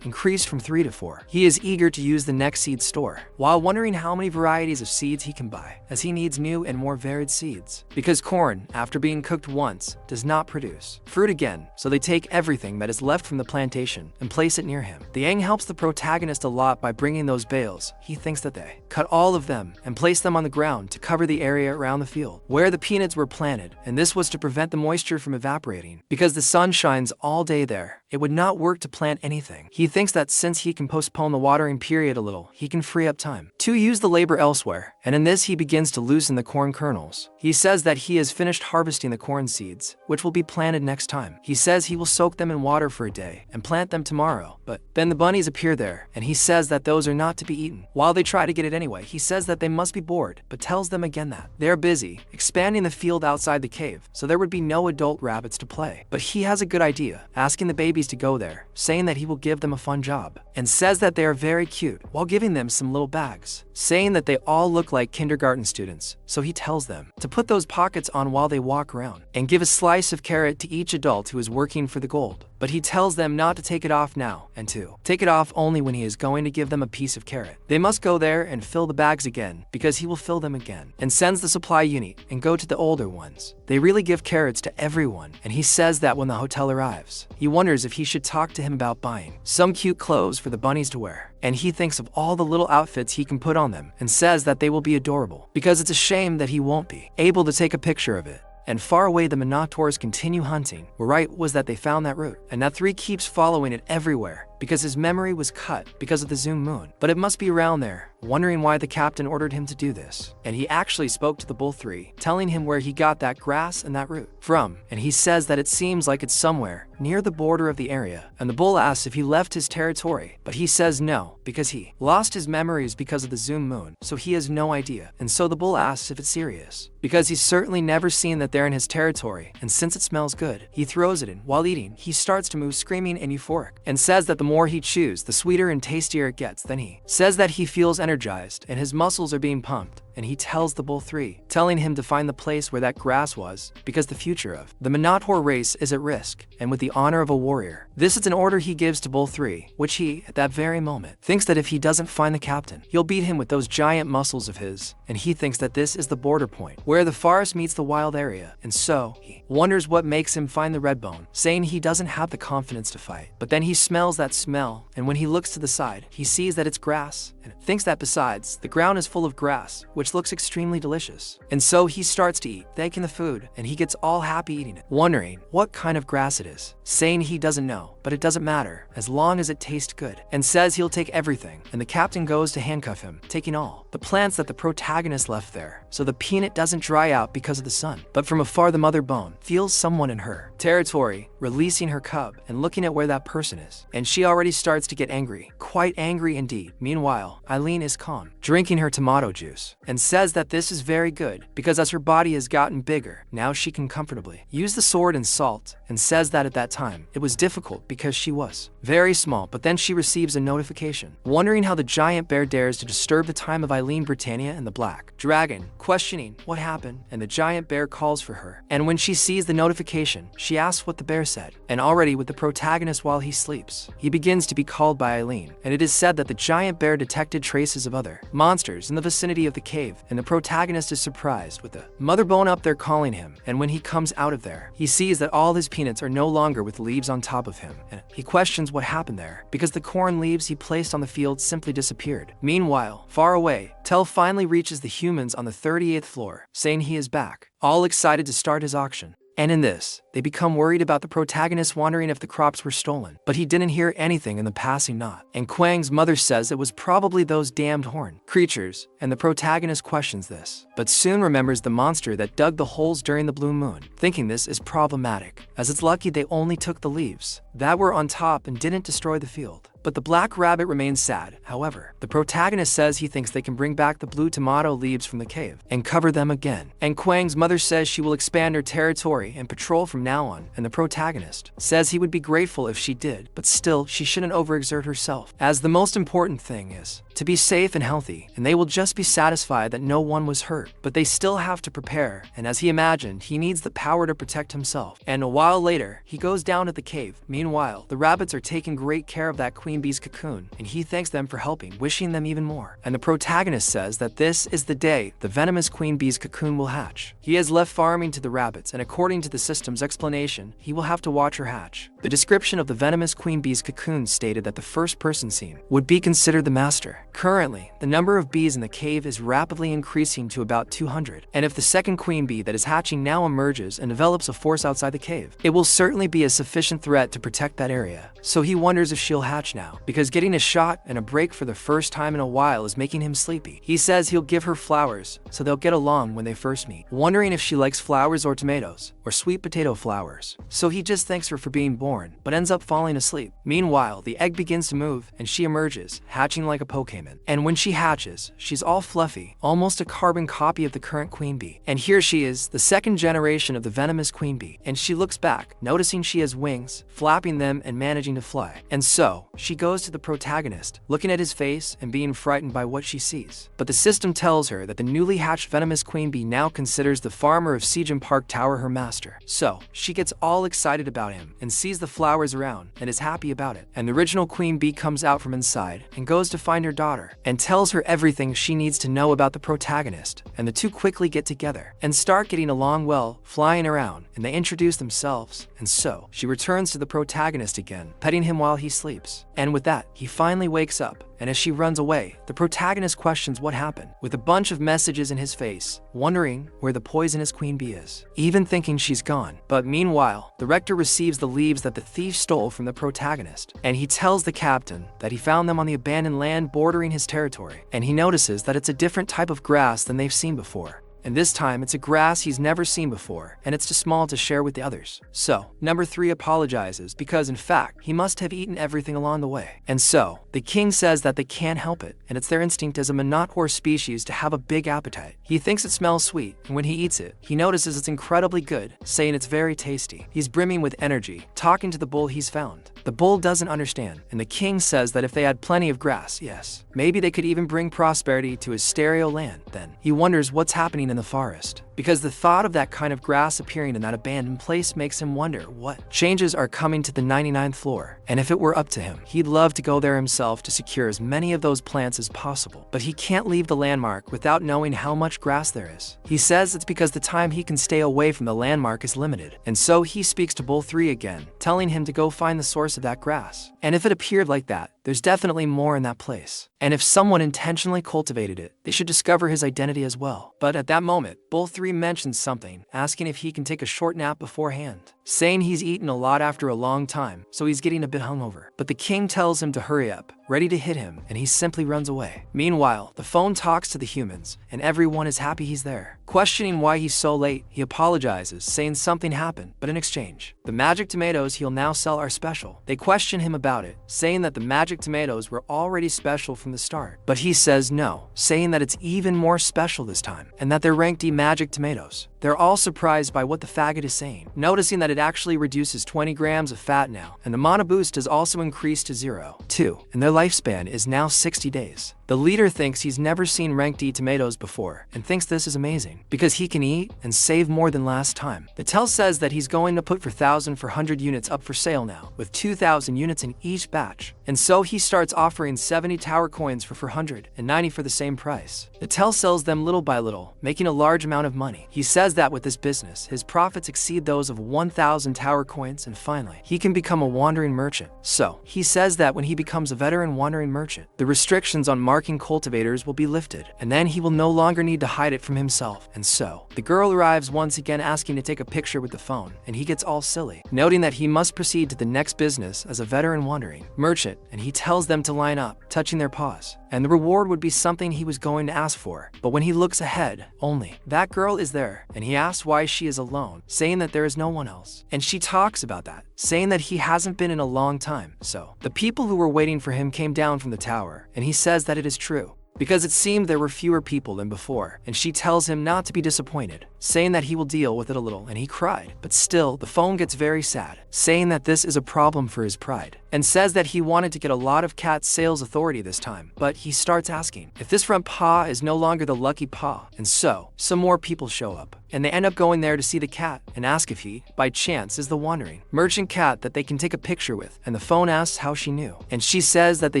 increased from 3 to 4. He is eager to use the next seed store, while wondering how many varieties of seeds he can buy, as he needs new and more varied seeds. Because corn, after being cooked once, does not produce fruit again, so they take everything that is left from the plantation and place it near him. The Yang helps the protagonist a lot by bringing those bales. He thinks that they cut all of them and place them on the ground to cover the area around the field where the peanuts were planted, and this was to prevent the moisture from evaporating. Because the sun shines all day there, it would not work to plant anything. He thinks that since he can postpone the watering period a little, he can free up time to use the labor elsewhere, and in this he begins to loosen the corn kernels. He says that he has finished harvesting the corn seeds, which will be planted next time. He says he will soak them in water for a day and plant them tomorrow, but then the bunnies appear there, and he says that those are not to be eaten. While they try to get it anyway, he says that they must be bored, but tells them again that they are busy expanding the field outside the cave, so there would be no adult rabbits to play. But he has a good idea, asking the babies to go there, saying that he will give them a fun job, and says that they are very cute while giving them some little bags, saying that they all look like kindergarten students, so he tells them to put those pockets on while they walk around, and give a slice of carrot to each adult who is working for the gold. But he tells them not to take it off now, and to take it off only when he is going to give them a piece of carrot. They must go there and fill the bags again, because he will fill them again, and sends the supply unit and go to the older ones. They really give carrots to everyone, and he says that when the hotel arrives, he wonders if he should talk to him about buying some cute clothes for the bunnies to wear. And he thinks of all the little outfits he can put on them, and says that they will be adorable, because it's a shame that he won't be able to take a picture of it. And far away the Minotaurs continue hunting. Right was that they found that route, and that 3 keeps following it everywhere, because his memory was cut because of the Zoom moon. But it must be around there, wondering why the captain ordered him to do this. And he actually spoke to the Bull 3, telling him where he got that grass and that root from, and he says that it seems like it's somewhere near the border of the area. And the Bull asks if he left his territory, but he says no, because he lost his memories because of the Zoom moon, so he has no idea. And so the Bull asks if it's serious, because he's certainly never seen that they're in his territory, and since it smells good, he throws it in. While eating, he starts to move screaming and euphoric, and says that the more he chews, the sweeter and tastier it gets. Then he says that he feels energized and his muscles are being pumped, and he tells the Bull 3, telling him to find the place where that grass was, because the future of the Minotaur race is at risk, and with the honor of a warrior. This is an order he gives to Bull 3, which he, at that very moment, thinks that if he doesn't find the captain, he'll beat him with those giant muscles of his, and he thinks that this is the border point, where the forest meets the wild area, and so, he wonders what makes him find the red bone, saying he doesn't have the confidence to fight. But then he smells that smell, and when he looks to the side, he sees that it's grass, and thinks that besides, the ground is full of grass, which looks extremely delicious. And so he starts to eat, taking the food, and he gets all happy eating it, wondering what kind of grass it is, saying he doesn't know, but it doesn't matter, as long as it tastes good, and says he'll take everything, and the captain goes to handcuff him, taking all the plants that the protagonist left there, so the peanut doesn't dry out because of the sun. But from afar the mother bone feels someone in her territory, releasing her cub, and looking at where that person is, and she already starts to get angry, quite angry indeed. Meanwhile, Eileen is calm, drinking her tomato juice, and says that this is very good, because as her body has gotten bigger, now she can comfortably use the sword and salt, and says that at that time, it was difficult because she was very small. But then she receives a notification, wondering how the giant bear dares to disturb the time of Eileen, Britannia, and the Black Dragon, questioning what happened, and the giant bear calls for her. And when she sees the notification, she asks what the bear said, and already with the protagonist while he sleeps, he begins to be called by Eileen, and it is said that the giant bear detected traces of other monsters in the vicinity of the cave, and the protagonist is surprised with the mother bone up there calling him, and when he comes out of there, he sees that all his peanuts are no longer with leaves on top of him, and he questions what happened there because the corn leaves he placed on the field simply disappeared. Meanwhile, far away, Tell finally reaches the humans on the 38th floor, saying he is back, all excited to start his auction. And in this, they become worried about the protagonist wondering if the crops were stolen, but he didn't hear anything in the passing knot. And Kwang's mother says it was probably those damned horned creatures, and the protagonist questions this, but soon remembers the monster that dug the holes during the blue moon, thinking this is problematic, as it's lucky they only took the leaves that were on top and didn't destroy the field. But the black rabbit remains sad. However, the protagonist says he thinks they can bring back the blue tomato leaves from the cave and cover them again. And Kwang's mother says she will expand her territory and patrol from now on, and the protagonist says he would be grateful if she did, but still she shouldn't overexert herself, as the most important thing is to be safe and healthy, and they will just be satisfied that no one was hurt. But they still have to prepare, and as he imagined, he needs the power to protect himself. And a while later, he goes down to the cave. Meanwhile, the rabbits are taking great care of that queen bee's cocoon, and he thanks them for helping, wishing them even more. And the protagonist says that this is the day the venomous queen bee's cocoon will hatch. He has left farming to the rabbits, and according to the system's explanation, he will have to watch her hatch. The description of the venomous queen bee's cocoon stated that the first person seen would be considered the master. Currently, the number of bees in the cave is rapidly increasing to about 200, and if the second queen bee that is hatching now emerges and develops a force outside the cave, it will certainly be a sufficient threat to protect that area. So he wonders if she'll hatch now, because getting a shot and a break for the first time in a while is making him sleepy. He says he'll give her flowers, so they'll get along when they first meet, wondering if she likes flowers or tomatoes, or sweet potato flowers. So he just thanks her for being born, but ends up falling asleep. Meanwhile, the egg begins to move, and she emerges, hatching like a Pokemon. And when she hatches, she's all fluffy, almost a carbon copy of the current queen bee. And here she is, the second generation of the venomous queen bee, and she looks back, noticing she has wings, flapping them and managing to fly. And so, she goes to the protagonist, looking at his face and being frightened by what she sees. But the system tells her that the newly hatched venomous queen bee now considers the farmer of Sejin Park Tower her master. So, she gets all excited about him and sees the flowers around and is happy about it. And the original queen bee comes out from inside and goes to find her daughter and tells her everything she needs to know about the protagonist, and the two quickly get together and start getting along well, flying around, and they introduce themselves. And so she returns to the protagonist again, petting him while he sleeps. And with that, he finally wakes up, and as she runs away, the protagonist questions what happened, with a bunch of messages in his face, wondering where the poisonous queen bee is, even thinking she's gone. But meanwhile, the rector receives the leaves that the thief stole from the protagonist, and he tells the captain that he found them on the abandoned land bordering his territory, and he notices that it's a different type of grass than they've seen before. And this time, it's a grass he's never seen before, and it's too small to share with the others. So, number 3 apologizes because, in fact, he must have eaten everything along the way. And so, the king says that they can't help it, and it's their instinct as a monot horse species to have a big appetite. He thinks it smells sweet, and when he eats it, he notices it's incredibly good, saying it's very tasty. He's brimming with energy, talking to the bull he's found. The bull doesn't understand, and the king says that if they had plenty of grass, yes, maybe they could even bring prosperity to his stereo land. Then, he wonders what's happening in the forest, because the thought of that kind of grass appearing in that abandoned place makes him wonder what changes are coming to the 99th floor. And if it were up to him, he'd love to go there himself to secure as many of those plants as possible. But he can't leave the landmark without knowing how much grass there is. He says it's because the time he can stay away from the landmark is limited. And so he speaks to Bull 3 again, telling him to go find the source of that grass. And if it appeared like that, there's definitely more in that place. And if someone intentionally cultivated it, they should discover his identity as well. But at that moment, Bull 3 mentions something, asking if he can take a short nap beforehand, saying he's eaten a lot after a long time, so he's getting a bit hungover. But the king tells him to hurry up, ready to hit him, and he simply runs away. Meanwhile, the phone talks to the humans, and everyone is happy he's there. Questioning why he's so late, he apologizes, saying something happened, but in exchange, the magic tomatoes he'll now sell are special. They question him about it, saying that the magic tomatoes were already special from the start. But he says no, saying that it's even more special this time, and that they're ranked E magic tomatoes. They're all surprised by what the faggot is saying, noticing that it actually reduces 20 grams of fat now, and the mana boost has also increased to 0, 2, and their lifespan is now 60 days. The The leader thinks he's never seen ranked E tomatoes before and thinks this is amazing because he can eat and save more than last time. The Tell says that he's going to put 4,000 for 100 units up for sale now, with 2,000 units in each batch. And so he starts offering 70 tower coins for 400 and 90 for the same price. The Tell sells them little by little, making a large amount of money. He says that with this business, his profits exceed those of 1,000 tower coins, and finally, he can become a wandering merchant. So, he says that when he becomes a veteran wandering merchant, the restrictions on marking cultivators will be lifted, and then he will no longer need to hide it from himself. And so, the girl arrives once again asking to take a picture with the phone, and he gets all silly, noting that he must proceed to the next business as a veteran wandering merchant, and he tells them to line up, touching their paws, and the reward would be something he was going to ask for. But when he looks ahead, only that girl is there, and he asks why she is alone, saying that there is no one else. And she talks about that, saying that he hasn't been in a long time. So, the people who were waiting for him came down from the tower, and he says that it is true, because it seemed there were fewer people than before, and she tells him not to be disappointed, saying that he will deal with it a little, and he cried. But still, the phone gets very sad, saying that this is a problem for his pride, and says that he wanted to get a lot of cat sales authority this time, but he starts asking if this front paw is no longer the lucky paw, and so, some more people show up, and they end up going there to see the cat and ask if he, by chance, is the wandering merchant cat that they can take a picture with, and the phone asks how she knew, and she says that they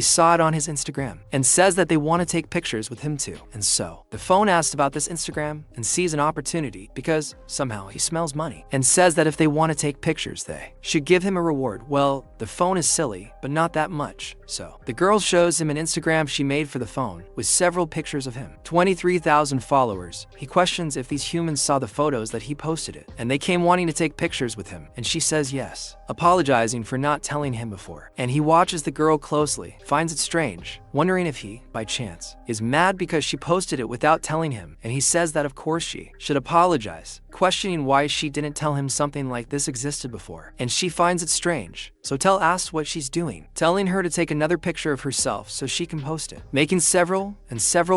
saw it on his Instagram, and says that they want to take pictures with him too. And so, the phone asks about this Instagram and sees an opportunity because somehow he smells money, and says that if they want to take pictures, they should give him a reward. Well, the phone is silly, but not that much. So, the girl shows him an Instagram she made for the phone with several pictures of him, 23,000 followers. He questions if these humans saw the photos that he posted it, and they came wanting to take pictures with him, and she says yes, apologizing for not telling him before. And he watches the girl closely, finds it strange, wondering if he, by chance, is mad because she posted it without telling him, and he says that of course she should apologize, questioning why she didn't tell him something like this existed before, and she finds it strange. So Tell asks what she's doing, telling her to take another picture of herself so she can post it, making several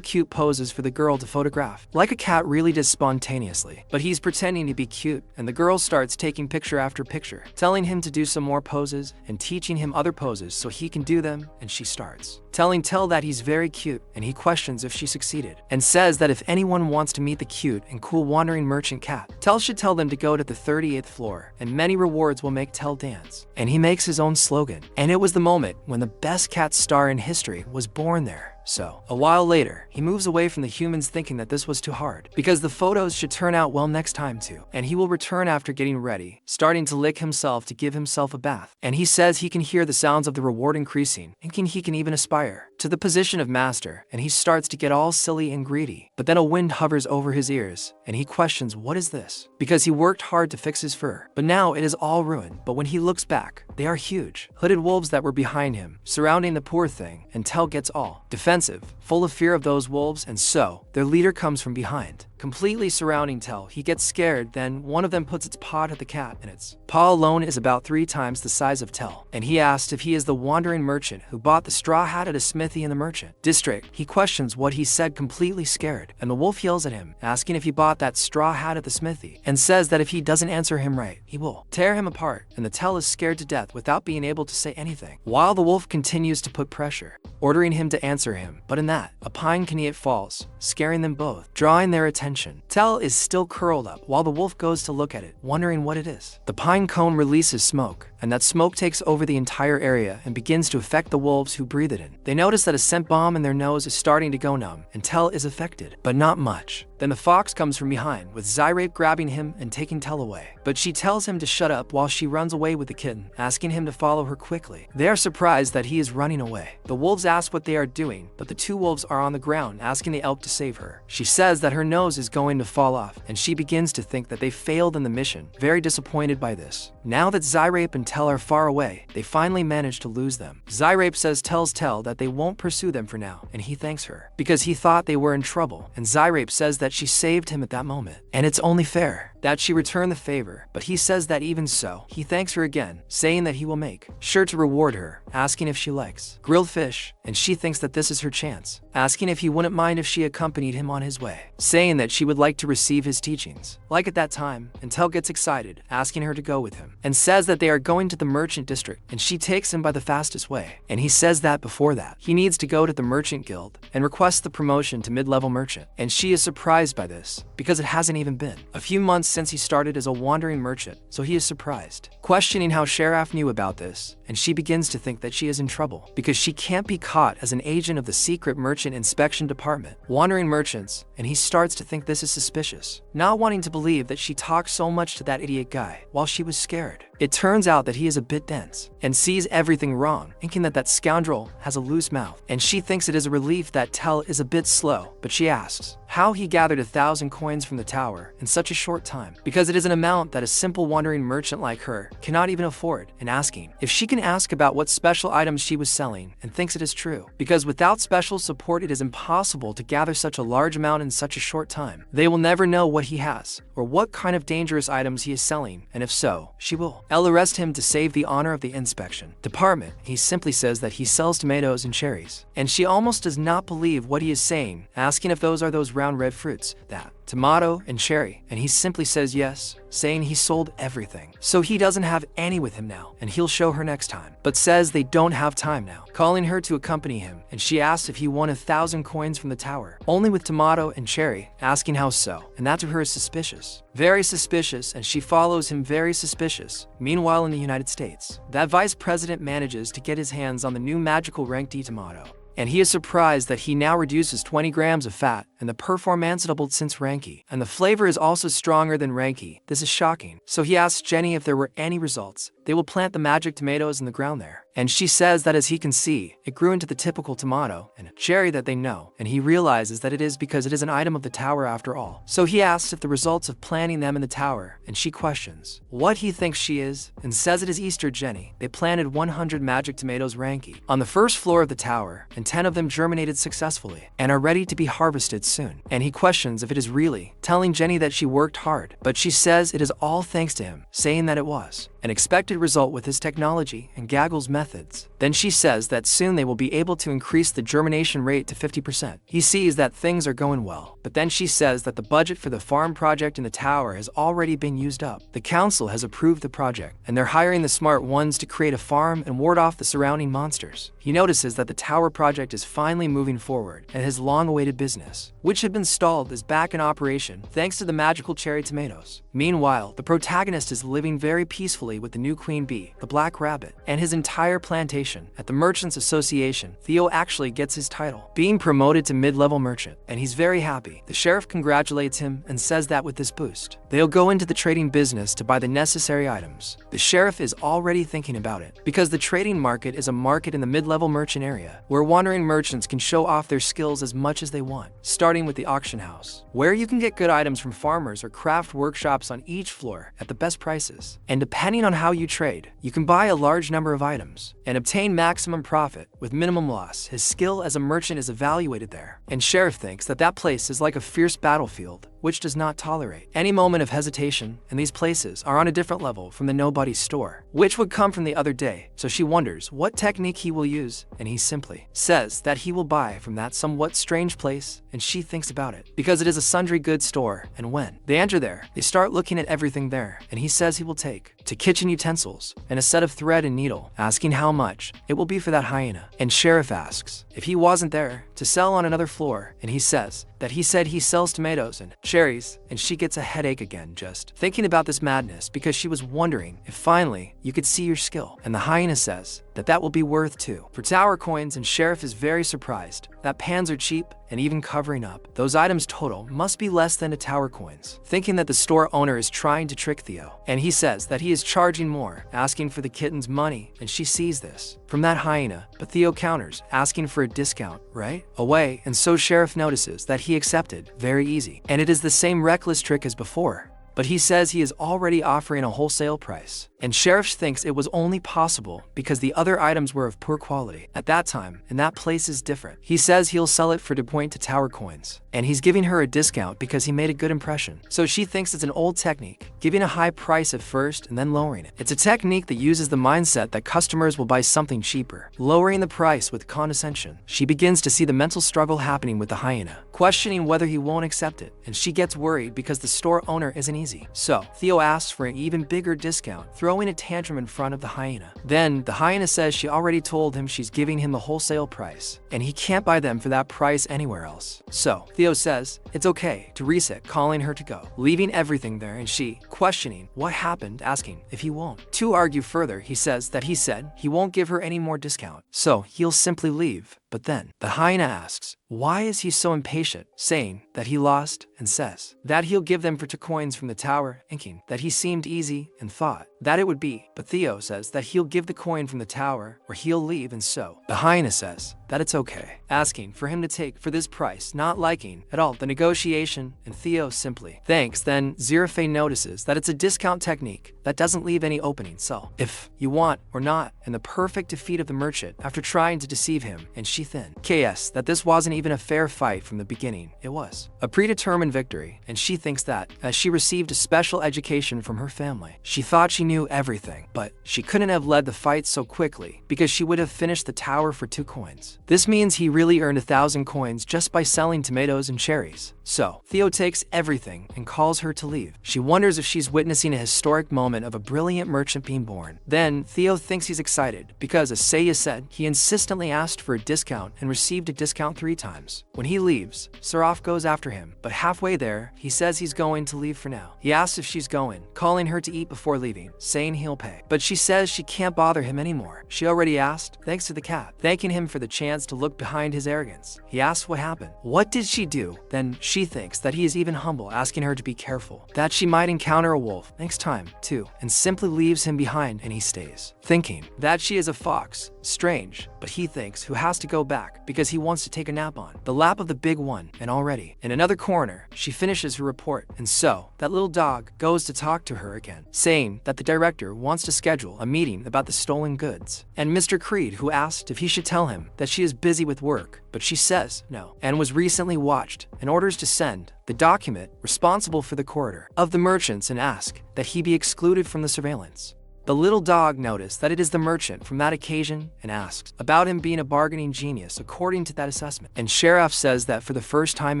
cute poses for the girl to photograph, like a cat really does spontaneously. But he's pretending to be cute, and the girl starts taking picture after picture, telling him to do some more poses and teaching him other poses so he can do them, and she starts telling Tell that he's very cute, and he questions if she succeeded, and says that if anyone wants to meet the cute and cool wandering merchant cat, Tell should tell them to go to the 38th floor, and many rewards will make Tell dance. And he makes his own slogan, and it was the moment when the best cat star in history was born there. So, a while later, he moves away from the humans thinking that this was too hard, because the photos should turn out well next time too, and he will return after getting ready, starting to lick himself to give himself a bath. And he says he can hear the sounds of the reward increasing, and he can even aspire to the position of master, and he starts to get all silly and greedy. But then a wind hovers over his ears, and he questions what is this, because he worked hard to fix his fur, but now it is all ruined. But when he looks back, they are huge, hooded wolves that were behind him, surrounding the poor thing, and Tell gets all defensive, full of fear of those wolves, and so, their leader comes from behind, completely surrounding Tell. He gets scared, then one of them puts its paw at the cat, and its paw alone is about 3 times the size of Tell. And he asks if he is the wandering merchant who bought the straw hat at a smithy in the merchant district. He questions what he said, completely scared, and the wolf yells at him, asking if he bought that straw hat at the smithy, and says that if he doesn't answer him right, he will tear him apart, and the Tell is scared to death without being able to say anything, while the wolf continues to put pressure, ordering him to answer him. But in that, a pine canette falls, scaring them both, drawing their attention. Tell is still curled up while the wolf goes to look at it, wondering what it is. The pine cone releases smoke, and that smoke takes over the entire area and begins to affect the wolves who breathe it in. They notice that a scent bomb in their nose is starting to go numb, and Tell is affected, but not much. Then the fox comes from behind, with Zyrape grabbing him and taking Tell away. But she tells him to shut up while she runs away with the kitten, asking him to follow her quickly. They are surprised that he is running away. The wolves ask what they are doing, but the 2 wolves are on the ground asking the elk to save her. She says that her nose is going to fall off, and she begins to think that they failed in the mission, very disappointed by this. Now that Zyrape and Tell are far away, they finally manage to lose them. Zyrape says tells Tell that they won't pursue them for now, and he thanks her, because he thought they were in trouble, and Zyrape says that she saved him at that moment, and it's only fair. that she return the favor, but he says that even so, he thanks her again, saying that he will make sure to reward her, asking if she likes grilled fish, and she thinks that this is her chance, asking if he wouldn't mind if she accompanied him on his way, saying that she would like to receive his teachings. Like at that time, Intel gets excited, asking her to go with him, and says that they are going to the merchant district, and she takes him by the fastest way, and he says that before that, he needs to go to the merchant guild and requests the promotion to mid-level merchant, and she is surprised by this, because it hasn't even been a few months since he started as a wandering merchant, so he is surprised, questioning how Sheriff knew about this, and she begins to think that she is in trouble, because she can't be caught as an agent of the secret merchant inspection department, wandering merchants, and he starts to think this is suspicious, not wanting to believe that she talked so much to that idiot guy, while she was scared. It turns out that he is a bit dense, and sees everything wrong, thinking that that scoundrel has a loose mouth, and she thinks it is a relief that Tell is a bit slow, but she asks how he gathered 1,000 coins from the tower in such a short time, because it is an amount that a simple wandering merchant like her cannot even afford, and asking if she can ask about what special items she was selling, and thinks it is true, because without special support it is impossible to gather such a large amount in such a short time. They will never know what he has, or what kind of dangerous items he is selling, and if so, she will arrest him to save the honor of the inspection department. He simply says that he sells tomatoes and cherries, and she almost does not believe what he is saying, asking if those are those round red fruits, that tomato and cherry, and he simply says yes, saying he sold everything, so he doesn't have any with him now, and he'll show her next time, but says they don't have time now, calling her to accompany him, and she asks if he won 1,000 coins from the tower, only with tomato and cherry, asking how so, and that to her is suspicious. Very suspicious, and she follows him very suspicious. Meanwhile in the United States, that vice president manages to get his hands on the new magical rank D tomato, and he is surprised that he now reduces 20 grams of fat, and the performance doubled since Ranky, and the flavor is also stronger than Ranky. This is shocking. So he asks Jenny if there were any results. They will plant the magic tomatoes in the ground there, and she says that as he can see, it grew into the typical tomato and cherry that they know, and he realizes that it is because it is an item of the tower after all. So he asks if the results of planting them in the tower, and she questions what he thinks she is, and says it is Easter Jenny. They planted 100 magic tomatoes Ranky on the first floor of the tower, and 10 of them germinated successfully, and are ready to be harvested soon. And he questions if it is really, telling Jenny that she worked hard, but she says it is all thanks to him, saying that it was an expected result with his technology and Gaggle's methods. Then she says that soon they will be able to increase the germination rate to 50%. He sees that things are going well, but then she says that the budget for the farm project in the tower has already been used up. The council has approved the project, and they're hiring the smart ones to create a farm and ward off the surrounding monsters. He notices that the tower project is finally moving forward, and his long-awaited business, which had been stalled, is back in operation thanks to the magical cherry tomatoes. Meanwhile, the protagonist is living very peacefully with the new queen bee, the black rabbit, and his entire plantation. At the Merchants Association, Theo actually gets his title, being promoted to mid-level merchant, and he's very happy. The sheriff congratulates him and says that with this boost, they'll go into the trading business to buy the necessary items. The sheriff is already thinking about it, because the trading market is a market in the mid-level merchant area, where wandering merchants can show off their skills as much as they want, starting with the auction house, where you can get good items from farmers or craft workshops on each floor at the best prices. And depending on how you trade, you can buy a large number of items and obtain maximum profit with minimum loss. His skill as a merchant is evaluated there, and Sheriff thinks that that place is like a fierce battlefield, which does not tolerate any moment of hesitation, and these places are on a different level from the nobody store, which would come from the other day. So she wonders what technique he will use, and he simply says that he will buy from that somewhat strange place, and she thinks about it, because it is a sundry goods store, and when they enter there, they start looking at everything there, and he says he will take to kitchen utensils and a set of thread and needle, asking how much it will be for that hyena, and Sheriff asks if he wasn't there to sell on another floor, and he says that he said he sells tomatoes and cherries, and she gets a headache again just thinking about this madness, because she was wondering if finally you could see your skill, and the hyena says that that will be worth 2 for tower coins, and Sheriff is very surprised that pans are cheap, and even covering up those items total must be less than a tower coins, thinking that the store owner is trying to trick Theo, and he says that he is charging more, asking for the kitten's money, and she sees this from that hyena, but Theo counters, asking for a discount right away, and so Sheriff notices that he accepted very easy, and it is the same reckless trick as before. But he says he is already offering a wholesale price, and Sheriff thinks it was only possible because the other items were of poor quality at that time, and that place is different. He says he'll sell it for to point to tower coins, and he's giving her a discount because he made a good impression. So she thinks it's an old technique, giving a high price at first and then lowering it. It's a technique that uses the mindset that customers will buy something cheaper, lowering the price with condescension. She begins to see the mental struggle happening with the hyena, questioning whether he won't accept it, and she gets worried because the store owner isn't easy. So Theo asks for an even bigger discount, throwing a tantrum in front of the hyena. Then the hyena says she already told him she's giving him the wholesale price, and he can't buy them for that price anywhere else. So Theo says it's okay to reset, calling her to go, leaving everything there, and she, questioning what happened, asking if he won't. To argue further, he says that he said he won't give her any more discount, so he'll simply leave. But then the hyena asks, why is he so impatient, saying that he lost, and says that he'll give them for 2 coins from the tower, thinking that he seemed easy and thought that it would be. But Theo says that he'll give the coin from the tower or he'll leave, and so the hyena says that it's okay, asking for him to take for this price, not liking at all the negotiation, and Theo simply thanks. Then Zirafe notices that it's a discount technique that doesn't leave any opening, so if you want or not, and the perfect defeat of the merchant after trying to deceive him, and she then KS that this wasn't even a fair fight from the beginning, it was a predetermined victory, and she thinks that as she received a special education from her family, she thought she knew everything, but she couldn't have led the fight so quickly because she would have finished the tower for 2 coins. This means he really earned 1,000 coins just by selling tomatoes and cherries. So Theo takes everything and calls her to leave. She wonders if she's witnessing a historic moment of a brilliant merchant being born. Then Theo thinks he's excited because, as Seiya said, he insistently asked for a discount and received a discount 3 times. When he leaves, Seraph goes after him, but halfway there, he says he's going to leave for now. He asks if she's going, calling her to eat before leaving, saying he'll pay. But she says she can't bother him anymore. She already asked, thanks to the cat, thanking him for the chance to look behind his arrogance. He asks what happened. What did she do? Then she thinks that he is even humble, asking her to be careful, that she might encounter a wolf next time, too, and simply leaves him behind, and he stays, thinking that she is a fox. Strange, but he thinks who has to go back because he wants to take a nap on the lap of the big one, and already in another corner, she finishes her report, and so that little dog goes to talk to her again, saying that the director wants to schedule a meeting about the stolen goods, and Mr. Creed, who asked if he should tell him that she is busy with work, but she says no, and was recently watched, and orders to send the document responsible for the corridor of the merchants and ask that he be excluded from the surveillance. The little dog noticed that it is the merchant from that occasion and asks about him being a bargaining genius according to that assessment. And Sheriff says that for the first time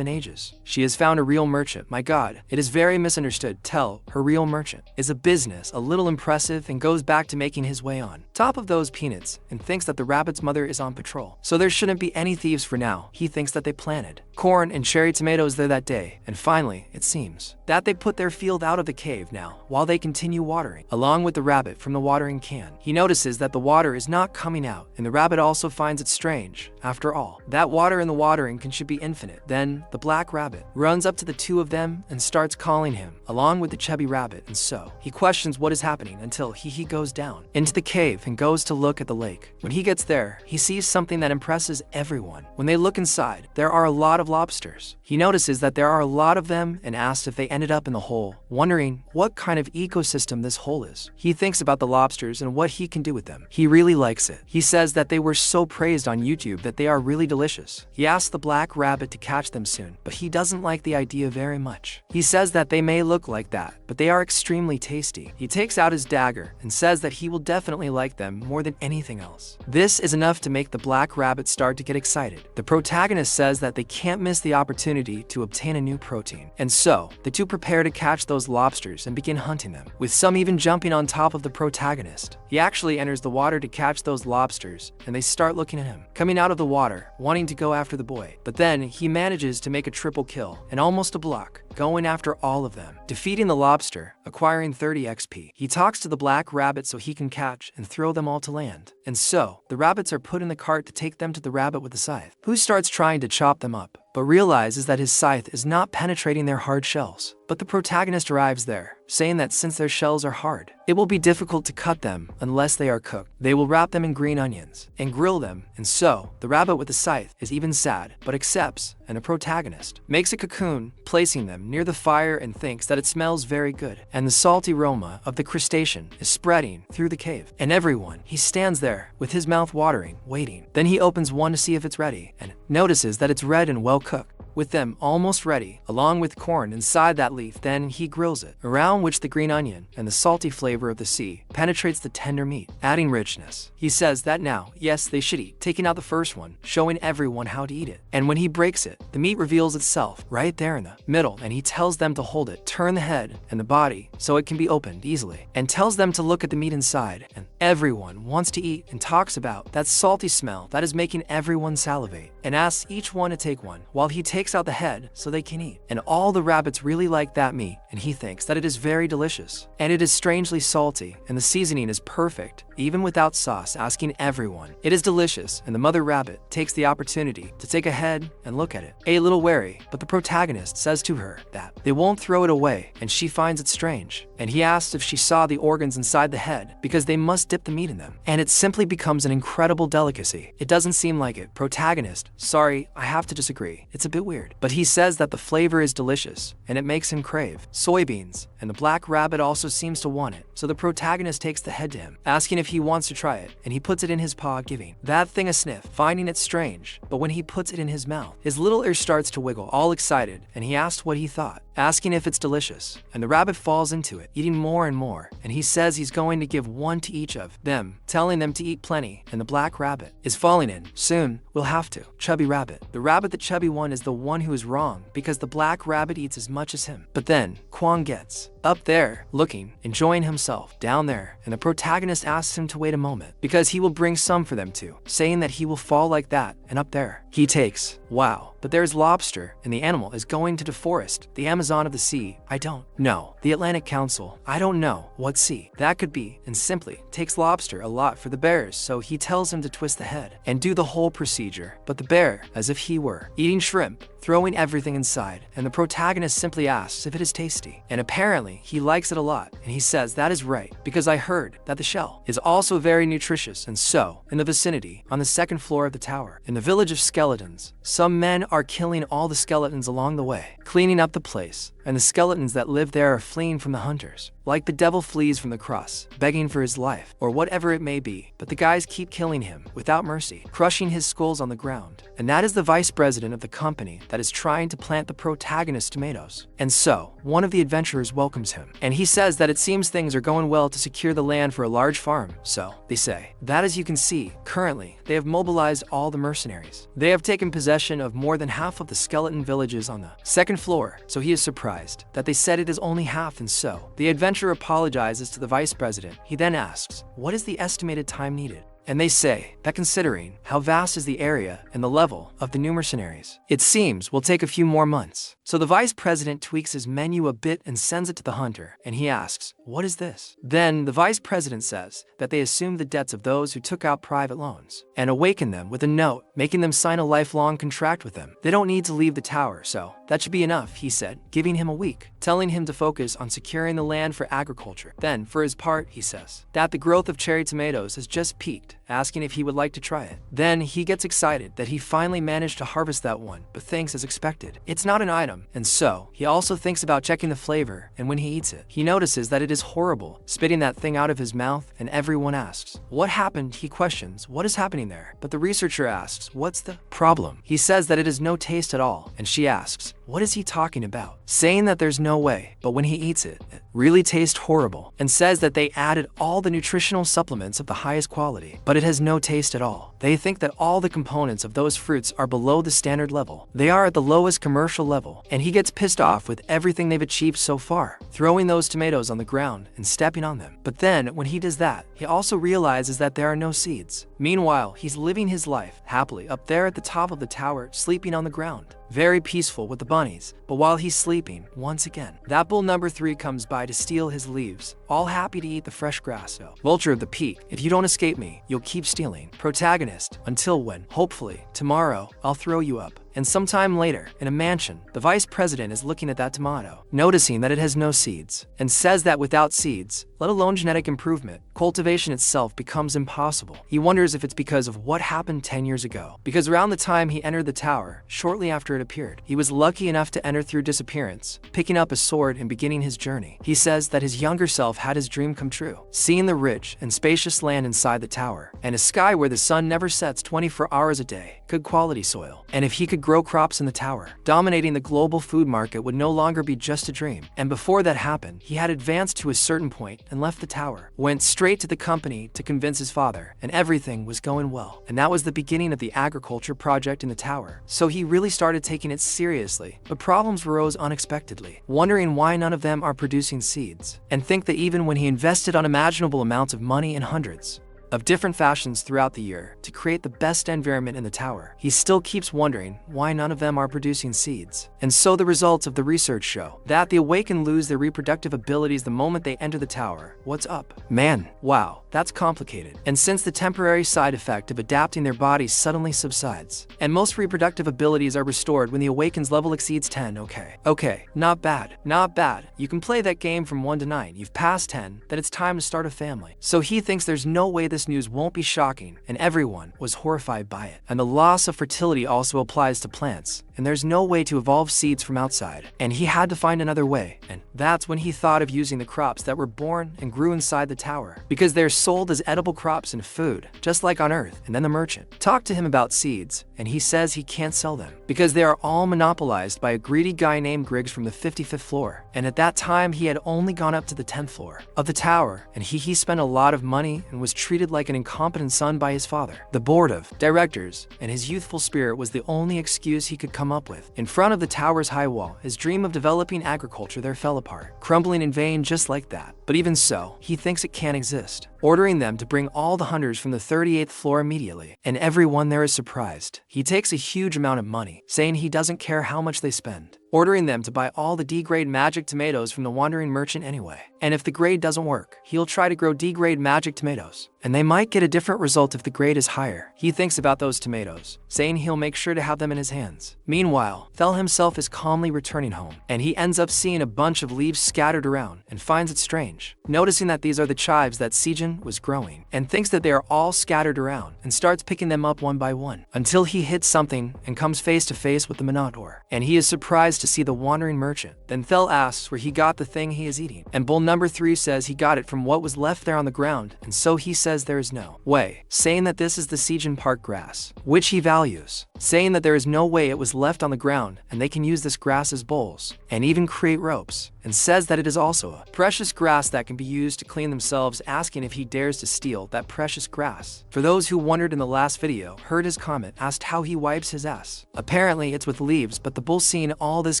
in ages, she has found a real merchant. My God, it is very misunderstood. Tell her real merchant is a business, a little impressive, and goes back to making his way on top of those peanuts and thinks that the rabbit's mother is on patrol. So there shouldn't be any thieves for now. He thinks that they planted corn and cherry tomatoes there that day. And finally, it seems that they put their field out of the cave now while they continue watering, along with the rabbit from the watering can. He notices that the water is not coming out, and the rabbit also finds it strange. After all, that water in the watering can should be infinite. Then the black rabbit runs up to the 2 of them and starts calling him, along with the chubby rabbit, and so he questions what is happening until he goes down into the cave and goes to look at the lake. When he gets there, he sees something that impresses everyone. When they look inside, there are a lot of lobsters. He notices that there are a lot of them and asks if they ended up in the hole, wondering what kind of ecosystem this hole is. He thinks about the lobsters and what he can do with them. He really likes it. He says that they were so praised on YouTube that they are really delicious. He asks the black rabbit to catch them soon, but he doesn't like the idea very much. He says that they may look like that, but they are extremely tasty. He takes out his dagger and says that he will definitely like them more than anything else. This is enough to make the black rabbit start to get excited. The protagonist says that they can't miss the opportunity to obtain a new protein, and so the 2 prepare to catch those lobsters and begin hunting them, with some even jumping on top of the protagonist. He actually enters the water to catch those lobsters, and they start looking at him, coming out of the water, wanting to go after the boy. But then he manages to make a triple kill, and almost a block, going after all of them, defeating the lobster, acquiring 30 XP. He talks to the black rabbit so he can catch and throw them all to land. And so, the rabbits are put in the cart to take them to the rabbit with the scythe, who starts trying to chop them up. but realizes that his scythe is not penetrating their hard shells. But the protagonist arrives there, saying that since their shells are hard, it will be difficult to cut them unless they are cooked. They will wrap them in green onions and grill them, and so the rabbit with the scythe is even sad, but accepts, and the protagonist makes a cocoon, placing them near the fire and thinks that it smells very good, and the salty aroma of the crustacean is spreading through the cave. And everyone, he stands there with his mouth watering, waiting. Then he opens one to see if it's ready, and notices that it's red and well cooked. With them almost ready, along with corn inside that leaf, then he grills it, around which the green onion and the salty flavor of the sea penetrates the tender meat, adding richness. He says that now, yes, they should eat, taking out the first one, showing everyone how to eat it. And when he breaks it, the meat reveals itself right there in the middle, and he tells them to hold it, turn the head and the body so it can be opened easily, and tells them to look at the meat inside. And everyone wants to eat and talks about that salty smell that is making everyone salivate, and asks each one to take one while he takes out the head so they can eat. And all the rabbits really like that meat, and he thinks that it is very delicious. And it is strangely salty, and the seasoning is perfect, even without sauce, asking everyone. It is delicious, and the mother rabbit takes the opportunity to take a head and look at it. A little wary, but the protagonist says to her that they won't throw it away, and she finds it strange. And he asks if she saw the organs inside the head, because they must dip the meat in them. And it simply becomes an incredible delicacy. It doesn't seem like it. Protagonist, sorry, I have to disagree. It's a bit weird. But he says that the flavor is delicious, and it makes him crave soybeans, and the black rabbit also seems to want it. So the protagonist takes the head to him, asking if he wants to try it, and he puts it in his paw, giving that thing a sniff, finding it strange. But when he puts it in his mouth, his little ear starts to wiggle, all excited, and he asks what he thought, asking if it's delicious. And the rabbit falls into it, eating more and more, and he says he's going to give one to each of them, telling them to eat plenty, and the black rabbit is falling in. Soon, we'll have to. Chubby rabbit. The rabbit, the chubby one, is the one who is wrong, because the black rabbit eats as much as him. But then, Kwang gets up there, looking, enjoying himself, down there, and the protagonist asks him to wait a moment, because he will bring some for them too, saying that he will fall like that, and up there, he takes, wow, but there's lobster, and the animal is going to the forest, the Amazon of the sea, I don't know, the Atlantic Council, I don't know what sea that could be, and simply takes lobster a lot for the bears, so he tells him to twist the head, and do the whole procedure, but the bear, as if he were eating shrimp, throwing everything inside, and the protagonist simply asks if it is tasty, and apparently he likes it a lot, and he says that is right, because I heard that the shell is also very nutritious. And so, in the vicinity, on the second floor of the tower, in the village of skeletons, some men are killing all the skeletons along the way, cleaning up the place, and the skeletons that live there are fleeing from the hunters, like the devil flees from the cross, begging for his life, or whatever it may be. But the guys keep killing him without mercy, crushing his skulls on the ground. And that is the vice president of the company that is trying to plant the protagonist's tomatoes. And so, one of the adventurers welcomes him, and he says that it seems things are going well to secure the land for a large farm. So, they say, that as you can see, currently, they have mobilized all the mercenaries. They have taken possession of more than half of the skeleton villages on the second floor, so he is surprised that they said it is only half. And so, the adventurer apologizes to the vice president. He then asks, what is the estimated time needed? And they say that considering how vast is the area and the level of the new mercenaries, it seems will take a few more months. So the vice president tweaks his menu a bit and sends it to the hunter, and he asks, what is this? Then the vice president says that they assume the debts of those who took out private loans, and awaken them with a note, making them sign a lifelong contract with them. They don't need to leave the tower, so that should be enough, he said, giving him a week, telling him to focus on securing the land for agriculture. Then, for his part, he says that the growth of cherry tomatoes has just peaked, asking if he would like to try it. Then he gets excited that he finally managed to harvest that one, but thinks as expected, it's not an item, and so he also thinks about checking the flavor, and when he eats it, he notices that it is horrible, spitting that thing out of his mouth, and everyone asks, what happened? He questions, what is happening there? But the researcher asks, what's the problem? He says that it has no taste at all, and she asks, what is he talking about? Saying that there's no way, but when he eats it, it really tastes horrible, and says that they added all the nutritional supplements of the highest quality, but it has no taste at all. They think that all the components of those fruits are below the standard level. They are at the lowest commercial level, and he gets pissed off with everything they've achieved so far, throwing those tomatoes on the ground and stepping on them. But then, when he does that, he also realizes that there are no seeds. Meanwhile, he's living his life happily up there at the top of the tower, sleeping on the ground, very peaceful with the bunnies. But while he's sleeping, once again, that bull number 3 comes by to steal his leaves, all happy to eat the fresh grass. So, vulture of the peak, if you don't escape me, you'll keep stealing. Protagonist, until when? Hopefully, tomorrow, I'll throw you up. And sometime later, in a mansion, the vice president is looking at that tomato, noticing that it has no seeds, and says that without seeds, let alone genetic improvement, cultivation itself becomes impossible. He wonders if it's because of what happened 10 years ago. Because around the time he entered the tower, shortly after it appeared, he was lucky enough to enter through disappearance, picking up a sword and beginning his journey. He says that his younger self had his dream come true, seeing the rich and spacious land inside the tower, and a sky where the sun never sets 24 hours a day, good quality soil. And if he could grow crops in the tower, dominating the global food market would no longer be just a dream. And before that happened, he had advanced to a certain point and left the tower, went straight to the company to convince his father, and everything was going well. And that was the beginning of the agriculture project in the tower. So he really started taking it seriously, but problems arose unexpectedly, wondering why none of them are producing seeds, and think that even when he invested unimaginable amounts of money in hundreds of different fashions throughout the year to create the best environment in the tower, he still keeps wondering why none of them are producing seeds. And so the results of the research show that the awakened lose their reproductive abilities the moment they enter the tower. What's up? Man, wow, that's complicated. And since the temporary side effect of adapting their bodies suddenly subsides, and most reproductive abilities are restored when the awaken's level exceeds 10, okay, not bad, not bad. You can play that game from 1 to 9. You've passed 10, then it's time to start a family. So he thinks there's no way this news won't be shocking, and everyone was horrified by it. And the loss of fertility also applies to plants, and there's no way to evolve seeds from outside, and he had to find another way. And that's when he thought of using the crops that were born and grew inside the tower, because they're sold as edible crops and food, just like on Earth. And then the merchant talked to him about seeds, and he says he can't sell them because they are all monopolized by a greedy guy named Griggs from the 55th floor. And at that time, he had only gone up to the 10th floor of the tower, and he spent a lot of money and was treated like an incompetent son by his father, the board of directors, and his youthful spirit was the only excuse he could come up with. In front of the tower's high wall, his dream of developing agriculture there fell apart, crumbling in vain just like that. But even so, he thinks it can't exist, ordering them to bring all the hunters from the 38th floor immediately, and everyone there is surprised. He takes a huge amount of money, saying he doesn't care how much they spend, ordering them to buy all the D-grade magic tomatoes from the wandering merchant anyway. And if the grade doesn't work, he'll try to grow D-grade magic tomatoes, and they might get a different result if the grade is higher. He thinks about those tomatoes, saying he'll make sure to have them in his hands. Meanwhile, Thel himself is calmly returning home, and he ends up seeing a bunch of leaves scattered around and finds it strange, noticing that these are the chives that Sejin was growing, and thinks that they are all scattered around and starts picking them up one by one until he hits something and comes face to face with the Minotaur, and he is surprised to see the wandering merchant. Then Thel asks where he got the thing he is eating, and bull number 3 says he got it from what was left there on the ground, and so he says there is no way, saying that this is the Sejin Park grass, which he values, saying that there is no way it was left on the ground and they can use this grass as bowls and even create ropes, and says that it is also a precious grass that can be used to clean themselves, asking if he dares to steal that precious grass. For those who wondered in the last video, heard his comment, asked how he wipes his ass. Apparently it's with leaves, but the bull seeing all this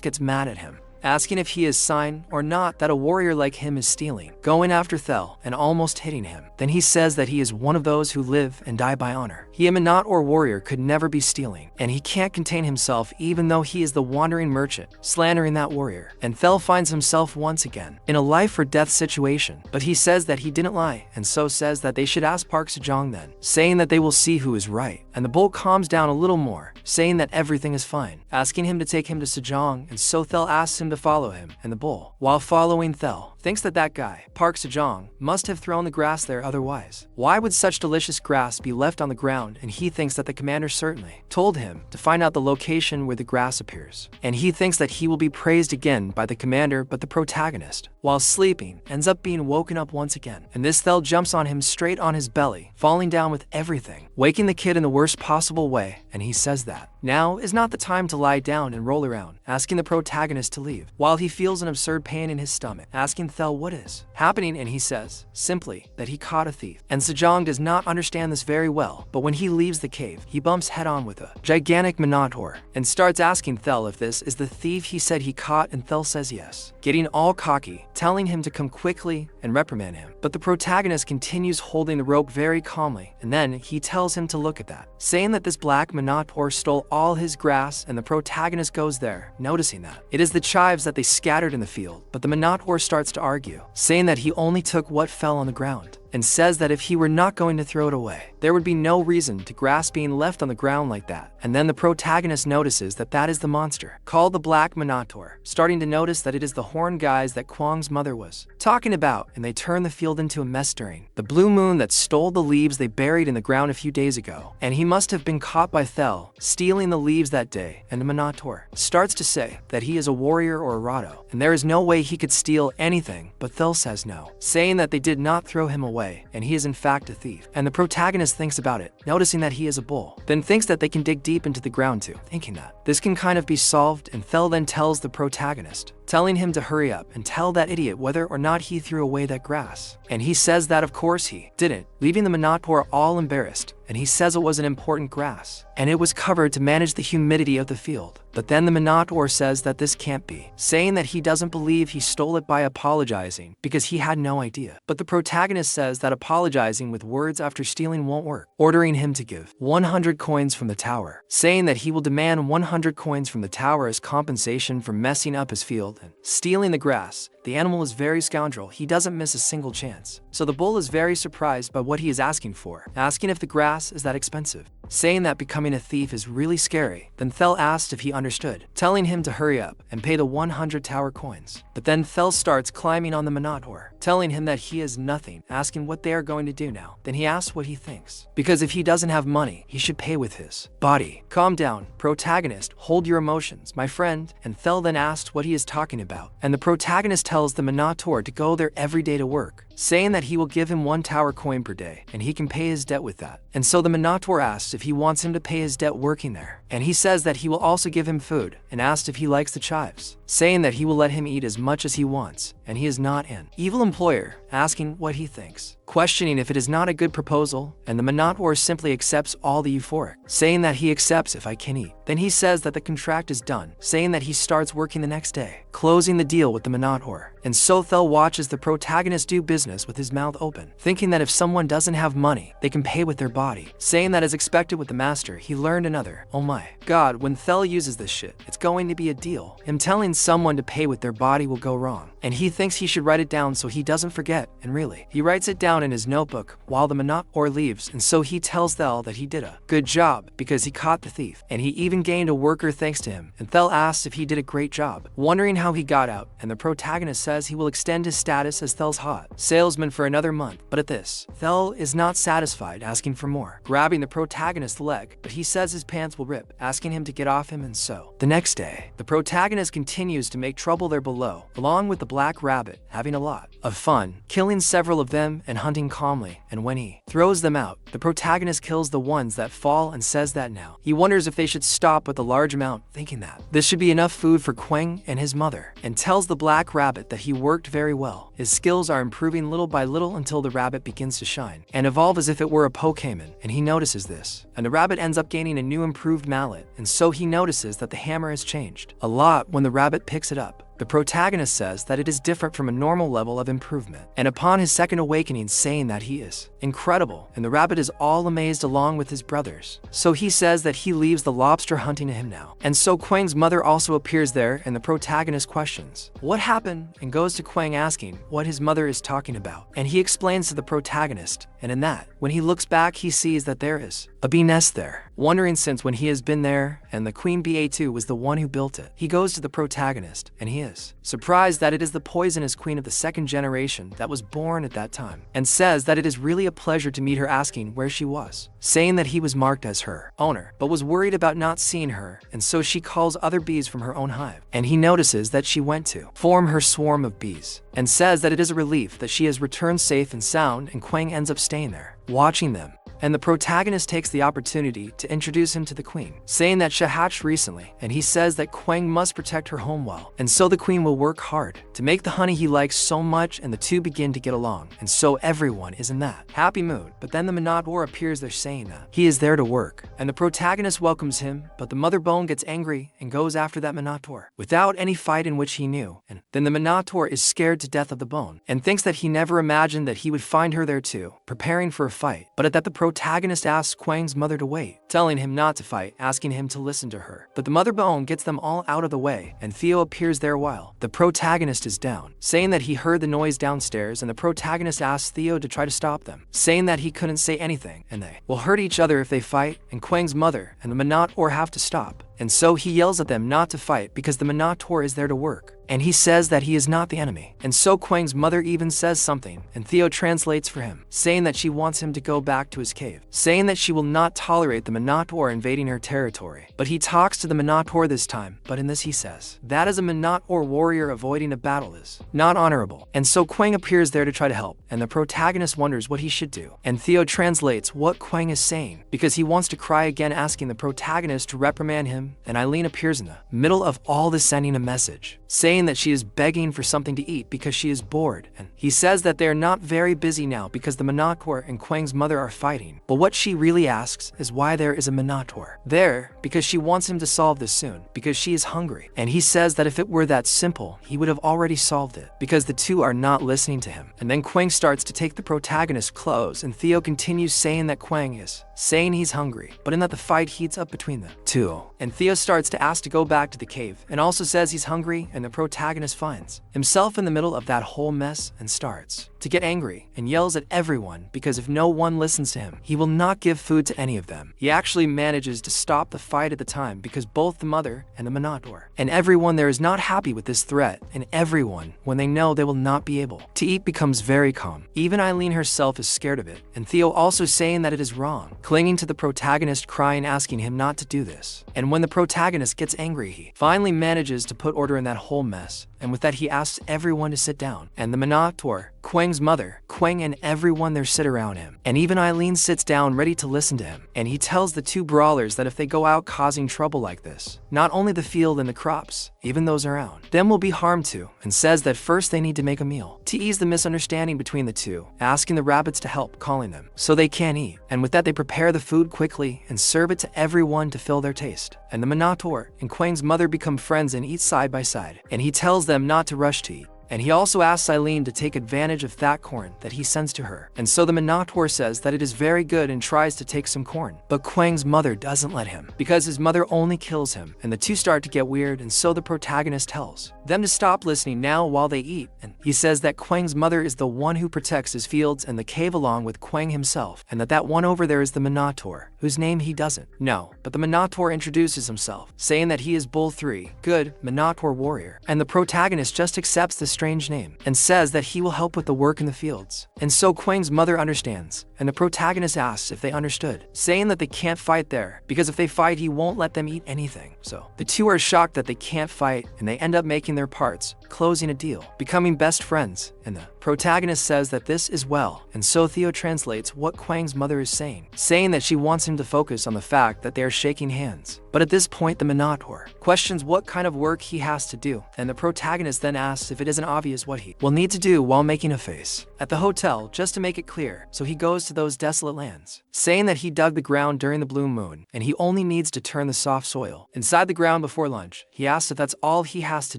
gets mad at him, asking if he is sign or not that a warrior like him is stealing, going after Thel and almost hitting him. Then he says that he is one of those who live and die by honor. He, a Minot or warrior, could never be stealing, and he can't contain himself even though he is the wandering merchant, slandering that warrior. And Thel finds himself once again in a life or death situation, but he says that he didn't lie, and so says that they should ask Park Sejong then, saying that they will see who is right. And the bull calms down a little more, saying that everything is fine, asking him to take him to Sejong, and so Thel asks him to follow him, and the bull, while following Thel, thinks that that guy, Park Sejong, must have thrown the grass there otherwise. Why would such delicious grass be left on the ground? And he thinks that the commander certainly told him to find out the location where the grass appears. And he thinks that he will be praised again by the commander, but the protagonist, while sleeping, ends up being woken up once again. And this Thel jumps on him straight on his belly, falling down with everything, waking the kid in the worst possible way, and he says that now is not the time to lie down and roll around, asking the protagonist to leave, while he feels an absurd pain in his stomach, asking Thel what is happening, and he says simply that he caught a thief. And Sejong does not understand this very well, but when he leaves the cave, he bumps head on with a gigantic Minotaur and starts asking Thel if this is the thief he said he caught, and Thel says yes, getting all cocky, telling him to come quickly and reprimand him. But the protagonist continues holding the rope very calmly, and then he tells him to look at that, saying that this black Minotaur stole all his grass, and the protagonist goes there, noticing that it is the chives that they scattered in the field. But the Minotaur starts to argue, saying that he only took what fell on the ground, and says that if he were not going to throw it away, there would be no reason to grass being left on the ground like that. And then the protagonist notices that that is the monster, called the Black Minotaur, starting to notice that it is the horned guys that Kwang's mother was talking about, and they turn the field into a mess during the blue moon that stole the leaves they buried in the ground a few days ago. And he must have been caught by Thel stealing the leaves that day, and the Minotaur starts to say that he is a warrior or a Rado, and there is no way he could steal anything, but Thel says no, saying that they did not throw him away, and he is in fact a thief. And the protagonist thinks about it, noticing that he is a bull, then thinks that they can dig deep into the ground too, thinking that this can kind of be solved, and Thel then tells the protagonist, telling him to hurry up and tell that idiot whether or not he threw away that grass. And he says that of course he didn't, leaving the Minotaur all embarrassed, and he says it was an important grass, and it was covered to manage the humidity of the field. But then the Minotaur says that this can't be, saying that he doesn't believe he stole it by apologizing because he had no idea. But the protagonist says that apologizing with words after stealing won't work, ordering him to give 100 coins from the tower, saying that he will demand 100 coins from the tower as compensation for messing up his field and stealing the grass. The animal is very scoundrel, he doesn't miss a single chance. So the bull is very surprised by what he is asking for, asking if the grass is that expensive, saying that becoming a thief is really scary. Then Thel asked if he understood, telling him to hurry up and pay the 100 tower coins. But then Thel starts climbing on the Minotaur, telling him that he is nothing, asking what they are going to do now. Then he asks what he thinks, because if he doesn't have money, he should pay with his body. Calm down, protagonist, hold your emotions, my friend. And Thel then asks what he is talking about, and the protagonist tells the Minotaur to go there every day to work, saying that he will give him 1 tower coin per day, and he can pay his debt with that. And so the Minotaur asks if he wants him to pay his debt working there, and he says that he will also give him food, and asked if he likes the chives, saying that he will let him eat as much as he wants, and he is not an evil employer, asking what he thinks, questioning if it is not a good proposal, and the Minotaur simply accepts all the euphoric, saying that he accepts if I can eat. Then he says that the contract is done, saying that he starts working the next day, closing the deal with the Minotaur. And so Thel watches the protagonist do business with his mouth open, thinking that if someone doesn't have money, they can pay with their body, saying that as expected with the master, he learned another. Oh my god, when Thel uses this shit, it's going to be a deal. Him telling someone to pay with their body will go wrong, and he thinks he should write it down so he doesn't forget, and really, he writes it down in his notebook while the Minotaur leaves, and so he tells Thel that he did a good job because he caught the thief, and he even gained a worker thanks to him. And Thel asks if he did a great job, wondering how he got out, and the protagonist says he will extend his status as Thel's hot salesman for another month. But at this, Thel is not satisfied, asking for more, grabbing the protagonist's leg, but he says his pants will rip, asking him to get off him. And so the next day, the protagonist continues to make trouble there below, along with the Black Rabbit, having a lot of fun, killing several of them and hunting calmly. And when he throws them out, the protagonist kills the ones that fall and says that now he wonders if they should stop with the large amount, thinking that this should be enough food for Kwang and his mother, and tells the Black Rabbit that he worked very well. His skills are improving little by little until the rabbit begins to shine and evolve as if it were a Pokemon, and he notices this. And the rabbit ends up gaining a new improved mallet, and so he notices that the hammer has changed a lot when the rabbit picks it up. The protagonist says that it is different from a normal level of improvement, and upon his second awakening saying that he is incredible, and the rabbit is all amazed along with his brothers. So he says that he leaves the lobster hunting to him now. And so Kwang's mother also appears there, and the protagonist questions what happened and goes to Kwang asking what his mother is talking about, and he explains to the protagonist, and in that, when he looks back he sees that there is a bee nest there, wondering since when he has been there, and the queen BA2 was the one who built it. He goes to the protagonist, and he is surprised that it is the poisonous queen of the 2nd generation that was born at that time, and says that it is really a pleasure to meet her, asking where she was, saying that he was marked as her owner, but was worried about not seeing her, and so she calls other bees from her own hive, and he notices that she went to form her swarm of bees, and says that it is a relief that she has returned safe and sound, and Kwang ends up staying there, watching them. And the protagonist takes the opportunity to introduce him to the queen, saying that she hatched recently, and he says that Kwang must protect her home well, and so the queen will work hard to make the honey he likes so much, and the two begin to get along, and so everyone is in that happy mood. But then the Minotaur appears there saying that he is there to work, and the protagonist welcomes him, but the mother bone gets angry and goes after that Minotaur without any fight in which he knew, and then the Minotaur is scared to death of the bone, and thinks that he never imagined that he would find her there too, preparing for a fight. But at that the protagonist asks Kwang's mother to wait, telling him not to fight, asking him to listen to her. But the mother bone gets them all out of the way, and Theo appears there while the protagonist is down, saying that he heard the noise downstairs, and the protagonist asks Theo to try to stop them, saying that he couldn't say anything, and they will hurt each other if they fight, and Kwang's mother and the Minotaur have to stop. And so he yells at them not to fight because the Minotaur is there to work, and he says that he is not the enemy. And so Kwang's mother even says something, and Theo translates for him, saying that she wants him to go back to his cave, saying that she will not tolerate the Minotaur invading her territory. But he talks to the Minotaur this time, but in this he says, that as a Minotaur warrior avoiding a battle is not honorable. And so Kwang appears there to try to help, and the protagonist wonders what he should do. And Theo translates what Kwang is saying, because he wants to cry again, asking the protagonist to reprimand him, and Eileen appears in the middle of all this, sending a message, saying that she is begging for something to eat because she is bored, and he says that they are not very busy now because the Minotaur and Kwang's mother are fighting. But what she really asks is why there is a Minotaur there, because she wants him to solve this soon, because she is hungry. And he says that if it were that simple, he would have already solved it, because the two are not listening to him. And then Kwang starts to take the protagonist's clothes, and Theo continues saying that Kwang is saying he's hungry, but in that the fight heats up between the two. And Theo starts to ask to go back to the cave, and also says he's hungry, and the protagonist finds himself in the middle of that whole mess and starts to get angry and yells at everyone, because if no one listens to him, he will not give food to any of them. He actually manages to stop the fight at the time, because both the mother and the Minotaur and everyone there is not happy with this threat, and everyone, when they know they will not be able to eat, becomes very calm. Even Eileen herself is scared of it, and Theo also saying that it is wrong, clinging to the protagonist, crying, asking him not to do this. And when the protagonist gets angry, he finally manages to put order in that whole mess, and with that he asks everyone to sit down, and the Minotaur, Kwang's mother, Kwang, and everyone there sit around him, and even Eileen sits down ready to listen to him. And he tells the two brawlers that if they go out causing trouble like this, not only the field and the crops, even those around them will be harmed too, and says that first they need to make a meal to ease the misunderstanding between the two, asking the rabbits to help, calling them so they can eat. And with that they prepare the food quickly and serve it to everyone to fill their taste. And the Minotaur and Kwang's mother become friends and eat side by side, and he tells them not to rush to eat. And he also asks Eileen to take advantage of that corn that he sends to her. And so the Minotaur says that it is very good and tries to take some corn. But Kwang's mother doesn't let him, because his mother only kills him. And the two start to get weird, and so the protagonist tells them to stop listening now while they eat. And he says that Kwang's mother is the one who protects his fields and the cave along with Kwang himself, and that one over there is the Minotaur, whose name he doesn't know. But the Minotaur introduces himself, saying that he is Bull 3, good Minotaur warrior. And the protagonist just accepts this strange name and says that he will help with the work in the fields. And so Kwang's mother understands, and the protagonist asks if they understood, saying that they can't fight there, because if they fight he won't let them eat anything. So the two are shocked that they can't fight, and they end up making their parts, closing a deal, becoming best friends. And the protagonist says that this is well, and so Theo translates what Kwang's mother is saying that she wants him to focus on the fact that they are shaking hands. But at this point the Minotaur questions what kind of work he has to do, and the protagonist then asks if it isn't obvious what he will need to do while making a face at the hotel, just to make it clear. So he goes to those desolate lands, saying that he dug the ground during the blue moon, and he only needs to turn the soft soil inside the ground before lunch. He asks if that's all he has to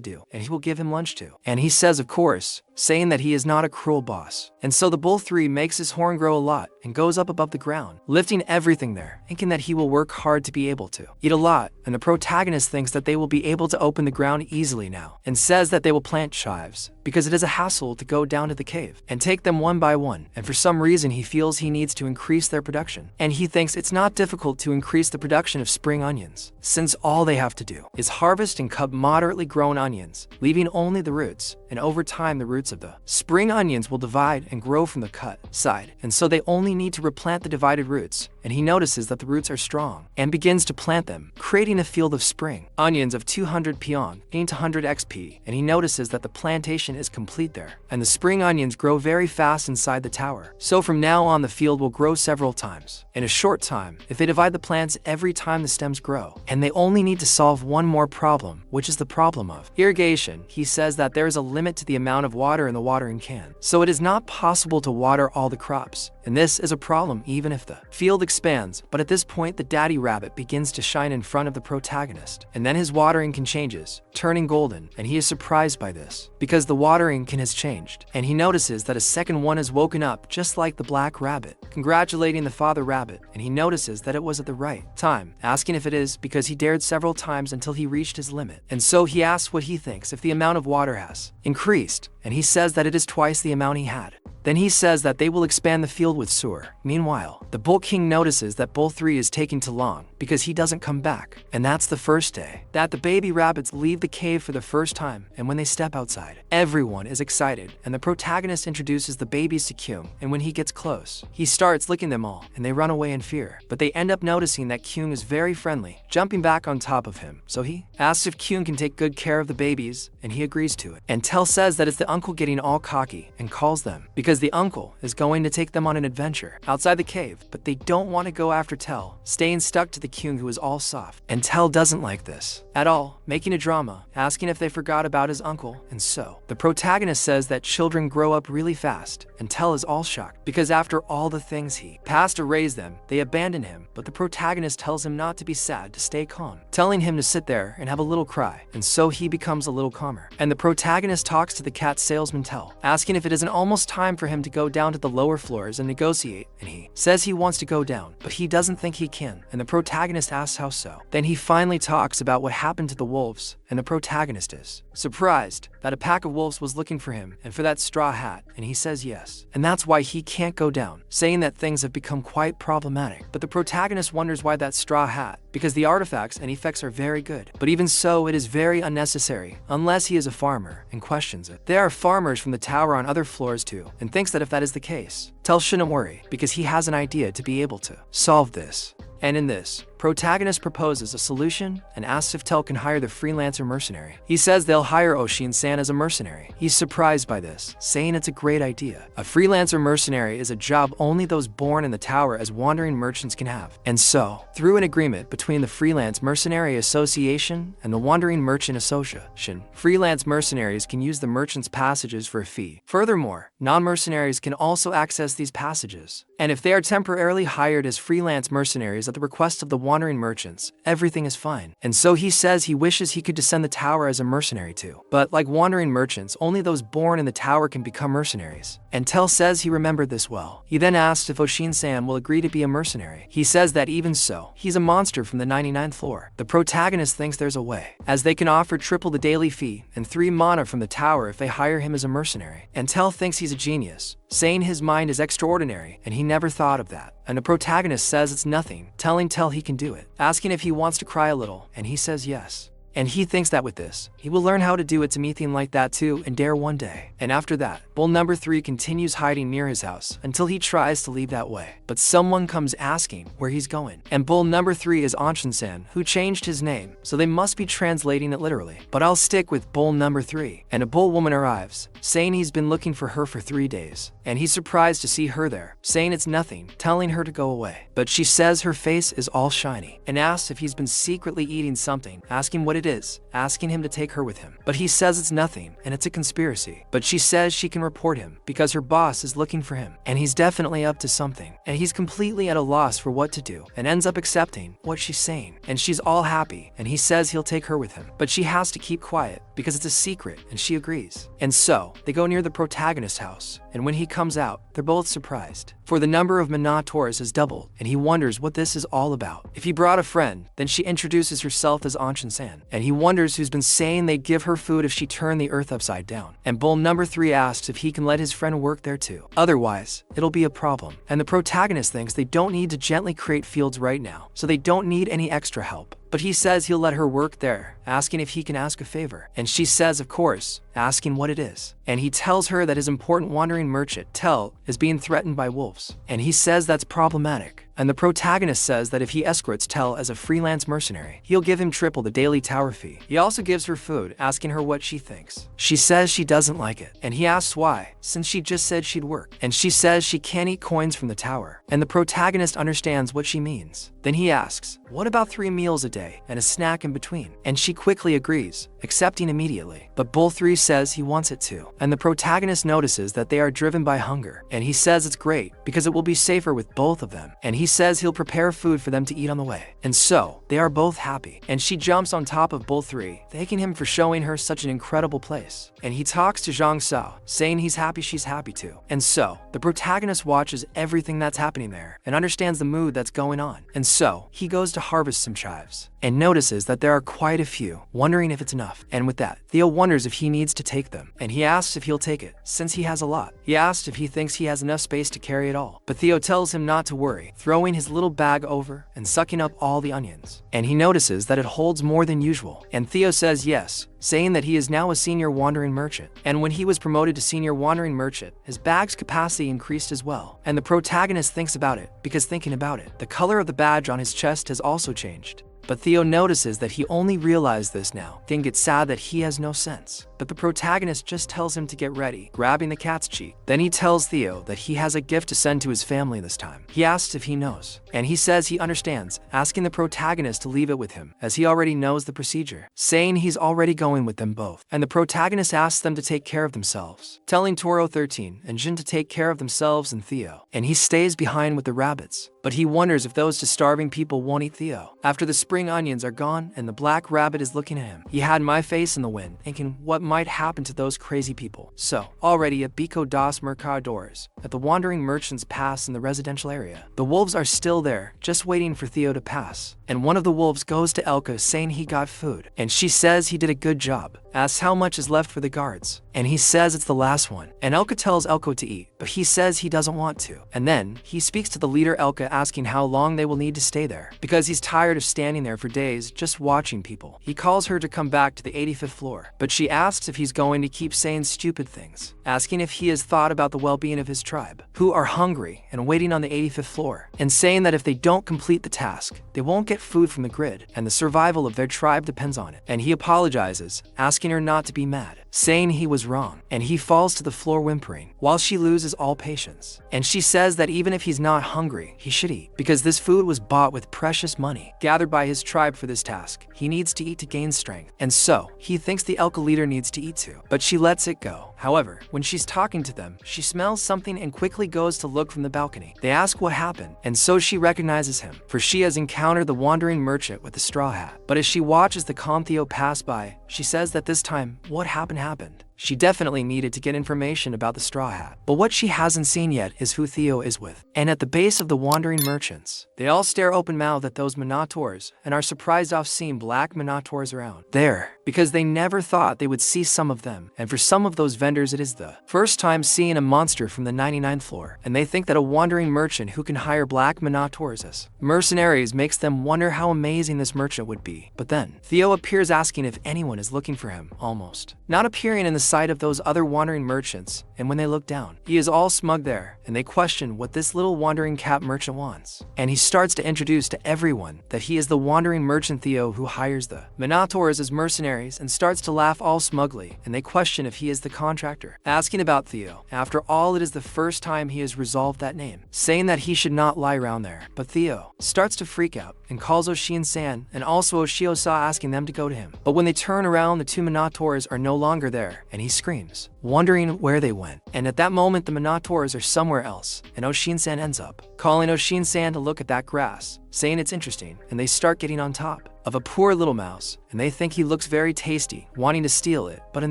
do, and he will give him lunch too. And he says of course, saying that he is not a cruel boss. And so the Bull 3 makes his horn grow a lot and goes up above the ground, lifting everything there, thinking that he will work hard to be able to eat a lot. And the protagonist thinks that they will be able to open the ground easily now, and says that they will plant chives, because it is a hassle to go down to the cave and take them one by one. And for some reason he feels he needs to increase their production, and he thinks it's not difficult to increase the production of spring onions, since all they have to do is harvest and cut moderately grown onions, leaving only the roots, and over time the roots of the spring onions will divide and grow from the cut side, and so they only need to replant the divided roots. And he notices that the roots are strong and begins to plant them, creating a field of spring onions of 200 peon, gain to 100 XP, and he notices that the plantation is complete there, and the spring onions grow very fast inside the tower. So from now on the field will grow several times in a short time if they divide the plants every time the stems grow. And they only need to solve one more problem, which is the problem of irrigation. He says that there is a limit limit to the amount of water in the watering can. So it is not possible to water all the crops, and this is a problem even if the field expands. But at this point, the daddy rabbit begins to shine in front of the protagonist, and then his watering can changes, turning golden, and he is surprised by this because the watering can has changed, and he notices that a second one has woken up just like the black rabbit, congratulating the father rabbit, and he notices that it was at the right time, asking if it is because he dared several times until he reached his limit. And so he asks what he thinks if the amount of water has increased, and he says that it is twice the amount he had. Then he says that they will expand the field with sewer. Meanwhile, the Bull King notices that Bull 3 is taking too long because he doesn't come back. And that's the first day that the baby rabbits leave the cave for the first time, and when they step outside, everyone is excited, and the protagonist introduces the babies to Kyung, and when he gets close, he starts licking them all, and they run away in fear. But they end up noticing that Kyung is very friendly, jumping back on top of him. So he asks if Kyung can take good care of the babies, and he agrees to it. And Tell says that it's the uncle getting all cocky and calls them because the uncle is going to take them on an adventure outside the cave, but they don't want to go after Tell, staying stuck to the Kyung who is all soft. And Tell doesn't like this at all, making a drama, asking if they forgot about his uncle. And so the protagonist says that children grow up really fast, and Tell is all shocked because after all the things he passed to raise them, they abandon him. But the protagonist tells him not to be sad, to stay calm, telling him to sit there and have a little cry, and so he becomes a little calmer. And the protagonist talks to the cat salesman Tell, asking if it isn't almost time for him to go down to the lower floors and negotiate, and he says he wants to go down, but he doesn't think he can, and the protagonist asks how so. Then he finally talks about what happened to the wolves, and the protagonist is surprised that a pack of wolves was looking for him and for that straw hat, and he says yes, and that's why he can't go down, saying that things have become quite problematic. But the protagonist wonders why that straw hat, because the artifacts and effects are very good, but even so it is very unnecessary unless he is a farmer, and questions it. There are farmers from the tower on other floors too, and thinks that if that is the case, Tell shouldn't worry because he has an idea to be able to solve this. And in this, protagonist proposes a solution and asks if Tell can hire the freelancer mercenary. He says they'll hire Oshin-san as a mercenary. He's surprised by this, saying it's a great idea. A freelancer mercenary is a job only those born in the tower as wandering merchants can have. And so, through an agreement between the Freelance Mercenary Association and the Wandering Merchant Association, freelance mercenaries can use the merchant's passages for a fee. Furthermore, non-mercenaries can also access these passages. And if they are temporarily hired as freelance mercenaries at the request of the wandering merchants, everything is fine. And so he says he wishes he could descend the tower as a mercenary too. But like wandering merchants, only those born in the tower can become mercenaries. And Tell says he remembered this well. He then asks if Oshin-san will agree to be a mercenary. He says that even so, he's a monster from the 99th floor. The protagonist thinks there's a way, as they can offer triple the daily fee and 3 mana from the tower if they hire him as a mercenary. And Tell thinks he's a genius, saying his mind is extraordinary and he never thought of that. And the protagonist says it's nothing, telling Tell he can do it, asking if he wants to cry a little, and he says yes. And he thinks that with this, he will learn how to do it to anything like that too and dare one day. And after that, Bull number 3 continues hiding near his house until he tries to leave that way. But someone comes asking where he's going. And Bull number 3 is Anshin-san, who changed his name, so they must be translating it literally. But I'll stick with Bull number 3. And a bull woman arrives, saying he's been looking for her for 3 days. And he's surprised to see her there, saying it's nothing, telling her to go away. But she says her face is all shiny, and asks if he's been secretly eating something, asking what it is, asking him to take her with him. But he says it's nothing, and it's a conspiracy. But she says she can report him, because her boss is looking for him, and he's definitely up to something. And he's completely at a loss for what to do, and ends up accepting what she's saying. And she's all happy, and he says he'll take her with him. But she has to keep quiet, because it's a secret, and she agrees. And so, they go near the protagonist's house, and when he comes out, they're both surprised. For the number of Minotauros has doubled, and he wonders what this is all about. If he brought a friend, then she introduces herself as Anshin-san, and he wonders who's been saying they'd give her food if she turned the earth upside down. And Bull number 3 asks if he can let his friend work there too. Otherwise, it'll be a problem. And the protagonist thinks they don't need to gently create fields right now, so they don't need any extra help. But he says he'll let her work there, asking if he can ask a favor. And she says, of course, asking what it is. And he tells her that his important wandering merchant, Tell, is being threatened by wolves. And he says that's problematic, and the protagonist says that if he escorts Tell as a freelance mercenary, he'll give him triple the daily tower fee. He also gives her food, asking her what she thinks. She says she doesn't like it, and he asks why, since she just said she'd work, and she says she can't eat coins from the tower, and the protagonist understands what she means. Then he asks, what about 3 meals a day and a snack in between? And she quickly agrees, accepting immediately. But Bull 3 says he wants it too, and the protagonist notices that they are driven by hunger, and he says it's great because it will be safer with both of them, and he says he'll prepare food for them to eat on the way. And so, they are both happy, and she jumps on top of Bull 3, thanking him for showing her such an incredible place. And he talks to Zhang Sao, saying he's happy she's happy too. And so, the protagonist watches everything that's happening there, and understands the mood that's going on. And so, he goes to harvest some chives, and notices that there are quite a few, wondering if it's enough. And with that, Theo wonders if he needs to take them, and he asks if he'll take it, since he has a lot. He asks if he thinks he has enough space to carry it all, but Theo tells him not to worry, throwing his little bag over and sucking up all the onions. And he notices that it holds more than usual, and Theo says yes, saying that he is now a senior wandering merchant. And when he was promoted to senior wandering merchant, his bag's capacity increased as well. And the protagonist thinks about it, because thinking about it, the color of the badge on his chest has also changed. But Theo notices that he only realized this now, then gets sad that he has no sense. But the protagonist just tells him to get ready, grabbing the cat's cheek. Then he tells Theo that he has a gift to send to his family this time. He asks if he knows, and he says he understands, asking the protagonist to leave it with him, as he already knows the procedure, saying he's already going with them both. And the protagonist asks them to take care of themselves, telling Toro 13 and Jin to take care of themselves and Theo, and he stays behind with the rabbits. But he wonders if those 2 starving people won't eat Theo. After the spring onions are gone and the black rabbit is looking at him, he had my face in the wind, thinking what might happen to those crazy people. So, already at Bico dos Mercadores, at the wandering merchants pass in the residential area, the wolves are still there, just waiting for Theo to pass. And one of the wolves goes to Elka saying he got food, and she says he did a good job, asks how much is left for the guards, and he says it's the last one. And Elka tells Elko to eat, but he says he doesn't want to. And then, he speaks to the leader Elka asking how long they will need to stay there, because he's tired of standing there for days just watching people. He calls her to come back to the 85th floor, but she asks if he's going to keep saying stupid things, asking if he has thought about the well-being of his tribe, who are hungry and waiting on the 85th floor, and saying that if they don't complete the task, they won't get food from the grid, and the survival of their tribe depends on it. And he apologizes, asking her not to be mad, saying he was wrong, and he falls to the floor whimpering, while she loses all patience. And she says that even if he's not hungry, he should eat, because this food was bought with precious money, gathered by his tribe for this task. He needs to eat to gain strength, and so, he thinks the Elka leader needs to eat too, but she lets it go. However, when she's talking to them, she smells something and quickly goes to look from the balcony. They ask what happened, and so she recognizes him, for she has encountered the wandering merchant with the straw hat. But as she watches the calm Theo pass by, she says that this time, what happened. She definitely needed to get information about the straw hat, but what she hasn't seen yet is who Theo is with. And at the base of the wandering merchants, they all stare open-mouthed at those minotaurs and are surprised off seeing black minotaurs around there, because they never thought they would see some of them. And for some of those vendors, it is the first time seeing a monster from the 99th floor, and they think that a wandering merchant who can hire black minotaurs as mercenaries makes them wonder how amazing this merchant would be. But then, Theo appears asking if anyone is looking for him, almost not appearing in the sight of those other wandering merchants, and when they look down, he is all smug there, and they question what this little wandering cap merchant wants. And he starts to introduce to everyone that he is the wandering merchant Theo who hires the minotaurs as mercenaries, and starts to laugh all smugly, and they question if he is the contractor, asking about Theo. After all, it is the first time he has resolved that name, saying that he should not lie around there. But Theo starts to freak out, and calls Oshin-san and also Oshio-sa, asking them to go to him. But when they turn around, the 2 minotaurs are no longer there, and he screams, wondering where they went. And at that moment, the minotaurs are somewhere else, and Oshin-san ends up calling Oshin-san to look at that grass, saying it's interesting, and they start getting on top of a poor little mouse, and they think he looks very tasty, wanting to steal it. But in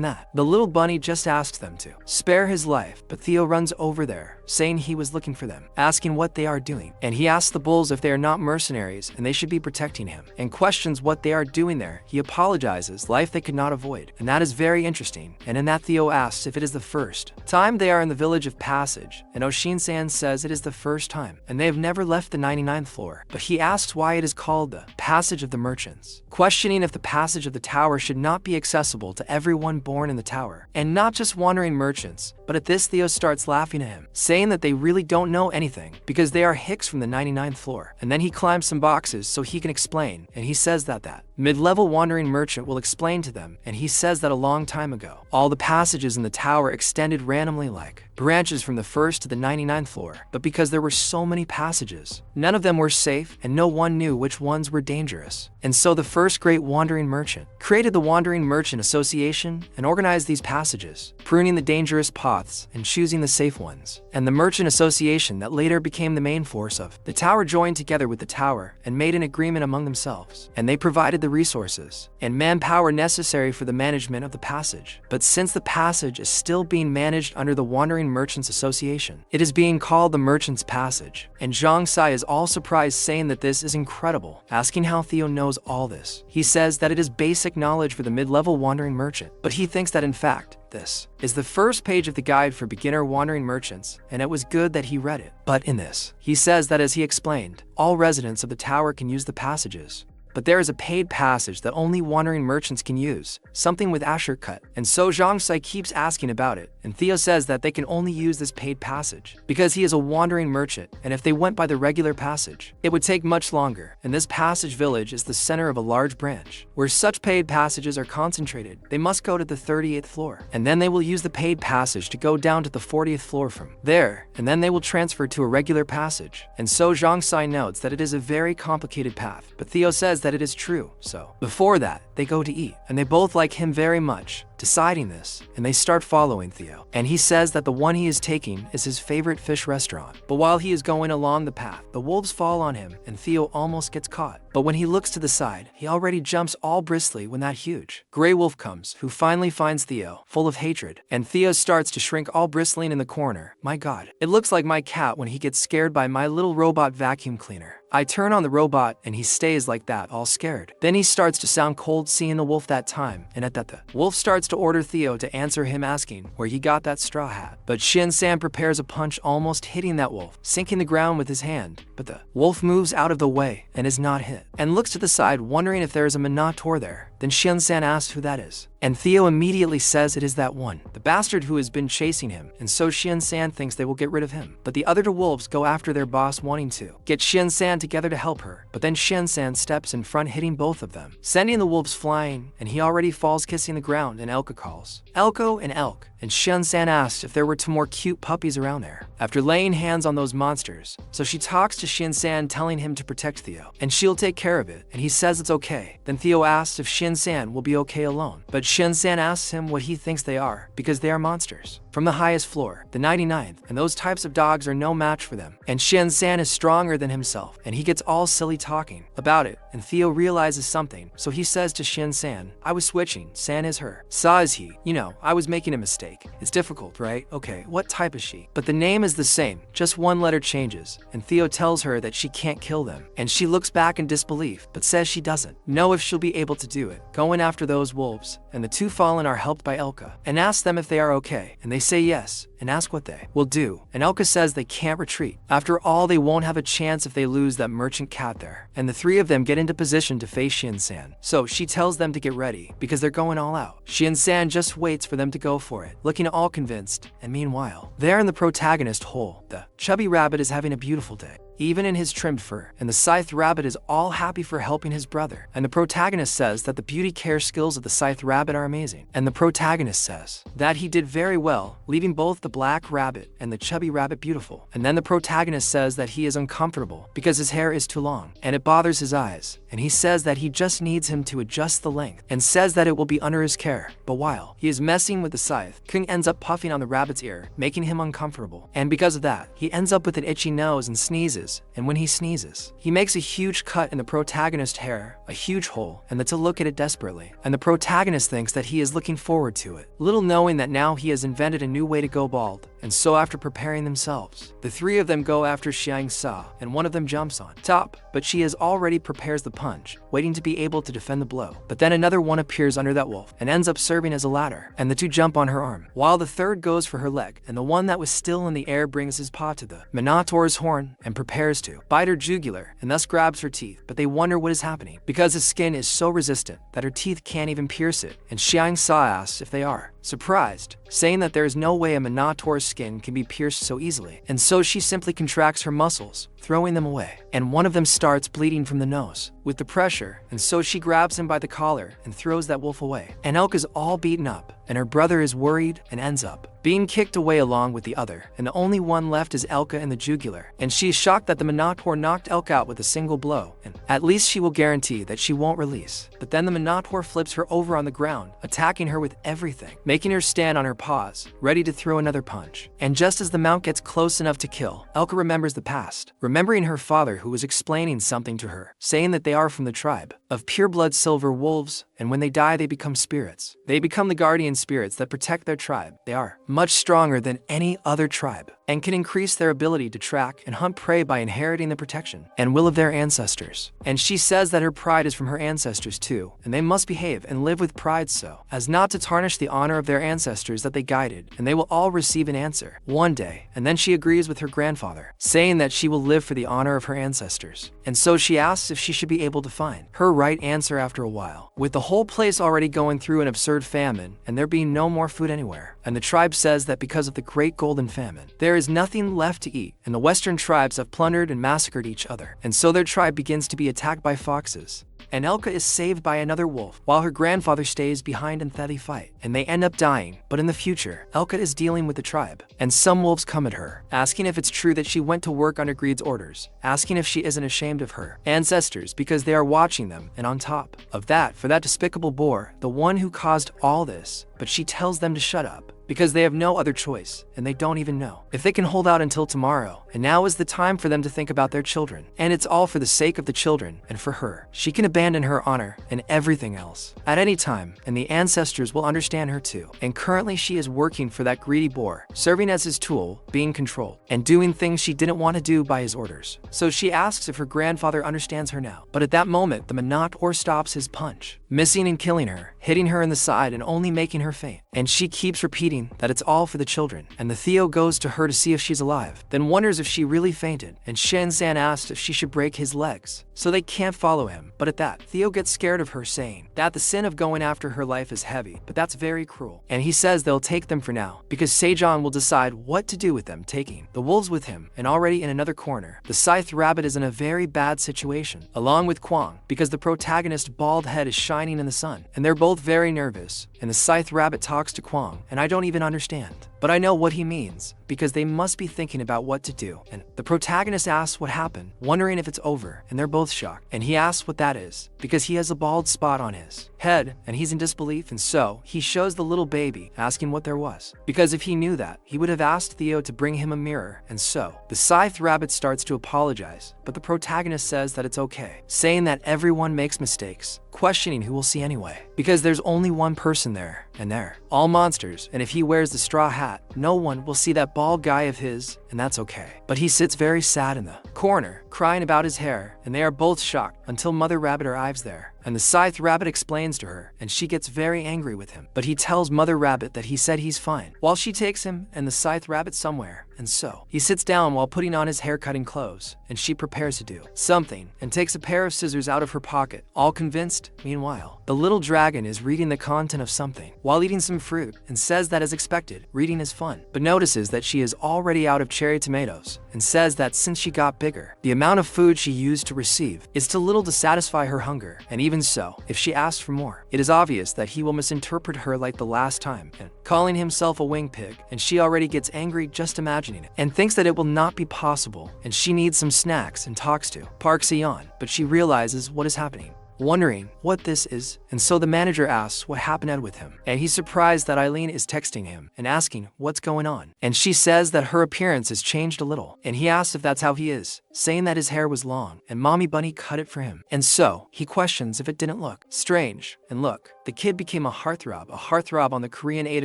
that, the little bunny just asks them to spare his life, but Theo runs over there, saying he was looking for them, asking what they are doing. And he asks the bulls if they are not mercenaries and they should be protecting him, and questions what they are doing there. He apologizes, life they could not avoid, and that is very interesting. And in that, Theo asks if it is the first time they are in the village of Passage, and Oshin-san says it is the first time, and they have never left the 99th floor. But he asks why it is called the Passage of the Merchants, questioning if the passage of the tower should not be accessible to everyone born in the tower, and not just wandering merchants, But at this, Theo starts laughing at him, saying that they really don't know anything because they are hicks from the 99th floor. And then he climbs some boxes so he can explain, and he says that mid-level wandering merchant will explain to them, and he says that a long time ago, all the passages in the tower extended randomly like branches from the 1st to the 99th floor. But because there were so many passages, none of them were safe and no one knew which ones were dangerous. And so the first great wandering merchant created the Wandering Merchant Association and organized these passages, pruning the dangerous paths and choosing the safe ones. And the Merchant Association that later became the main force of the tower joined together with the tower and made an agreement among themselves. And they provided the resources and manpower necessary for the management of the passage. But since the passage is still being managed under the Wandering Merchants Association, it is being called the Merchant's Passage. And Zhang Sai is all surprised, saying that this is incredible, asking how Theo knows all this. He says that it is basic knowledge for the mid-level wandering merchant, but he thinks that in fact, this is the first page of the guide for beginner wandering merchants, and it was good that he read it. But in this, he says that as he explained, all residents of the tower can use the passages. But there is a paid passage that only wandering merchants can use, something with Asher cut. And so Zhang Sai keeps asking about it, and Theo says that they can only use this paid passage because he is a wandering merchant, and if they went by the regular passage, it would take much longer. And this passage village is the center of a large branch, where such paid passages are concentrated. They must go to the 38th floor, and then they will use the paid passage to go down to the 40th floor from there, and then they will transfer to a regular passage. And so Zhang Sai notes that it is a very complicated path, but Theo says that it is true. So before that, they go to eat, and they both like him very much, deciding this, and they start following Theo. And he says that the one he is taking is his favorite fish restaurant. But while he is going along the path, the wolves fall on him, and Theo almost gets caught. But when he looks to the side, he already jumps all bristly when that huge gray wolf comes, who finally finds Theo, full of hatred. And Theo starts to shrink all bristling in the corner. My god, it looks like my cat when he gets scared by my little robot vacuum cleaner. I turn on the robot and he stays like that, all scared. Then he starts to sound cold, seeing the wolf that time, and at that the wolf starts to order Theo to answer him, asking where he got that straw hat. But Shin-san prepares a punch, almost hitting that wolf, sinking the ground with his hand. But the wolf moves out of the way and is not hit, and looks to the side, wondering if there is a Minotaur there. Then Shin-san asks who that is, and Theo immediately says it is that one, the bastard who has been chasing him, and so Shin-san thinks they will get rid of him. But the other two wolves go after their boss, wanting to get Shin-san together to help her. But then Shin-san steps in front, hitting both of them, sending the wolves flying, and he already falls kissing the ground, and Elka calls Elko and Elk, and Shin-san asks if there were two more cute puppies around there after laying hands on those monsters. So she talks to Shin-san, telling him to protect Theo, and she'll take care of it, and he says it's okay. Then Theo asks if Shin-san will be okay alone, but Shin-san asks him what he thinks they are, because they are monsters from the highest floor, the 99th, and those types of dogs are no match for them. And Shin-san is stronger than himself, and he gets all silly talking about it, and Theo realizes something, so he says to Shin-san, I was switching, San is her, Sa is he, you know, I was making a mistake. It's difficult, right? Okay, what type is she? But the name is the same, just one letter changes, and Theo tells her that she can't kill them, and she looks back in disbelief, but says she doesn't know if she'll be able to do it, going after those wolves. And the two fallen are helped by Elka, and ask them if they are okay, and they say yes, and ask what they will do, and Elka says they can't retreat. After all, they won't have a chance if they lose that merchant cat there. And the three of them get into position to face Shin-san, so she tells them to get ready, because they're going all out. Shin-san just waits for them to go for it, looking all convinced, and meanwhile, there in the protagonist hole, the chubby rabbit is having a beautiful day, even in his trimmed fur, and the scythe rabbit is all happy for helping his brother. And the protagonist says that the beauty care skills of the scythe rabbit are amazing, and the protagonist says that he did very well, leaving both the black rabbit and the chubby rabbit beautiful. And then the protagonist says that he is uncomfortable because his hair is too long and it bothers his eyes, and he says that he just needs him to adjust the length, and says that it will be under his care. But while he is messing with the scythe, Kung ends up puffing on the rabbit's ear, making him uncomfortable, and because of that, he ends up with an itchy nose and sneezes. And when he sneezes, he makes a huge cut in the protagonist's hair, a huge hole, and to look at it desperately. And the protagonist thinks that he is looking forward to it, little knowing that now he has invented a new way to go bald. And so after preparing themselves, the three of them go after Xiang Sa, and one of them jumps on top, but she has already prepares the punch, waiting to be able to defend the blow. But then another one appears under that wolf, and ends up serving as a ladder, and the two jump on her arm, while the third goes for her leg, and the one that was still in the air brings his paw to the Minotaur's horn, and prepares to bite her jugular, and thus grabs her teeth. But they wonder what is happening, because his skin is so resistant that her teeth can't even pierce it, and Xiang Sa asks if they are surprised, saying that there is no way a Minotaur's skin can be pierced so easily, and so she simply contracts her muscles, throwing them away, and one of them starts bleeding from the nose with the pressure, and so she grabs him by the collar and throws that wolf away. And Elka's all beaten up, and her brother is worried and ends up being kicked away along with the other, and the only one left is Elka in the jugular, and she is shocked that the Minotaur knocked Elka out with a single blow, and at least she will guarantee that she won't release. But then the Minotaur flips her over on the ground, attacking her with everything, making her stand on her paws, ready to throw another punch. And just as the mount gets close enough to kill, Elka remembers the past, remembering her father who was explaining something to her, saying that they are from the tribe of pureblood silver wolves, and when they die they become spirits. They become the guardian spirits that protect their tribe. They are much stronger than any other tribe, and can increase their ability to track and hunt prey by inheriting the protection and will of their ancestors. And she says that her pride is from her ancestors too, and they must behave and live with pride so as not to tarnish the honor of their ancestors that they guided, and they will all receive an answer one day. And then she agrees with her grandfather, saying that she will live for the honor of her ancestors. And so she asks if she should be able to find her right answer after a while, with the whole place already going through an absurd famine and there being no more food anywhere. And the tribe says that because of the Great Golden Famine, there is nothing left to eat, and the western tribes have plundered and massacred each other, and so their tribe begins to be attacked by foxes. And Elka is saved by another wolf, while her grandfather stays behind in they fight, and they end up dying. But in the future, Elka is dealing with the tribe, and some wolves come at her, asking if it's true that she went to work under Greed's orders, asking if she isn't ashamed of her ancestors because they are watching them, and on top of that, for that despicable boar, the one who caused all this, but she tells them to shut up, because they have no other choice, and they don't even know if they can hold out until tomorrow. And now is the time for them to think about their children, and it's all for the sake of the children and for her. She can abandon her honor and everything else at any time, and the ancestors will understand her too. And currently she is working for that greedy boar, serving as his tool, being controlled, and doing things she didn't want to do by his orders. So she asks if her grandfather understands her now. But at that moment, the Minotaur stops his punch, missing and killing her, hitting her in the side and only making her faint. And she keeps repeating that it's all for the children, and the Theo goes to her to see if she's alive, then wonders if she really fainted, and Shinzan asked if she should break his legs, so they can't follow him. But at that, Theo gets scared of her, saying that the sin of going after her life is heavy, but that's very cruel. And he says they'll take them for now, because Seijan will decide what to do with them, taking the wolves with him. And already in another corner, the Scythe Rabbit is in a very bad situation, along with Kwang, because the protagonist's bald head is shining in the sun, and they're both very nervous. And the Scythe Rabbit talks to Kwang, and I don't even understand, but I know what he means, because they must be thinking about what to do. And the protagonist asks what happened, wondering if it's over, and they're both shocked. And he asks what that is, because he has a bald spot on his head, and he's in disbelief. And so he shows the little baby, asking what there was, because if he knew that, he would have asked Theo to bring him a mirror. And so the Scythe Rabbit starts to apologize, but the protagonist says that it's okay, saying that everyone makes mistakes, questioning who will see anyway, because there's only one person there, and they're all monsters, and if he wears the straw hat, no one will see that bald guy of his, and that's okay. But he sits very sad in the corner, crying about his hair, and they are both shocked until Mother Rabbit arrives there. And the Scythe Rabbit explains to her, and she gets very angry with him. But he tells Mother Rabbit that he said he's fine, while she takes him and the Scythe Rabbit somewhere. And so he sits down while putting on his hair-cutting clothes, and she prepares to do something and takes a pair of scissors out of her pocket, all convinced. Meanwhile, the little dragon is reading the content of something while eating some fruit, and says that as expected, reading is fun, but notices that she is already out of cherry tomatoes, and says that since she got bigger, the amount of food she used to receive is too little to satisfy her hunger. And even so, if she asks for more, it is obvious that he will misinterpret her like the last time, and calling himself a wing pig, and she already gets angry just imagining it, and thinks that it will not be possible, and she needs some snacks and talks to Park Seon, but she realizes what is happening, wondering what this is. And so the manager asks what happened with him, and he's surprised that Eileen is texting him and asking what's going on. And she says that her appearance has changed a little, and he asks if that's how he is, saying that his hair was long and Mommy Bunny cut it for him. And so he questions if it didn't look strange. And look, the kid became a heartthrob on the Korean 8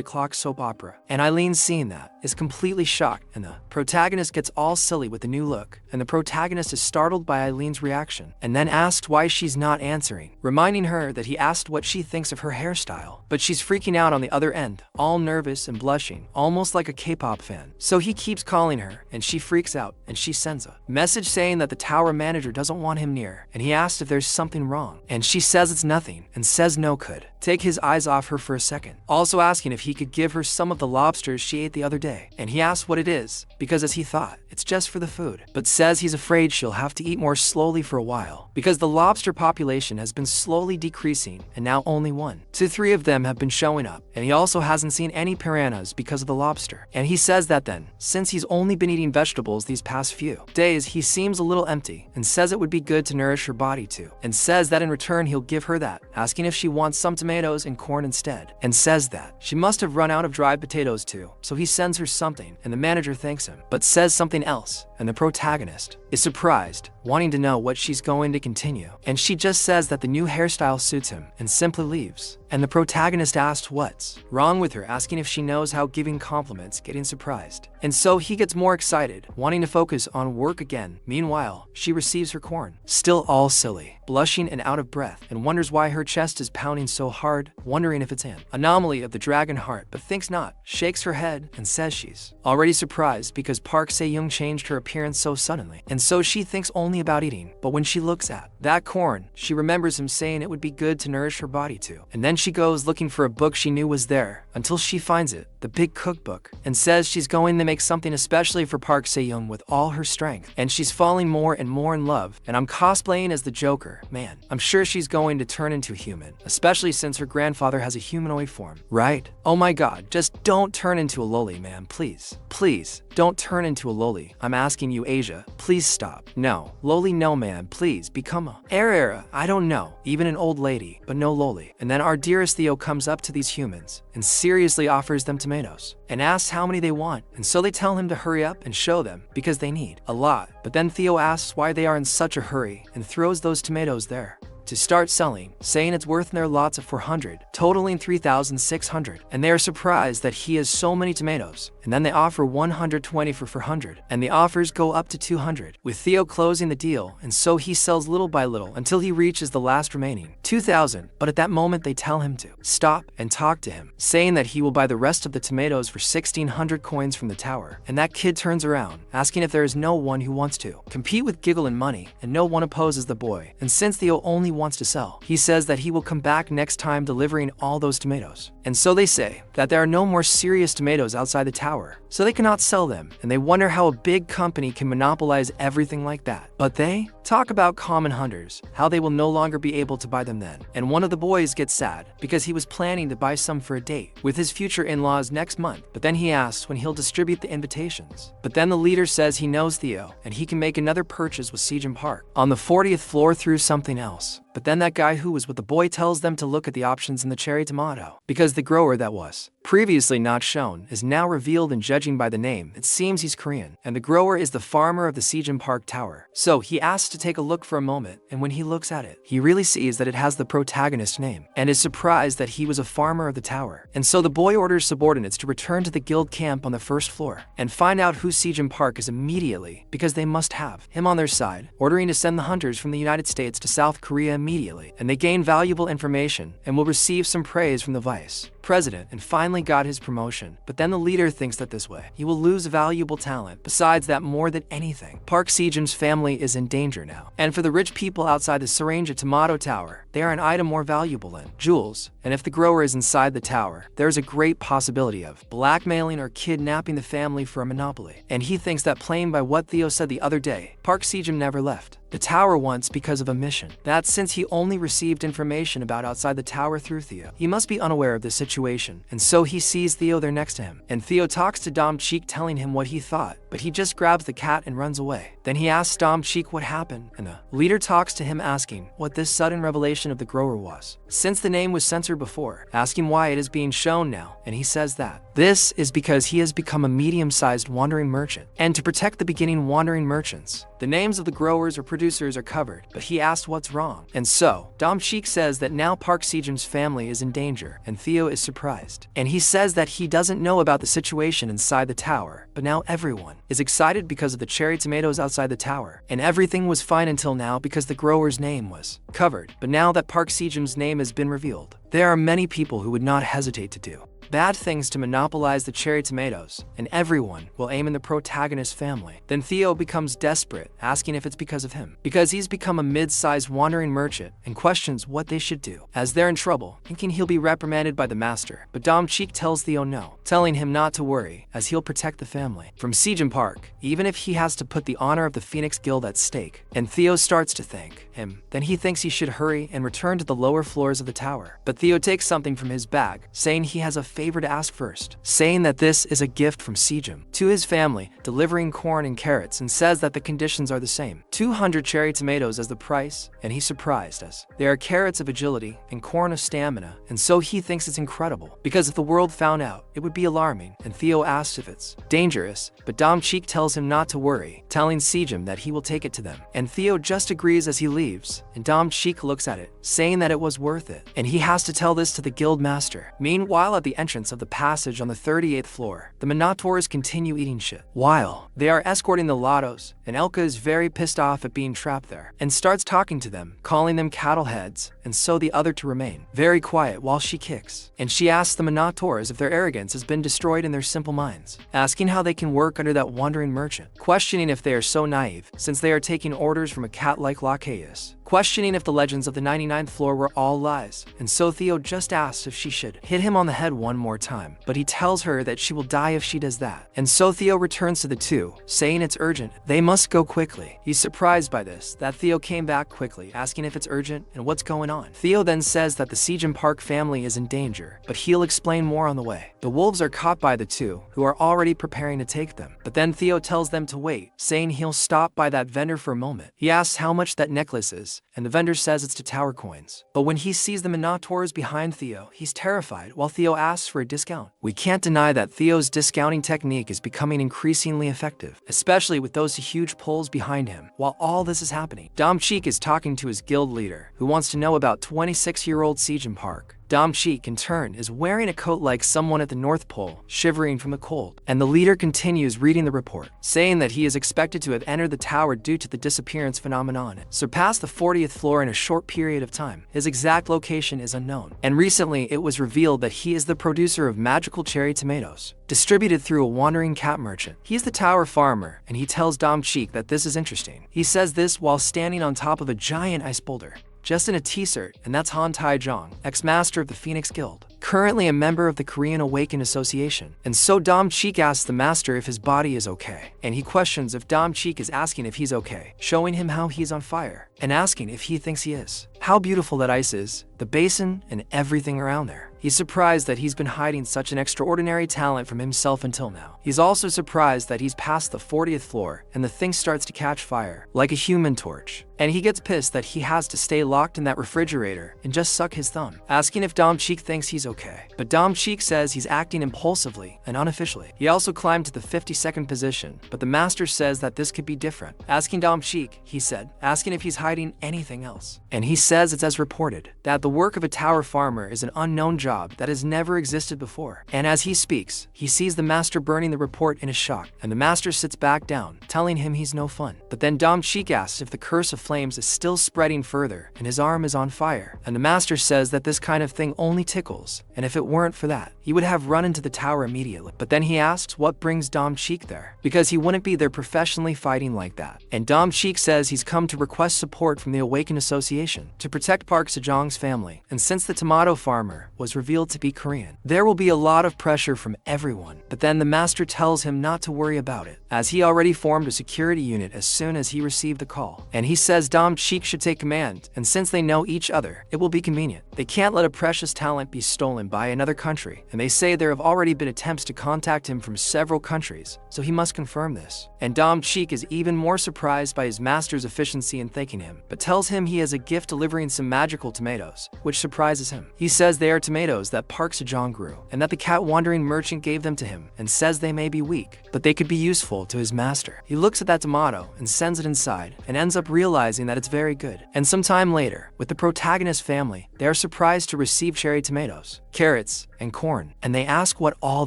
o'clock soap opera. And Eileen, seeing that, is completely shocked, and the protagonist gets all silly with the new look, and the protagonist is startled by Eileen's reaction, and then asked why she's not answering, reminding her that he asked what she thinks of her hairstyle. But she's freaking out on the other end, all nervous and blushing, almost like a K-pop fan. So he keeps calling her, and she freaks out, and she sends a message saying that the tower manager doesn't want him near, and he asks if there's something wrong, and she says it's nothing, and says no could take his eyes off her for a second, also asking if he could give her some of the lobsters she ate the other day. And he asks what it is, because as he thought, it's just for the food, but says he's afraid she'll have to eat more slowly for a while, because the lobster population has been slowly decreasing, and now only 1 to 3 of them have been showing up, and he also hasn't seen any piranhas because of the lobster. And he says that then, since he's only been eating vegetables these past few days, he seems a little empty, and says it would be good to nourish her body too, and says that in return he'll give her that, asking if she wants some tomatoes and corn instead, and says that she must have run out of dried potatoes too, so he sends her something, and the manager thanks him, but says something else, and the protagonist is surprised, wanting to know what she's going to continue, and she just says that the new hairstyle suits him, and simply leaves. And the protagonist asks what's wrong with her, asking if she knows how giving compliments, getting surprised. And so he gets more excited, wanting to focus on work again. Meanwhile, she receives her corn, still all silly, blushing and out of breath, and wonders why her chest is pounding so hard, wondering if it's an anomaly of the dragon heart, but thinks not, shakes her head, and says she's already surprised because Park Se-young changed her appearance so suddenly. And so she thinks only about eating, but when she looks at that corn, she remembers him saying it would be good to nourish her body too. And then she goes looking for a book she knew was there, until she finds it, the big cookbook, and says she's going to make something especially for Park Se-young with all her strength. And she's falling more and more in love, and I'm cosplaying as the Joker. Man, I'm sure she's going to turn into a human, especially since her grandfather has a humanoid form, right? Oh my god, just don't turn into a loli, man, please. Please, don't turn into a loli. I'm asking you, Asia, please stop. No, loli no, man, please, become a era, I don't know, even an old lady, but no loli. And then our dearest Theo comes up to these humans, and seriously offers them tomatoes, and asks how many they want, and so they tell him to hurry up and show them, because they need a lot. But then Theo asks why they are in such a hurry, and throws those tomatoes there to start selling, saying it's worth their lots of 400, totaling 3,600, and they are surprised that he has so many tomatoes, and then they offer 120 for 400, and the offers go up to 200, with Theo closing the deal, and so he sells little by little until he reaches the last remaining 2,000, but at that moment they tell him to stop and talk to him, saying that he will buy the rest of the tomatoes for 1,600 coins from the tower, and that kid turns around, asking if there is no one who wants to compete with Giggle and Money, and no one opposes the boy, and since Theo only wants to sell, he says that he will come back next time delivering all those tomatoes. And so they say that there are no more serious tomatoes outside the tower, so they cannot sell them, and they wonder how a big company can monopolize everything like that. But they talk about common hunters, how they will no longer be able to buy them then. And one of the boys gets sad, because he was planning to buy some for a date with his future in-laws next month, but then he asks when he'll distribute the invitations. But then the leader says he knows Theo, and he can make another purchase with Sejin Park on the 40th floor through something else. But then that guy who was with the boy tells them to look at the options in the cherry tomato, because the grower that was previously not shown is now revealed, and judging by the name, it seems he's Korean, and the grower is the farmer of the Sejin Park Tower. So he asks to take a look for a moment, and when he looks at it, he really sees that it has the protagonist's name, and is surprised that he was a farmer of the tower. And so the boy orders subordinates to return to the guild camp on the first floor, and find out who Sejin Park is immediately, because they must have him on their side, ordering to send the hunters from the United States to South Korea immediately, and they gain valuable information, and will receive some praise from the vice president, and finally got his promotion. But then the leader thinks that this way he will lose valuable talent. Besides that, more than anything, Park Sejin's family is in danger now, and for the rich people outside the Seranga Tomato Tower, they are an item more valuable than jewels, and if the grower is inside the tower, there is a great possibility of blackmailing or kidnapping the family for a monopoly. And he thinks that, playing by what Theo said the other day, Park Sejin never left the tower once because of a mission. That since he only received information about outside the tower through Theo, he must be unaware of the situation, and so he sees Theo there next to him. And Theo talks to Dom Cheek, telling him what he thought, but he just grabs the cat and runs away. Then he asks Dom Cheek what happened, and the leader talks to him, asking what this sudden revelation of the grower was, since the name was censored before, asking why it is being shown now, and he says that this is because he has become a medium-sized wandering merchant, and to protect the beginning wandering merchants, the names of the growers or producers are covered, but he asked what's wrong. And so, Dom Cheek says that now Park Sejin's family is in danger, and Theo is surprised. And he says that he doesn't know about the situation inside the tower, but now everyone is excited because of the cherry tomatoes outside the tower, and everything was fine until now because the grower's name was covered. But now that Park Sejin's name has been revealed, There are many people who would not hesitate to do bad things to monopolize the cherry tomatoes, and everyone will aim in the protagonist's family. Then Theo becomes desperate, asking if it's because of him, because he's become a mid-sized wandering merchant, and questions what they should do, as they're in trouble, thinking he'll be reprimanded by the master. But Dom Cheek tells Theo no, telling him not to worry, as he'll protect the family from siege and park, even if he has to put the honor of the Phoenix Guild at stake. And Theo starts to thank him. Then he thinks he should hurry and return to the lower floors of the tower. But Theo takes something from his bag, saying he has a favor to ask first, saying that this is a gift from Sejum to his family, delivering corn and carrots, and says that the conditions are the same. 200 cherry tomatoes as the price, and he's surprised as there are carrots of agility and corn of stamina, and so he thinks it's incredible, because if the world found out, it would be alarming, and Theo asks if it's dangerous, but Dom Cheek tells him not to worry, telling Sejum that he will take it to them, and Theo just agrees as he leaves, and Dom Cheek looks at it, saying that it was worth it, and he has to tell this to the guild master. Meanwhile, at the entrance of the passage on the 38th floor, the Minotaurs continue eating shit while they are escorting the Lottos, and Elka is very pissed off at being trapped there and starts talking to them, calling them cattle heads, and so the other to remain very quiet while she kicks. And she asks the Minotaurs if their arrogance has been destroyed in their simple minds, asking how they can work under that wandering merchant, questioning if they are so naive since they are taking orders from a cat like Lacheus, questioning if the legends of the 99th floor were all lies, and so Theo just asks if she should hit him on the head one more time, but he tells her that she will die if she does that. And so Theo returns to the two, saying it's urgent, they must go quickly. He's surprised by this, that Theo came back quickly, asking if it's urgent and what's going on. Theo then says that the Sejum Park family is in danger, but he'll explain more on the way. The wolves are caught by the two, who are already preparing to take them, but then Theo tells them to wait, saying he'll stop by that vendor for a moment. He asks how much that necklace is, and the vendor says it's to tower coins. But when he sees the Minotaurs behind Theo, he's terrified, while Theo asks for a discount. We can't deny that Theo's discounting technique is becoming increasingly effective, especially with those huge poles behind him. While all this is happening, Dom Cheek is talking to his guild leader, who wants to know about 26-year-old Sejum Park. Dom Cheek, in turn, is wearing a coat like someone at the North Pole, shivering from the cold. And the leader continues reading the report, saying that he is expected to have entered the tower due to the disappearance phenomenon, surpassed the 40th floor in a short period of time. His exact location is unknown. And recently, it was revealed that he is the producer of magical cherry tomatoes, distributed through a wandering cat merchant. He's the tower farmer, and he tells Dom Cheek that this is interesting. He says this while standing on top of a giant ice boulder, just in a t-shirt, and that's Han Taejong, ex-master of the Phoenix Guild, currently a member of the Korean Awakened Association. And so Dom Cheek asks the master if his body is okay, and he questions if Dom Cheek is asking if he's okay, showing him how he's on fire, and asking if he thinks he is. How beautiful that ice is, the basin, and everything around there. He's surprised that he's been hiding such an extraordinary talent from himself until now. He's also surprised that he's past the 40th floor, and the thing starts to catch fire, like a human torch. And he gets pissed that he has to stay locked in that refrigerator and just suck his thumb, asking if Dom Cheek thinks he's okay. But Dom Cheek says he's acting impulsively and unofficially. He also climbed to the 52nd position, but the master says that this could be different. Asking Dom Cheek, he said, asking if he's hiding anything else. And he says it's as reported, that the work of a tower farmer is an unknown job that has never existed before. And as he speaks, he sees the master burning the report in a shock, and the master sits back down, telling him he's no fun. But then Dom Cheek asks if the curse of flames is still spreading further, and his arm is on fire. And the master says that this kind of thing only tickles, and if it weren't for that, he would have run into the tower immediately. But then he asks what brings Dom Cheek there, because he wouldn't be there professionally fighting like that. And Dom Cheek says he's come to request support from the Awakened Association to protect Park Sejong's family, and since the tomato farmer was revealed to be Korean, there will be a lot of pressure from everyone. But then the master tells him not to worry about it, as he already formed a security unit as soon as he received the call. And he says Dom Cheek should take command, and since they know each other, it will be convenient. They can't let a precious talent be stolen by another country, and they say there have already been attempts to contact him from several countries, so he must confirm this. And Dom Cheek is even more surprised by his master's efficiency in thanking him, but tells him he has a gift delivering some magical tomatoes, which surprises him. He says they are tomatoes that Park Sejong grew, and that the cat wandering merchant gave them to him, and says they may be weak, but they could be useful to his master. He looks at that tomato and sends it inside, and ends up realizing that it's very good. And some time later, with the protagonist's family, they are surprised to receive cherry tomatoes. carrots, and corn, and they ask what all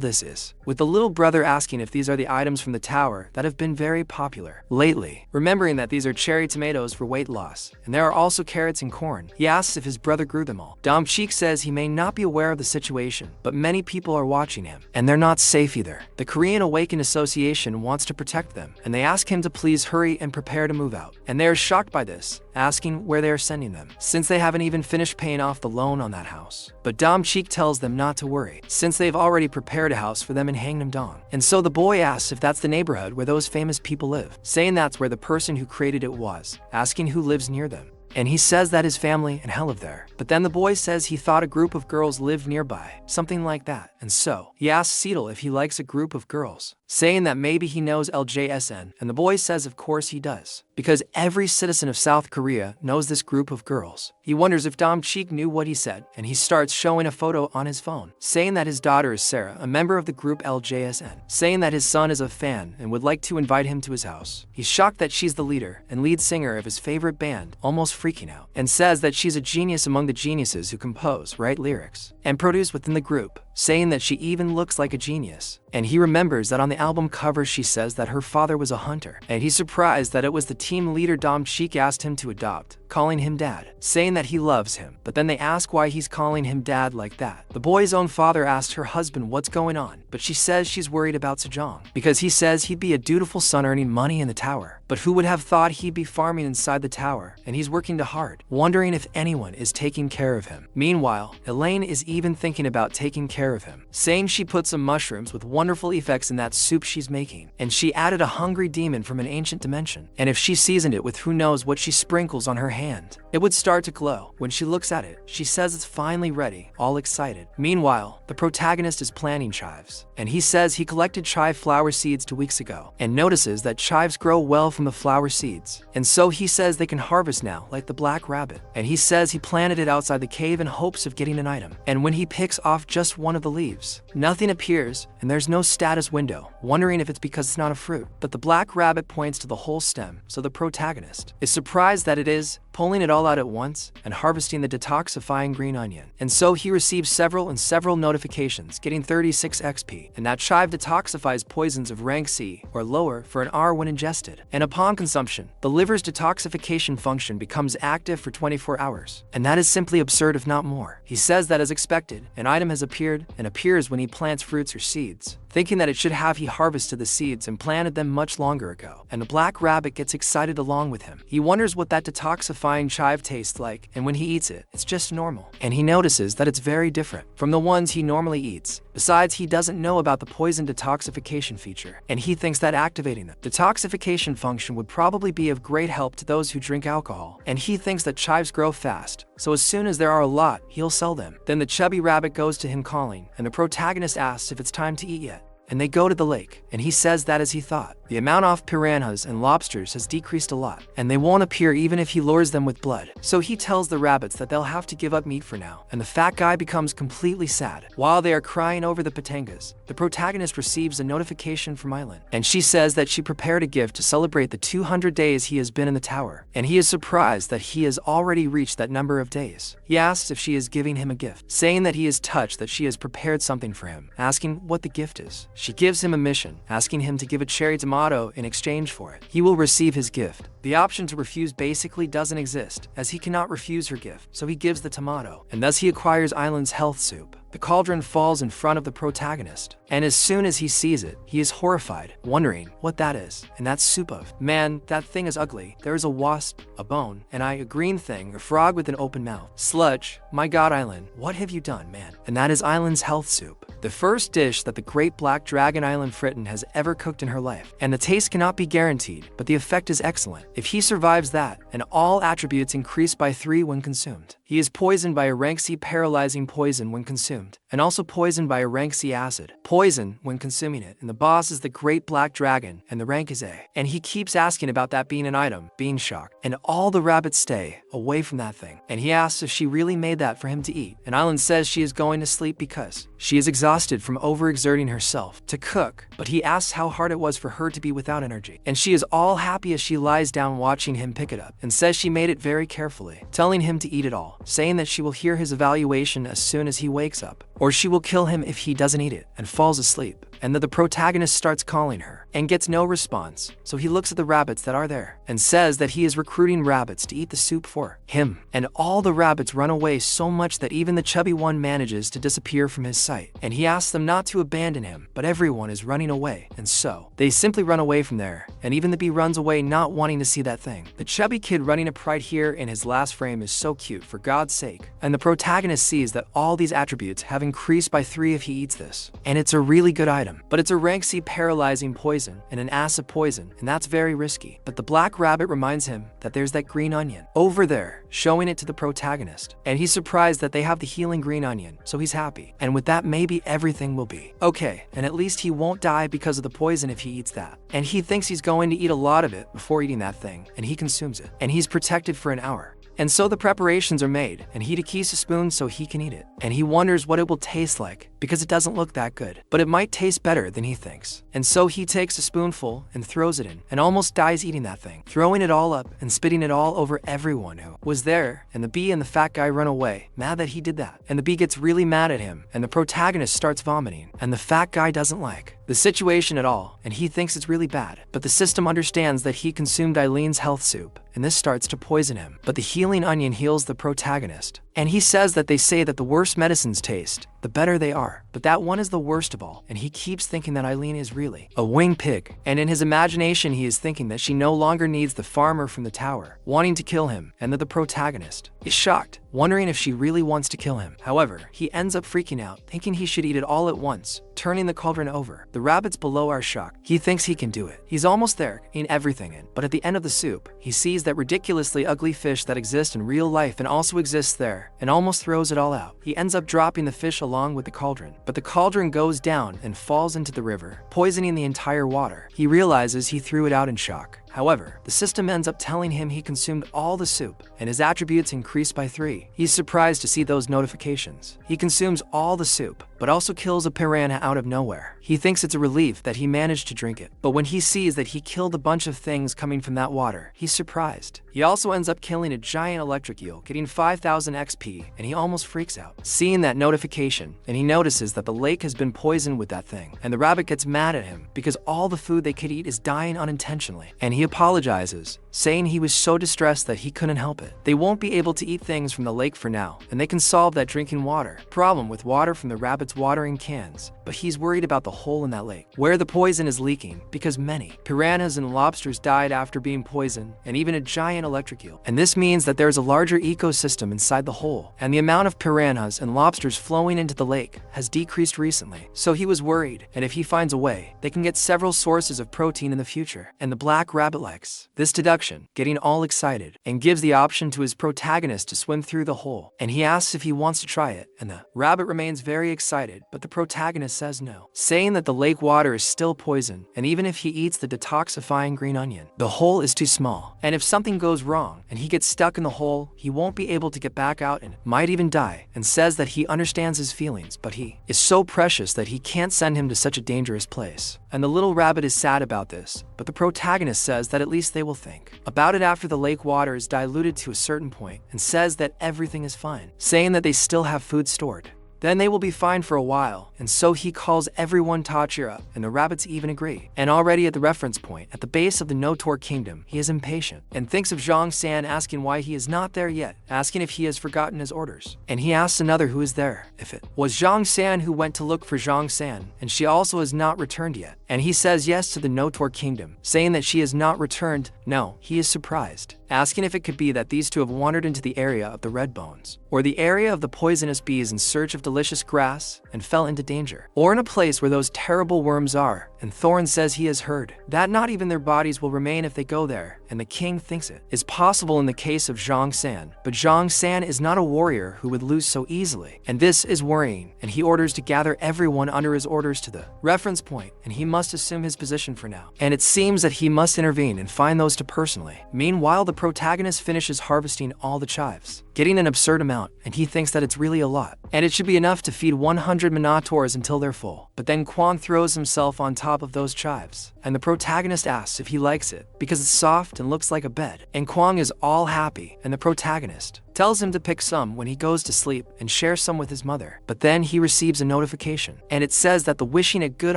this is, with the little brother asking if these are the items from the tower that have been very popular lately. Remembering that these are cherry tomatoes for weight loss, and there are also carrots and corn, he asks if his brother grew them all. Dom Cheek says he may not be aware of the situation, but many people are watching him, and they're not safe either. The Korean Awakened Association wants to protect them, and they ask him to please hurry and prepare to move out. And they are shocked by this, asking where they are sending them, since they haven't even finished paying off the loan on that house. But Dom Cheek tells them not to worry, since they've already prepared a house for them in Hangnam Dong. And so the boy asks if that's the neighborhood where those famous people live, saying that's where the person who created it was, asking who lives near them. And he says that his family and Hell live there. But then the boy says he thought a group of girls lived nearby, something like that. And so, he asks Seedle if he likes a group of girls, saying that maybe he knows LJSN, and the boy says of course he does, because every citizen of South Korea knows this group of girls. He wonders if Dom Cheek knew what he said, and he starts showing a photo on his phone, saying that his daughter is Sarah, a member of the group LJSN, saying that his son is a fan and would like to invite him to his house. He's shocked that she's the leader and lead singer of his favorite band, almost freaking out, and says that she's a genius among the geniuses who compose, write lyrics, and produce within the group, saying that she even looks like a genius. And he remembers that on the album cover she says that her father was a hunter, and he's surprised that it was the team leader Dom Cheek asked him to adopt, calling him dad, saying that he loves him. But then they ask why he's calling him dad like that. The boy's own father asked her husband what's going on, but she says she's worried about Sejong, because he says he'd be a dutiful son earning money in the tower. But who would have thought he'd be farming inside the tower, and he's working too hard, wondering if anyone is taking care of him. Meanwhile, Elaine is even thinking about taking care of him, saying she put some mushrooms with wonderful effects in that soup she's making, and she added a hungry demon from an ancient dimension, and if she seasoned it with who knows what she sprinkles on her hand, it would start to glow. When she looks at it, she says it's finally ready, all excited. Meanwhile, the protagonist is planting chives, and he says he collected chive flower seeds 2 weeks ago, and notices that chives grow well from the flower seeds, and so he says they can harvest now like the black rabbit, and he says he planted it outside the cave in hopes of getting an item, and when he picks off just one of the leaves, nothing appears, and there's no status window, wondering if it's because it's not a fruit. But the black rabbit points to the whole stem, so the protagonist is surprised that it is, pulling it all out at once and harvesting the detoxifying green onion. And so he receives several notifications, getting 36 XP, and that chive detoxifies poisons of rank C or lower for an R when ingested. And upon consumption, the liver's detoxification function becomes active for 24 hours. And that is simply absurd if not more. He says that as expected, an item has appeared and appears when he plants fruits or seeds, thinking that it should have he harvested the seeds and planted them much longer ago. And the black rabbit gets excited along with him. He wonders what that detoxifying chive tastes like, and when he eats it, it's just normal. And he notices that it's very different from the ones he normally eats. Besides, he doesn't know about the poison detoxification feature, and he thinks that activating the detoxification function would probably be of great help to those who drink alcohol. And he thinks that chives grow fast, so as soon as there are a lot, he'll sell them. Then the chubby rabbit goes to him calling, and the protagonist asks if it's time to eat yet. And they go to the lake, and he says that as he thought. The amount of piranhas and lobsters has decreased a lot, and they won't appear even if he lures them with blood. So he tells the rabbits that they'll have to give up meat for now, and the fat guy becomes completely sad. While they are crying over the patangas, the protagonist receives a notification from Island, and she says that she prepared a gift to celebrate the 200 days he has been in the tower, and he is surprised that he has already reached that number of days. He asks if she is giving him a gift, saying that he is touched that she has prepared something for him, asking what the gift is. She gives him a mission, asking him to give a cherry tomato in exchange for it. He will receive his gift. The option to refuse basically doesn't exist, as he cannot refuse her gift, so he gives the tomato, and thus he acquires Island's health soup. The cauldron falls in front of the protagonist, and as soon as he sees it, he is horrified, wondering what that is. And that's soup of. Man, that thing is ugly. There is a wasp, a bone, and a green thing, a frog with an open mouth. Sludge. My god, Island, what have you done, man? And that is Island's health soup, the first dish that the great black dragon Island Fritten has ever cooked in her life. And the taste cannot be guaranteed, but the effect is excellent. If he survives that, and all attributes increase by 3 when consumed. He is poisoned by a rank C paralyzing poison when consumed, and also poisoned by a rank C acid poison when consuming it. And the boss is the great black dragon, and the rank is A. And he keeps asking about that being an item, being shocked. And all the rabbits stay away from that thing. And he asks if she really made that for him to eat. And Island says she is going to sleep because she is exhausted from overexerting herself to cook. But he asks how hard it was for her to be without energy. And she is all happy as she lies down watching him pick it up, and says she made it very carefully, telling him to eat it all, saying that she will hear his evaluation as soon as he wakes up. or she will kill him if he doesn't eat it, and falls asleep. And that the protagonist starts calling her and gets no response, so he looks at the rabbits that are there and says that he is recruiting rabbits to eat the soup for him. And all the rabbits run away so much that even the chubby one manages to disappear from his sight. And he asks them not to abandon him, but everyone is running away, and so they simply run away from there, and even the bee runs away not wanting to see that thing. The chubby kid running up right here in his last frame is so cute, for God's sake. And the protagonist sees that all these attributes have increased by 3 if he eats this, and it's a really good item. But it's a rank C paralyzing poison and an acid poison, and that's very risky. But the black rabbit reminds him that there's that green onion over there, showing it to the protagonist. And he's surprised that they have the healing green onion, so he's happy. And with that, maybe everything will be okay. And at least he won't die because of the poison if he eats that. And he thinks he's going to eat a lot of it before eating that thing, and he consumes it. And he's protected for an hour. And so the preparations are made, and he takes a spoon so he can eat it. And he wonders what it will taste like, because it doesn't look that good. But it might taste better than he thinks. And so he takes a spoonful and throws it in, and almost dies eating that thing, throwing it all up and spitting it all over everyone who was there. And the bee and the fat guy run away, mad that he did that. And the bee gets really mad at him, and the protagonist starts vomiting, and the fat guy doesn't like the situation at all, and he thinks it's really bad. But the system understands that he consumed Eileen's health soup, and this starts to poison him. But the healing onion heals the protagonist. And he says that they say that the worse medicines taste, the better they are. But that one is the worst of all, and he keeps thinking that Eileen is really a winged pig. And in his imagination, he is thinking that she no longer needs the farmer from the tower, wanting to kill him, and that the protagonist is shocked, wondering if she really wants to kill him. However, he ends up freaking out, thinking he should eat it all at once, turning the cauldron over. The rabbits below are shocked. He thinks he can do it. He's almost there, eating everything in. But at the end of the soup, he sees that ridiculously ugly fish that exist in real life and also exists there, and almost throws it all out. He ends up dropping the fish along with the cauldron, but the cauldron goes down and falls into the river, poisoning the entire water. He realizes he threw it out in shock. However, the system ends up telling him he consumed all the soup, and his attributes increase by 3. He's surprised to see those notifications. He consumes all the soup, but also kills a piranha out of nowhere. He thinks it's a relief that he managed to drink it, but when he sees that he killed a bunch of things coming from that water, he's surprised. He also ends up killing a giant electric eel, getting 5,000 XP, and he almost freaks out, seeing that notification, and he notices that the lake has been poisoned with that thing, and the rabbit gets mad at him because all the food they could eat is dying unintentionally, and he apologizes, saying he was so distressed that he couldn't help it. They won't be able to eat things from the lake for now, and they can solve that drinking water problem with water from the rabbit's watering cans. But he's worried about the hole in that lake, where the poison is leaking, because many piranhas and lobsters died after being poisoned, and even a giant electric eel. And this means that there's a larger ecosystem inside the hole, and the amount of piranhas and lobsters flowing into the lake has decreased recently. So he was worried, and if he finds a way, they can get several sources of protein in the future. And the black rabbit likes this deduction, getting all excited, and gives the option to his protagonist to swim through the hole. And he asks if he wants to try it, and the rabbit remains very excited, but the protagonist says no, saying that the lake water is still poison, and even if he eats the detoxifying green onion, the hole is too small, and if something goes wrong and he gets stuck in the hole, he won't be able to get back out and might even die, and says that he understands his feelings, but he is so precious that he can't send him to such a dangerous place. And the little rabbit is sad about this, but the protagonist says that at least they will think about it after the lake water is diluted to a certain point, and says that everything is fine, saying that they still have food stored. Then they will be fine for a while, and so he calls everyone Tachira, and the rabbits even agree. And already at the reference point, at the base of the Notor Kingdom, he is impatient, and thinks of Zhang San asking why he is not there yet, asking if he has forgotten his orders. And he asks another who is there, if it was Zhang San who went to look for Zhang San, and she also has not returned yet. And he says yes to the Notor Kingdom, saying that she has not returned. No, he is surprised, asking if it could be that these two have wandered into the area of the red bones, or the area of the poisonous bees in search of delicious grass and fell into danger, or in a place where those terrible worms are. And Thorin says he has heard that not even their bodies will remain if they go there, and the king thinks it is possible in the case of Zhang San. But Zhang San is not a warrior who would lose so easily, and this is worrying, and he orders to gather everyone under his orders to the reference point, and he must assume his position for now. And it seems that he must intervene and find those to personally. Meanwhile, the protagonist finishes harvesting all the chives, getting an absurd amount, and he thinks that it's really a lot, and it should be enough to feed 100 Minotaurs until they're full. But then Kwon throws himself on top of those chives, and the protagonist asks if he likes it, because it's soft and looks like a bed. And Kwon is all happy, and the protagonist tells him to pick some when he goes to sleep and share some with his mother. But then he receives a notification, and it says that the wishing a good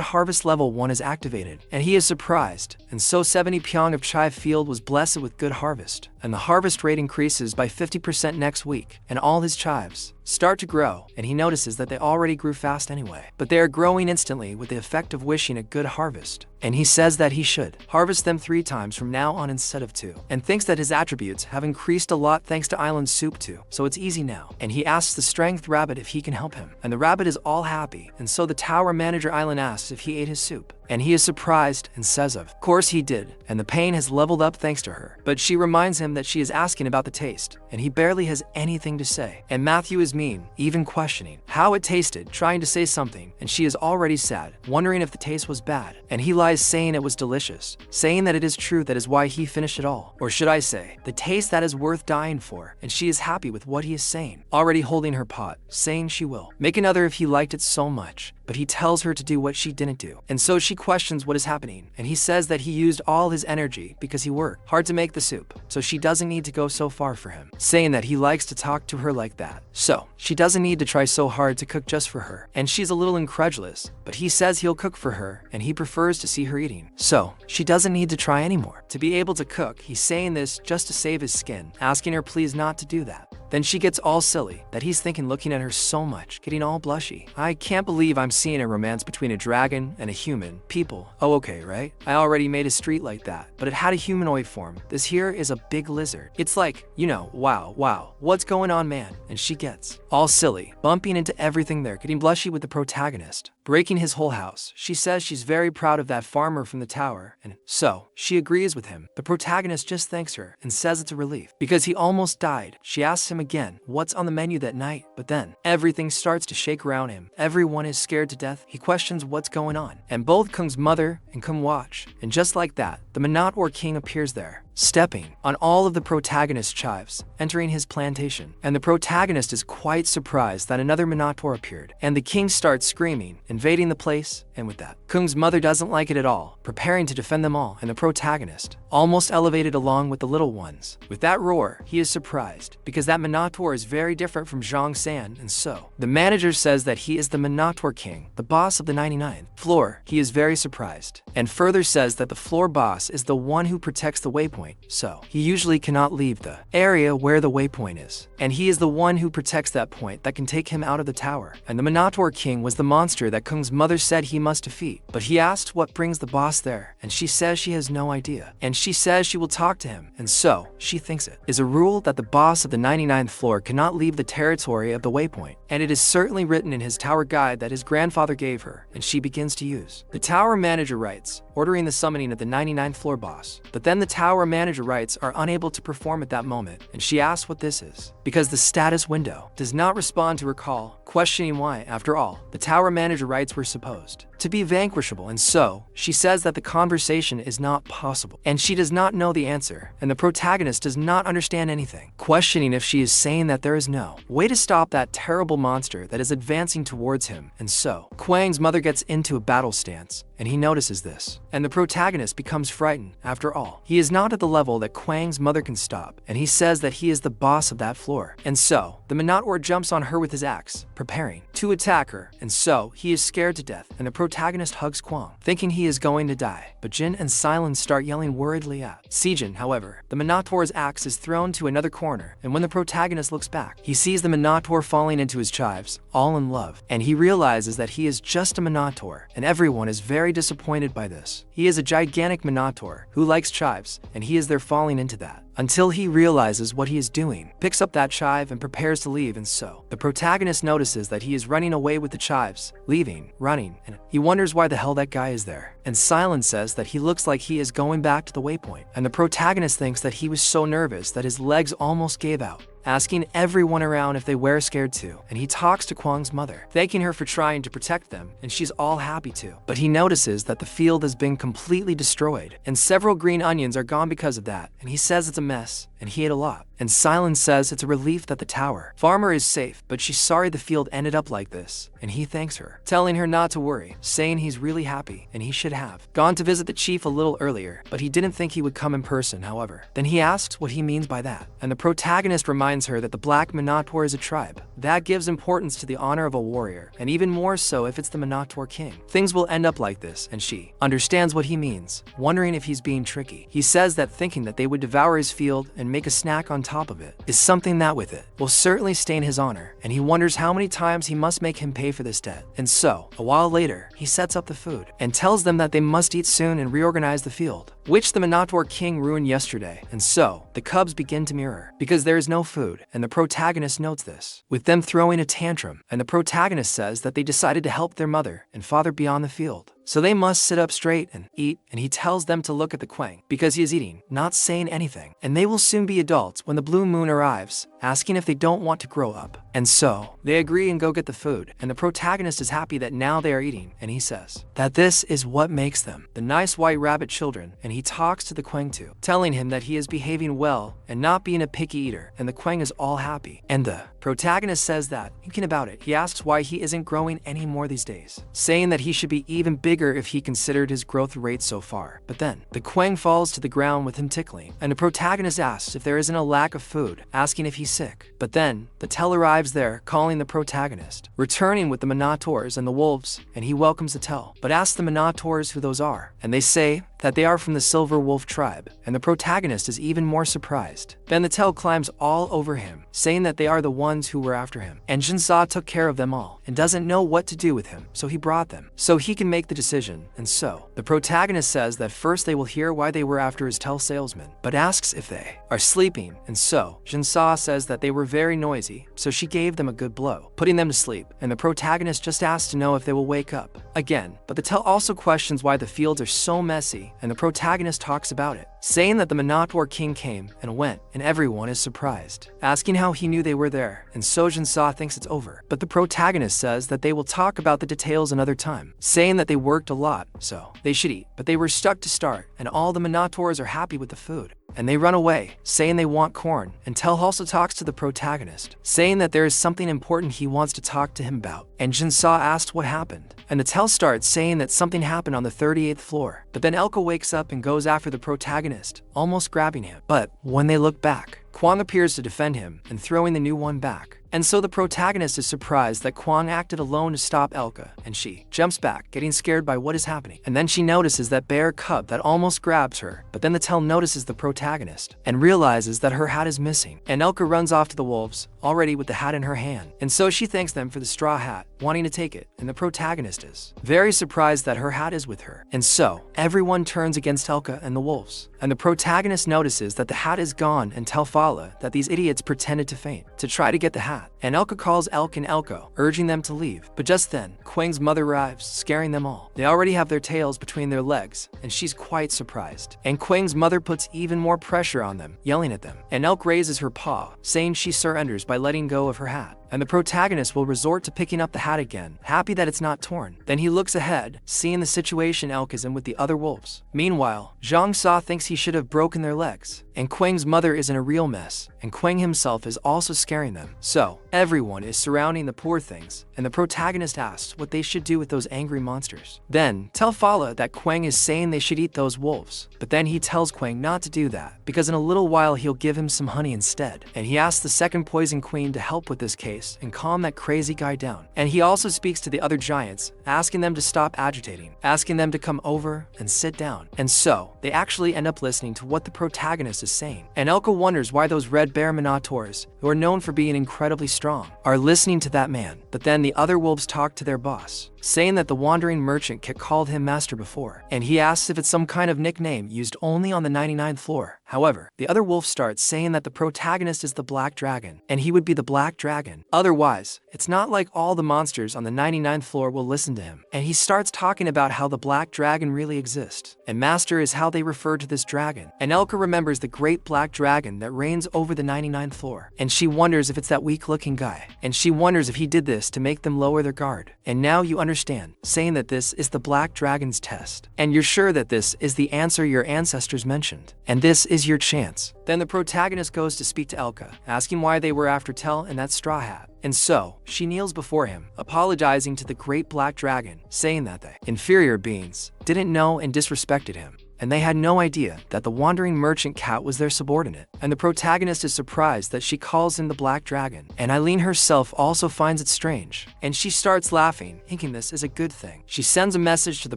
harvest level 1 is activated, and he is surprised, and so 70 pyong of chive field was blessed with good harvest, and the harvest rate increases by 50% next week, and all his chives start to grow, and he notices that they already grew fast anyway, but they are growing instantly with the effect of wishing a good harvest. And he says that he should harvest them 3 times from now on instead of 2, and thinks that his attributes have increased a lot thanks to Island Soup too, so it's easy now. And he asks the strength rabbit if he can help him, and the rabbit is all happy, and so the tower manager Island asks if he ate his soup, and he is surprised and says of course he did, and the pain has leveled up thanks to her. But she reminds him that she is asking about the taste, and he barely has anything to say. And Matthew is mean, even questioning how it tasted, trying to say something, and she is already sad, wondering if the taste was bad, and he lies saying it was delicious, saying that it is true, that is why he finished it all, or should I say, the taste that is worth dying for, and she is happy with what he is saying, already holding her pot, saying she will make another if he liked it so much. But he tells her to do what she didn't do, and so she questions what is happening, and he says that he used all his energy because he worked hard to make the soup, so she doesn't need to go so far for him, saying that he likes to talk to her like that, so she doesn't need to try so hard to cook just for her, and she's a little incredulous, but he says he'll cook for her, and he prefers to see her eating, so she doesn't need to try anymore to be able to cook. He's saying this just to save his skin, asking her please not to do that. Then she gets all silly, that he's thinking, looking at her so much, getting all blushy. I can't believe I'm seeing a romance between a dragon and a human. People, oh okay, right? I already made a street like that, but it had a humanoid form. This here is a big lizard. It's like, you know, wow, what's going on, man? And she gets all silly, bumping into everything there, getting blushy with the protagonist, breaking his whole house. She says she's very proud of that farmer from the tower, and so she agrees with him. The protagonist just thanks her and says it's a relief because he almost died. She asks him again what's on the menu that night, but then everything starts to shake around him. Everyone is scared to death. He questions what's going on, and both Kung's mother and Kung watch, and just like that, the Minotaur King appears there, stepping on all of the protagonist's chives, entering his plantation, and the protagonist is quite surprised that another Minotaur appeared, and the king starts screaming, invading the place, and with that, Kung's mother doesn't like it at all, preparing to defend them all, and the protagonist almost elevated along with the little ones. With that roar, he is surprised, because that Minotaur is very different from Zhang San, and so the manager says that he is the Minotaur King, the boss of the 99th floor. He is very surprised, and further says that the floor boss is the one who protects the waypoint, so he usually cannot leave the area where the waypoint is, and he is the one who protects that point that can take him out of the tower. And the Minotaur King was the monster that Kung's mother said he must defeat, but he asked what brings the boss there, and she says she has no idea, and she says she will talk to him, and so she thinks it is a rule that the boss of the 99th floor cannot leave the territory of the waypoint, and it is certainly written in his tower guide that his grandfather gave her, and she begins to use. The tower manager writes, ordering the summoning of the 99th floor boss, but then the tower manager writes are unable to perform at that moment, and she asks what this is, because the status window does not respond to her call, questioning why, after all, the tower manager writes were supposed to be vanquishable, and so she says that the conversation is not possible, and she does not know the answer, and the protagonist does not understand anything, questioning if she is saying that there is no way to stop that terrible monster that is advancing towards him, and so Kwang's mother gets into a battle stance, and he notices this, and the protagonist becomes frightened. After all, he is not at the level that Kwang's mother can stop, and he says that he is the boss of that floor, and so the Minotaur jumps on her with his axe, preparing to attack her, and so he is scared to death, and the protagonist hugs Kwang, thinking he is going to die, but Jin and Silence start yelling worriedly at Sejin. However, the Minotaur's axe is thrown to another corner, and when the protagonist looks back, he sees the Minotaur falling into his chives, all in love, and he realizes that he is just a Minotaur, and everyone is very disappointed by this. He is a gigantic Minotaur who likes chives, and he is there falling into that, until he realizes what he is doing, picks up that chive and prepares to leave, and so the protagonist notices that he is running away with the chives, leaving, running, and he wonders why the hell that guy is there. And Silence says that he looks like he is going back to the waypoint, and the protagonist thinks that he was so nervous that his legs almost gave out, asking everyone around if they were scared too, and he talks to Kwang's mother, thanking her for trying to protect them, and she's all happy too. But he notices that the field has been completely destroyed, and several green onions are gone because of that, and he says it's a mess, and he ate a lot. and Silence says it's a relief that the tower farmer is safe, but she's sorry the field ended up like this, and he thanks her, telling her not to worry, saying he's really happy and he should have gone to visit the chief a little earlier, but he didn't think he would come in person, however. Then he asks what he means by that, and the protagonist reminds her that the Black Minotaur is a tribe that gives importance to the honor of a warrior, and even more so if it's the Minotaur king. Things will end up like this, and she understands what he means, wondering if he's being tricky. He says that thinking that they would devour his field and make a snack on top of it is something that with it will certainly stain his honor, and he wonders how many times he must make him pay for this debt. And so, a while later, he sets up the food and tells them that they must eat soon and reorganize the field, which the Minotaur king ruined yesterday. And so, the cubs begin to mirror because there is no food, and the protagonist notes this, with them throwing a tantrum, and the protagonist says that they decided to help their mother and father beyond the field. So they must sit up straight and eat, and he tells them to look at the Quang because he is eating, not saying anything. And they will soon be adults when the blue moon arrives, asking if they don't want to grow up. And so, they agree and go get the food, and the protagonist is happy that now they are eating, and he says that this is what makes them the nice white rabbit children, and he talks to the Quang too, telling him that he is behaving well and not being a picky eater, and the Quang is all happy. And the protagonist says that, thinking about it, he asks why he isn't growing any more these days, saying that he should be even bigger if he considered his growth rate so far. But then, the Quang falls to the ground with him tickling, and the protagonist asks if there isn't a lack of food, asking if he's sick. But then, the Tell arrives there, calling the protagonist, returning with the Minotaurs and the wolves, and he welcomes the Tell, but asks the Minotaurs who those are, and they say that they are from the Silver Wolf tribe, and the protagonist is even more surprised. Then the Tell climbs all over him, saying that they are the ones who were after him, and Jinsa took care of them all, and doesn't know what to do with him, so he brought them, so he can make the decision. And so, the protagonist says that first they will hear why they were after his Tell salesman, but asks if they are sleeping, and so, Jinsa says that they were very noisy, so she gave them a good blow, putting them to sleep, and the protagonist just asks to know if they will wake up again. But the Tell also questions why the fields are so messy, and the protagonist talks about it, saying that the Minotaur king came and went, and everyone is surprised, asking how he knew they were there, and so Jinsa thinks it's over. But the protagonist says that they will talk about the details another time, saying that they worked a lot, so they should eat, but they were stuck to start, and all the Minotaurs are happy with the food, and they run away, saying they want corn, and Tell also talks to the protagonist, saying that there is something important he wants to talk to him about, and Jinsa asks what happened, and the Tell starts saying that something happened on the 38th floor, but then Elka wakes up and goes after the protagonist, almost grabbing him, but when they look back, Kwang appears to defend him and throwing the new one back. And so the protagonist is surprised that Kwang acted alone to stop Elka, and she jumps back, getting scared by what is happening. And then she notices that bear cub that almost grabs her, but then the Tell notices the protagonist and realizes that her hat is missing. And Elka runs off to the wolves, already with the hat in her hand. And so she thanks them for the straw hat, wanting to take it, and the protagonist is very surprised that her hat is with her. And so, everyone turns against Elka and the wolves. And the protagonist notices that the hat is gone and tells Fala that these idiots pretended to faint to try to get the hat. And Elka calls Elk and Elko, urging them to leave. But just then, Quang's mother arrives, scaring them all. They already have their tails between their legs, and she's quite surprised. And Quang's mother puts even more pressure on them, yelling at them. And Elk raises her paw, saying she surrenders by letting go of her hat. And the protagonist will resort to picking up the hat again, happy that it's not torn. Then he looks ahead, seeing the situation Elk is in with the other wolves. Meanwhile, Zhang Sa thinks he should have broken their legs, and Quang's mother is in a real mess, and Quang himself is also scaring them. So, everyone is surrounding the poor things, and the protagonist asks what they should do with those angry monsters. Then, tell Fala that Quang is saying they should eat those wolves, but then he tells Quang not to do that, because in a little while he'll give him some honey instead. And he asks the second poison queen to help with this case and calm that crazy guy down. And he also speaks to the other giants, asking them to stop agitating, asking them to come over and sit down. And so, they actually end up listening to what the protagonist is saying. And Elka wonders why those red bear minotaurs, who are known for being incredibly strong, are listening to that man. But then the other wolves talk to their boss, saying that the wandering merchant called him master before, and he asks if it's some kind of nickname used only on the 99th floor. However, the other wolf starts saying that the protagonist is the Black Dragon, and he would be the Black Dragon. Otherwise, it's not like all the monsters on the 99th floor will listen to him. And he starts talking about how the Black Dragon really exists, and Master is how they refer to this dragon. And Elka remembers the great Black Dragon that reigns over the 99th floor, and she wonders if it's that weak-looking guy, and she wonders if he did this to make them lower their guard. And now you understand, saying that this is the Black Dragon's test, and you're sure that this is the answer your ancestors mentioned, and this is is your chance. Then the protagonist goes to speak to Elka, asking why they were after Tell and that straw hat. And so, she kneels before him, apologizing to the great black dragon, saying that the inferior beings didn't know and disrespected him, and they had no idea that the wandering merchant cat was their subordinate. And the protagonist is surprised that she calls him the Black Dragon, and Eileen herself also finds it strange, and she starts laughing, thinking this is a good thing. She sends a message to the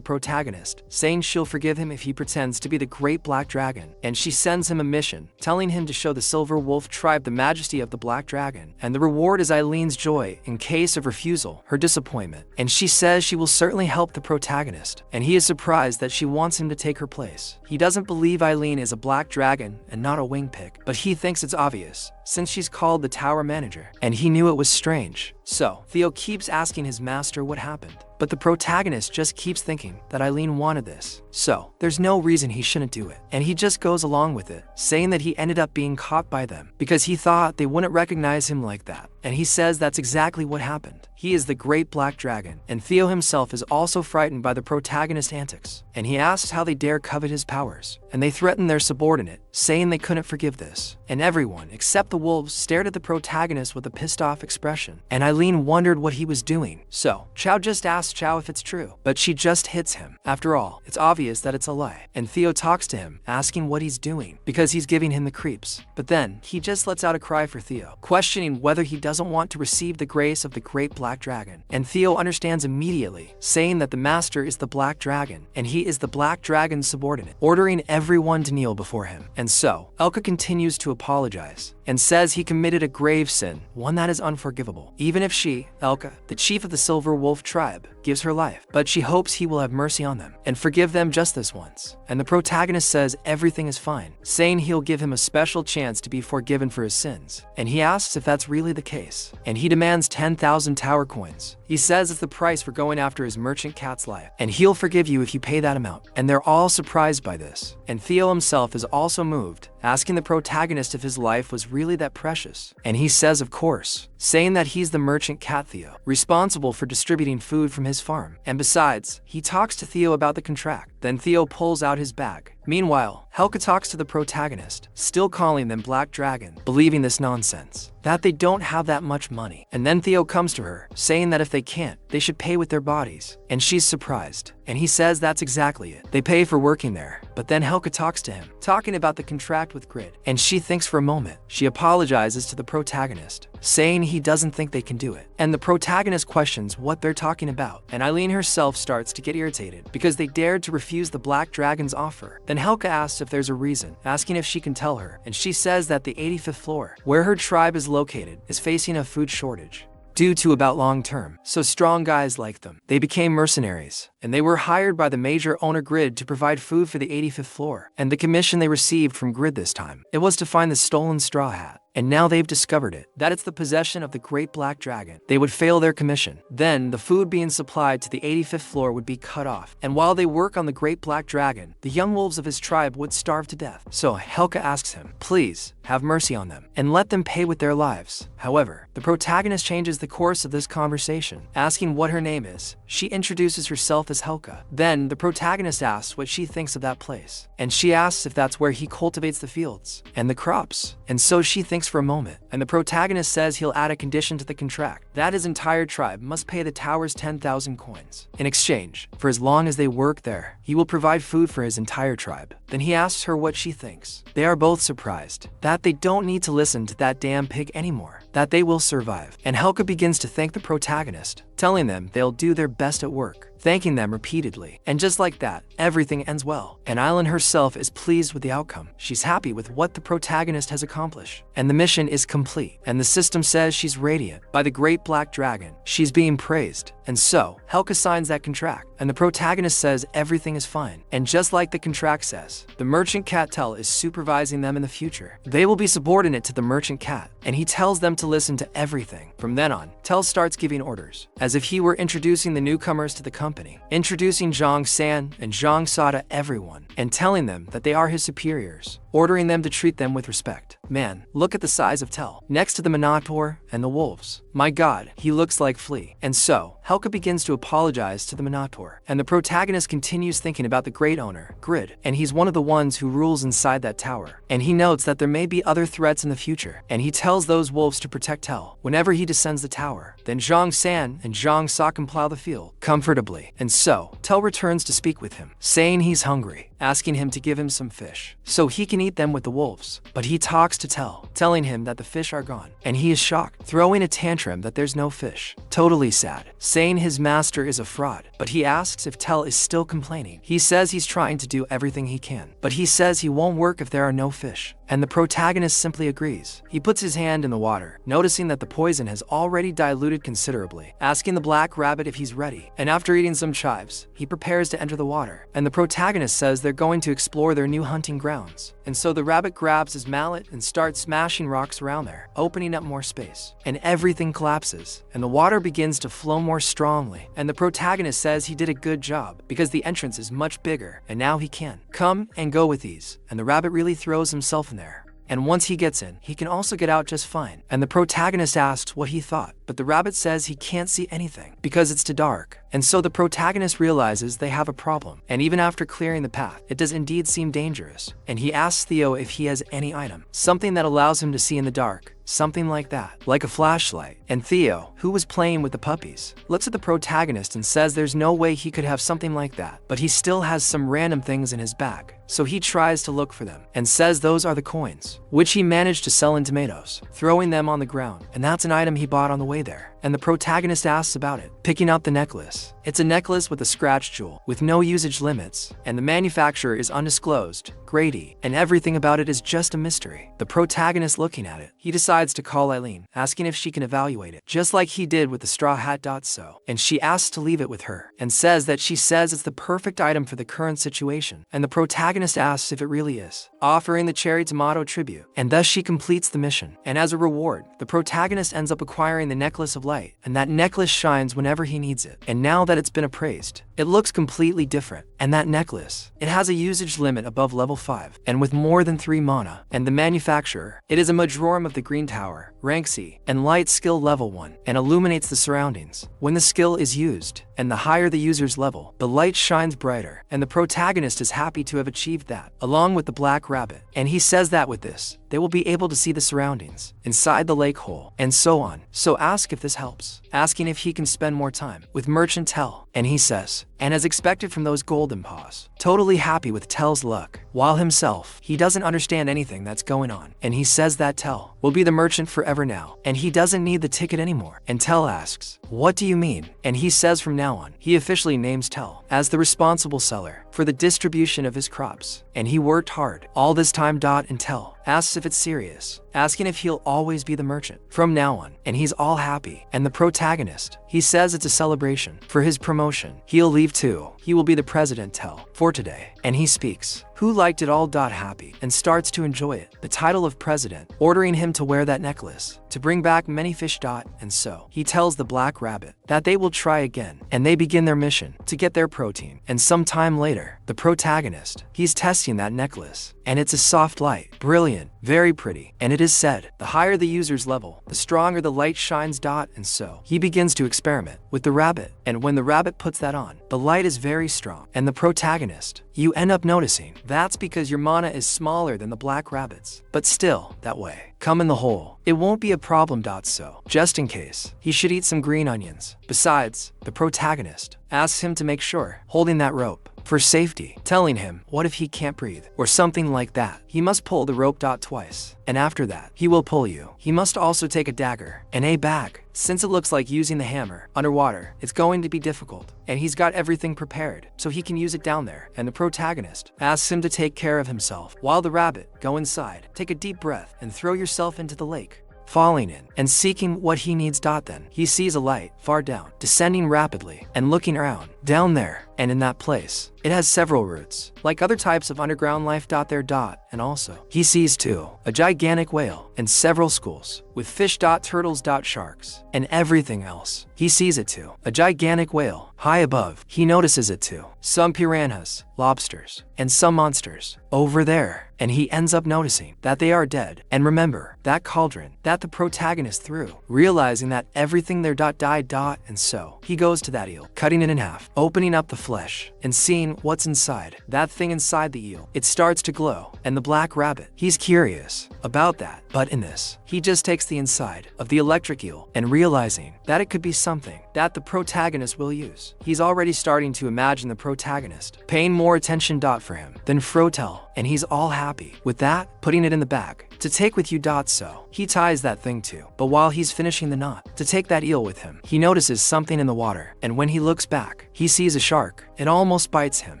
protagonist, saying she'll forgive him if he pretends to be the great Black Dragon, and she sends him a mission, telling him to show the Silver Wolf tribe the majesty of the Black Dragon, and the reward is Eileen's joy in case of refusal, her disappointment, and she says she will certainly help the protagonist, and he is surprised that she wants him to take her place. He doesn't believe Eileen is a black dragon and not a wing pick, but he thinks it's obvious, since she's called the tower manager, and he knew it was strange. So, Theo keeps asking his master what happened, but the protagonist just keeps thinking that Eileen wanted this, so there's no reason he shouldn't do it, and he just goes along with it, saying that he ended up being caught by them, because he thought they wouldn't recognize him like that, and he says that's exactly what happened. He is the great black dragon, and Theo himself is also frightened by the protagonist's antics, and he asks how they dare covet his powers, and they threaten their subordinate, saying they couldn't forgive this, and everyone except the wolves stared at the protagonist with a pissed off expression, and Eileen wondered what he was doing. So, Chow just asks Chow if it's true, but she just hits him. After all, it's obvious that it's a lie, and Theo talks to him, asking what he's doing, because he's giving him the creeps, but then he just lets out a cry for Theo, questioning whether he doesn't want to receive the grace of the great black dragon, and Theo understands immediately, saying that the master is the black dragon, and he is the black dragon's subordinate, ordering everyone to kneel before him. And so, Elka continues to apologize, and says he committed a grave sin, one that is unforgivable, even if she, Elka, the chief of the Silver Wolf tribe, gives her life, but she hopes he will have mercy on them, and forgive them just this once. And the protagonist says everything is fine, saying he'll give him a special chance to be forgiven for his sins, and he asks if that's really the case, and he demands 10,000 tower coins. He says it's the price for going after his merchant cat's life, and he'll forgive you if you pay that amount, and they're all surprised by this, and Theo himself is also moved, asking the protagonist if his life was really that precious, and he says of course, saying that he's the merchant cat Theo, responsible for distributing food from his farm, and besides, he talks to Theo about the contract. Then Theo pulls out his bag. Meanwhile, Helka talks to the protagonist, still calling them Black Dragon, believing this nonsense, that they don't have that much money. And then Theo comes to her, saying that if they can't, they should pay with their bodies. And she's surprised, and he says that's exactly it. They pay for working there. But then Helka talks to him, talking about the contract with Grid, and she thinks for a moment. She apologizes to the protagonist, saying he doesn't think they can do it. And the protagonist questions what they're talking about, and Eileen herself starts to get irritated because they dared to refuse the Black Dragon's offer. Then Helka asks if there's a reason, asking if she can tell her, and she says that the 85th floor, where her tribe is located, is facing a food shortage due to about long term, so strong guys like them. They became mercenaries, and they were hired by the major owner Grid to provide food for the 85th floor, and the commission they received from Grid this time, it was to find the stolen straw hat. And now they've discovered it, that it's the possession of the great black dragon. They would fail their commission. Then, the food being supplied to the 85th floor would be cut off, and while they work on the great black dragon, the young wolves of his tribe would starve to death. So Helka asks him, please, have mercy on them, and let them pay with their lives. However, the protagonist changes the course of this conversation, asking what her name is. She introduces herself as Helka. Then, the protagonist asks what she thinks of that place, and she asks if that's where he cultivates the fields and the crops, and so she thinks for a moment, and the protagonist says he'll add a condition to the contract, that his entire tribe must pay the tower's 10,000 coins. In exchange, for as long as they work there, he will provide food for his entire tribe. Then he asks her what she thinks. They are both surprised, that they don't need to listen to that damn pig anymore, that they will survive. And Helka begins to thank the protagonist, telling them they'll do their best at work, thanking them repeatedly. And just like that, everything ends well, and Eileen herself is pleased with the outcome. She's happy with what the protagonist has accomplished, and the mission is complete, and the system says she's radiant by the great black dragon. She's being praised, and so Helka signs that contract, and the protagonist says everything is fine. And just like the contract says, the merchant cat Tell is supervising them in the future. They will be subordinate to the merchant cat, and he tells them to listen to everything. From then on, Tell starts giving orders, as if he were introducing the newcomers to the company, introducing Zhang San and Zhang Sa to everyone, and telling them that they are his superiors, ordering them to treat them with respect. Man, look at the size of Tell, next to the Minotaur and the wolves. My god, he looks like Flea. And so, Helka begins to apologize to the Minotaur. And the protagonist continues thinking about the great owner, Grid, and he's one of the ones who rules inside that tower. And he notes that there may be other threats in the future, and he tells those wolves to protect Tell whenever he descends the tower. Then Zhang San and Zhang Sa can plow the field comfortably. And so, Tell returns to speak with him, saying he's hungry, asking him to give him some fish, so he can eat them with the wolves. But he talks to Tell, telling him that the fish are gone, and he is shocked, throwing a tantrum that there's no fish. Totally sad, saying his master is a fraud, but he asks if Tell is still complaining. He says he's trying to do everything he can, but he says he won't work if there are no fish. And the protagonist simply agrees. He puts his hand in the water, noticing that the poison has already diluted considerably, asking the black rabbit if he's ready. And after eating some chives, he prepares to enter the water. And the protagonist says they're going to explore their new hunting grounds. And so the rabbit grabs his mallet and starts smashing rocks around there, opening up more space. And everything collapses, and the water begins to flow more strongly. And the protagonist says he did a good job, because the entrance is much bigger, and now he can come and go with ease. And the rabbit really throws himself in there. And once he gets in, he can also get out just fine. And the protagonist asks what he thought, but the rabbit says he can't see anything because it's too dark. And so the protagonist realizes they have a problem. And even after clearing the path, it does indeed seem dangerous. And he asks Theo if he has any item, something that allows him to see in the dark. Something like that, like a flashlight. And Theo, who was playing with the puppies, looks at the protagonist and says there's no way he could have something like that, but he still has some random things in his bag. So he tries to look for them and says those are the coins, which he managed to sell in tomatoes, throwing them on the ground. And that's an item he bought on the way there. And the protagonist asks about it, picking out the necklace. It's a necklace with a scratch jewel, with no usage limits, and the manufacturer is undisclosed, Grady, and everything about it is just a mystery. The protagonist looking at it, he decides to call Eileen, asking if she can evaluate it, just like he did with the straw hat. So, and she asks to leave it with her, and says that she says it's the perfect item for the current situation, and the protagonist asks if it really is, offering the cherry tomato tribute, and thus she completes the mission. And as a reward, the protagonist ends up acquiring the necklace of light, and that necklace shines whenever he needs it. And now that it's been appraised, it looks completely different. And that necklace, it has a usage limit above level 5, and with more than 3 mana. And the manufacturer, it is a Majorm of the Green Tower, rank C, and light skill level 1, and illuminates the surroundings. When the skill is used, and the higher the user's level, the light shines brighter, and the protagonist is happy to have achieved that, along with the black rabbit. And he says that with this, they will be able to see the surroundings, inside the lake hole, and so on. So ask if this helps, asking if he can spend more time with Merchant Tell, and he says, and as expected from those golden paws, totally happy with Tell's luck, while himself, he doesn't understand anything that's going on, and he says that Tell will be the merchant forever now, and he doesn't need the ticket anymore. And Tell asks, what do you mean? And he says from now on, he officially names Tell as the responsible seller for the distribution of his crops, and he worked hard all this time. And Tell asks if it's serious, asking if he'll always be the merchant from now on, and he's all happy. And the protagonist, he says it's a celebration for his promotion. He'll leave too. He will be the president Tell for today. And he speaks, who liked it all. Happy, and starts to enjoy it, the title of president, ordering him to wear that necklace to bring back many fish. And so he tells the black rabbit that they will try again, and they begin their mission to get their protein. And some time later, the protagonist, he's testing that necklace, and it's a soft light, brilliant, very pretty, and it is said the higher the user's level, the stronger the light shines. And so he begins to experiment with the rabbit, and when the rabbit puts that on, the light is very strong. And the protagonist, you end up noticing that's because your mana is smaller than the black rabbit's, but still, that way, come in the hole, it won't be a problem. So, just in case, he should eat some green onions. Besides, the protagonist asks him to make sure, holding that rope, for safety, telling him what if he can't breathe, or something like that. He must pull the rope. Twice, and after that, he will pull you. He must also take a dagger and a bag, since it looks like using the hammer underwater, it's going to be difficult, and he's got everything prepared, so he can use it down there. And the protagonist asks him to take care of himself, while the rabbit, go inside, take a deep breath, and throw yourself into the lake. Falling in and seeking what he needs. Then he sees a light far down, descending rapidly, and looking around, down there, and in that place. It has several routes, like other types of underground life. There. And also, he sees too, a gigantic whale, and several schools, with fish. Turtles. Sharks, and everything else. He sees it too, a gigantic whale, high above. He notices it too, some piranhas, lobsters, and some monsters, over there. And he ends up noticing that they are dead. And remember, that cauldron that the protagonist threw, realizing that everything there. Died. And so, he goes to that eel, cutting it in half, opening up the flesh, and seeing what's inside. That thing inside the eel, it starts to glow, and the black rabbit, he's curious about that. But in this, he just takes the inside of the electric eel, and realizing that it could be something that the protagonist will use. He's already starting to imagine the protagonist paying more attention. For him than Frotel, and he's all happy with that, putting it in the bag to take with you. So he ties that thing too, but while he's finishing the knot to take that eel with him, he notices something in the water, and when he looks back, he sees a shark. It almost bites him,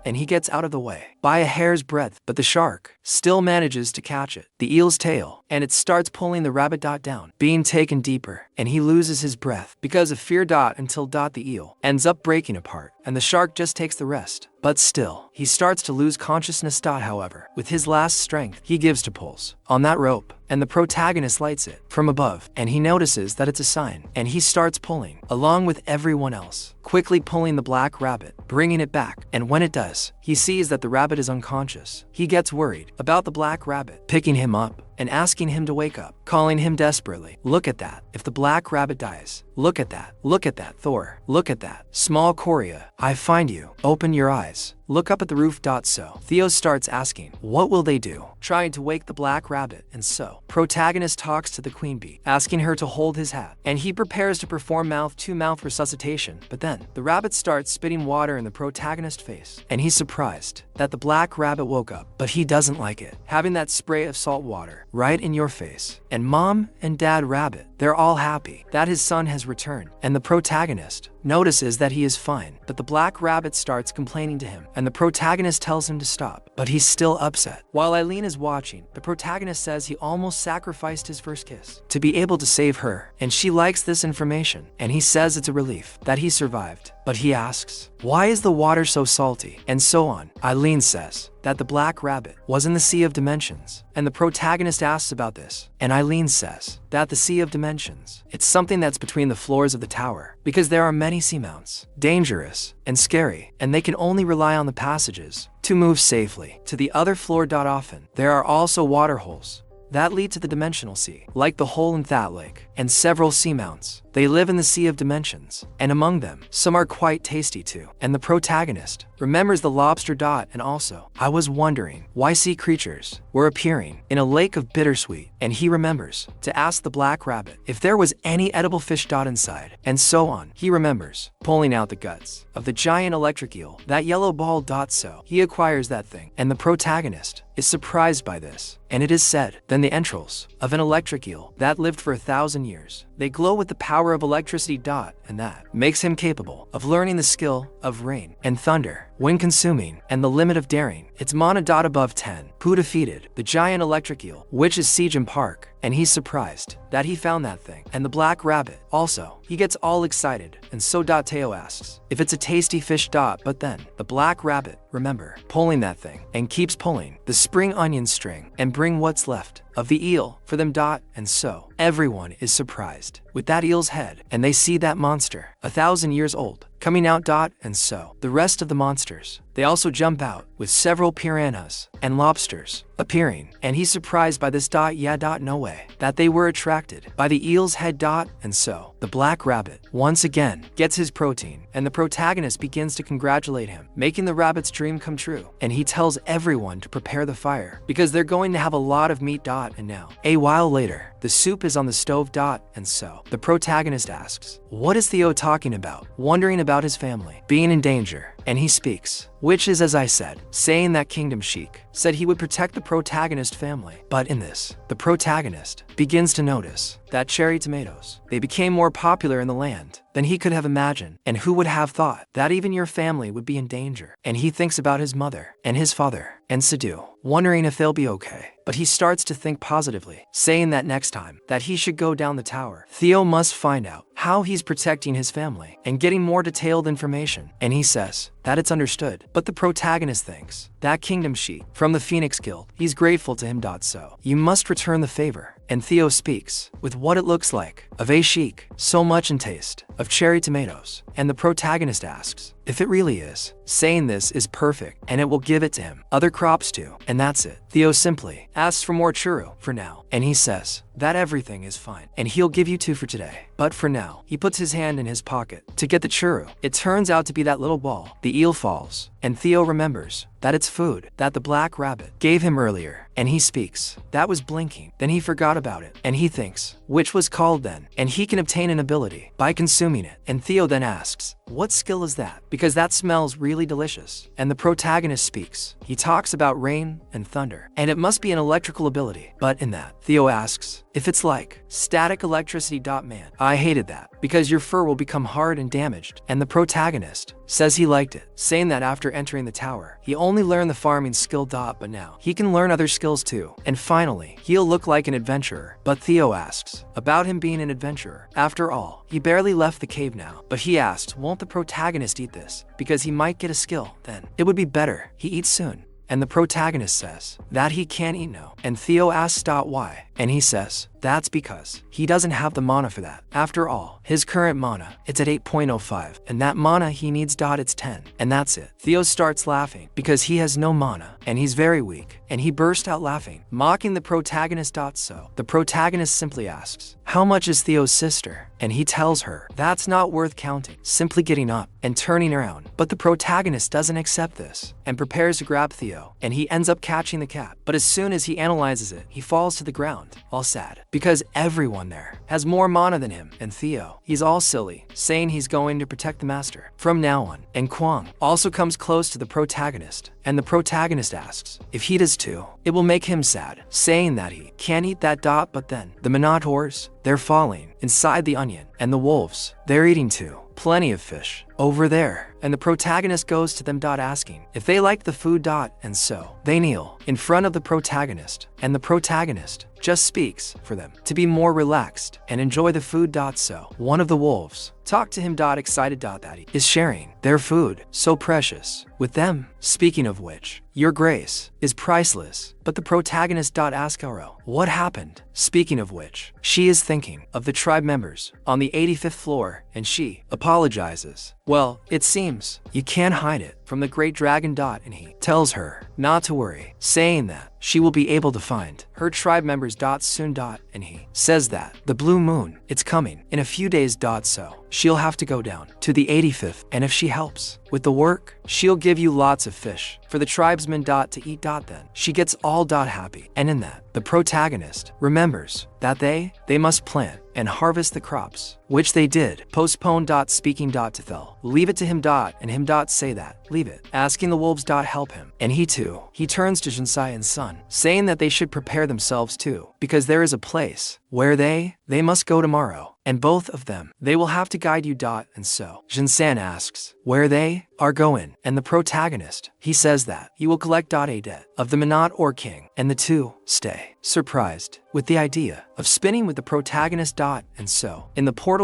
and he gets out of the way by a hair's breadth, but the shark still manages to catch it, the eel's tail, and it starts pulling the rabbit. Down, being taken deeper, and he loses his breath because of fear. Until the eel ends up breaking apart, and the shark just takes the rest. But still, he starts to lose consciousness. However, with his last strength, he gives to pulls on that rope, and the protagonist lights it from above, and he notices that it's a sign, and he starts pulling along with everyone else, quickly pulling the black rabbit, bringing it back. And when it does, he sees that the rabbit is unconscious. He gets worried about the black rabbit, picking him up and asking him to wake up, calling him desperately. Look at that. If the black rabbit dies, look at that. Look at that, Thor. Look at that. Small Korea, I find you. Open your eyes. Look up at the roof. So Theo starts asking, what will they do? Trying to wake the black rabbit. And so, protagonist talks to the queen bee, asking her to hold his hat, and he prepares to perform mouth-to-mouth resuscitation. But then, the rabbit starts spitting water in the protagonist's face, and he's surprised that the black rabbit woke up, but he doesn't like it, having that spray of salt water right in your face. And mom and dad rabbit, they're all happy that his son has returned, and the protagonist notices that he is fine, but the black rabbit starts complaining to him, and the protagonist tells him to stop, but he's still upset. While Eileen is watching, the protagonist says he almost sacrificed his first kiss to be able to save her, and she likes this information, and he says it's a relief that he survived. But he asks, why is the water so salty? And so on. Eileen says that the black rabbit was in the Sea of Dimensions, and the protagonist asks about this, and Eileen says that the Sea of Dimensions, it's something that's between the floors of the tower, because there are many seamounts, dangerous and scary, and they can only rely on the passages to move safely to the other floor. Often, there are also water holes that lead to the dimensional sea, like the hole in that lake, and several seamounts. They live in the Sea of Dimensions, and among them, some are quite tasty too. And the protagonist remembers the lobster. And also, I was wondering why sea creatures were appearing in a lake of bittersweet, and he remembers to ask the black rabbit if there was any edible fish. Inside, and so on. He remembers pulling out the guts of the giant electric eel, that yellow ball. So he acquires that thing, and the protagonist is surprised by this. And it is said, then the entrails of an electric eel that lived for 1,000 years, they glow with the power of electricity. And that makes him capable of learning the skill of rain and thunder when consuming, and the limit of daring. It's mana. Above 10. Who defeated the giant electric eel, which is Sejin Park, and he's surprised that he found that thing. And the black rabbit, also, he gets all excited, and so. Teo asks if it's a tasty fish. But then, the black rabbit, remember, pulling that thing, and keeps pulling the spring onion string, and bring what's left of the eel for them. And so, everyone is surprised with that eel's head, and they see that monster, 1,000 years old, coming out. And so, the rest of the monsters, they also jump out with several piranhas and lobsters appearing, and he's surprised by this. No way that they were attracted by the eel's head. And so, the black rabbit once again gets his protein, and the protagonist begins to congratulate him, making the rabbit's dream come true. And he tells everyone to prepare the fire because they're going to have a lot of meat. And now, a while later, the soup is on the stove. And so, the protagonist asks, what is Theo talking about? Wondering about his family being in danger. And he speaks, which is, as I said, saying that Kingdom Sheik said he would protect the protagonist family. But in this, the protagonist begins to notice that cherry tomatoes, they became more popular in the land than he could have imagined. And who would have thought that even your family would be in danger? And he thinks about his mother and his father and Sadu, wondering if they'll be okay. But he starts to think positively, saying that next time that he should go down the tower, Theo must find out how he's protecting his family and getting more detailed information, and he says that it's understood. But the protagonist thinks that kingdom sheet from the Phoenix Guild, he's grateful to him. So you must return the favor. And Theo speaks with what it looks like of a chic, so much in taste, of cherry tomatoes. And the protagonist asks if it really is, saying this is perfect and it will give it to him. Other crops too, and that's it. Theo simply asks for more churro for now, and he says that everything is fine and he'll give you 2 for today. But for now, he puts his hand in his pocket to get the churro. It turns out to be that little ball. The eel falls, and Theo remembers that it's food that the black rabbit gave him earlier, and he speaks that was blinking. Then he forgot about it, and he thinks which was called then, and he can obtain an ability by consuming it. And Theo then asks, what skill is that? Because that smells really delicious. And the protagonist speaks. He talks about rain and thunder, and it must be an electrical ability. But in that, Theo asks if it's like static electricity. Man, I hated that because your fur will become hard and damaged. And the protagonist says he liked it, saying that after entering the tower, he only learned the farming skill. But now he can learn other skills too. And finally, he'll look like an adventurer. But Theo asks about him being an adventurer. After all, he barely left the cave now. But he asks, won't the protagonist eat this? Because he might get a skill. Then it would be better he eats soon. And the protagonist says that he can't eat no. And Theo asks why, and he says that's because he doesn't have the mana for that. After all, his current mana, it's at 8.05, and that mana he needs it's 10, and that's it. Theo starts laughing because he has no mana, and he's very weak, and he burst out laughing, mocking the protagonist. So the protagonist simply asks, how much is Theo's sister? And he tells her that's not worth counting, simply getting up and turning around. But the protagonist doesn't accept this and prepares to grab Theo, and he ends up catching the cap. But as soon as he analyzes it, he falls to the ground, all sad, because everyone there has more mana than him. And Theo, he's all silly, saying he's going to protect the master from now on. And Kwang also comes close to the protagonist, and the protagonist asks if he does too, it will make him sad, saying that he can't eat that. But then the minotaurs, they're falling inside the onion, and the wolves, they're eating too. Plenty of fish over there. And the protagonist goes to them asking if they like the food. And so they kneel in front of the protagonist, and the protagonist just speaks for them to be more relaxed and enjoy the food. So one of the wolves talked to him excited that he is sharing their food, so precious, with them. Speaking of which, your grace is priceless. But the protagonist asks Aro what happened. Speaking of which, she is thinking of the tribe members on the 85th floor, and she apologizes. Well, it seems you can't hide it from the great dragon. And he tells her not to worry, saying that she will be able to find her tribe members soon. And he says that the blue moon, it's coming in a few days. So she'll have to go down to the 85th, and if she helps with the work, she'll give you lots of fish for the tribesmen to eat. Then she gets all happy, and in that, the protagonist remembers that they must plant and harvest the crops, which they did. Postpone. Speaking to Thel, leave it to him. And him say that leave it, asking the wolves help him. And he too, he turns to Jinsai and Sun, saying that they should prepare themselves too, because there is a place where they must go tomorrow, and both of them, they will have to guide you. And so Jinsan asks where they are going, and the protagonist, he says that he will collect a debt of the Minot or King, and the two stay surprised with the idea of spinning with the protagonist. And so in the portal.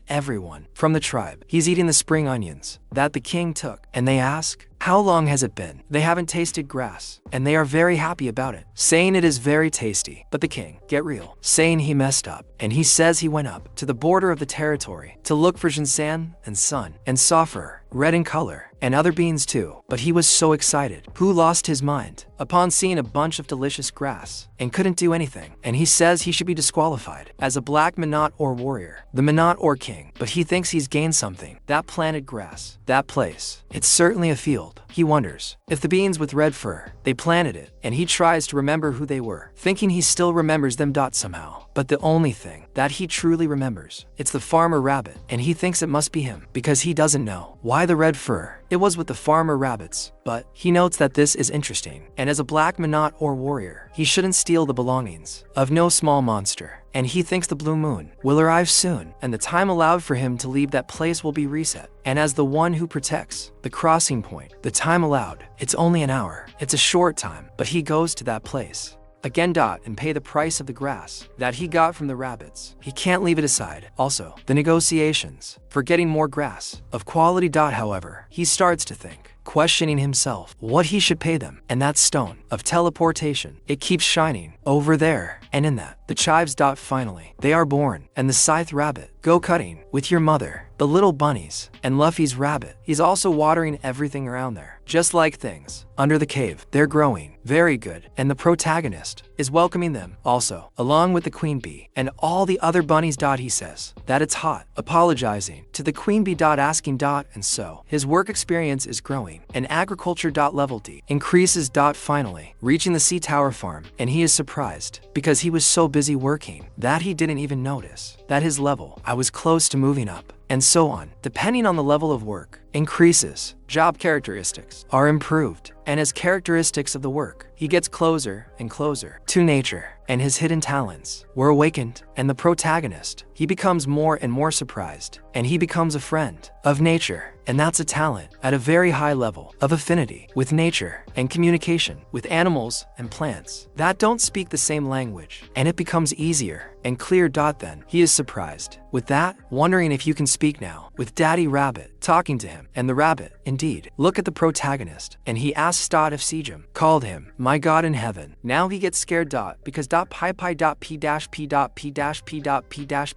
Everyone from the tribe, he's eating the spring onions that the king took, and they ask how long has it been they haven't tasted grass, and they are very happy about it, saying it is very tasty. But the king, get real, saying he messed up, and he says he went up to the border of the territory to look for Jinsan and Sun and saw fur, red in color, and other beans too. But he was so excited, who lost his mind upon seeing a bunch of delicious grass and couldn't do anything. And he says he should be disqualified as a black Minot or warrior, the Minot or king. But he thinks he's gained something. That planted grass, that place, it's certainly a field. He wonders if the beans with red fur, they planted it, and he tries to remember who they were, thinking he still remembers them. Somehow. But the only thing that he truly remembers, it's the farmer rabbit, and he thinks it must be him because he doesn't know why the red fur, it was with the farmer rabbits. But he notes that this is interesting, and as a black Minot or warrior, he shouldn't steal the belongings of no small monster. And he thinks the blue moon will arrive soon, and the time allowed for him to leave that place will be reset. And as the one who protects the crossing point, the time allowed, it's only an hour. It's a short time, but he goes to that place. again dot and pay the price of the grass that he got from the rabbits. He can't leave it aside. Also, the negotiations for getting more grass of quality dot. However, he starts to think, questioning himself what he should pay them. And that stone of teleportation, it keeps shining over there, and in that, the chives dot. Finally, they are born, and the scythe rabbit, go cutting with your mother, the little bunnies, and Luffy's rabbit. He's also watering everything around there. Just like things under the cave, they're growing very good, and the protagonist is welcoming them also, along with the queen bee and all the other bunnies. He says that it's hot, apologizing to the queen bee asking and so his work experience is growing, and agriculture level D increases. Finally, reaching the sea tower farm, and he is surprised because he was so busy working that he didn't even notice that his level I was close to moving up, and so on. Depending on the level of work increases, job characteristics are improved, and as characteristics of the work, he gets closer and closer to nature, and his hidden talents were awakened, and the protagonist, he becomes more and more surprised, and he becomes a friend of nature, and that's a talent at a very high level of affinity with nature and communication with animals and plants that don't speak the same language, and it becomes easier and clear. Then he is surprised with that, wondering if you can speak now with Daddy Rabbit talking to him, and the rabbit indeed look at the protagonist, and he asks if Sejam called him my god in heaven. Now he gets scared because pi p p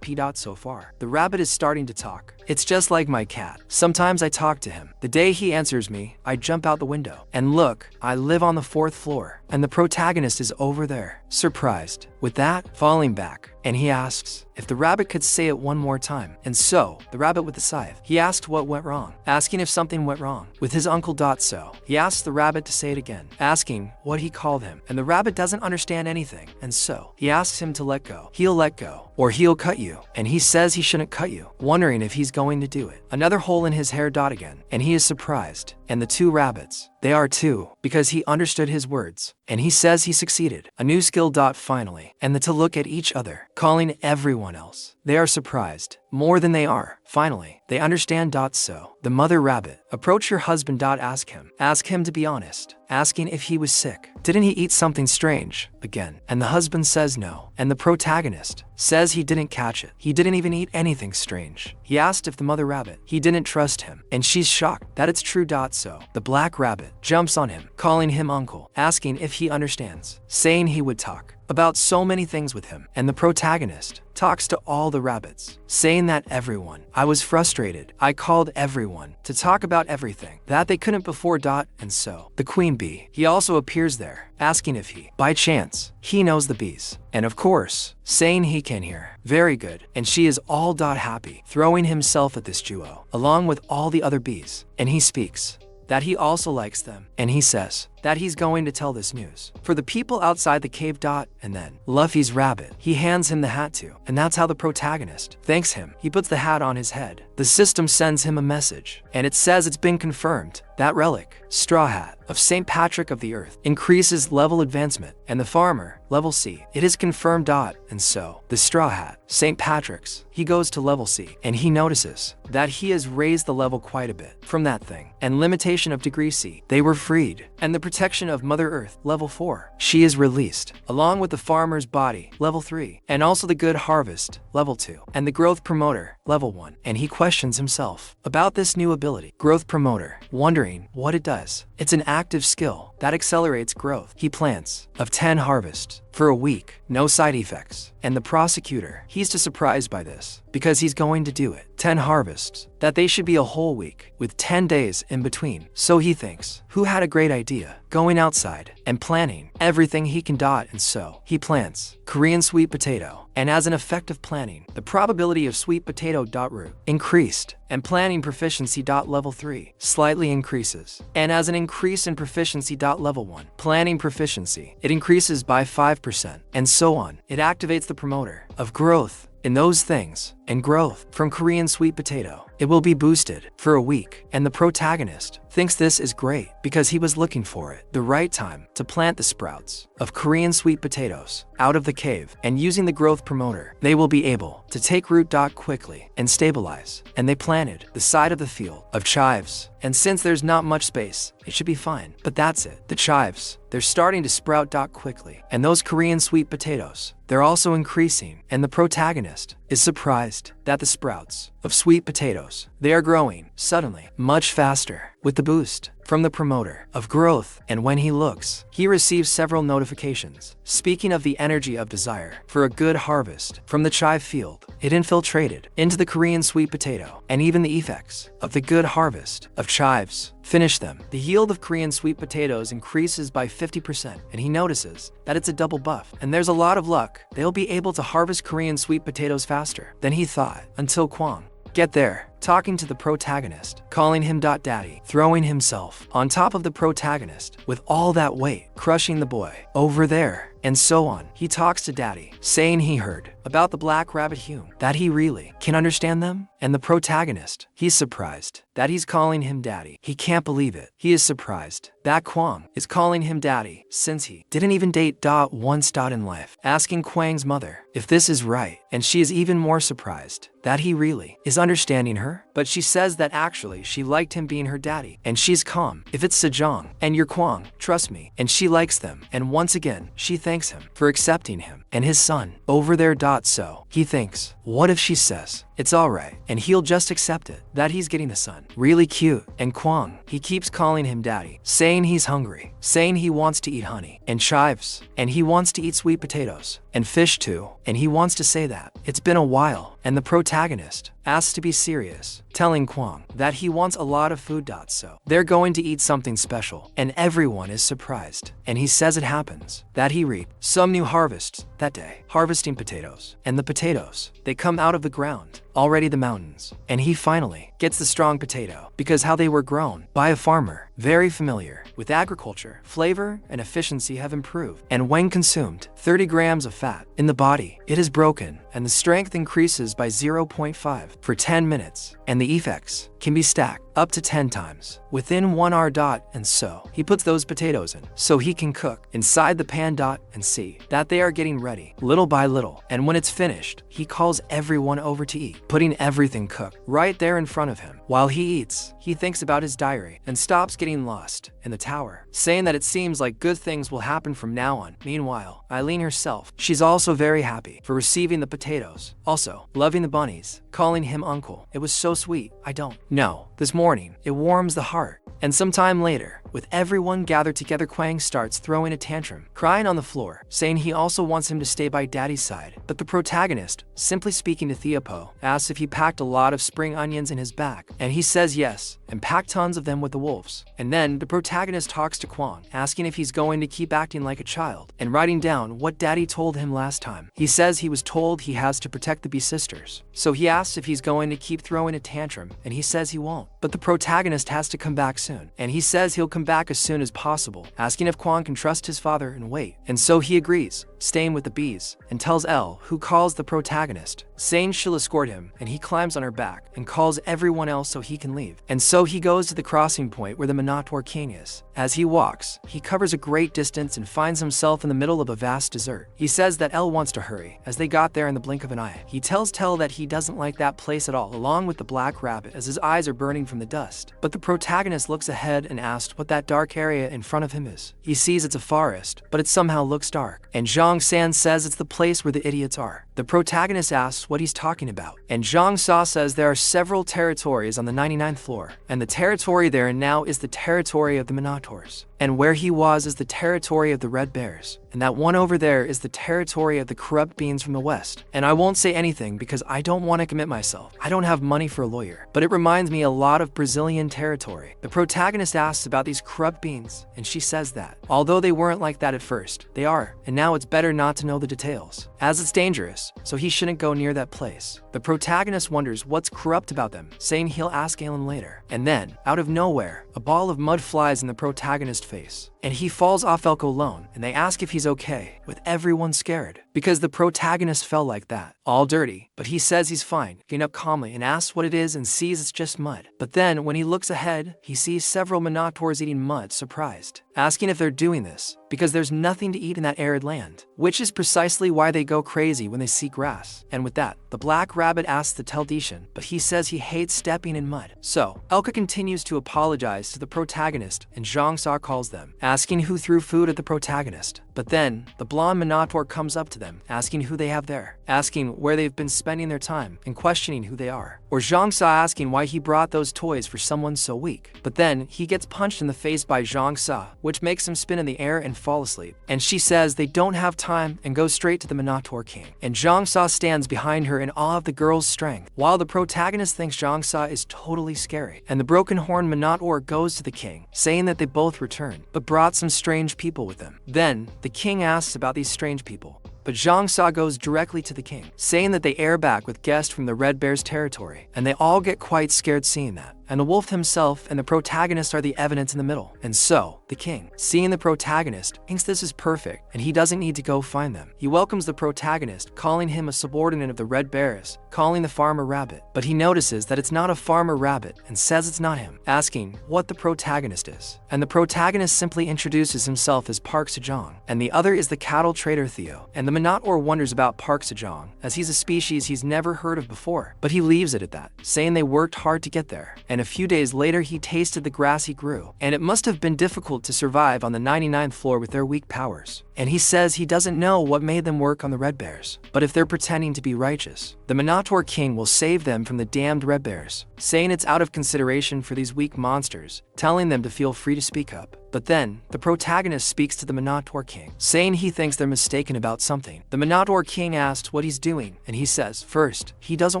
p. So far, the rabbit is starting to talk. It's just like my cat. Sometimes I talk to him. The day he answers me, I jump out the window. And look, I live on the 4th floor, and the protagonist is over there, surprised with that, falling back. And he asks if the rabbit could say it one more time. And so, the rabbit with the scythe, he asked what went wrong, asking if something went wrong with his uncle. So, he asks the rabbit to say it again, asking what he called him. And the rabbit doesn't understand anything. And so, he asks him to let go. He'll let go, or he'll cut you. And he says he shouldn't cut you, wondering if he's going to do it. Another hole in his hair. Again, and he is surprised. And the two rabbits, they are too, because he understood his words, and he says he succeeded. A new skill. Finally, and the to look at each other, calling everyone else. They are surprised, more than they are. Finally, they understand. So, the mother rabbit, approach your husband. Ask him to be honest, asking if he was sick. Didn't he eat something strange again? And the husband says no, and the protagonist says he didn't catch it. He didn't even eat anything strange. He asked if the mother rabbit, he didn't trust him, and she's shocked that it's true. So, the black rabbit jumps on him, calling him uncle, asking if he understands, saying he would talk about so many things with him. And the protagonist talks to all the rabbits, saying that everyone, I was frustrated. I called everyone to talk about everything that they couldn't before. And so, the queen bee, he also appears there, asking if he, by chance, he knows the bees. And of course, saying he can hear. Very good. And she is all happy, throwing himself at this duo, along with all the other bees. And he speaks that he also likes them, and he says that he's going to tell this news for the people outside the cave. And then Luffy's rabbit, he hands him the hat too, and that's how the protagonist thanks him. He puts the hat on his head. The system sends him a message, and it says it's been confirmed that relic, straw hat of St. Patrick of the Earth, increases level advancement, and the farmer, level C, it is confirmed. And so, the straw hat, St. Patrick's, he goes to level C, and he notices that he has raised the level quite a bit from that thing, and limitation of degree C, they were freed, and the protection of Mother Earth, level 4, she is released, along with the farmer's body, level 3, and also the good harvest, level 2, and the growth promoter, level 1, and he questions himself about this new ability, growth promoter, wondering what it does. It's an active skill that accelerates growth. He plants of 10 harvests for a week, no side effects. And the prosecutor, he's just surprised by this because he's going to do it. 10 harvests, that they should be a whole week with 10 days in between. So he thinks, who had a great idea, going outside and planning everything he can. And so he plants Korean sweet potato. And as an effect of planning, the probability of sweet potato root increased, and planning proficiency level 3 slightly increases. And as an increase in proficiency level 1, planning proficiency, it increases by 5%, and so on. It activates the promoter of growth in those things, and growth from Korean sweet potato it will be boosted for a week, and the protagonist thinks this is great because he was looking for it, the right time to plant the sprouts of Korean sweet potatoes out of the cave, and using the growth promoter, they will be able to take root quickly and stabilize. And they planted the side of the field of chives, and since there's not much space, it should be fine. But that's it. The chives, they're starting to sprout quickly, and those Korean sweet potatoes, they're also increasing, and the protagonist is surprised that the sprouts of sweet potatoes, they are growing suddenly much faster with the boost from the promoter of growth. And when he looks, he receives several notifications speaking of the energy of desire for a good harvest from the chive field. It infiltrated into the Korean sweet potato, and even the effects of the good harvest of chives finish them. The yield of Korean sweet potatoes increases by 50%, and he notices that it's a double buff, and there's a lot of luck they'll be able to harvest Korean sweet potatoes faster than he thought, until Kwang get there, talking to the protagonist, calling him daddy, throwing himself on top of the protagonist with all that weight, crushing the boy over there, and so on. He talks to daddy, saying he heard about the black rabbit hume, that he really can understand them, and the protagonist, he's surprised that he's calling him daddy. He can't believe it. He is surprised that Kwang is calling him daddy since he didn't even date once in life, asking Kwang's mother if this is right, and she is even more surprised that he really is understanding her, but she says that actually she liked him being her daddy, and she's calm. If it's Sejong and you're Kwang, trust me, and she likes them, and once again, she thanks him for accepting him and his son over there. So he thinks, what if she says it's alright and he'll just accept it, that he's getting the son. Really cute. And Kwang, he keeps calling him daddy, saying he's hungry, saying he wants to eat honey and chives, and he wants to eat sweet potatoes and fish too, and he wants to say that it's been a while. And the protagonist asks to be serious, telling Kwang that he wants a lot of food. So they're going to eat something special, and everyone is surprised, and he says it happens that he reaped some new harvests that day, harvesting potatoes, and the potatoes, they come out of the ground, already the mountains, and he finally gets the strong potato because how they were grown by a farmer very familiar with agriculture. Flavor and efficiency have improved, and when consumed, 30 grams of fat in the body, it is broken, and the strength increases by 0.5 for 10 minutes, and the effects can be stacked up to 10 times within 1 hour. And so he puts those potatoes in so he can cook inside the pan and see that they are getting ready little by little, and when it's finished, he calls everyone over to eat, putting everything cooked right there in front of him. While he eats, he thinks about his diary and stops getting lost in the tower, saying that it seems like good things will happen from now on. Meanwhile, Eileen herself, she's also very happy for receiving the potatoes, also loving the bunnies, calling him uncle. It was so sweet. I don't know. This morning, it warms the heart. And sometime later, with everyone gathered together, Kwang starts throwing a tantrum, crying on the floor, saying he also wants him to stay by daddy's side. But the protagonist, simply speaking to Theopo, asks if he packed a lot of spring onions in his bag, and he says yes, and packed tons of them with the wolves. And then the protagonist talks to Kwang, asking if he's going to keep acting like a child, and writing down what daddy told him last time. He says he was told he has to protect the Bee sisters, so he asks if he's going to keep throwing a tantrum, and he says he won't. But the protagonist has to come back soon, and he says he'll come back as soon as possible, asking if Kwang can trust his father and wait. And so he agrees, staying with the bees, and tells Elle, who calls the protagonist, saying she'll escort him, and he climbs on her back and calls everyone else so he can leave. And so he goes to the crossing point where the Minotaur King is. As he walks, he covers a great distance and finds himself in the middle of a vast desert. He says that Elle wants to hurry, as they got there in the blink of an eye. He tells Tell that he doesn't like that place at all, along with the black rabbit, as his eyes are burning from the dust. But the protagonist looks ahead and asks what that dark area in front of him is. He sees it's a forest, but it somehow looks dark. And Zhang San says it's the place where the idiots are. The protagonist asks what he's talking about, and Zhang Sa says there are several territories on the 99th floor, and the territory there now is the territory of the Minotaurs, and where he was is the territory of the Red Bears, and that one over there is the territory of the corrupt beings from the west. And I won't say anything because I don't want to commit myself. I don't have money for a lawyer, but it reminds me a lot of Brazilian territory. The protagonist asks about these corrupt beings, and she says that, although they weren't like that at first, they are, and now it's better not to know the details, as it's dangerous, so he shouldn't go near that place. The protagonist wonders what's corrupt about them, saying he'll ask Aelin later. And then, out of nowhere, a ball of mud flies in the protagonist's face, and he falls off Elko alone, and they ask if he's okay, with everyone scared, because the protagonist fell like that, all dirty, but he says he's fine, getting up calmly and asks what it is and sees it's just mud. But then, when he looks ahead, he sees several Minotaurs eating mud, surprised, asking if they're doing this, because there's nothing to eat in that arid land, which is precisely why they go crazy when they see grass. And with that, the black rabbit asks the Teldetian, but he says he hates stepping in mud. So, Elka continues to apologize to the protagonist, and Zhang Sa calls them, asking who threw food at the protagonist. But then, the blonde Minotaur comes up to them, asking who they have there, asking where they've been spending their time, and questioning who they are. Or Zhang Sa asking why he brought those toys for someone so weak. But then, he gets punched in the face by Zhang Sa, which makes him spin in the air and fall asleep. And she says they don't have time and goes straight to the Minotaur King. And Zhang Sa stands behind her in awe of the girl's strength, while the protagonist thinks Zhang Sa is totally scary. And the broken horn Minotaur goes to the king, saying that they both returned, but brought some strange people with them. Then, the king asks about these strange people. But Zhang Sa goes directly to the king, saying that they air back with guests from the Red Bear's territory, and they all get quite scared seeing that. And the wolf himself and the protagonist are the evidence in the middle. And so, the king, seeing the protagonist, thinks this is perfect, and he doesn't need to go find them. He welcomes the protagonist, calling him a subordinate of the Red Bears, calling the farmer rabbit. But he notices that it's not a farmer rabbit, and says it's not him, asking what the protagonist is. And the protagonist simply introduces himself as Park Sejong, and the other is the cattle trader Theo. And the Minotaur wonders about Park Sejong, as he's a species he's never heard of before, but he leaves it at that, saying they worked hard to get there. And a few days later he tasted the grass he grew, and it must have been difficult to survive on the 99th floor with their weak powers. And he says he doesn't know what made them work on the Red Bears, but if they're pretending to be righteous, the Minotaur King will save them from the damned Red Bears, saying it's out of consideration for these weak monsters, telling them to feel free to speak up. But then, the protagonist speaks to the Minotaur King, saying he thinks they're mistaken about something. The Minotaur King asks what he's doing, and he says, first, he doesn't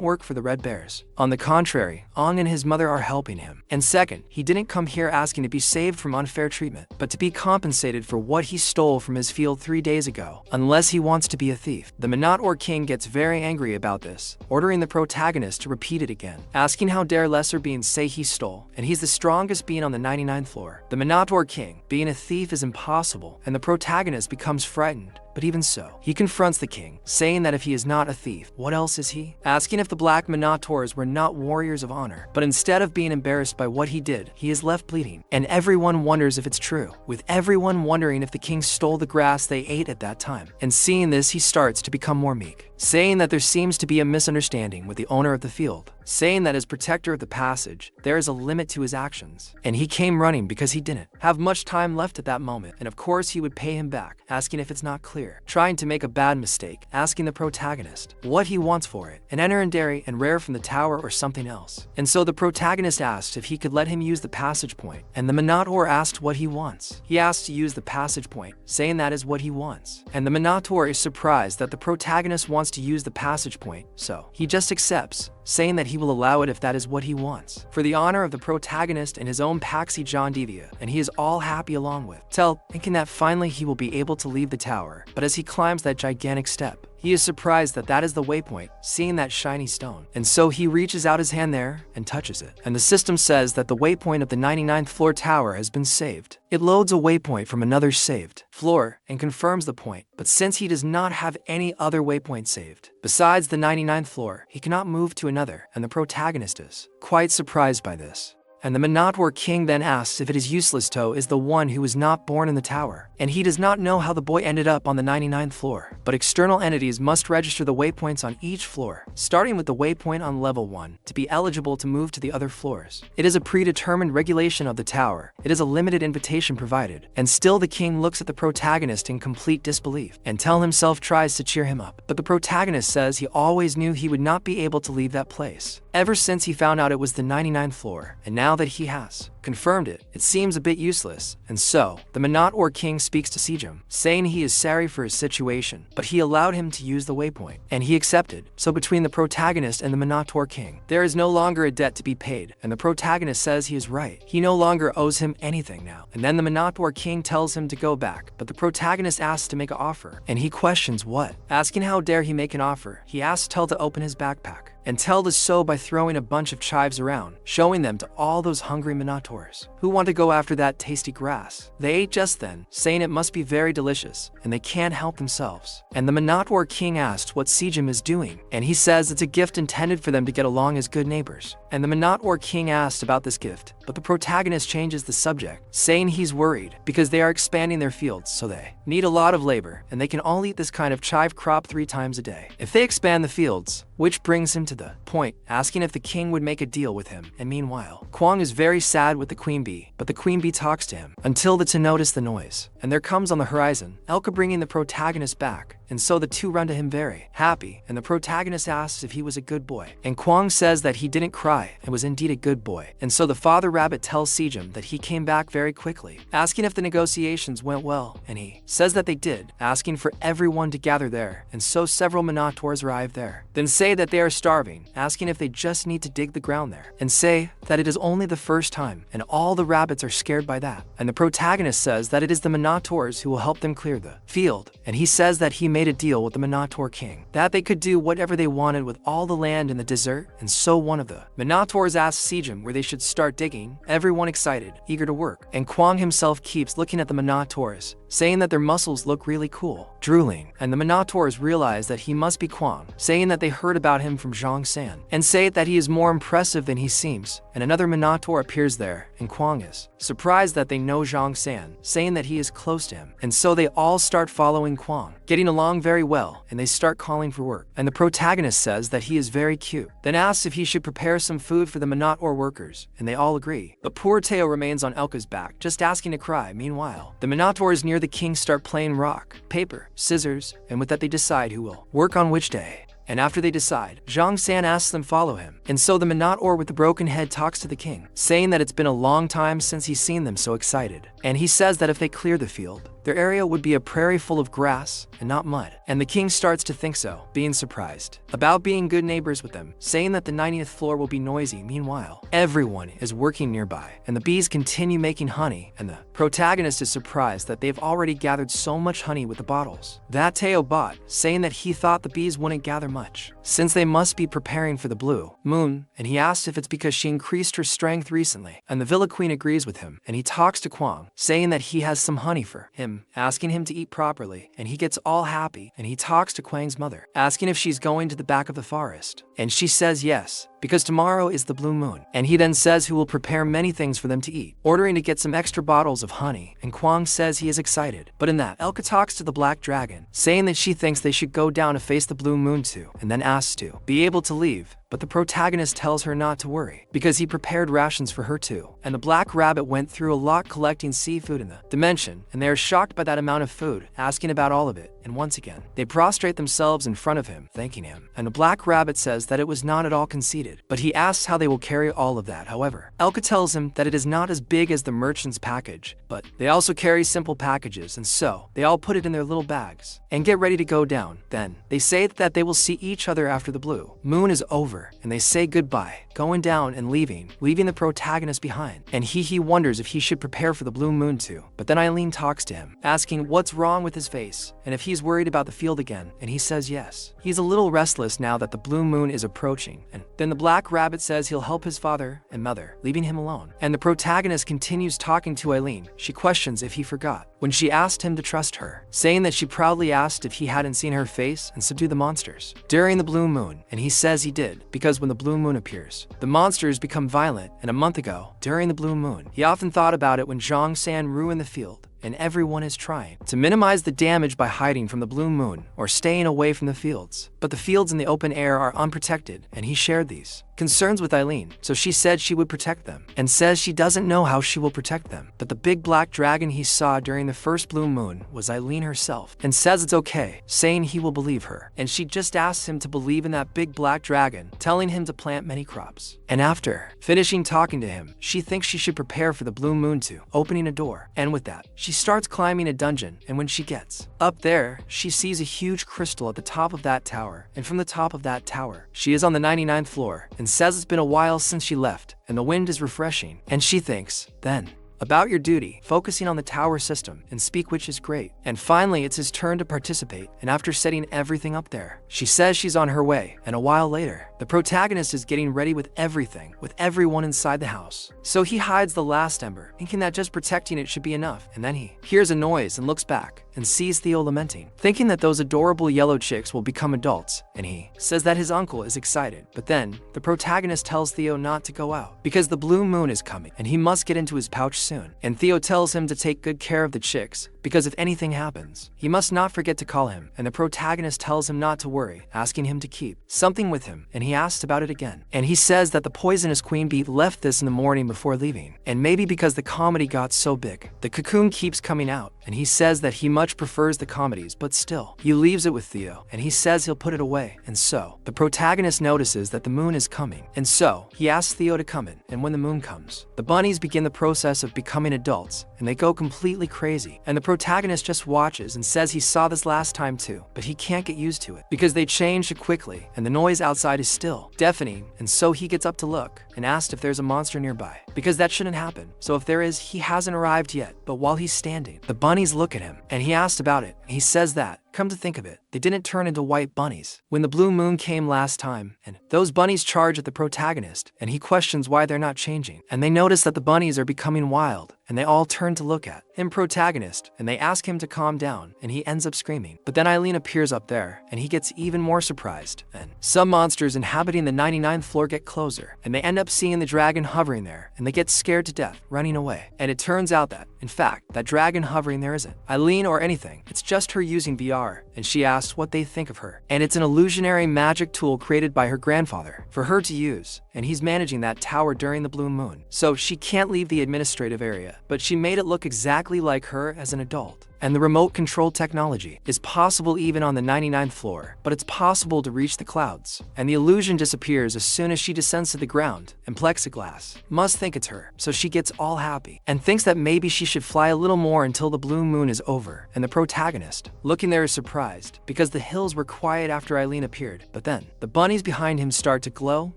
work for the Red Bears. On the contrary, Ong and his mother are helping him. And second, he didn't come here asking to be saved from unfair treatment, but to be compensated for what he stole from his field 3 days ago, unless he wants to be a thief. The Minotaur King gets very angry about this, ordering the protagonist to repeat it again, asking how dare lesser beings say he stole, and he's the strongest being on the 99th floor. The Minotaur King, being a thief is impossible, and the protagonist becomes frightened. But even so, he confronts the king, saying that if he is not a thief, what else is he? Asking if the black Minotaurs were not warriors of honor. But instead of being embarrassed by what he did, he is left bleeding. And everyone wonders if it's true, with everyone wondering if the king stole the grass they ate at that time. And seeing this, he starts to become more meek, saying that there seems to be a misunderstanding with the owner of the field, saying that as protector of the passage, there is a limit to his actions. And he came running because he didn't have much time left at that moment, and of course he would pay him back, asking if it's not clear, trying to make a bad mistake, asking the protagonist what he wants for it, an enerendary and rare from the tower or something else. And so the protagonist asked if he could let him use the passage point, and the Minotaur asked what he wants. He asked to use the passage point, saying that is what he wants. And the Minotaur is surprised that the protagonist wants to use the passage point, so he just accepts, saying that he will allow it if that is what he wants, for the honor of the protagonist and his own Paxi John Devia, and he is all happy along with Tel, thinking that finally he will be able to leave the tower. But as he climbs that gigantic step, he is surprised that that is the waypoint, seeing that shiny stone. And so he reaches out his hand there and touches it. And the system says that the waypoint of the 99th floor tower has been saved. It loads a waypoint from another saved floor and confirms the point. But since he does not have any other waypoint saved besides the 99th floor, he cannot move to another, and the protagonist is quite surprised by this. And the Minotaur King then asks if it is useless To is the one who was not born in the tower, and he does not know how the boy ended up on the 99th floor. But external entities must register the waypoints on each floor, starting with the waypoint on level 1, to be eligible to move to the other floors. It is a predetermined regulation of the tower. It is a limited invitation provided. And still the king looks at the protagonist in complete disbelief, and Tell himself tries to cheer him up. But the protagonist says he always knew he would not be able to leave that place, ever since he found out it was the 99th floor, and now that he has. confirmed it. It seems a bit useless. And so, the Minotaur King speaks to Sejum, saying he is sorry for his situation, but he allowed him to use the waypoint, and he accepted. So between the protagonist and the Minotaur King, there is no longer a debt to be paid, and the protagonist says he is right. He no longer owes him anything now. And then the Minotaur King tells him to go back, but the protagonist asks to make an offer, and he questions what? Asking how dare he make an offer. He asks Tell to open his backpack, and Tell does so by throwing a bunch of chives around, showing them to all those hungry Minotaurs who want to go after that tasty grass. They ate just then, saying it must be very delicious, and they can't help themselves. And the Minotaur King asks what Sejum is doing, and he says it's a gift intended for them to get along as good neighbors. And the Minotaur King asks about this gift, but the protagonist changes the subject, saying he's worried because they are expanding their fields, so they need a lot of labor, and they can all eat this kind of chive crop 3 times a day if they expand the fields, which brings him to the point, asking if the king would make a deal with him. And meanwhile, Kwang is very sad with the queen bee, but the queen bee talks to him until to notice the noise. And there comes on the horizon, Elka bringing the protagonist back, and so the two run to him very happy, and the protagonist asks if he was a good boy. And Kwang says that he didn't cry and was indeed a good boy. And so the father rabbit tells Sejum that he came back very quickly, asking if the negotiations went well, and he says that they did, asking for everyone to gather there, and so several Minotaurs arrive there. Then say that they are starving, asking if they just need to dig the ground there, and say that it is only the first time, and all the rabbits are scared by that. And the protagonist says that it is the Minotaurs who will help them clear the field, and he says that he made a deal with the Minotaur King, that they could do whatever they wanted with all the land in the desert. And so one of the Minotaurs asks Sejum where they should start digging, everyone excited, eager to work. And Kwang himself keeps looking at the Minotaurs, saying that their muscles look really cool, drooling. And the Minotaurs realize that he must be Kwang, saying that they heard about him from Zhang San, and say that he is more impressive than he seems. And another Minotaur appears there, and Kwang is surprised that they know Zhang San, saying that he is close to him. And so they all start following Kwang, getting along very well, and they start calling for work. And the protagonist says that he is very cute, then asks if he should prepare some food for the Minotaur workers, and they all agree. But poor Teo remains on Elka's back, just asking to cry. Meanwhile, the Minotaurs near the king start playing rock, paper, scissors, and with that they decide who will work on which day. And after they decide, Zhang San asks them follow him. And so the Minotaur with the broken head talks to the king, saying that it's been a long time since he's seen them so excited. And he says that if they clear the field, their area would be a prairie full of grass and not mud. And the king starts to think so, being surprised about being good neighbors with them, saying that the 90th floor will be noisy. Meanwhile, everyone is working nearby, and the bees continue making honey, and the protagonist is surprised that they've already gathered so much honey with the bottles that Teo bought, saying that he thought the bees wouldn't gather much, since they must be preparing for the blue moon. And he asks if it's because she increased her strength recently, and the Villa Queen agrees with him, and he talks to Kwang, saying that he has some honey for him, asking him to eat properly, and he gets all happy, and he talks to Kwang's mother, asking if she's going to the back of the forest, and she says yes, because tomorrow is the blue moon. And he then says he will prepare many things for them to eat, ordering to get some extra bottles of honey, and Kwang says he is excited. But in that, Elka talks to the black dragon, saying that she thinks they should go down to face the blue moon too, and then asks to be able to leave. But the protagonist tells her not to worry, because he prepared rations for her too. And the black rabbit went through a lot collecting seafood in the dimension, and they are shocked by that amount of food, asking about all of it. And once again, they prostrate themselves in front of him, thanking him. And the black rabbit says that it was not at all conceited, but he asks how they will carry all of that. However, Elka tells him that it is not as big as the merchant's package, but they also carry simple packages, and so they all put it in their little bags and get ready to go down. Then they say that they will see each other after the blue moon is over, and they say goodbye, going down and leaving the protagonist behind. And he wonders if he should prepare for the blue moon too. But then Eileen talks to him, asking what's wrong with his face, and if he's worried about the field again, and he says yes. He's a little restless now that the blue moon is approaching. And then the black rabbit says he'll help his father and mother, leaving him alone. And the protagonist continues talking to Eileen. She questions if he forgot when she asked him to trust her, saying that she proudly asked if he hadn't seen her face and subdue the monsters during the blue moon, and he says he did, because when the blue moon appears, the monsters become violent. And a month ago, during the blue moon, he often thought about it when Zhang San ruined the field, and everyone is trying to minimize the damage by hiding from the blue moon or staying away from the fields. But the fields in the open air are unprotected, and he shared these concerns with Eileen, so she said she would protect them, and says she doesn't know how she will protect them. But the big black dragon he saw during the first blue moon was Eileen herself, and says it's okay, saying he will believe her. And she just asks him to believe in that big black dragon, telling him to plant many crops. And after finishing talking to him, she thinks she should prepare for the blue moon too, opening a door. And with that, she starts climbing a dungeon, and when she gets up there, she sees a huge crystal at the top of that tower, and from the top of that tower, she is on the 99th floor, and says it's been a while since she left, and the wind is refreshing. And she thinks, then, about your duty, focusing on the tower system, and speak, which is great. And finally, it's his turn to participate, and after setting everything up there, she says she's on her way, and a while later, the protagonist is getting ready with everything, with everyone inside the house. So he hides the last ember, thinking that just protecting it should be enough, and then he hears a noise and looks back, and sees Theo lamenting, thinking that those adorable yellow chicks will become adults, and he says that his uncle is excited. But then, the protagonist tells Theo not to go out, because the blue moon is coming, and he must get into his pouch soon. And Theo tells him to take good care of the chicks, because if anything happens, he must not forget to call him. And the protagonist tells him not to worry, asking him to keep something with him, and he asks about it again. And he says that the poisonous queen bee left this in the morning before leaving, and maybe because the comedy got so big, the cocoon keeps coming out. And he says that he much prefers the comedies, but still, he leaves it with Theo, and he says he'll put it away. And so, the protagonist notices that the moon is coming, and so, he asks Theo to come in. And when the moon comes, the bunnies begin the process of becoming adults, and they go completely crazy. And the protagonist just watches and says he saw this last time too, but he can't get used to it, because they changed quickly, and the noise outside is still deafening. And so he gets up to look, and asked if there's a monster nearby, because that shouldn't happen. So if there is, he hasn't arrived yet. But while he's standing, the bunnies look at him, and he asked about it. He says that, come to think of it, they didn't turn into white bunnies when the blue moon came last time, and those bunnies charge at the protagonist, and he questions why they're not changing. And they notice that the bunnies are becoming wild, and they all turn to look at him, protagonist, and they ask him to calm down, and he ends up screaming. But then Eileen appears up there, and he gets even more surprised. And some monsters inhabiting the 99th floor get closer, and they end up seeing the dragon hovering there, and they get scared to death, running away. And it turns out that, in fact, that dragon hovering there isn't Eileen or anything, it's just her using VR, and she asks what they think of her. And it's an illusionary magic tool created by her grandfather for her to use, and he's managing that tower during the blue moon. So she can't leave the administrative area, but she made it look exactly like her as an adult. And the remote control technology is possible even on the 99th floor, but it's possible to reach the clouds. And the illusion disappears as soon as she descends to the ground, and plexiglass must think it's her, so she gets all happy, and thinks that maybe she should fly a little more until the blue moon is over. And the protagonist, looking there, is surprised, because the hills were quiet after Eileen appeared. But then, the bunnies behind him start to glow,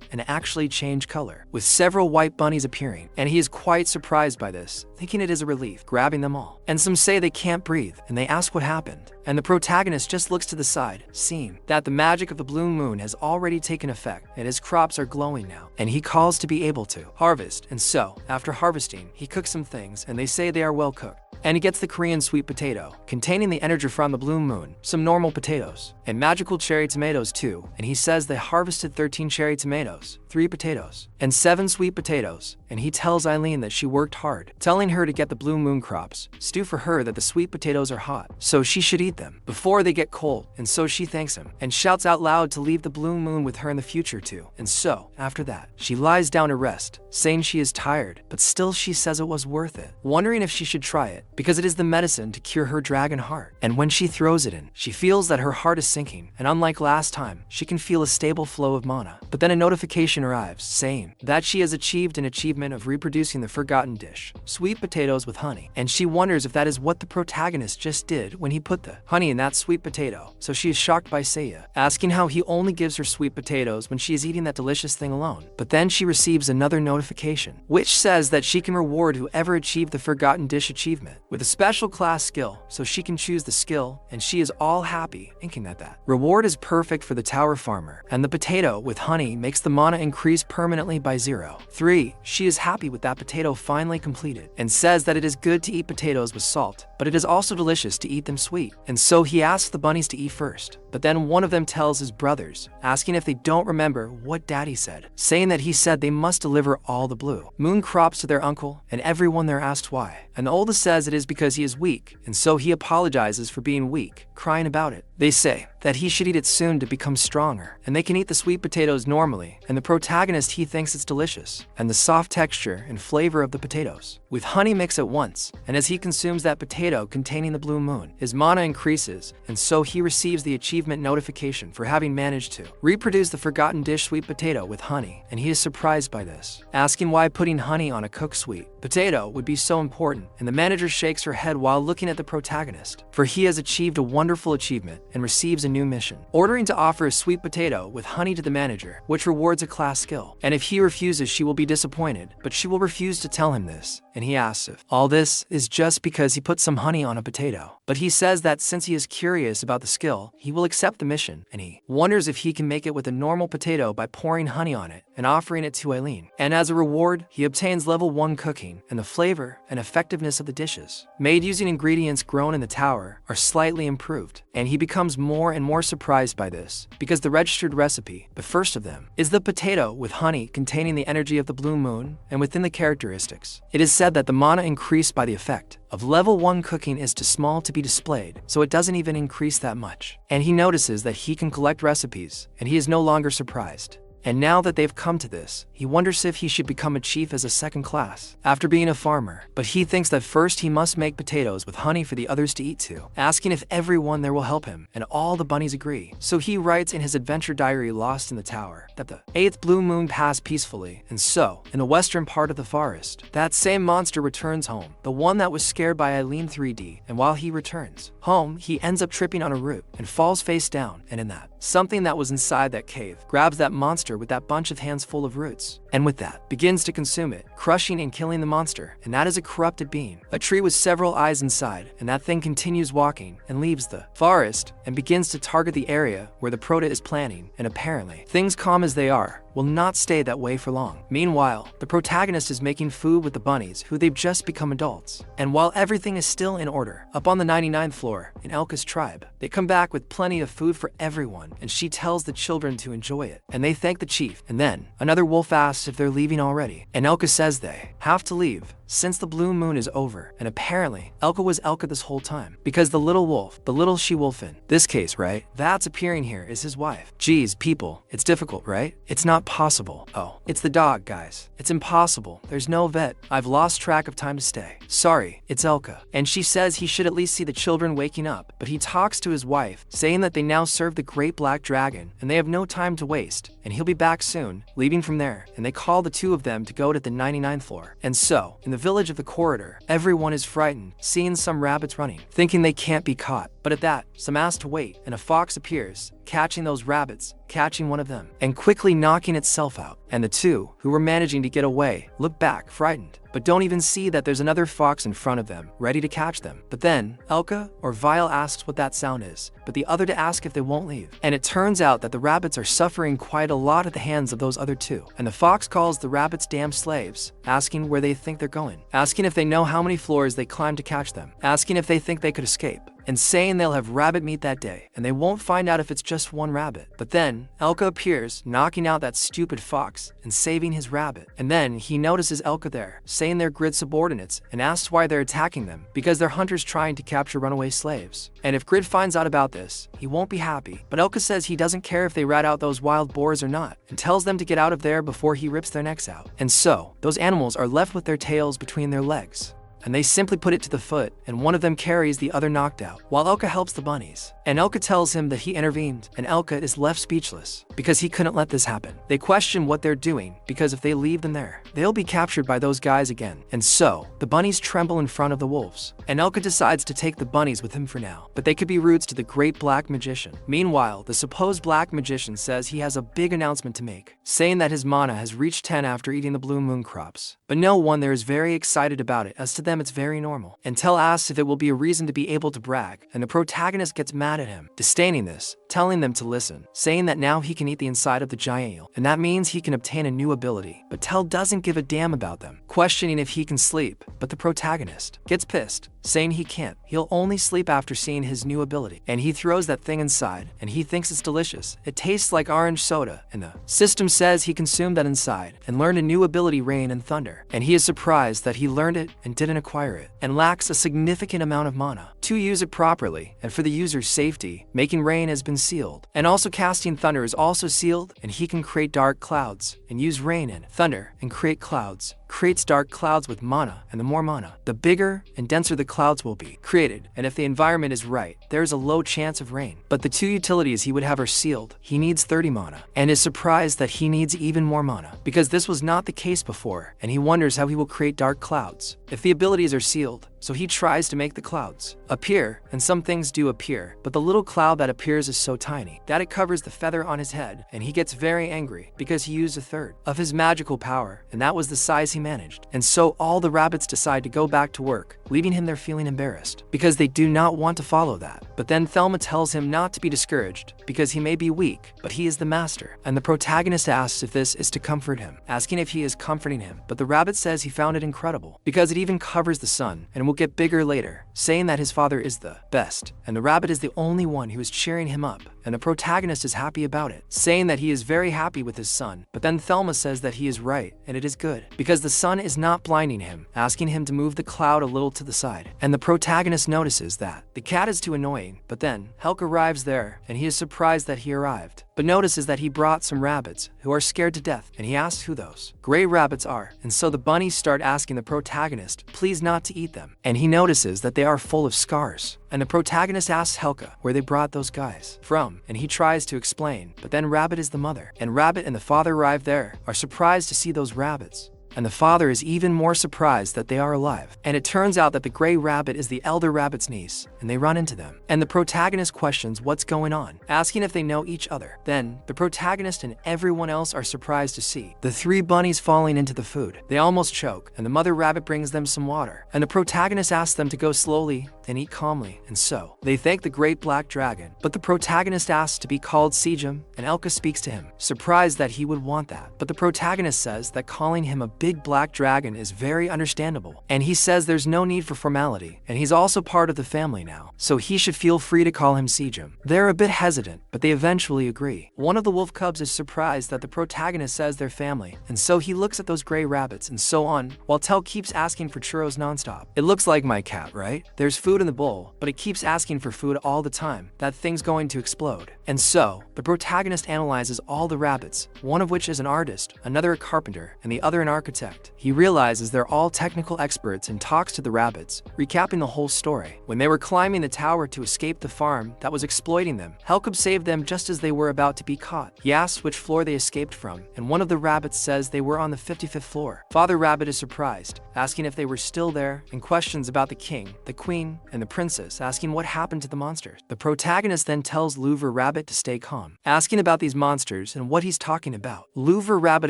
and actually change color, with several white bunnies appearing, and he is quite surprised by this, thinking it is a relief, grabbing them all. And some say they can't breathe, and they ask what happened. And the protagonist just looks to the side, seeing that the magic of the blue moon has already taken effect, and his crops are glowing now, and he calls to be able to harvest. And so, after harvesting, he cooks some things, and they say they are well cooked. And he gets the Korean sweet potato, containing the energy from the blue moon, some normal potatoes, and magical cherry tomatoes too. And he says they harvested 13 cherry tomatoes, 3 potatoes, and 7 sweet potatoes. And he tells Eileen that she worked hard, telling her to get the blue moon crops, stew for her that the sweet potatoes are hot, so she should eat them before they get cold. And so she thanks him, and shouts out loud to leave the blue moon with her in the future too. And so, after that, she lies down to rest, saying she is tired, but still she says it was worth it, wondering if she should try it, because it is the medicine to cure her dragon heart. And when she throws it in, she feels that her heart is sinking, and unlike last time, she can feel a stable flow of mana. But then a notification arrives, saying that she has achieved an achievement of reproducing the forgotten dish, sweet potatoes with honey. And she wonders if that is what the protagonist just did when he put the honey in that sweet potato. So she is shocked by Seiya, asking how he only gives her sweet potatoes when she is eating that delicious thing alone. But then she receives another notification, which says that she can reward whoever achieved the forgotten dish achievement with a special class skill, so she can choose the skill, and she is all happy, thinking that that reward is perfect for the tower farmer, and the potato with honey makes the mana increase permanently by 0.3. She is happy with that potato finally completed, and says that it is good to eat potatoes with salt, but it is also delicious to eat them sweet. And so he asks the bunnies to eat first, but then one of them tells his brothers, asking if they don't remember what daddy said, saying that he said they must deliver all the blue moon crops to their uncle, and everyone there asked why. And the oldest says it is because he is weak, and so he apologizes for being weak, crying about it. They say that he should eat it soon to become stronger, and they can eat the sweet potatoes normally, and the protagonist he thinks it's delicious, and the soft texture and flavor of the potatoes, with honey mix at once, and as he consumes that potato containing the blue moon, his mana increases, and so he receives the achievement notification for having managed to reproduce the forgotten dish sweet potato with honey, and he is surprised by this, asking why putting honey on a cooked sweet potato would be so important, and the manager shakes her head while looking at the protagonist, for he has achieved a wonderful achievement and receives a new mission, ordering to offer a sweet potato with honey to the manager, which rewards a class skill, and if he refuses she will be disappointed, but she will refuse to tell him this, and he asks if all this is just because he put some honey on a potato, but he says that since he is curious about the skill, he will accept the mission, and he wonders if he can make it with a normal potato by pouring honey on it and offering it to Eileen, and as a reward, he obtains level 1 cooking, and the flavor and effectiveness of the dishes, made using ingredients grown in the tower, are slightly improved, and he becomes more and more surprised by this, because the registered recipe, the first of them, is the potato with honey containing the energy of the blue moon, and within the characteristics, it is said that the mana increased by the effect of level 1 cooking is too small to be displayed, so it doesn't even increase that much, and he notices that he can collect recipes, and he is no longer surprised. And now that they've come to this, he wonders if he should become a chief as a second class, after being a farmer, but he thinks that first he must make potatoes with honey for the others to eat too, asking if everyone there will help him, and all the bunnies agree. So he writes in his adventure diary Lost in the Tower, that the 8th blue moon passed peacefully, and so, in the western part of the forest, that same monster returns home, the one that was scared by Eileen 3D, and while he returns home, he ends up tripping on a root, and falls face down, and in that, something that was inside that cave grabs that monster with that bunch of hands full of roots, and with that, begins to consume it, crushing and killing the monster, and that is a corrupted being, a tree with several eyes inside, and that thing continues walking, and leaves the forest, and begins to target the area where the prota is planning, and apparently, things calm as they are, will not stay that way for long. Meanwhile, the protagonist is making food with the bunnies who they've just become adults, and while everything is still in order, up on the 99th floor, in Elka's tribe, they come back with plenty of food for everyone, and she tells the children to enjoy it, and they thank the chief, and then, another wolf asks if they're leaving already, and Elka says they have to leave, since the blue moon is over, and apparently, Elka was Elka this whole time, because the little wolf, the little she-wolf in this case, right, that's appearing here is his wife. Geez, people, it's difficult, right? It's not possible. Oh, it's the dog, guys. It's impossible. There's no vet. I've lost track of time to stay. Sorry, it's Elka. And she says he should at least see the children waking up, but he talks to his wife, saying that they now serve the great black dragon, and they have no time to waste, and he'll be back soon, leaving from there, and they call the two of them to go to the 99th floor. And so, in the village of the corridor, everyone is frightened, seeing some rabbits running, thinking they can't be caught. But at that, some ask to wait, and a fox appears, catching those rabbits, catching one of them, and quickly knocking itself out. And the two, who were managing to get away, look back, frightened, but don't even see that there's another fox in front of them, ready to catch them. But then, Elka or Vile asks what that sound is, but the other to ask if they won't leave. And it turns out that the rabbits are suffering quite a lot at the hands of those other two. And the fox calls the rabbits damn slaves, asking where they think they're going, asking if they know how many floors they climbed to catch them, asking if they think they could escape, and saying they'll have rabbit meat that day, and they won't find out if it's just one rabbit. But then, Elka appears, knocking out that stupid fox, and saving his rabbit. And then, he notices Elka there, saying they're Grid subordinates, and asks why they're attacking them, because they're hunters trying to capture runaway slaves. And if Grid finds out about this, he won't be happy, but Elka says he doesn't care if they rat out those wild boars or not, and tells them to get out of there before he rips their necks out. And so, those animals are left with their tails between their legs, and they simply put it to the foot, and one of them carries the other knocked out, while Elka helps the bunnies. And Elka tells him that he intervened, and Elka is left speechless, because he couldn't let this happen. They question what they're doing, because if they leave them there, they'll be captured by those guys again. And so, the bunnies tremble in front of the wolves, and Elka decides to take the bunnies with him for now, but they could be roots to the great black magician. Meanwhile, the supposed black magician says he has a big announcement to make, saying that his mana has reached 10 after eating the blue moon crops. But no one there is very excited about it, as to them it's very normal. And Tell asks if it will be a reason to be able to brag, and the protagonist gets mad at him, disdaining this, telling them to listen, saying that now he can eat the inside of the giant eel, and that means he can obtain a new ability. But Tell doesn't give a damn about them, questioning if he can sleep, but the protagonist gets pissed, saying he can't. He'll only sleep after seeing his new ability. And he throws that thing inside, and he thinks it's delicious. It tastes like orange soda, and the system says he consumed that inside and learned a new ability, Rain and Thunder. And he is surprised that he learned it and didn't acquire it, and lacks a significant amount of mana to use it properly. And for the user's safety, making Rain has been sealed. And also casting Thunder is also sealed, and he can create dark clouds and use Rain and Thunder and create clouds. Creates dark clouds with mana, and the more mana, the bigger and denser the clouds will be created. And if the environment is right, there is a low chance of rain. But the 2 utilities he would have are sealed. He needs 30 mana, and is surprised that he needs even more mana, because this was not the case before, and he wonders how he will create dark clouds if the abilities are sealed. So he tries to make the clouds appear, and some things do appear, but the little cloud that appears is so tiny that it covers the feather on his head, and he gets very angry because he used a third of his magical power, and that was the size he managed. And so all the rabbits decide to go back to work, leaving him there feeling embarrassed because they do not want to follow that. But then Thelma tells him not to be discouraged because he may be weak, but he is the master. And the protagonist asks if this is to comfort him, asking if he is comforting him. But the rabbit says he found it incredible because it even covers the sun and will get bigger later, saying that his father is the best. And the rabbit is the only one who is cheering him up. And the protagonist is happy about it, saying that he is very happy with his son. But then Thelma says that he is right, and it is good, because the sun is not blinding him, asking him to move the cloud a little to the side. And the protagonist notices that the cat is too annoying, but then Helk arrives there, and he is surprised that he arrived, but notices that he brought some rabbits who are scared to death, and he asks who those gray rabbits are. And so the bunnies start asking the protagonist please not to eat them, and he notices that they are full of scars. And the protagonist asks Helka where they brought those guys from, and he tries to explain, but then Rabbit is the mother, and Rabbit and the father arrive there, are surprised to see those rabbits. And the father is even more surprised that they are alive. And it turns out that the gray rabbit is the elder rabbit's niece, and they run into them. And the protagonist questions what's going on, asking if they know each other. Then, the protagonist and everyone else are surprised to see the 3 bunnies falling into the food. They almost choke, and the mother rabbit brings them some water. And the protagonist asks them to go slowly and eat calmly, and so they thank the great black dragon. But the protagonist asks to be called Sejam, and Elka speaks to him, surprised that he would want that. But the protagonist says that calling him a big black dragon is very understandable, and he says there's no need for formality, and he's also part of the family now, so he should feel free to call him Sejam. They're a bit hesitant, but they eventually agree. One of the wolf cubs is surprised that the protagonist says they're family, and so he looks at those gray rabbits and so on, while Tel keeps asking for churros nonstop. It looks like my cat, right? There's food in the bowl, but it keeps asking for food all the time. That thing's going to explode. And so, the protagonist analyzes all the rabbits, one of which is an artist, another a carpenter, and the other an architect. He realizes they're all technical experts and talks to the rabbits, recapping the whole story. When they were climbing the tower to escape the farm that was exploiting them, Helkub saved them just as they were about to be caught. He asks which floor they escaped from, and one of the rabbits says they were on the 55th floor. Father Rabbit is surprised, asking if they were still there, and questions about the king, the queen, and the princess, asking what happened to the monsters. The protagonist then tells Louvre Rabbit to stay calm, asking about these monsters and what he's talking about. Louvre Rabbit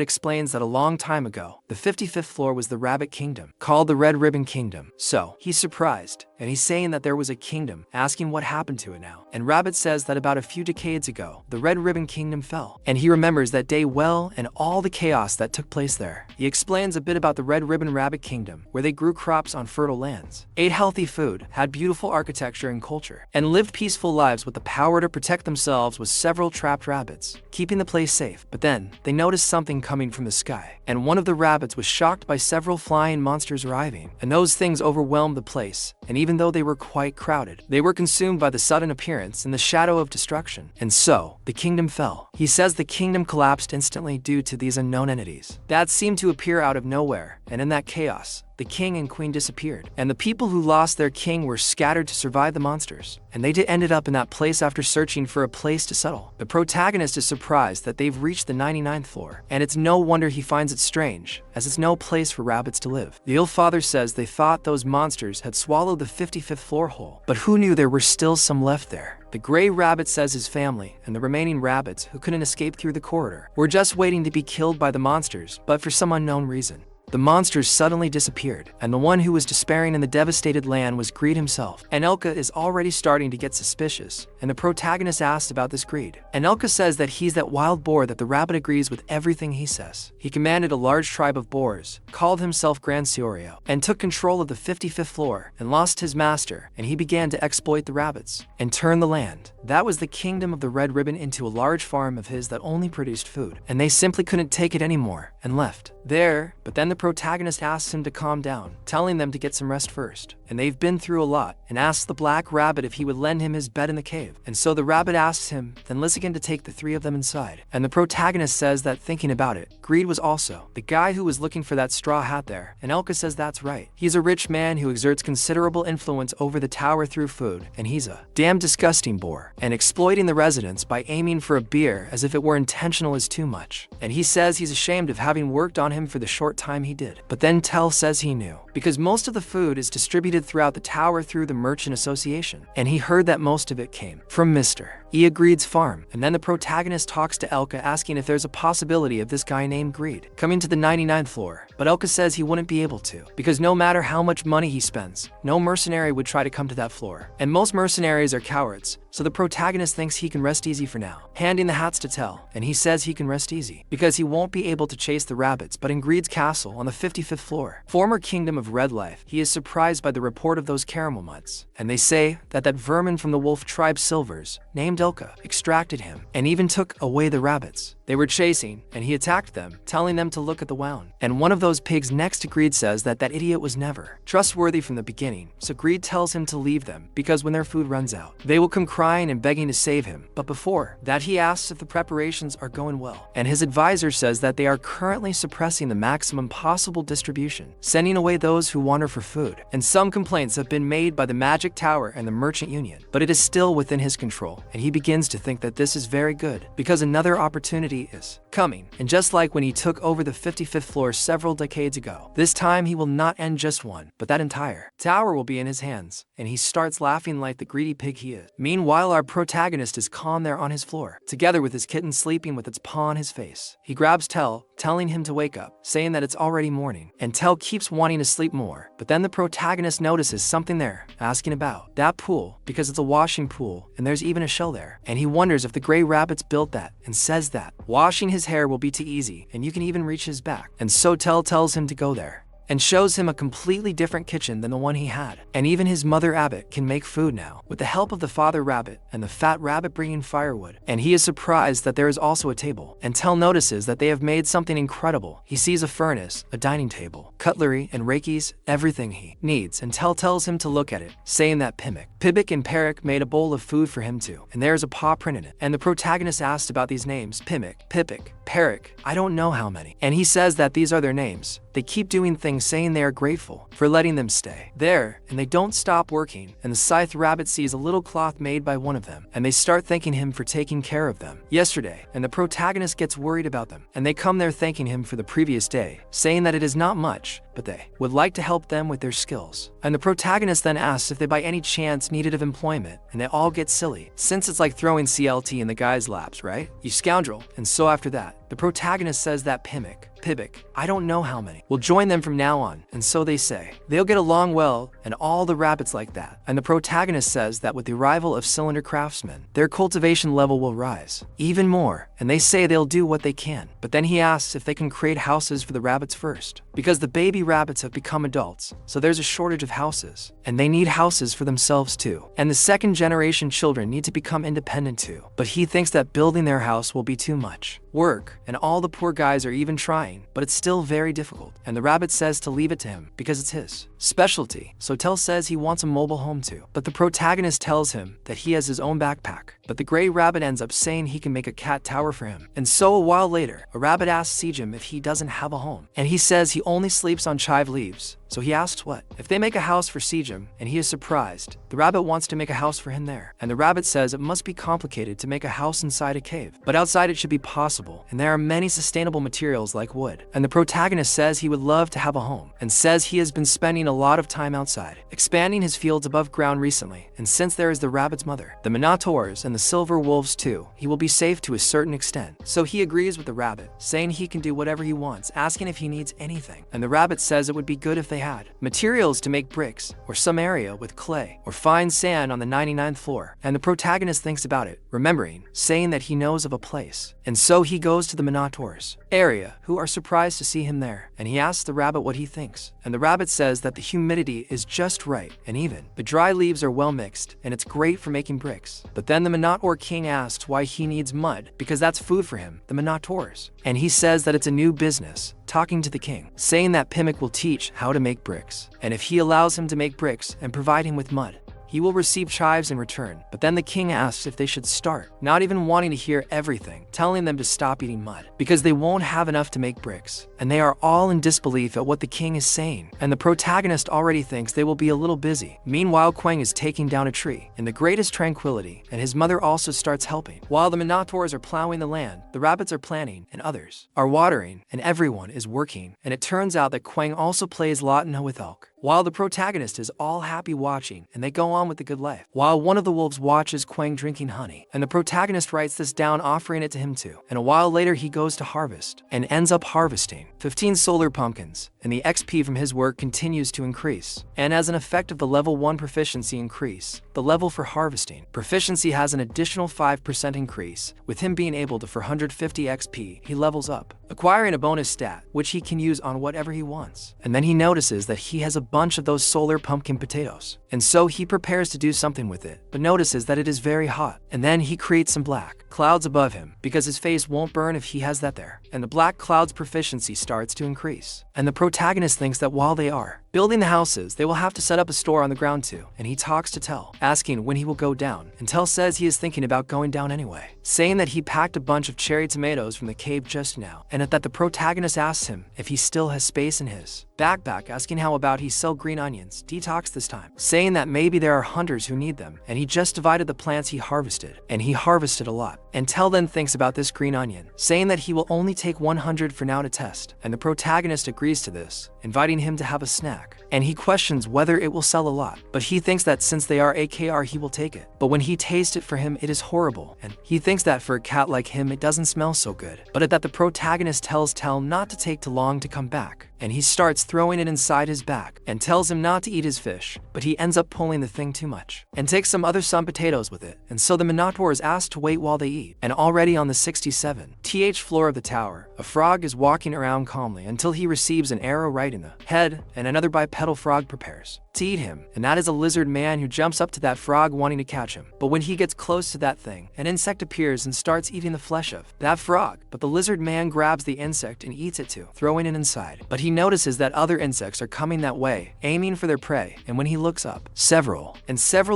explains that a long time ago, the 55th floor was the Rabbit Kingdom, called the Red Ribbon Kingdom. So, he's surprised, and he's saying that there was a kingdom, asking what happened to it now. And Rabbit says that about a few decades ago, the Red Ribbon Kingdom fell, and he remembers that day well and all the chaos that took place there. He explains a bit about the Red Ribbon Rabbit Kingdom, where they grew crops on fertile lands, ate healthy food, had beautiful architecture and culture, and lived peaceful lives with the power to protect themselves with several trapped rabbits, keeping the place safe. But then, they noticed something coming from the sky, and one of the rabbits was shocked by several flying monsters arriving, and those things overwhelmed the place, and even though they were quite crowded, they were consumed by the sudden appearance and the shadow of destruction. And so, the kingdom fell. He says the kingdom collapsed instantly due to these unknown entities that seemed to appear out of nowhere, and in that chaos, the king and queen disappeared, and the people who lost their king were scattered to survive the monsters, and they ended up in that place after searching for a place to settle. The protagonist is surprised that they've reached the 99th floor, and it's no wonder he finds it strange, as it's no place for rabbits to live. The ill father says they thought those monsters had swallowed the 55th floor whole, but who knew there were still some left there. The gray rabbit says his family and the remaining rabbits who couldn't escape through the corridor were just waiting to be killed by the monsters, but for some unknown reason the monsters suddenly disappeared, and the one who was despairing in the devastated land was Greed himself. And Elka is already starting to get suspicious, and the protagonist asks about this Greed. And Elka says that he's that wild boar that the rabbit agrees with everything he says. He commanded a large tribe of boars, called himself Grand Siorio, and took control of the 55th floor, and lost his master, and he began to exploit the rabbits, and turn the land. That was the kingdom of the Red Ribbon into a large farm of his that only produced food, and they simply couldn't take it anymore, and left. There, but then the protagonist asks him to calm down, telling them to get some rest first. And they've been through a lot, and asks the black rabbit if he would lend him his bed in the cave. And so the rabbit asks him, then Lysigan to take the three of them inside. And the protagonist says that thinking about it, Greed was also the guy who was looking for that straw hat there. And Elka says that's right. He's a rich man who exerts considerable influence over the tower through food, and he's a damn disgusting boar. And exploiting the residents by aiming for a beer as if it were intentional is too much. And he says he's ashamed of having worked on him for the short time he did. But then Tell says he knew, because most of the food is distributed throughout the tower through the Merchant Association, and he heard that most of it came from Mr. Greed's farm. And then the protagonist talks to Elka asking if there's a possibility of this guy named Greed coming to the 99th floor, but Elka says he wouldn't be able to, because no matter how much money he spends, no mercenary would try to come to that floor, and most mercenaries are cowards. So the protagonist thinks he can rest easy for now, handing the hats to Tell, and he says he can rest easy, because he won't be able to chase the rabbits, but in Greed's castle on the 55th floor, former kingdom of Red Life, he is surprised by the report of those caramel mutts, and they say that vermin from the wolf tribe Silvers, named Elka, extracted him, and even took away the rabbits they were chasing, and he attacked them, telling them to look at the wound. And one of those pigs next to Greed says that idiot was never trustworthy from the beginning, so Greed tells him to leave them, because when their food runs out, they will come crying and begging to save him. But before that, he asks if the preparations are going well, and his advisor says that they are currently suppressing the maximum possible distribution, sending away those who wander for food. And some complaints have been made by the Magic Tower and the Merchant Union, but it is still within his control, and he begins to think that this is very good, because another opportunity is coming. And just like when he took over the 55th floor several decades ago, this time he will not end just one, but that entire tower will be in his hands, and he starts laughing like the greedy pig he is. Meanwhile, our protagonist is calm there on his floor, together with his kitten sleeping with its paw on his face. He grabs Tell, telling him to wake up, saying that it's already morning, and Tell keeps wanting to sleep more. But then the protagonist notices something there, asking about that pool, because it's a washing pool, and there's even a shell there, and he wonders if the gray rabbits built that, and says that washing his hair will be too easy, and you can even reach his back. And so Tell tells him to go there, and shows him a completely different kitchen than the one he had. And even his mother rabbit can make food now, with the help of the father rabbit and the fat rabbit bringing firewood. And he is surprised that there is also a table, and Tell notices that they have made something incredible. He sees a furnace, a dining table, cutlery, and reikis, everything he needs, and Tell tells him to look at it, saying that Pibik and Perik made a bowl of food for him too, and there is a paw print in it. And the protagonist asked about these names, Pipik, Perik, I don't know how many. And he says that these are their names. They keep doing things saying they are grateful for letting them stay there, and they don't stop working. And the scythe rabbit sees a little cloth made by one of them, and they start thanking him for taking care of them yesterday. And the protagonist gets worried about them, and they come there thanking him for the previous day, saying that it is not much, but they would like to help them with their skills. And the protagonist then asks if they by any chance needed of employment, and they all get silly, since it's like throwing CLT in the guy's laps, right? You scoundrel. And so after that, the protagonist says that Pibik, I don't know how many, will join them from now on, and so they say they'll get along well, and all the rabbits like that. And the protagonist says that with the arrival of cylinder craftsmen, their cultivation level will rise even more, and they say they'll do what they can. But then he asks if they can create houses for the rabbits first, because the baby rabbits have become adults, so there's a shortage of houses, and they need houses for themselves too. And the second generation children need to become independent too, but he thinks that building their house will be too much work, and all the poor guys are even trying, but it's still very difficult. And the rabbit says to leave it to him, because it's his specialty. So Tell says he wants a mobile home too, but the protagonist tells him that he has his own backpack. But the gray rabbit ends up saying he can make a cat tower for him. And so a while later, a rabbit asks Sejim if he doesn't have a home, and he says he only sleeps on chive leaves. So he asks what if they make a house for Sejim, and he is surprised. The rabbit wants to make a house for him there, and the rabbit says it must be complicated to make a house inside a cave, but outside it should be possible, and there are many sustainable materials like wood. And the protagonist says he would love to have a home, and says he has been spending a a lot of time outside, expanding his fields above ground recently, and since there is the rabbit's mother, the minotaurs, and the silver wolves too, he will be safe to a certain extent. So he agrees with the rabbit, saying he can do whatever he wants, asking if he needs anything. And the rabbit says it would be good if they had materials to make bricks, or some area with clay, or fine sand on the 99th floor. And the protagonist thinks about it, remembering, saying that he knows of a place. And so he goes to the minotaurs area, who are surprised to see him there, and he asks the rabbit what he thinks. And the rabbit says that the humidity is just right, and even the dry leaves are well mixed, and it's great for making bricks. But then the Minotaur King asks why he needs mud, because that's food for him, the Minotaurs. And he says that it's a new business, talking to the king, saying that Pimic will teach how to make bricks, and if he allows him to make bricks and provide him with mud, he will receive chives in return. But then the king asks if they should start, not even wanting to hear everything, telling them to stop eating mud, because they won't have enough to make bricks. And they are all in disbelief at what the king is saying, and the protagonist already thinks they will be a little busy. Meanwhile, Quang is taking down a tree in the greatest tranquility, and his mother also starts helping. While the Minotaurs are plowing the land, the rabbits are planting, and others are watering, and everyone is working. And it turns out that Quang also plays Latina with elk, while the protagonist is all happy watching, and they go on with the good life. While one of the wolves watches Quang drinking honey, and the protagonist writes this down, offering it to him too. And a while later he goes to harvest, and ends up harvesting 15 solar pumpkins, and the XP from his work continues to increase. And as an effect of the level 1 proficiency increase, the level for harvesting proficiency has an additional 5% increase, with him being able to for 150 XP, he levels up, acquiring a bonus stat, which he can use on whatever he wants. And then he notices that he has a bunch of those solar pumpkin potatoes, and so he prepares to do something with it, but notices that it is very hot. And then he creates some black clouds above him, because his face won't burn if he has that there. And the black cloud's proficiency starts to increase. And the protagonist thinks that while they are building the houses, they will have to set up a store on the ground too. And he talks to Tell, asking when he will go down. And Tell says he is thinking about going down anyway, saying that he packed a bunch of cherry tomatoes from the cave just now, and that the protagonist asks him if he still has space in his backpack, asking how about he sell green onions, detox this time, saying that maybe there are hunters who need them, and he just divided the plants he harvested, and he harvested a lot. And Tell then thinks about this green onion, saying that he will only take 100 for now to test, and the protagonist agrees to this, inviting him to have a snack. And he questions whether it will sell a lot, but he thinks that since they are AKR he will take it. But when he tastes it, for him it is horrible, and he thinks that for a cat like him it doesn't smell so good. But at that the protagonist tells Tell not to take too long to come back, and he starts throwing it inside his bag, and tells him not to eat his fish, but he ends up pulling the thing too much, and takes some other sun potatoes with it. And so the Minotaur is asked to wait while they eat, and already on the 67th floor of the tower, a frog is walking around calmly until he receives an arrow right in the head, and another bipedal frog prepares to eat him, and that is a lizard man who jumps up to that frog wanting to catch him. But when he gets close to that thing, an insect appears and starts eating the flesh of that frog, but the lizard man grabs the insect and eats it too, throwing it inside. But he notices that other insects are coming that way, aiming for their prey, and when he looks up, several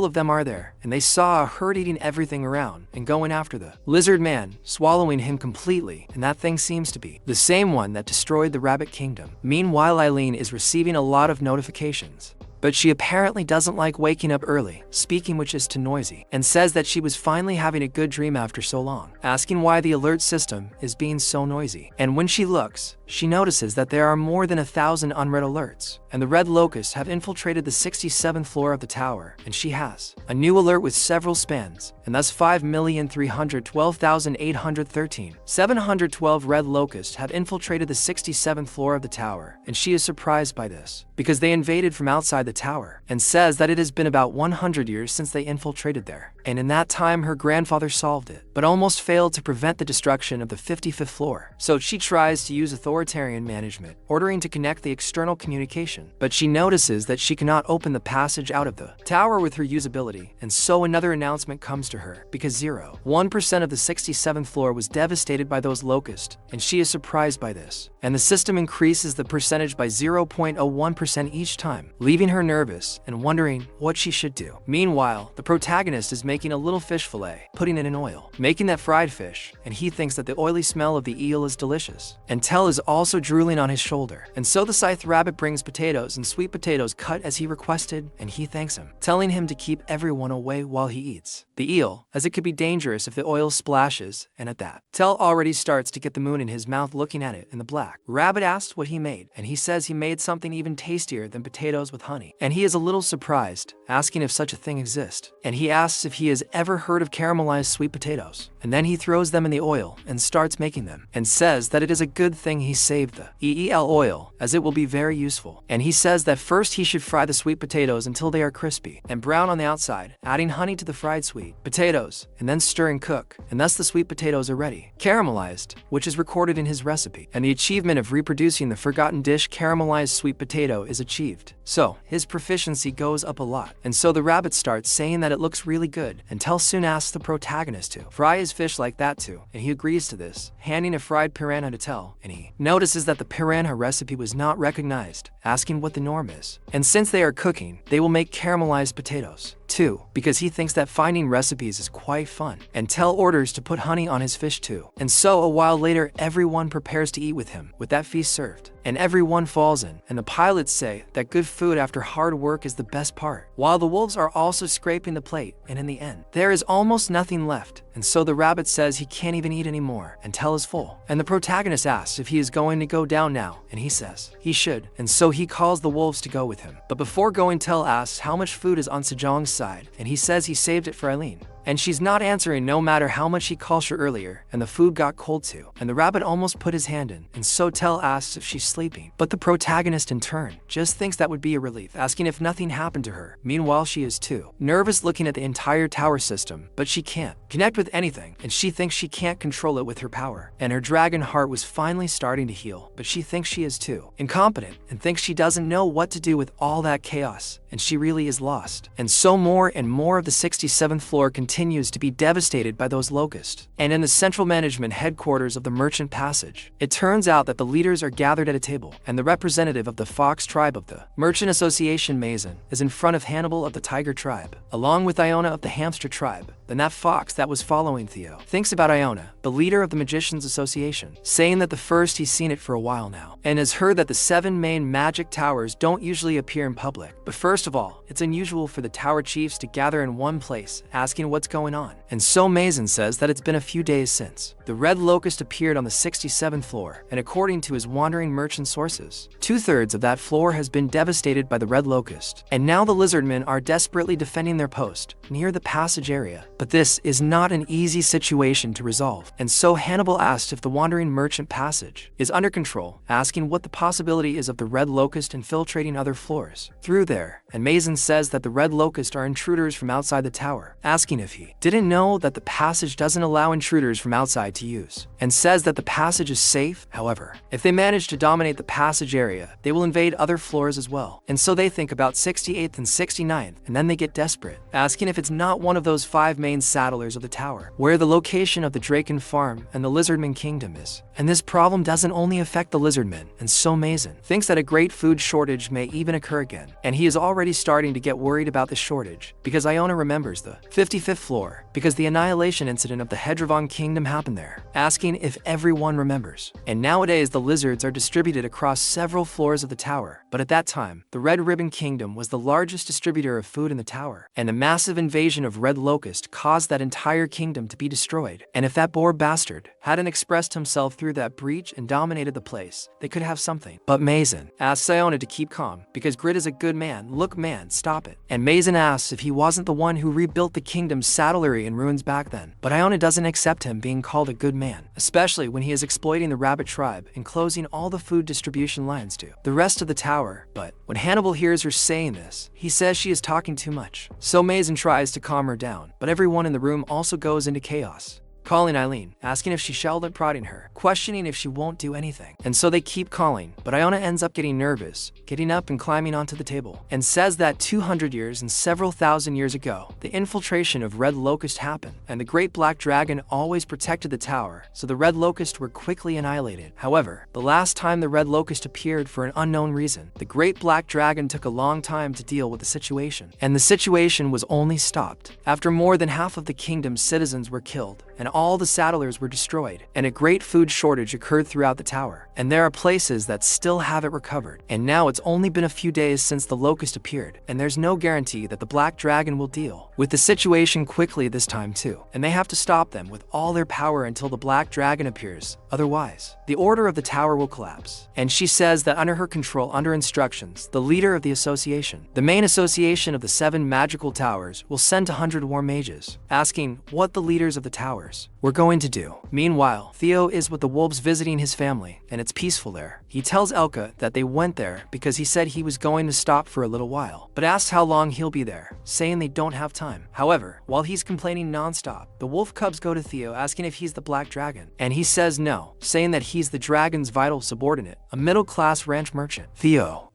of them are there, and they saw a herd eating everything around and going after the lizard man, swallowing him completely, and that thing seems to be the same one that destroyed the rabbit kingdom. Meanwhile, Eileen is receiving a lot of notifications, but she apparently doesn't like waking up early, speaking which is too noisy, and says that she was finally having a good dream after so long, asking why the alert system is being so noisy. And when she looks, she notices that there are more than 1,000 unread alerts, and the red locusts have infiltrated the 67th floor of the tower, and she has a new alert with several spans, and thus 5,312,813. 712 red locusts have infiltrated the 67th floor of the tower, and she is surprised by this, because they invaded from outside the tower, and says that it has been about 100 years since they infiltrated there, and in that time her grandfather solved it, but almost failed to prevent the destruction of the 55th floor. So she tries to use authoritarian management, ordering to connect the external communication, but she notices that she cannot open the passage out of the tower with her usability, and so another announcement comes to her, because 0.1% of the 67th floor was devastated by those locusts, and she is surprised by this, and the system increases the percentage by 0.01% each time, leaving her nervous and wondering what she should do. Meanwhile, the protagonist is making a little fish fillet, putting it in oil, making that fried fish, and he thinks that the oily smell of the eel is delicious. And Tell is also drooling on his shoulder, and so the scythe rabbit brings potatoes and sweet potatoes cut as he requested, and he thanks him, telling him to keep everyone away while he eats the eel, as it could be dangerous if the oil splashes. And at that, Tell already starts to get the moon in his mouth looking at it in the black. Rabbit asks what he made, and he says he made something even tastier tastier than potatoes with honey. And he is a little surprised, asking if such a thing exists. And he asks if he has ever heard of caramelized sweet potatoes. And then he throws them in the oil and starts making them, and says that it is a good thing he saved the EEL oil, as it will be very useful. And he says that first he should fry the sweet potatoes until they are crispy and brown on the outside, adding honey to the fried sweet potatoes, and then stir and cook, and thus the sweet potatoes are ready. Caramelized, which is recorded in his recipe, and the achievement of reproducing the forgotten dish caramelized sweet potato is achieved. So, his proficiency goes up a lot. And so the rabbit starts saying that it looks really good, until soon asks the protagonist to fry his fish like that too, and he agrees to this, handing a fried piranha to tell, and he notices that the piranha recipe was not recognized, asking what the norm is. And since they are cooking, they will make caramelized potatoes too, because he thinks that finding recipes is quite fun, and tell orders to put honey on his fish too. And so a while later, everyone prepares to eat with him, with that feast served, and everyone falls in, and the pilots say that good food after hard work is the best part, while the wolves are also scraping the plate, and in the end, there is almost nothing left, and so the rabbit says he can't even eat anymore, until is full. And the protagonist asks if he is going to go down now, and he says he should, and so he calls the wolves to go with him. But before going, Tell asks how much food is on Sejong's side, and he says he saved it for Eileen. And she's not answering no matter how much he calls her earlier, and the food got cold too. And the rabbit almost put his hand in, and so Tell asks if she's sleeping. But the protagonist in turn just thinks that would be a relief, asking if nothing happened to her. Meanwhile, she is too nervous looking at the entire tower system, but she can't connect with anything, and she thinks she can't control it with her power. And her dragon heart was finally starting to heal, but she thinks she is too incompetent, and thinks she doesn't know what to do with all that chaos, and she really is lost. And so more and more of the 67th floor continues to be devastated by those locusts. And in the central management headquarters of the Merchant Passage, it turns out that the leaders are gathered at a table, and the representative of the Fox tribe of the Merchant Association, Mason, is in front of Hannibal of the Tiger tribe, along with Iona of the Hamster tribe. Then that fox that was following Theo thinks about Iona, the leader of the Magicians Association, saying that the first he's seen it for a while now, and has heard that the 7 main magic towers don't usually appear in public. But first of all, it's unusual for the tower chiefs to gather in one place, asking what's going on. And so Mason says that it's been a few days since the red locust appeared on the 67th floor, and according to his wandering merchant sources, 2/3 of that floor has been devastated by the red locust. And now the lizardmen are desperately defending their post near the passage area. But this is not an easy situation to resolve, and so Hannibal asked if the wandering merchant passage is under control, asking what the possibility is of the red locust infiltrating other floors through there. And Mason says that the red locust are intruders from outside the tower, asking if he didn't know that the passage doesn't allow intruders from outside to use, and says that the passage is safe. However, if they manage to dominate the passage area, they will invade other floors as well. And so they think about 68th and 69th, and then they get desperate, asking if it's not one of those 5 main sattlers of the tower, where the location of the Draken Farm and the Lizardman Kingdom is. And this problem doesn't only affect the Lizardmen, and so Mason thinks that a great food shortage may even occur again. And he is already starting to get worried about the shortage, because Iona remembers the 55th floor, because the annihilation incident of the Hedravon Kingdom happened there, asking if everyone remembers. And nowadays the lizards are distributed across several floors of the tower, but at that time, the Red Ribbon Kingdom was the largest distributor of food in the tower, and a massive invasion of red locust caused that entire kingdom to be destroyed. And if that poor bastard hadn't expressed himself through that breach and dominated the place, they could have something. But Mason asks Iona to keep calm, because Grid is a good man. Look man, stop it. And Mason asks if he wasn't the one who rebuilt the kingdom's saddlery in ruins back then. But Iona doesn't accept him being called a good man, especially when he is exploiting the rabbit tribe and closing all the food distribution lines to the rest of the tower. But when Hannibal hears her saying this, he says she is talking too much. So Mason tries to calm her down, but everyone in the room also goes into chaos, calling Eileen, asking if she shall and prodding her, questioning if she won't do anything. And so they keep calling, but Iona ends up getting nervous, getting up and climbing onto the table, and says that 200 years and several thousand years ago, the infiltration of red locust happened, and the great black dragon always protected the tower, so the red locust were quickly annihilated. However, the last time the red locust appeared for an unknown reason, the great black dragon took a long time to deal with the situation, and the situation was only stopped after more than half of the kingdom's citizens were killed, and all the settlers were destroyed, and a great food shortage occurred throughout the tower, and there are places that still haven't recovered. And now it's only been a few days since the locust appeared, and there's no guarantee that the black dragon will deal with the situation quickly this time too, and they have to stop them with all their power until the black dragon appears. Otherwise, the order of the tower will collapse. And she says that under her control, under instructions, the leader of the association, the main association of the 7 magical towers, will send 100 war mages, asking what the leaders of the towers were going to do. Meanwhile, Theo is with the wolves visiting his family, and it's peaceful there. He tells Elka that they went there because he said he was going to stop for a little while, but asks how long he'll be there, saying they don't have time. However, while he's complaining non-stop, the wolf cubs go to Theo asking if he's the black dragon, and he says no, saying that he's the dragon's vital subordinate, a middle-class ranch merchant.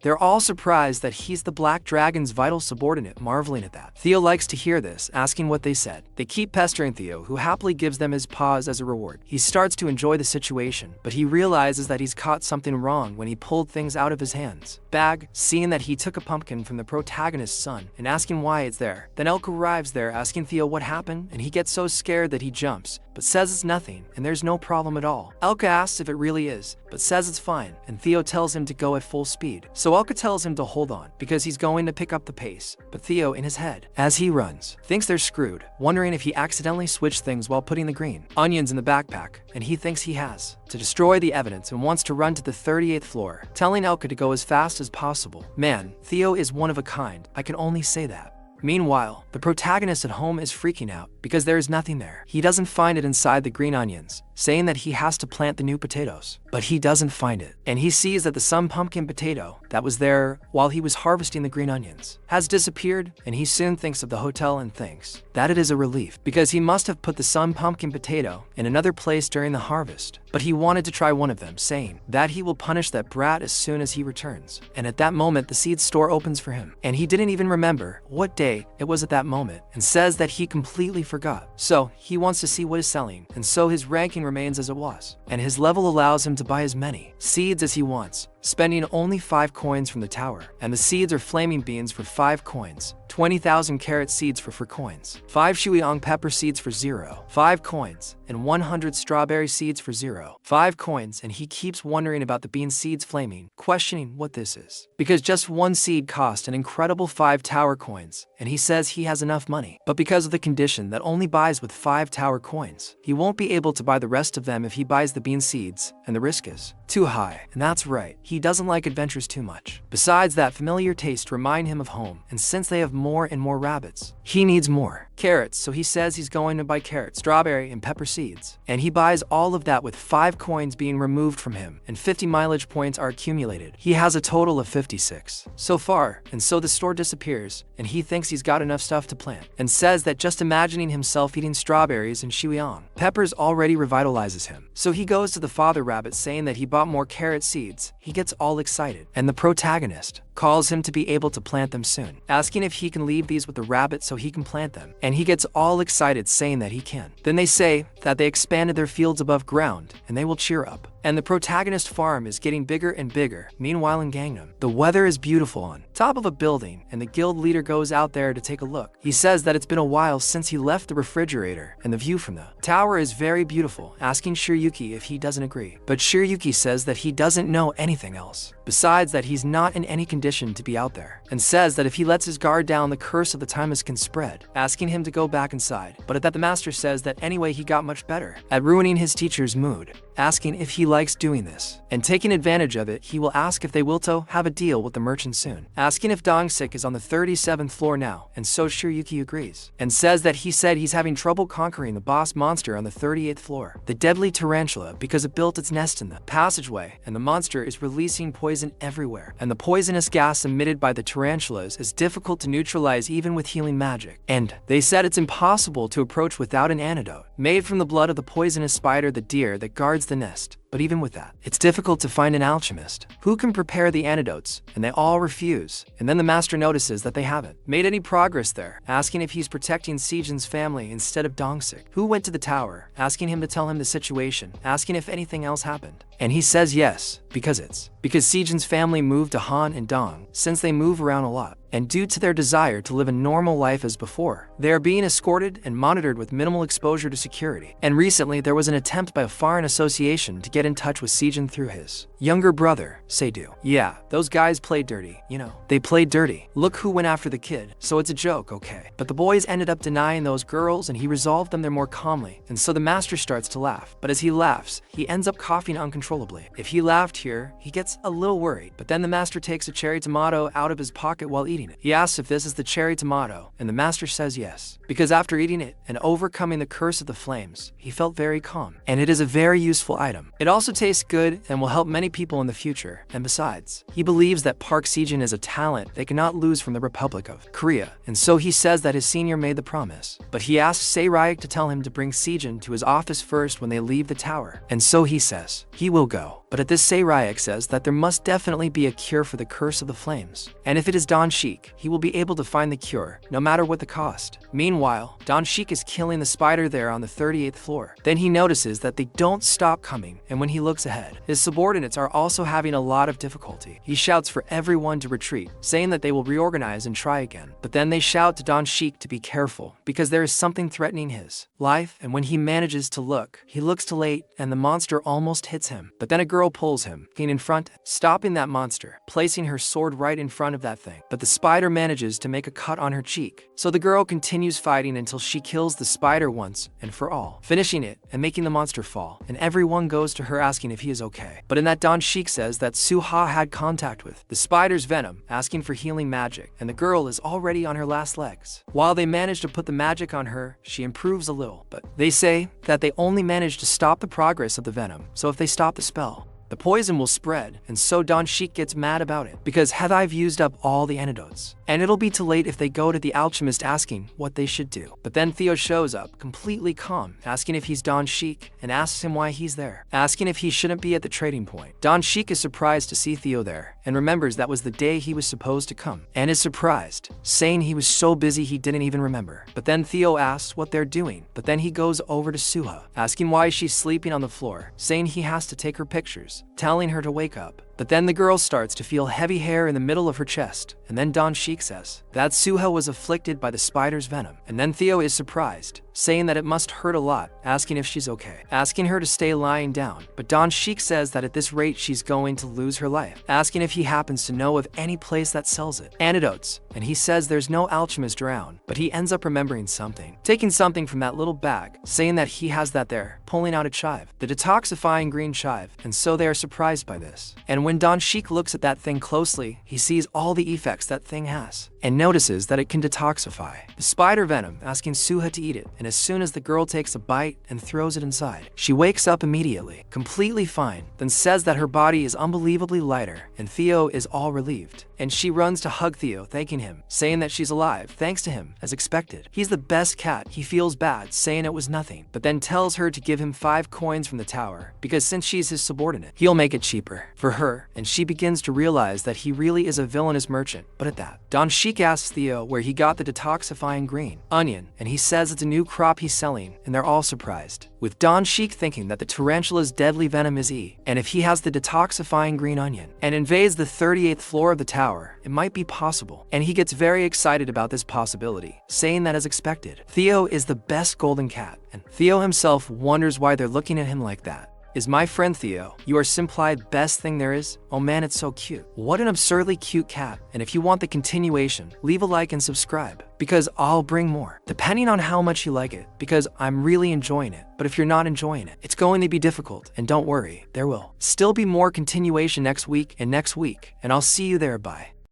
They're all surprised that he's the black dragon's vital subordinate, marveling at that. Theo likes to hear this, asking what they said. They keep pestering Theo, who happily gives them his paws as a reward. He starts to enjoy the situation, but he realizes that he's caught something wrong when he pulled things out of his hands. Bag, seeing that he took a pumpkin from the protagonist's son and asking why it's there. Then Elka arrives there asking Theo what happened, and he gets so scared that he jumps, but says it's nothing and there's no problem at all. Elka asks if it really is, but says it's fine, and Theo tells him to go at full speed. So Elka tells him to hold on, because he's going to pick up the pace. But Theo, in his head, as he runs, thinks they're screwed, wondering if he accidentally switched things while putting the green onions in the backpack, and he thinks he has to destroy the evidence and wants to run to the 38th floor, telling Elka to go as fast as possible. Man, Theo is one of a kind, I can only say that. Meanwhile, the protagonist at home is freaking out because there is nothing there. He doesn't find it inside the green onions, saying that he has to plant the new potatoes, but he doesn't find it. And he sees that the some pumpkin potato that was there while he was harvesting the green onions has disappeared, and he soon thinks of the hotel and thinks that it is a relief because he must have put the some pumpkin potato in another place during the harvest. But he wanted to try one of them, saying that he will punish that brat as soon as he returns. And at that moment, the seed store opens for him, and he didn't even remember what day it was at that moment, and says that he completely forgot. So he wants to see what is selling, and so his ranking remains as it was, and his level allows him to buy as many seeds as he wants, spending only 5 coins from the tower. And the seeds are flaming beans for 5 coins, 20,000 carrot seeds for 4 coins, 5 shuiong pepper seeds for 0, 5 coins, and 100 strawberry seeds for 0, 5 coins. And he keeps wondering about the bean seeds flaming, questioning what this is, because just one seed cost an incredible 5 tower coins, and he says he has enough money, but because of the condition that only buys with 5 tower coins, he won't be able to buy the rest of them if he buys the bean seeds, and the risk is too high. And that's right, he doesn't like adventures too much. Besides that, familiar tastes remind him of home, and since they have more and more rabbits, he needs more carrots, so he says he's going to buy carrots, strawberry, and pepper seeds. And he buys all of that with 5 coins being removed from him, and 50 mileage points are accumulated. He has a total of 56 so far, and so the store disappears, and he thinks he's got enough stuff to plant, and says that just imagining himself eating strawberries and shuiong peppers already revitalizes him. So he goes to the father rabbit saying that he bought more carrot seeds. He gets all excited, and the protagonist calls him to be able to plant them soon, asking if he can leave these with the rabbit so he can plant them, and he gets all excited saying that he can. Then they say that they expanded their fields above ground, and they will cheer up. And the protagonist farm is getting bigger and bigger. Meanwhile in Gangnam, the weather is beautiful on top of a building, and the guild leader goes out there to take a look. He says that it's been a while since he left the refrigerator, and the view from the tower is very beautiful, asking Shiryuki if he doesn't agree. But Shiryuki says that he doesn't know anything else, besides that he's not in any condition to be out there, and says that if he lets his guard down, the curse of the timeless can spread, asking him to go back inside. But at that, the master says that anyway he got much better at ruining his teacher's mood, asking if he likes doing this, and taking advantage of it, he will ask if they will to have a deal with the merchant soon, asking if Dongsik is on the 37th floor now, and so Shiryuki agrees, and says that he said he's having trouble conquering the boss monster on the 38th floor, the deadly tarantula, because it built its nest in the passageway, and the monster is releasing poison everywhere, and the poisonous gas emitted by the tarantulas is difficult to neutralize even with healing magic, and they said it's impossible to approach without an antidote made from the blood of the poisonous spider, the deer that guards the nest. But even with that, it's difficult to find an alchemist who can prepare the antidotes, and they all refuse. And then the master notices that they haven't made any progress there, asking if he's protecting Sejin's family instead of Dongsik, who went to the tower, asking him to tell him the situation, asking if anything else happened. And he says yes, because Sejin's family moved to Han and Dong, since they move around a lot. And due to their desire to live a normal life as before, they are being escorted and monitored with minimal exposure to security. And recently, there was an attempt by a foreign association to get in touch with Sejin through his younger brother, Seidu. Yeah, those guys played dirty, you know. They played dirty. Look who went after the kid, so it's a joke, okay. But the boys ended up denying those girls, and he resolved them there more calmly. And so the master starts to laugh. But as he laughs, he ends up coughing uncontrollably. If he laughed here, he gets a little worried. But then the master takes a cherry tomato out of his pocket while eating it. He asks if this is the cherry tomato, and the master says yes, because after eating it and overcoming the curse of the flames, he felt very calm, and it is a very useful item. It also tastes good and will help many people in the future, and besides, he believes that Park Sejin is a talent they cannot lose from the Republic of Korea, and so he says that his senior made the promise. But he asks Sae-ryuk to tell him to bring Sejin to his office first when they leave the tower, and so he says he will go. But at this, Sae-ryuk says that there must definitely be a cure for the curse of the flames, and if it is Don Sheik, he will be able to find the cure, no matter what the cost. Meanwhile, Don Sheik is killing the spider there on the 38th floor. Then he notices that they don't stop coming, and when he looks ahead, his subordinates are also having a lot of difficulty. He shouts for everyone to retreat, saying that they will reorganize and try again. But then they shout to Don Sheik to be careful, because there is something threatening his life, and when he manages to look, he looks too late, and the monster almost hits him. But then a girl pulls him, getting in front, stopping that monster, placing her sword right in front of that thing. But the spider manages to make a cut on her cheek. So the girl continues fighting until she kills the spider once and for all, finishing it and making the monster fall. And everyone goes to her asking if he is okay. But in that, Don Sheik says that Suha had contact with the spider's venom, asking for healing magic, and the girl is already on her last legs. While they manage to put the magic on her, she improves a little, but they say that they only managed to stop the progress of the venom, so if they stop the spell, the poison will spread, and so Don Sheik gets mad about it, because I've used up all the antidotes, and it'll be too late if they go to the alchemist asking what they should do. But then Theo shows up, completely calm, asking if he's Don Sheik, and asks him why he's there, asking if he shouldn't be at the trading point. Don Sheik is surprised to see Theo there, and remembers that was the day he was supposed to come, and is surprised, saying he was so busy he didn't even remember. But then Theo asks what they're doing, but then he goes over to Suha, asking why she's sleeping on the floor, saying he has to take her pictures, telling her to wake up. But then the girl starts to feel heavy hair in the middle of her chest, and then Don Sheik says that Suha was afflicted by the spider's venom. And then Theo is surprised, saying that it must hurt a lot, asking if she's okay, asking her to stay lying down. But Don Sheik says that at this rate she's going to lose her life, asking if he happens to know of any place that sells it, antidotes, and he says there's no alchemist around. But he ends up remembering something, taking something from that little bag, saying that he has that there, pulling out a chive, the detoxifying green chive, and so they are surprised by this. And when Don Sheik looks at that thing closely, he sees all the effects that thing has, and notices that it can detoxify the spider venom, asking Suha to eat it. And as soon as the girl takes a bite and throws it inside, she wakes up immediately, completely fine, then says that her body is unbelievably lighter, and Theo is all relieved. And she runs to hug Theo, thanking him, saying that she's alive, thanks to him, as expected. He's the best cat. He feels bad, saying it was nothing, but then tells her to give him 5 coins from the tower, because since she's his subordinate, he'll make it cheaper for her, and she begins to realize that he really is a villainous merchant. But at that, Don Sheik asks Theo where he got the detoxifying green onion, and he says it's a new crop he's selling, and they're all surprised, with Don Sheik thinking that the tarantula's deadly venom is E, and if he has the detoxifying green onion, and invades the 38th floor of the tower, it might be possible, and he gets very excited about this possibility, saying that as expected, Theo is the best golden cat, and Theo himself wonders why they're looking at him like that. Is my friend Theo, you are simply best thing there is? Oh man, it's so cute. What an absurdly cute cat. And if you want the continuation, leave a like and subscribe, because I'll bring more, depending on how much you like it, because I'm really enjoying it. But if you're not enjoying it, it's going to be difficult, and don't worry, there will still be more continuation next week, and I'll see you there. Bye.